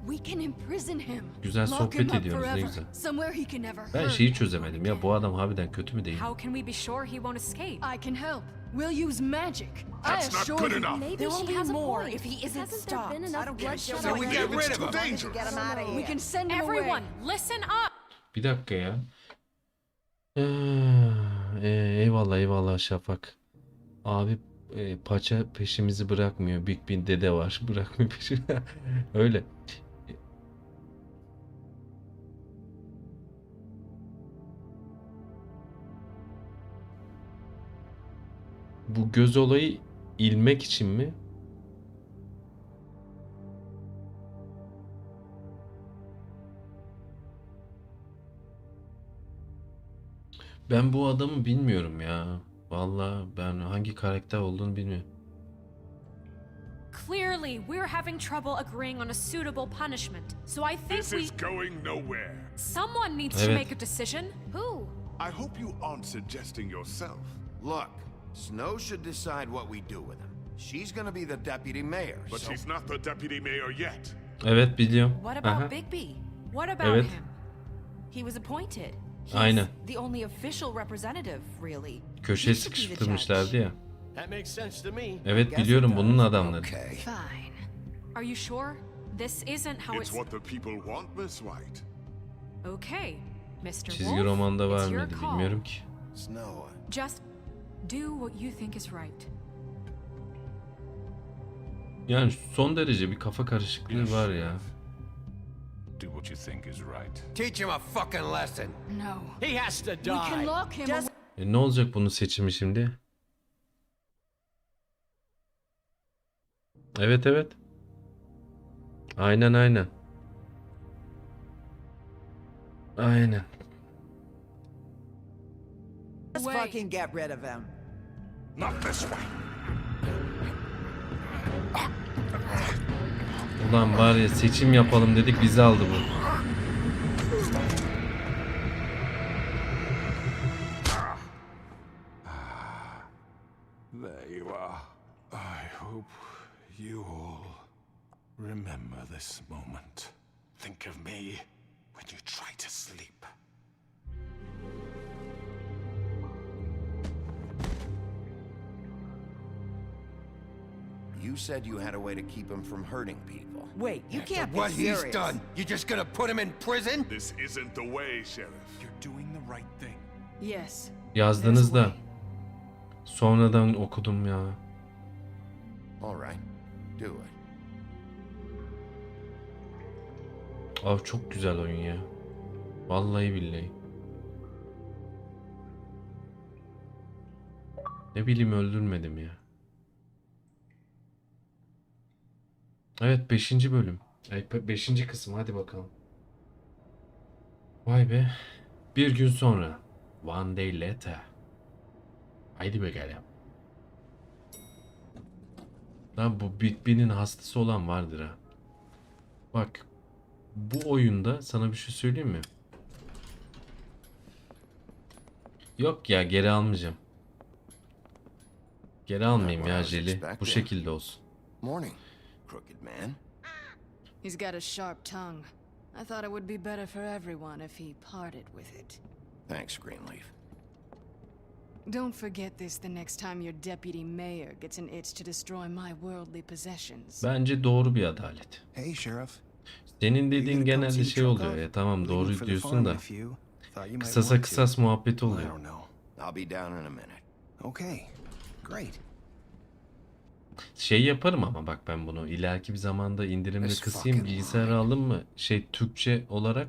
We can imprison him. Güzel Lock sohbet him up ediyoruz, ne forever. güzel. Somewhere he can never Ben hurt. şeyi çözemedim ya, bu adam harbiden kötü mü değil mi? How can we be sure he won't escape? I can help. We'll use magic. That's I not assure good you. enough. Maybe There she will be has a more point. if he isn't Hasn't there stopped. been I enough don't get it. bloodshed So we already? get rid It's of too him. dangerous. Get him out of here. We can send him Everyone, away. listen up! Bir dakika ya. Eyvallah eyvallah Şafak. Abi paça peşimizi bırakmıyor. Bigby dede var. Bırakmıyor peşimi. Öyle. Bu göz olayı ilmek için mi? Ben bu adamı bilmiyorum ya. Vallahi ben hangi karakter olduğunu bilmiyorum. Clearly, we're having trouble agreeing on a suitable punishment. So I think This is going nowhere. someone needs to Evet. make a decision. Who? I hope you aren't suggesting yourself. Look, Snow should decide what we do with him. She's gonna be the deputy mayor, But so... she's not the deputy mayor yet. Evet biliyorum. What about Aha. Bigby? What about Evet. him? He was appointed. He's Aynen. the only official representative, really. Köşeye He should be the sıkıştırmışlardı ya. That makes sense to me. Evet biliyorum bunun adamları. Okay. Fine. Are you sure? This isn't how It's what the people want, Miss White. Okay, Mr. Çizgi Wolf, romanda var it's your mıydı call. bilmiyorum ki. Snow, Just do what you think is right. Yani son derece bir kafa karışıklığı var ya. Do what you think is right. Teach him a fucking lesson. No. He has to die. We can lock him away. Ne olacak bunun seçimi şimdi? Evet evet. Aynen aynen. Aynen. Let's fucking get rid of him. Not this way. Ulan var ya seçim yapalım dedik bizi aldı bu. There you are. I hope you all remember this moment. Think of me when you try to sleep. you said you had a way to keep him from hurting people. Wait, you can't be What serious. he's done, you just gonna put him in prison? This isn't the way, Sheriff. You're doing the right thing. Yes. Yazdınız da sonradan okudum ya. All right, do it. Abi çok güzel oyun ya. Vallahi billahi. Ne bileyim öldürmedim ya. Evet 5. bölüm. 5. kısım hadi bakalım. Vay be. Bir gün sonra. One day later. Haydi bakalım. Lan bu Bigby'nin hastası olan vardır ha. Bak. Bu oyunda sana bir şey söyleyeyim mi? Yok ya geri almayacağım. Geri almayayım ya jeli. Bu şekilde olsun. Morning, crooked man. He's got a sharp tongue. I thought it would be better for everyone if he parted with it. Thanks, Greenleaf. Don't forget this the next time your deputy mayor gets an itch to destroy my worldly possessions. Bence doğru bir adalet. Hey Sheriff. Senin dediğin genelde şey oluyor ya tamam doğru diyorsun da kısasa kısas muhabbet oluyor. I'll be down in a minute. Okay. Great. Şey yaparım ama bak ben bunu ileriki bir zamanda indirimde kısayım bilgisayara aldım mı şey Türkçe olarak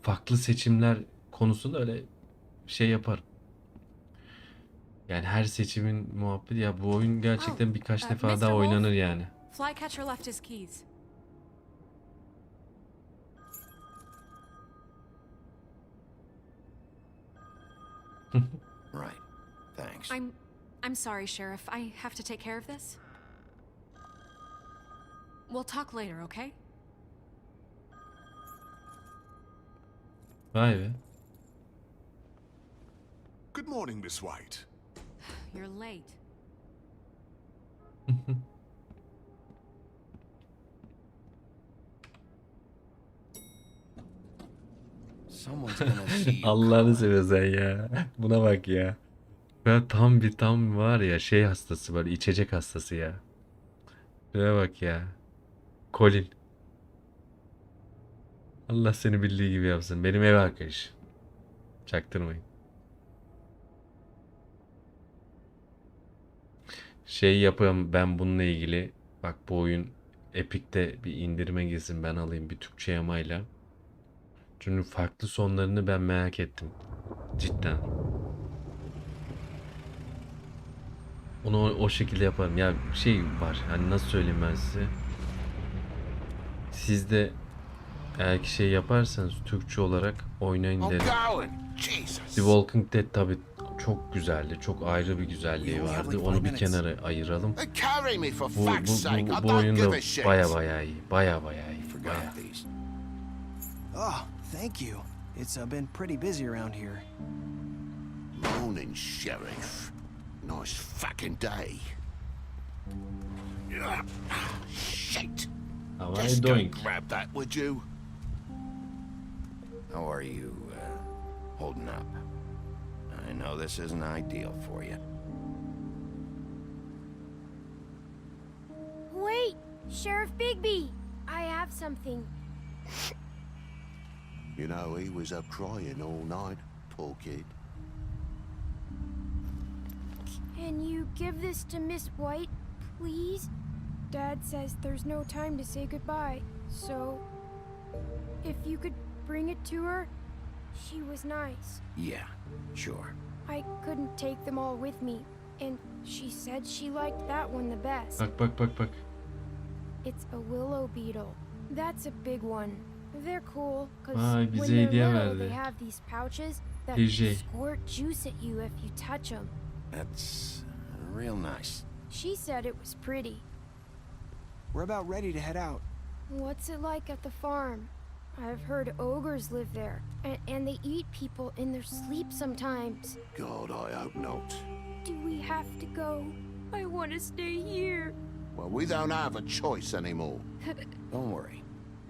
farklı seçimler konusunda öyle şey yaparım. Yani her seçimin muhabbeti ya bu oyun gerçekten birkaç defa daha oynanır yani. Flycatcher left his keys. Right. Thanks. I'm sorry, Sheriff. I have to take care of this. We'll talk later, okay? Vay be. Good morning, Miss White. You're late. Someone's gonna see you. Allah'ını seversen ya. Buna bak ya. Ben tam var ya şey hastası böyle içecek hastası ya. Şuraya bak ya. Colin. Allah seni bildiği gibi yapsın. Benim ev arkadaşım. Çaktırmayın. Şey yapayım ben bununla ilgili. Bak bu oyun Epic'te bir indirime girsin ben alayım bir Türkçe yamayla. Çünkü farklı sonlarını ben merak ettim. Cidden. Onu o şekilde yaparım. Ya şey var. Hani nasıl söyleyeyim ben size. Siz de eğer ki şey yaparsanız Türkçe olarak oynayın derim. The Walking Dead tabi çok güzeldi. Çok ayrı bir güzelliği vardı. Onu bir kenara ayıralım. Bu oyun da baya iyi. Baya iyi. Baya. Oh, thank you. It's been pretty busy around here. Morning, Sheriff. Nice fucking day. Shit. How are you doing? Grab that, would you? How are you, holding up? I know this isn't ideal for you. Wait! Sheriff Bigby! I have something. You know, he was up crying all night, poor kid. Can you give this to Miss White, please? Dad says there's no time to say goodbye, so if you could bring it to her, she was nice. Yeah, sure. I couldn't take them all with me, and she said she liked that one the best. Bak. It's a willow beetle. That's a big one. They're cool, because Vay, when bize they're hediye little, verdi. they have these pouches that DJ. squirt juice at you if you touch them. That's real nice. She said it was pretty. We're about ready to head out. What's it like at the farm? I've heard ogres live there, and they eat people in their sleep sometimes. God, I hope not. Do we have to go? I want to stay here. Well, we don't have a choice anymore. Don't worry.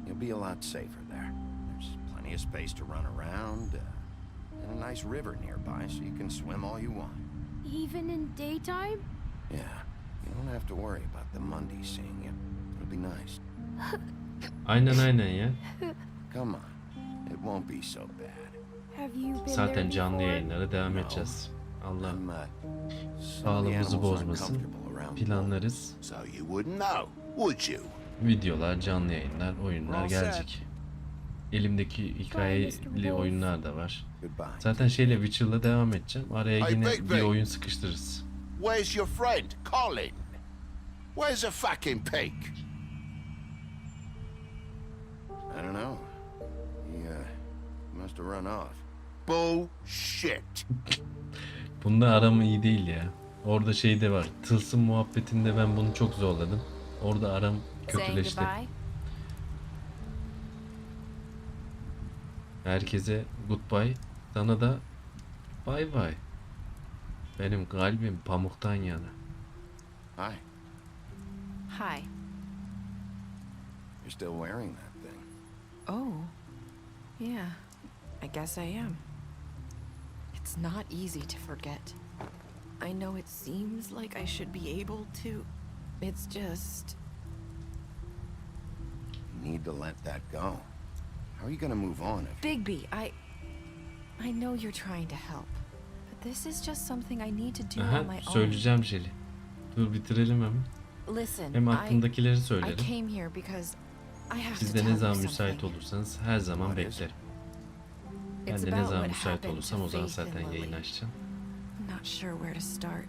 You'll be a lot safer there. There's plenty of space to run around, and a nice river nearby so you can swim all you want. Even in daytime? Yeah, you don't have to worry about the Mondays seeing you. It'll be nice. Aynen ya. Come on, it won't be so bad. Have you been Zaten there canlı before? yayınlara devam edeceğiz. Allah Some of the sağlığımızı animals aren't bozmasın. comfortable around Planlarız. So you wouldn't know, would you? Videolar, canlı yayınlar, oyunlar gelecek. Elimdeki hikayeli oyunlar da var. Zaten şeyle Witcher'la devam edeceğim. Araya yine bir oyun sıkıştırırız. Where's your friend, Colin? Where's the fucking pig? supposed to run off. Bullshit. Bunda aram iyi değil ya. Orada şey de var. Tılsım muhabbetinde ben bunu çok zorladım. Orada aram kötüleşti. Herkese goodbye. Sana da bye bye. Benim kalbim pamuktan yana. Hi. Hi. You're still wearing that thing. Oh. Yeah. I guess I am. It's not easy to forget. I know it seems like I should be able to. It's just... You need to let that go. How are you gonna move on if... Bigby, I know you're trying to help. But this is just something I need to do Aha, on my own. söyleyeceğim Jelly. Dur bitirelim hemen. Listen, Hem aklımdakileri I söylerim. came here because I have Siz to de tell ne you zaman something. müsait olursanız her zaman beklerim. Ben It's de ne about zaman what müsait happened olursam to o zaman Faith and zaten Lily. yayın açacağım. I'm not sure where to start.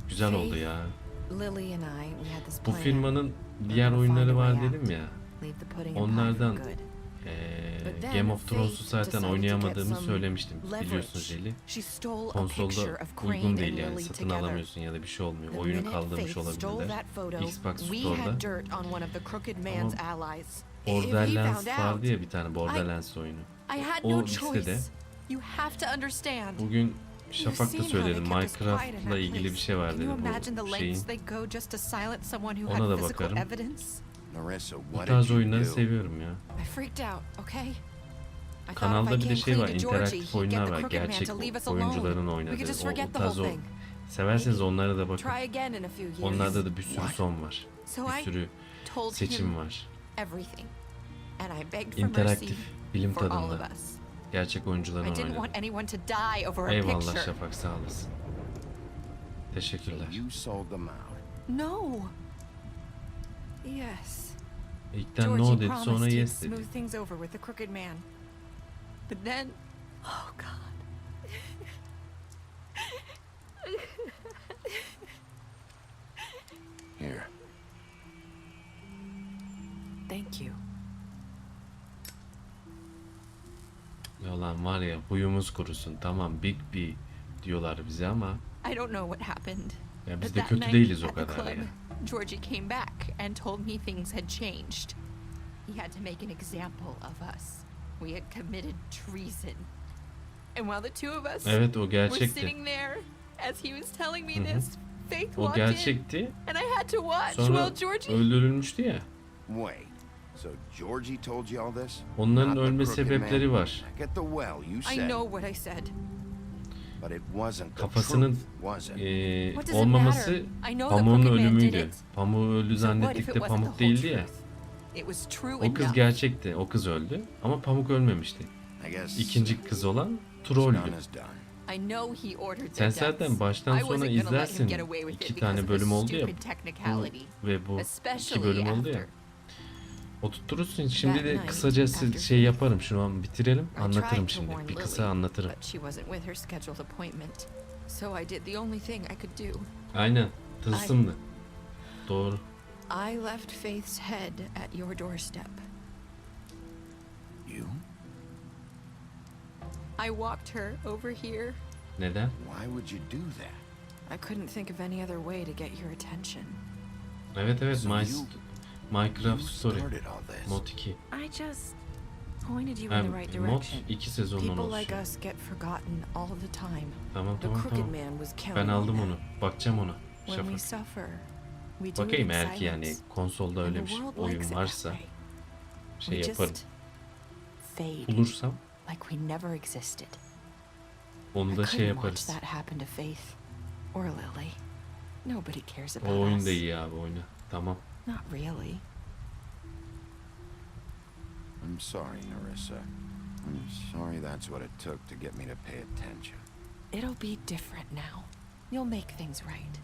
Güzel oldu ya. Lily and I, we had this Bu plan. firmanın diğer oyunları var dedim ya. Leave the pudding and pie Onlardan for good. eee, But then Game of Thrones'u Faith zaten decided to oynayamadığımı get some söylemiştim. leverage. Biliyorsunuz Jelly. She stole a Konsolda picture of Crane uygun and değil yani. Lily Satın together. alamıyorsun ya da bir şey olmuyor. The Oyunu minute kaldırmış Faith stole olabilirler. that photo, Xbox we Store'da. had dirt on one of the Crooked Man's allies. If he Borderlands found vardı out, ya bir tane Borderlands oyunu. I had O no listede. choice. You have to understand. Bugün Şafak da You've seen söyledi. how they kept us quiet in Minecraft'la that ilgili bir place. şey var Can dedi you imagine the bu lengths şeyin. they go just to silence someone who Ona da had physical bakarım. evidence? Narissa, Bu what tarz did you oyunları do? seviyorum ya. I freaked out, okay? I Kanalda thought if bir I de came şey var. clean to Georgie, interaktif he'd get oyunlar the var. Crooked Man Gerçek to leave us oyuncuların alone. oynadığı. We could just O forget the tarz whole o. thing. Severseniz onlara da bakın. Try again in a few years. Onlarda da bir sürü son var. So Bir I sürü told seçim him var. everything. And I begged for mercy İnteraktif bilim for all tadında. of us. Gerçek I oyuncuların didn't oynadığı. want anyone to die over a Eyvallah picture. Şafak, sağ olasın. Teşekkürler. You sold them out. No. Yes. İlkten Georgie no dedi, promised sonra he'd yes dedi. smooth things over with the Crooked Man. But then, oh God. Here. Thank you. Yalan var ya, huyumuz kurusun. Tamam Bigby diyorlar bize ama I don't know what happened. ya biz But de that kötü night değiliz o at the kadar club, ya. Georgie came back and told me things had changed. He had to make an example of us. We had committed treason. And while the two of us Evet, o were gerçekti. sitting there as he was telling me Hı hı. this, Faith O walked in gerçekti. and I had to watch Sonra while Georgie... öldürülmüştü ya. Wait. So Georgie told you all this? Onların Not the ölme Crooked sebepleri Man? var. Back at the well, you I said. know what I said. But it wasn't the Kafasının truth, was it? What does it olmaması matter? I know the pamuğun Crooked Man did ölümüydü. it. Pamuğu öldü So what if zannettik it de wasn't pamuk the whole değildi ya. truth? It was true O kız enough. gerçekti. O kız öldü. Ama pamuk ölmemişti. I guess İkinci kız olan what's done trolldü. is done. I know he ordered Sen their zaten deaths. baştan I sona wasn't gonna let him izlersin. get away with it İki because tane of a bölüm oldu ya. stupid technicality. Ve bu iki Especially bölüm oldu ya. after. Oturtursun. Şimdi That de night, kısaca after şey yaparım. Şunu an bitirelim. I Anlatırım tried to şimdi. warn Bir kısa Lily, anlatırım. But she wasn't with her scheduled appointment. So I did the only thing I could do. Aynen. Tılsımlı. Doğru. I left Faith's head at your doorstep. You? I walked her over here. Neden? Why would you do that? I couldn't think of any other way to get your attention. Evet evet. So Minecraft you Story. started all this. Mod 2. I just pointed you in Hem the right mod direction. 2 sezondan People like olsun. us get forgotten all the time. Tamam The tamam Crooked tamam. Man was counting Ben aldım on onu. that. Bakacağım ona. When we Şafak. suffer, we do it Bakayım in eğer ki yani silence. konsolda And öyle the bir world oyun likes it that varsa way. şey We yaparım. just fade Bulursam like we never existed. onu I da şey couldn't watch yaparız. that happen to Faith or Lily. Nobody cares about O oyun us. da iyi abi, oyna. Tamam. Not really. I'm sorry, Narissa. I'm sorry that's what it took to get me to pay attention. It'll be different now. You'll make things right.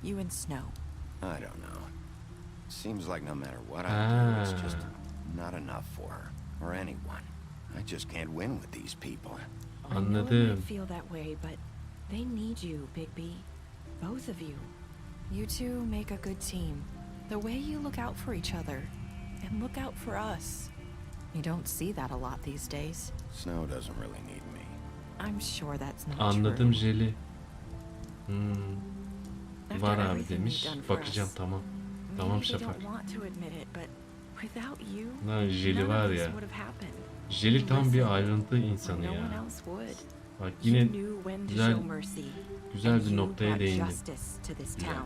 You and Snow. I don't know. Seems like no matter what I do, it's just not enough for her or anyone. I just can't win with these people. I know it Anladım. might feel that way, but they need you, Bigby. Both of you. You two make a good team. The way you look out for each other and look out for us. You don't see that a lot these days. Snow doesn't really need me. I'm sure that's not Anladım true. Jeli. Var abi demiş. Bakacağım tamam. Tamam Şafak. Lan Jeli var ya. Jeli tam bir ayrıntı insanı ya. Bak yine güzel bir noktaya değindin. Güzel.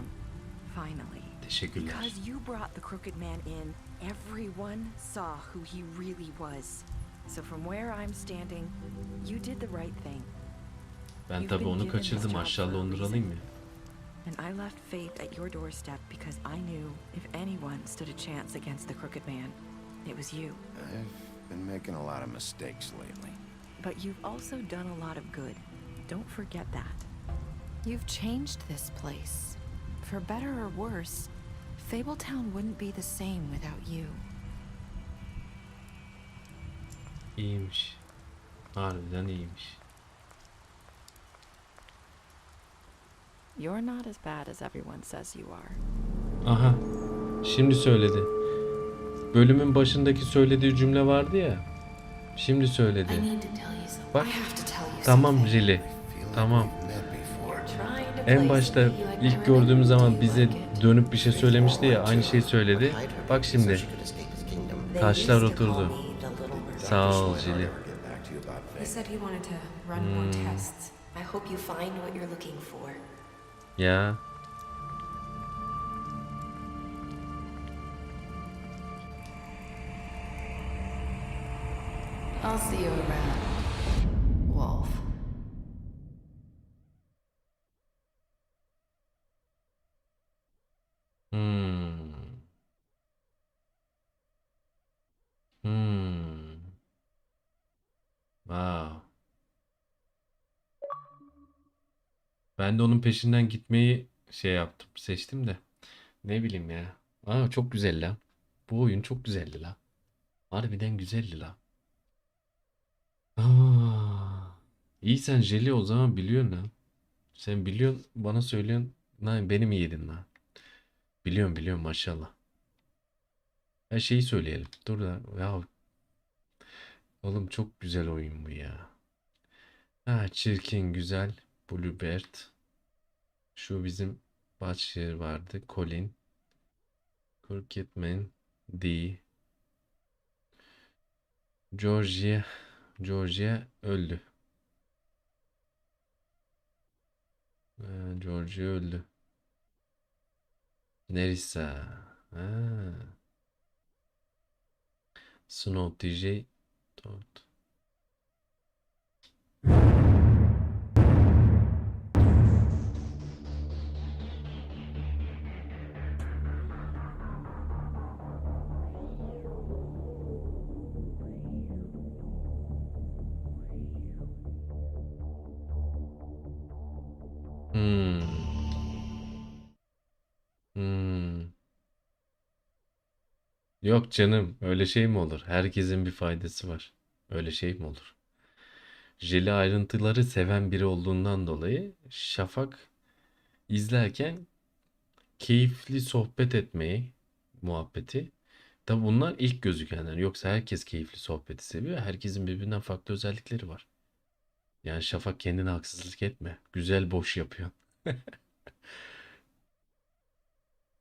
Teşekkürler. Because you brought the crooked man in, everyone saw who he really was. So from where I'm standing, you did the right thing. Ben tabii onu kaçırdım. Aşağıda onduralım mı? And I left Faith at your doorstep because I knew if anyone stood a chance against the crooked man, it was you. I've been making a lot of mistakes lately. But you've also done a lot of good. Don't forget that. You've changed this place. For better or worse, Fabletown wouldn't be the same without you. İyiymiş. Harbiden iyiymiş. You're not as bad as everyone says you are. Aha. Şimdi söyledi. Bölümün başındaki söylediği cümle vardı ya. Şimdi söyledi. Bak. Tamam Jili. Tamam. En başta ilk gördüğümüz zaman bize dönüp bir şey söylemişti ya. Aynı şeyi söyledi. Bak şimdi. Taşlar oturdu. Sağ ol Jili. Ya. I'll see you around, Wolf. Wow. Ben de onun peşinden gitmeyi şey yaptım, seçtim de. Ne bileyim ya. Aa, çok güzel la. Bu oyun çok güzeldi la. Harbiden güzeldi la. Aa, iyi sen Jelly o zaman biliyorsun ha. Sen biliyorsun bana söylüyorsun. Lan beni mi yedin lan? Biliyorum maşallah. Her şeyi söyleyelim. Dur da ya. Oğlum çok güzel oyun bu ya. Ha, Çirkin, Güzel, Bluebird. Şu bizim başşehir vardı. Colin. Crooked D. Georgia öldü. Georgia öldü. Nerissa. Ha. Snow DJ. Todd. Yok canım, öyle şey mi olur? Herkesin bir faydası var. Öyle şey mi olur? Jelly ayrıntıları seven biri olduğundan dolayı Şafak izlerken keyifli sohbet etmeyi, muhabbeti. Tabi bunlar ilk gözükenler. Yoksa herkes keyifli sohbeti seviyor. Herkesin birbirinden farklı özellikleri var. Yani Şafak kendine haksızlık etme. Güzel boş yapıyor.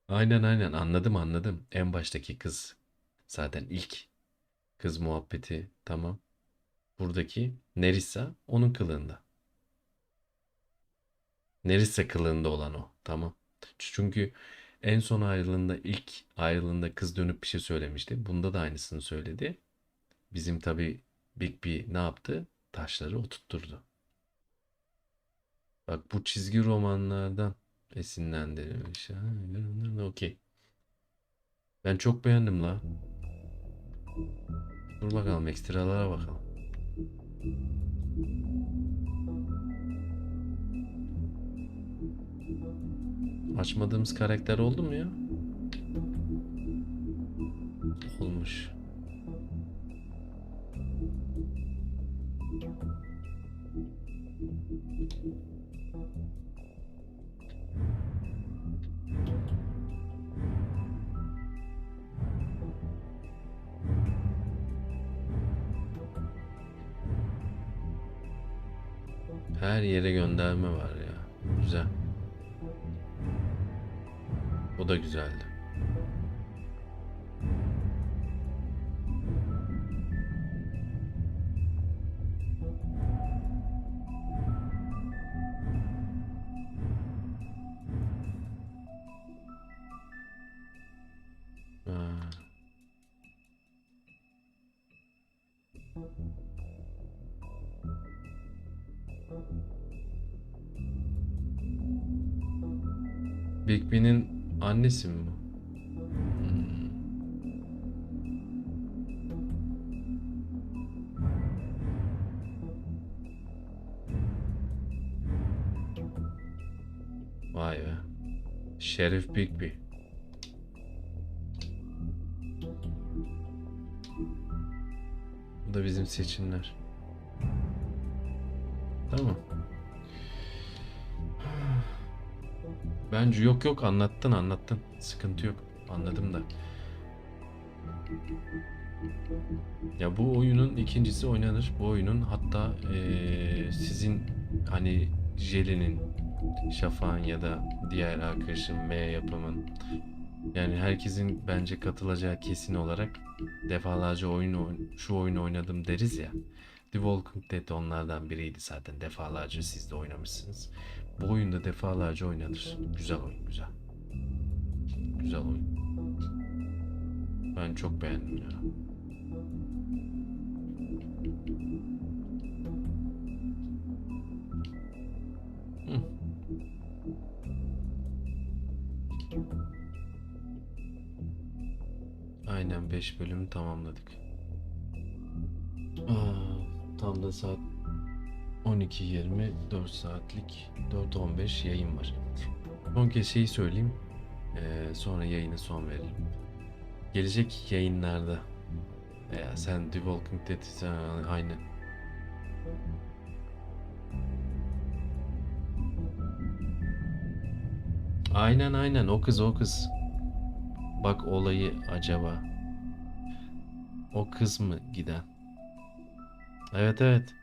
Aynen anladım. En baştaki kız zaten ilk kız muhabbeti tamam. Buradaki Nerissa onun kılığında. Nerissa kılığında olan o tamam. Çünkü en son ayrılığında ilk ayrılığında kız dönüp bir şey söylemişti. Bunda da aynısını söyledi. Bizim tabi Bigby ne yaptı? Taşları oturtturdu. Bak bu çizgi romanlardan esinlendirilmiş. Okey. Ben çok beğendim la. Dur bakalım ekstralara bakalım. Açmadığımız karakter oldu mu ya? Olmuş. Her yere gönderme var ya. Güzel. O da güzeldi. Bigby'nin annesi mi bu? Vay be. Şerif Bigby. Bu da bizim seçimler. Tamam. Bence yok anlattın. Sıkıntı yok. Anladım da. Ya bu oyunun ikincisi oynanır. Bu oyunun hatta sizin hani Jelly'nin, Şafak'ın ya da diğer arkadaşım M yapımın, yani herkesin bence katılacağı kesin olarak defalarca şu oyunu oynadım deriz ya. The Walking Dead onlardan biriydi zaten. Defalarca siz de oynamışsınız. Bu oyunda defalarca oynanır. Güzel oyun, güzel. Güzel oyun. Ben çok beğendim ya. Aynen 5 bölümü tamamladık. Tam da saat 12:20, 4 saatlik 4:15 yayın var. Son kez şeyi söyleyeyim. Sonra yayına son verelim. Gelecek yayınlarda veya sen The Walking Dead aynı. Aynen o kız. Bak olayı acaba o kız mı giden? Evet.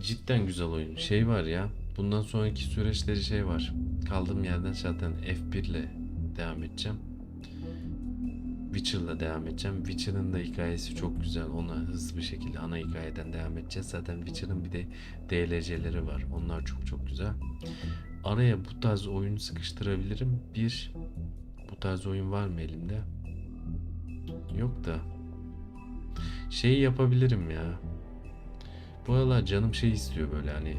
Cidden güzel oyun. Şey var ya, bundan sonraki süreçleri şey var. Kaldığım yerden zaten F1 ile devam edeceğim. Witcher'la devam edeceğim. Witcher'ın da hikayesi çok güzel. Ona hızlı bir şekilde ana hikayeden devam edeceğiz. Zaten Witcher'ın bir de DLC'leri var. Onlar çok güzel. Araya bu tarz oyunu sıkıştırabilirim. Bu tarz oyun var mı elimde? Yok da. Şey yapabilirim ya. Bu aralar canım şey istiyor böyle, hani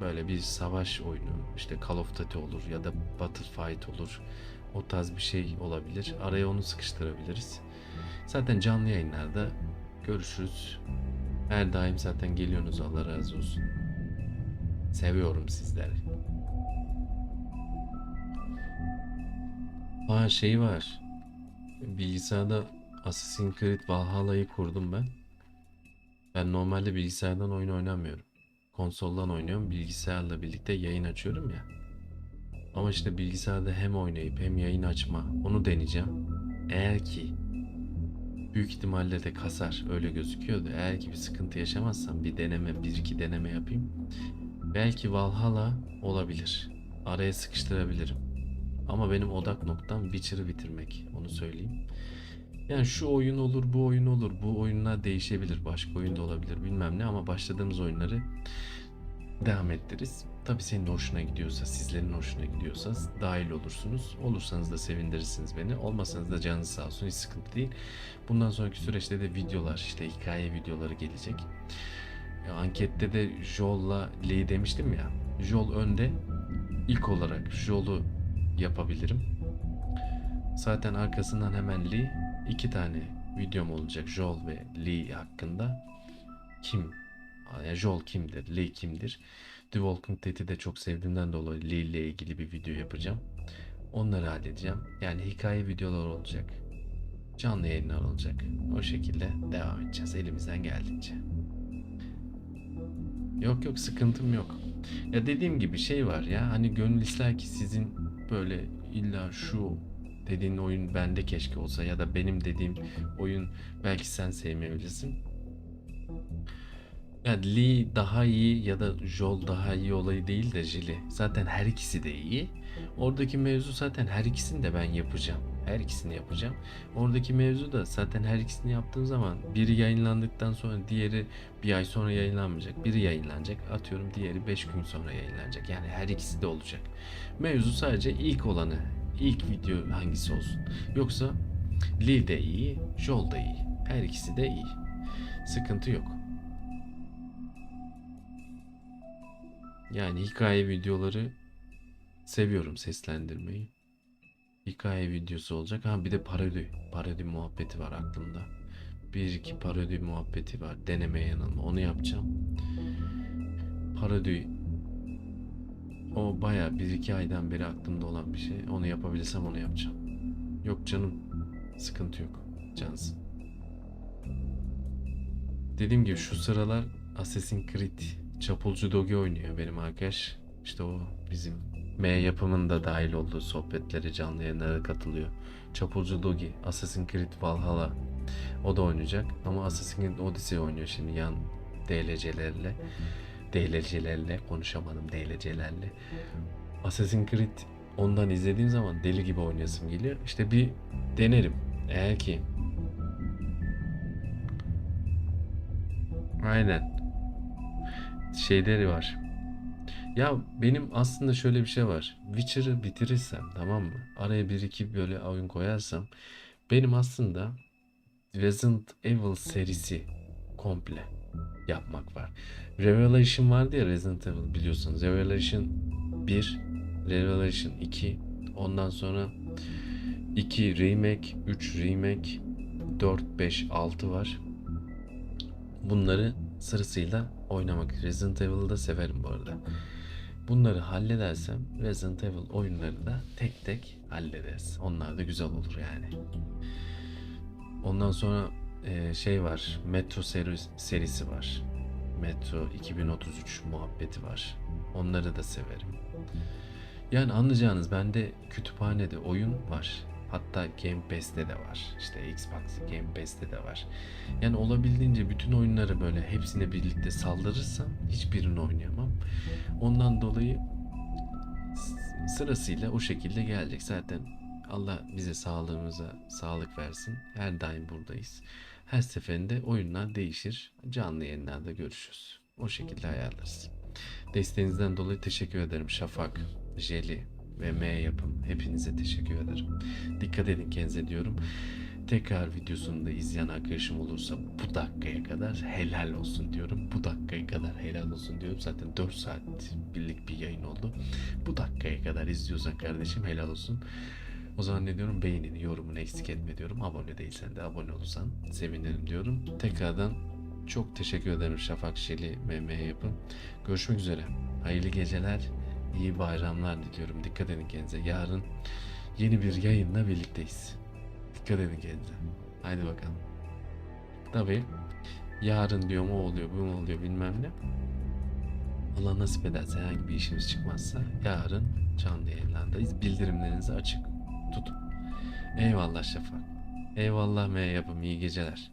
böyle bir savaş oyunu, işte Call of Duty olur ya da Battlefield olur. O tarz bir şey olabilir. Araya onu sıkıştırabiliriz. Zaten canlı yayınlarda görüşürüz. Her daim zaten geliyorsunuz, Allah razı olsun. Seviyorum sizleri. Şey var. Bilgisayarda Assassin's Creed Valhalla'yı kurdum ben. Ben normalde bilgisayardan oyun oynamıyorum. Konsoldan oynuyorum. Bilgisayarla birlikte yayın açıyorum ya. Ama işte bilgisayarda hem oynayıp hem yayın açma, onu deneyeceğim. Eğer ki büyük ihtimalle de kasar, öyle gözüküyordu. Eğer ki bir sıkıntı yaşamazsam bir iki deneme yapayım. Belki Valhalla olabilir. Araya sıkıştırabilirim. Ama benim odak noktam Witcher'ı bitirmek. Onu söyleyeyim. Yani şu oyun olur, bu oyun olur. Bu oyunlar değişebilir. Başka oyun da olabilir, bilmem ne, ama başladığımız oyunları devam ettiririz. Tabii senin hoşuna gidiyorsa, sizlerin hoşuna gidiyorsa dahil olursunuz. Olursanız da sevindirirsiniz beni. Olmasanız da canınız sağ olsun, hiç sıkıntı değil. Bundan sonraki süreçte de videolar, işte hikaye videoları gelecek. Ankette de Joel'la Lee'yi demiştim ya. Joel önde. İlk olarak Joel'u yapabilirim. Zaten arkasından hemen Lee. 2 tane videom olacak Joel ve Lee hakkında. Joel kimdir, Lee kimdir? The Walking Dead'i de çok sevdiğimden dolayı Lee ile ilgili bir video yapacağım. Onları halledeceğim. Yani hikaye videolar olacak. Canlı yayınlar olacak. O şekilde devam edeceğiz elimizden geldiğince. Yok sıkıntım yok. Ya dediğim gibi şey var ya, hani gönül ister ki sizin böyle illa şu dediğin oyun bende keşke olsa ya da benim dediğim oyun belki sen sevmeyebilirsin. Yani Lee daha iyi ya da Joel daha iyi olayı değil de Jilly. Zaten her ikisi de iyi. Oradaki mevzu zaten her ikisini de ben yapacağım. Her ikisini yapacağım. Oradaki mevzu da zaten her ikisini yaptığım zaman biri yayınlandıktan sonra diğeri bir ay sonra yayınlanmayacak. Biri yayınlanacak. Atıyorum diğeri 5 gün sonra yayınlanacak. Yani her ikisi de olacak. Mevzu sadece ilk olanı. İlk video hangisi olsun. Yoksa Lee de iyi, Joel da iyi. Her ikisi de iyi. Sıkıntı yok. Yani hikaye videoları seviyorum seslendirmeyi. Hikaye videosu olacak. Ha bir de parodi. Parodi muhabbeti var aklımda. Bir iki parodi muhabbeti var. Deneme yanılma. Onu yapacağım. Parodi o baya 1-2 aydan beri aklımda olan bir şey. Onu yapabilirsem onu yapacağım. Yok canım. Sıkıntı yok. Cansın. Dediğim gibi şu sıralar Assassin's Creed Çapulcu Dogi oynuyor benim arkadaş. İşte o bizim M yapımında dahil olduğu sohbetlere, canlı yayınlara katılıyor. Çapulcu Dogi, Assassin's Creed Valhalla o da oynayacak. Ama Assassin's Creed Odyssey oynuyor şimdi yan DLC'lerle. DLC'lerle konuşamadım, DLC'lerle. Assassin's Creed ondan izlediğim zaman deli gibi oynayasım geliyor. İşte bir denerim. Eğer ki aynen şeyleri var. Ya benim aslında şöyle bir şey var. Witcher'ı bitirirsem, tamam mı? Araya 1-2 böyle oyun koyarsam benim aslında Resident Evil serisi komple yapmak var. Revelation vardı ya, Resident Evil biliyorsunuz. Revelation 1, Revelation 2, ondan sonra 2 remake, 3 remake, 4, 5, 6 var. Bunları sırasıyla oynamak. Resident Evil'ı da severim bu arada. Bunları halledersem Resident Evil oyunları da tek tek hallederiz. Onlar da güzel olur yani. Ondan sonra şey var. Metro serisi var. Metro 2033 muhabbeti var. Onları da severim. Yani anlayacağınız bende kütüphanede oyun var. Hatta Game Pass'te de var. İşte Xbox Game Pass'te de var. Yani olabildiğince bütün oyunları böyle hepsine birlikte saldırırsam hiçbirini oynayamam. Ondan dolayı sırasıyla o şekilde gelecek. Zaten Allah bize sağlığımıza sağlık versin. Her daim buradayız. Her seferinde oyunlar değişir. Canlı yayınlarda görüşürüz. O şekilde ayarlarız. Desteğinizden dolayı teşekkür ederim. Şafak, Jeli ve M yapım. Hepinize teşekkür ederim. Dikkat edin kendinize diyorum. Tekrar videosunu da izleyen arkadaşım olursa bu dakikaya kadar helal olsun diyorum. Bu dakikaya kadar helal olsun diyorum. Zaten 4 saat birlik bir yayın oldu. Bu dakikaya kadar izliyorsan kardeşim helal olsun. O zaman ne diyorum? Beğenini, yorumunu eksik etme diyorum. Abone değilsen de abone olursan sevinirim diyorum. Tekrardan çok teşekkür ederim Şafak, Şeli, M yapım. Görüşmek üzere. Hayırlı geceler. İyi bayramlar diliyorum. Dikkat edin kendinize. Yarın yeni bir yayınla birlikteyiz. Dikkat edin kendinize. Haydi bakalım. Tabii yarın diyorum o oluyor, bu oluyor bilmem ne. Allah nasip ederse herhangi bir işimiz çıkmazsa yarın canlı yayınlardayız. Bildirimlerinizi açık tutun. Eyvallah Şafak. Eyvallah M yapım. İyi geceler.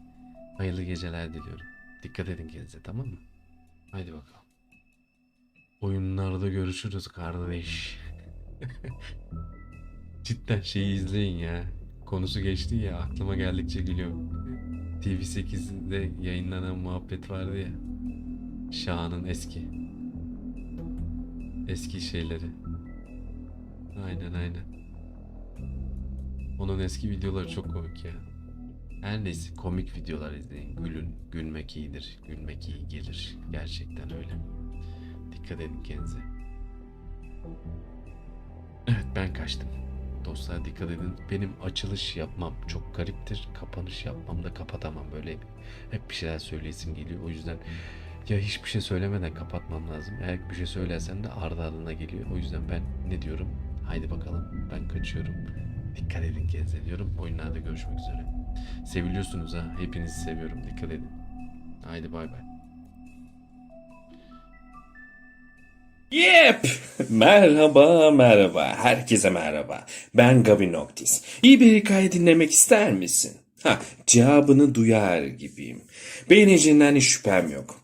Hayırlı geceler diliyorum. Dikkat edin kendinize, tamam mı? Haydi bakalım. Oyunlarda görüşürüz kardeş. Cidden şeyi izleyin ya. Konusu geçti ya, aklıma geldikçe gülüyorum. TV8'de yayınlanan muhabbet vardı ya. Şahan'ın eski şeyleri. Aynen. Onun eski videoları çok komik ya. Her neyse, komik videolar izleyin. Gülün. Gülmek iyidir. Gülmek iyi gelir. Gerçekten öyle. Dikkat edin kendinize. Evet, ben kaçtım. Dostlar dikkat edin. Benim açılış yapmam çok gariptir. Kapanış yapmam da kapatamam. Böyle hep bir şeyler söyleyesim geliyor. O yüzden ya hiçbir şey söylemeden kapatmam lazım. Eğer bir şey söylersem de ardı ardına geliyor. O yüzden ben ne diyorum? Haydi bakalım. Ben kaçıyorum. Dikkat edin kendinize diyorum. Oyunlarda görüşmek üzere. Seviliyorsunuz ha. Hepinizi seviyorum. Dikkat edin. Haydi bay bay. Yep. Merhaba, herkese merhaba. Ben Gabi Noctis. İyi bir hikaye dinlemek ister misin? Cevabını duyar gibiyim. Beğeneceğinden hiç şüphem yok.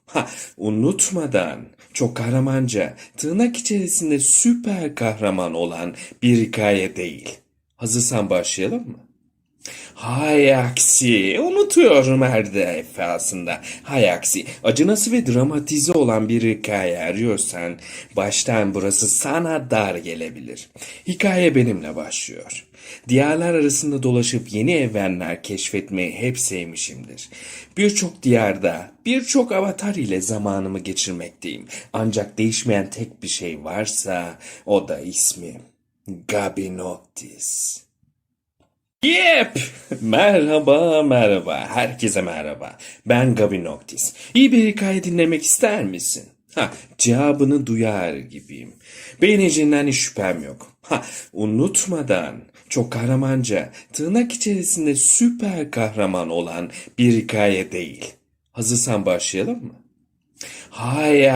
Unutmadan çok kahramanca, tırnak içerisinde süper kahraman olan bir hikaye değil. Hazırsan başlayalım mı? Hay aksi, unutuyorum her defasında. Hay aksi, acınası ve dramatize olan bir hikaye arıyorsan baştan burası sana dar gelebilir. Hikaye benimle başlıyor. Diyarlar arasında dolaşıp yeni evrenler keşfetmeyi hep sevmişimdir. Birçok diyarda, birçok avatar ile zamanımı geçirmekteyim. Ancak değişmeyen tek bir şey varsa o da ismi. Gabi Noctis. Yep! Merhaba, herkese merhaba. Ben Gabi Noctis. İyi bir hikaye dinlemek ister misin? Cevabını duyar gibiyim. Beğeneceğinden hiç şüphem yok. Unutmadan çok kahramanca, tırnak içerisinde süper kahraman olan bir hikaye değil. Hazırsan başlayalım mı? Hay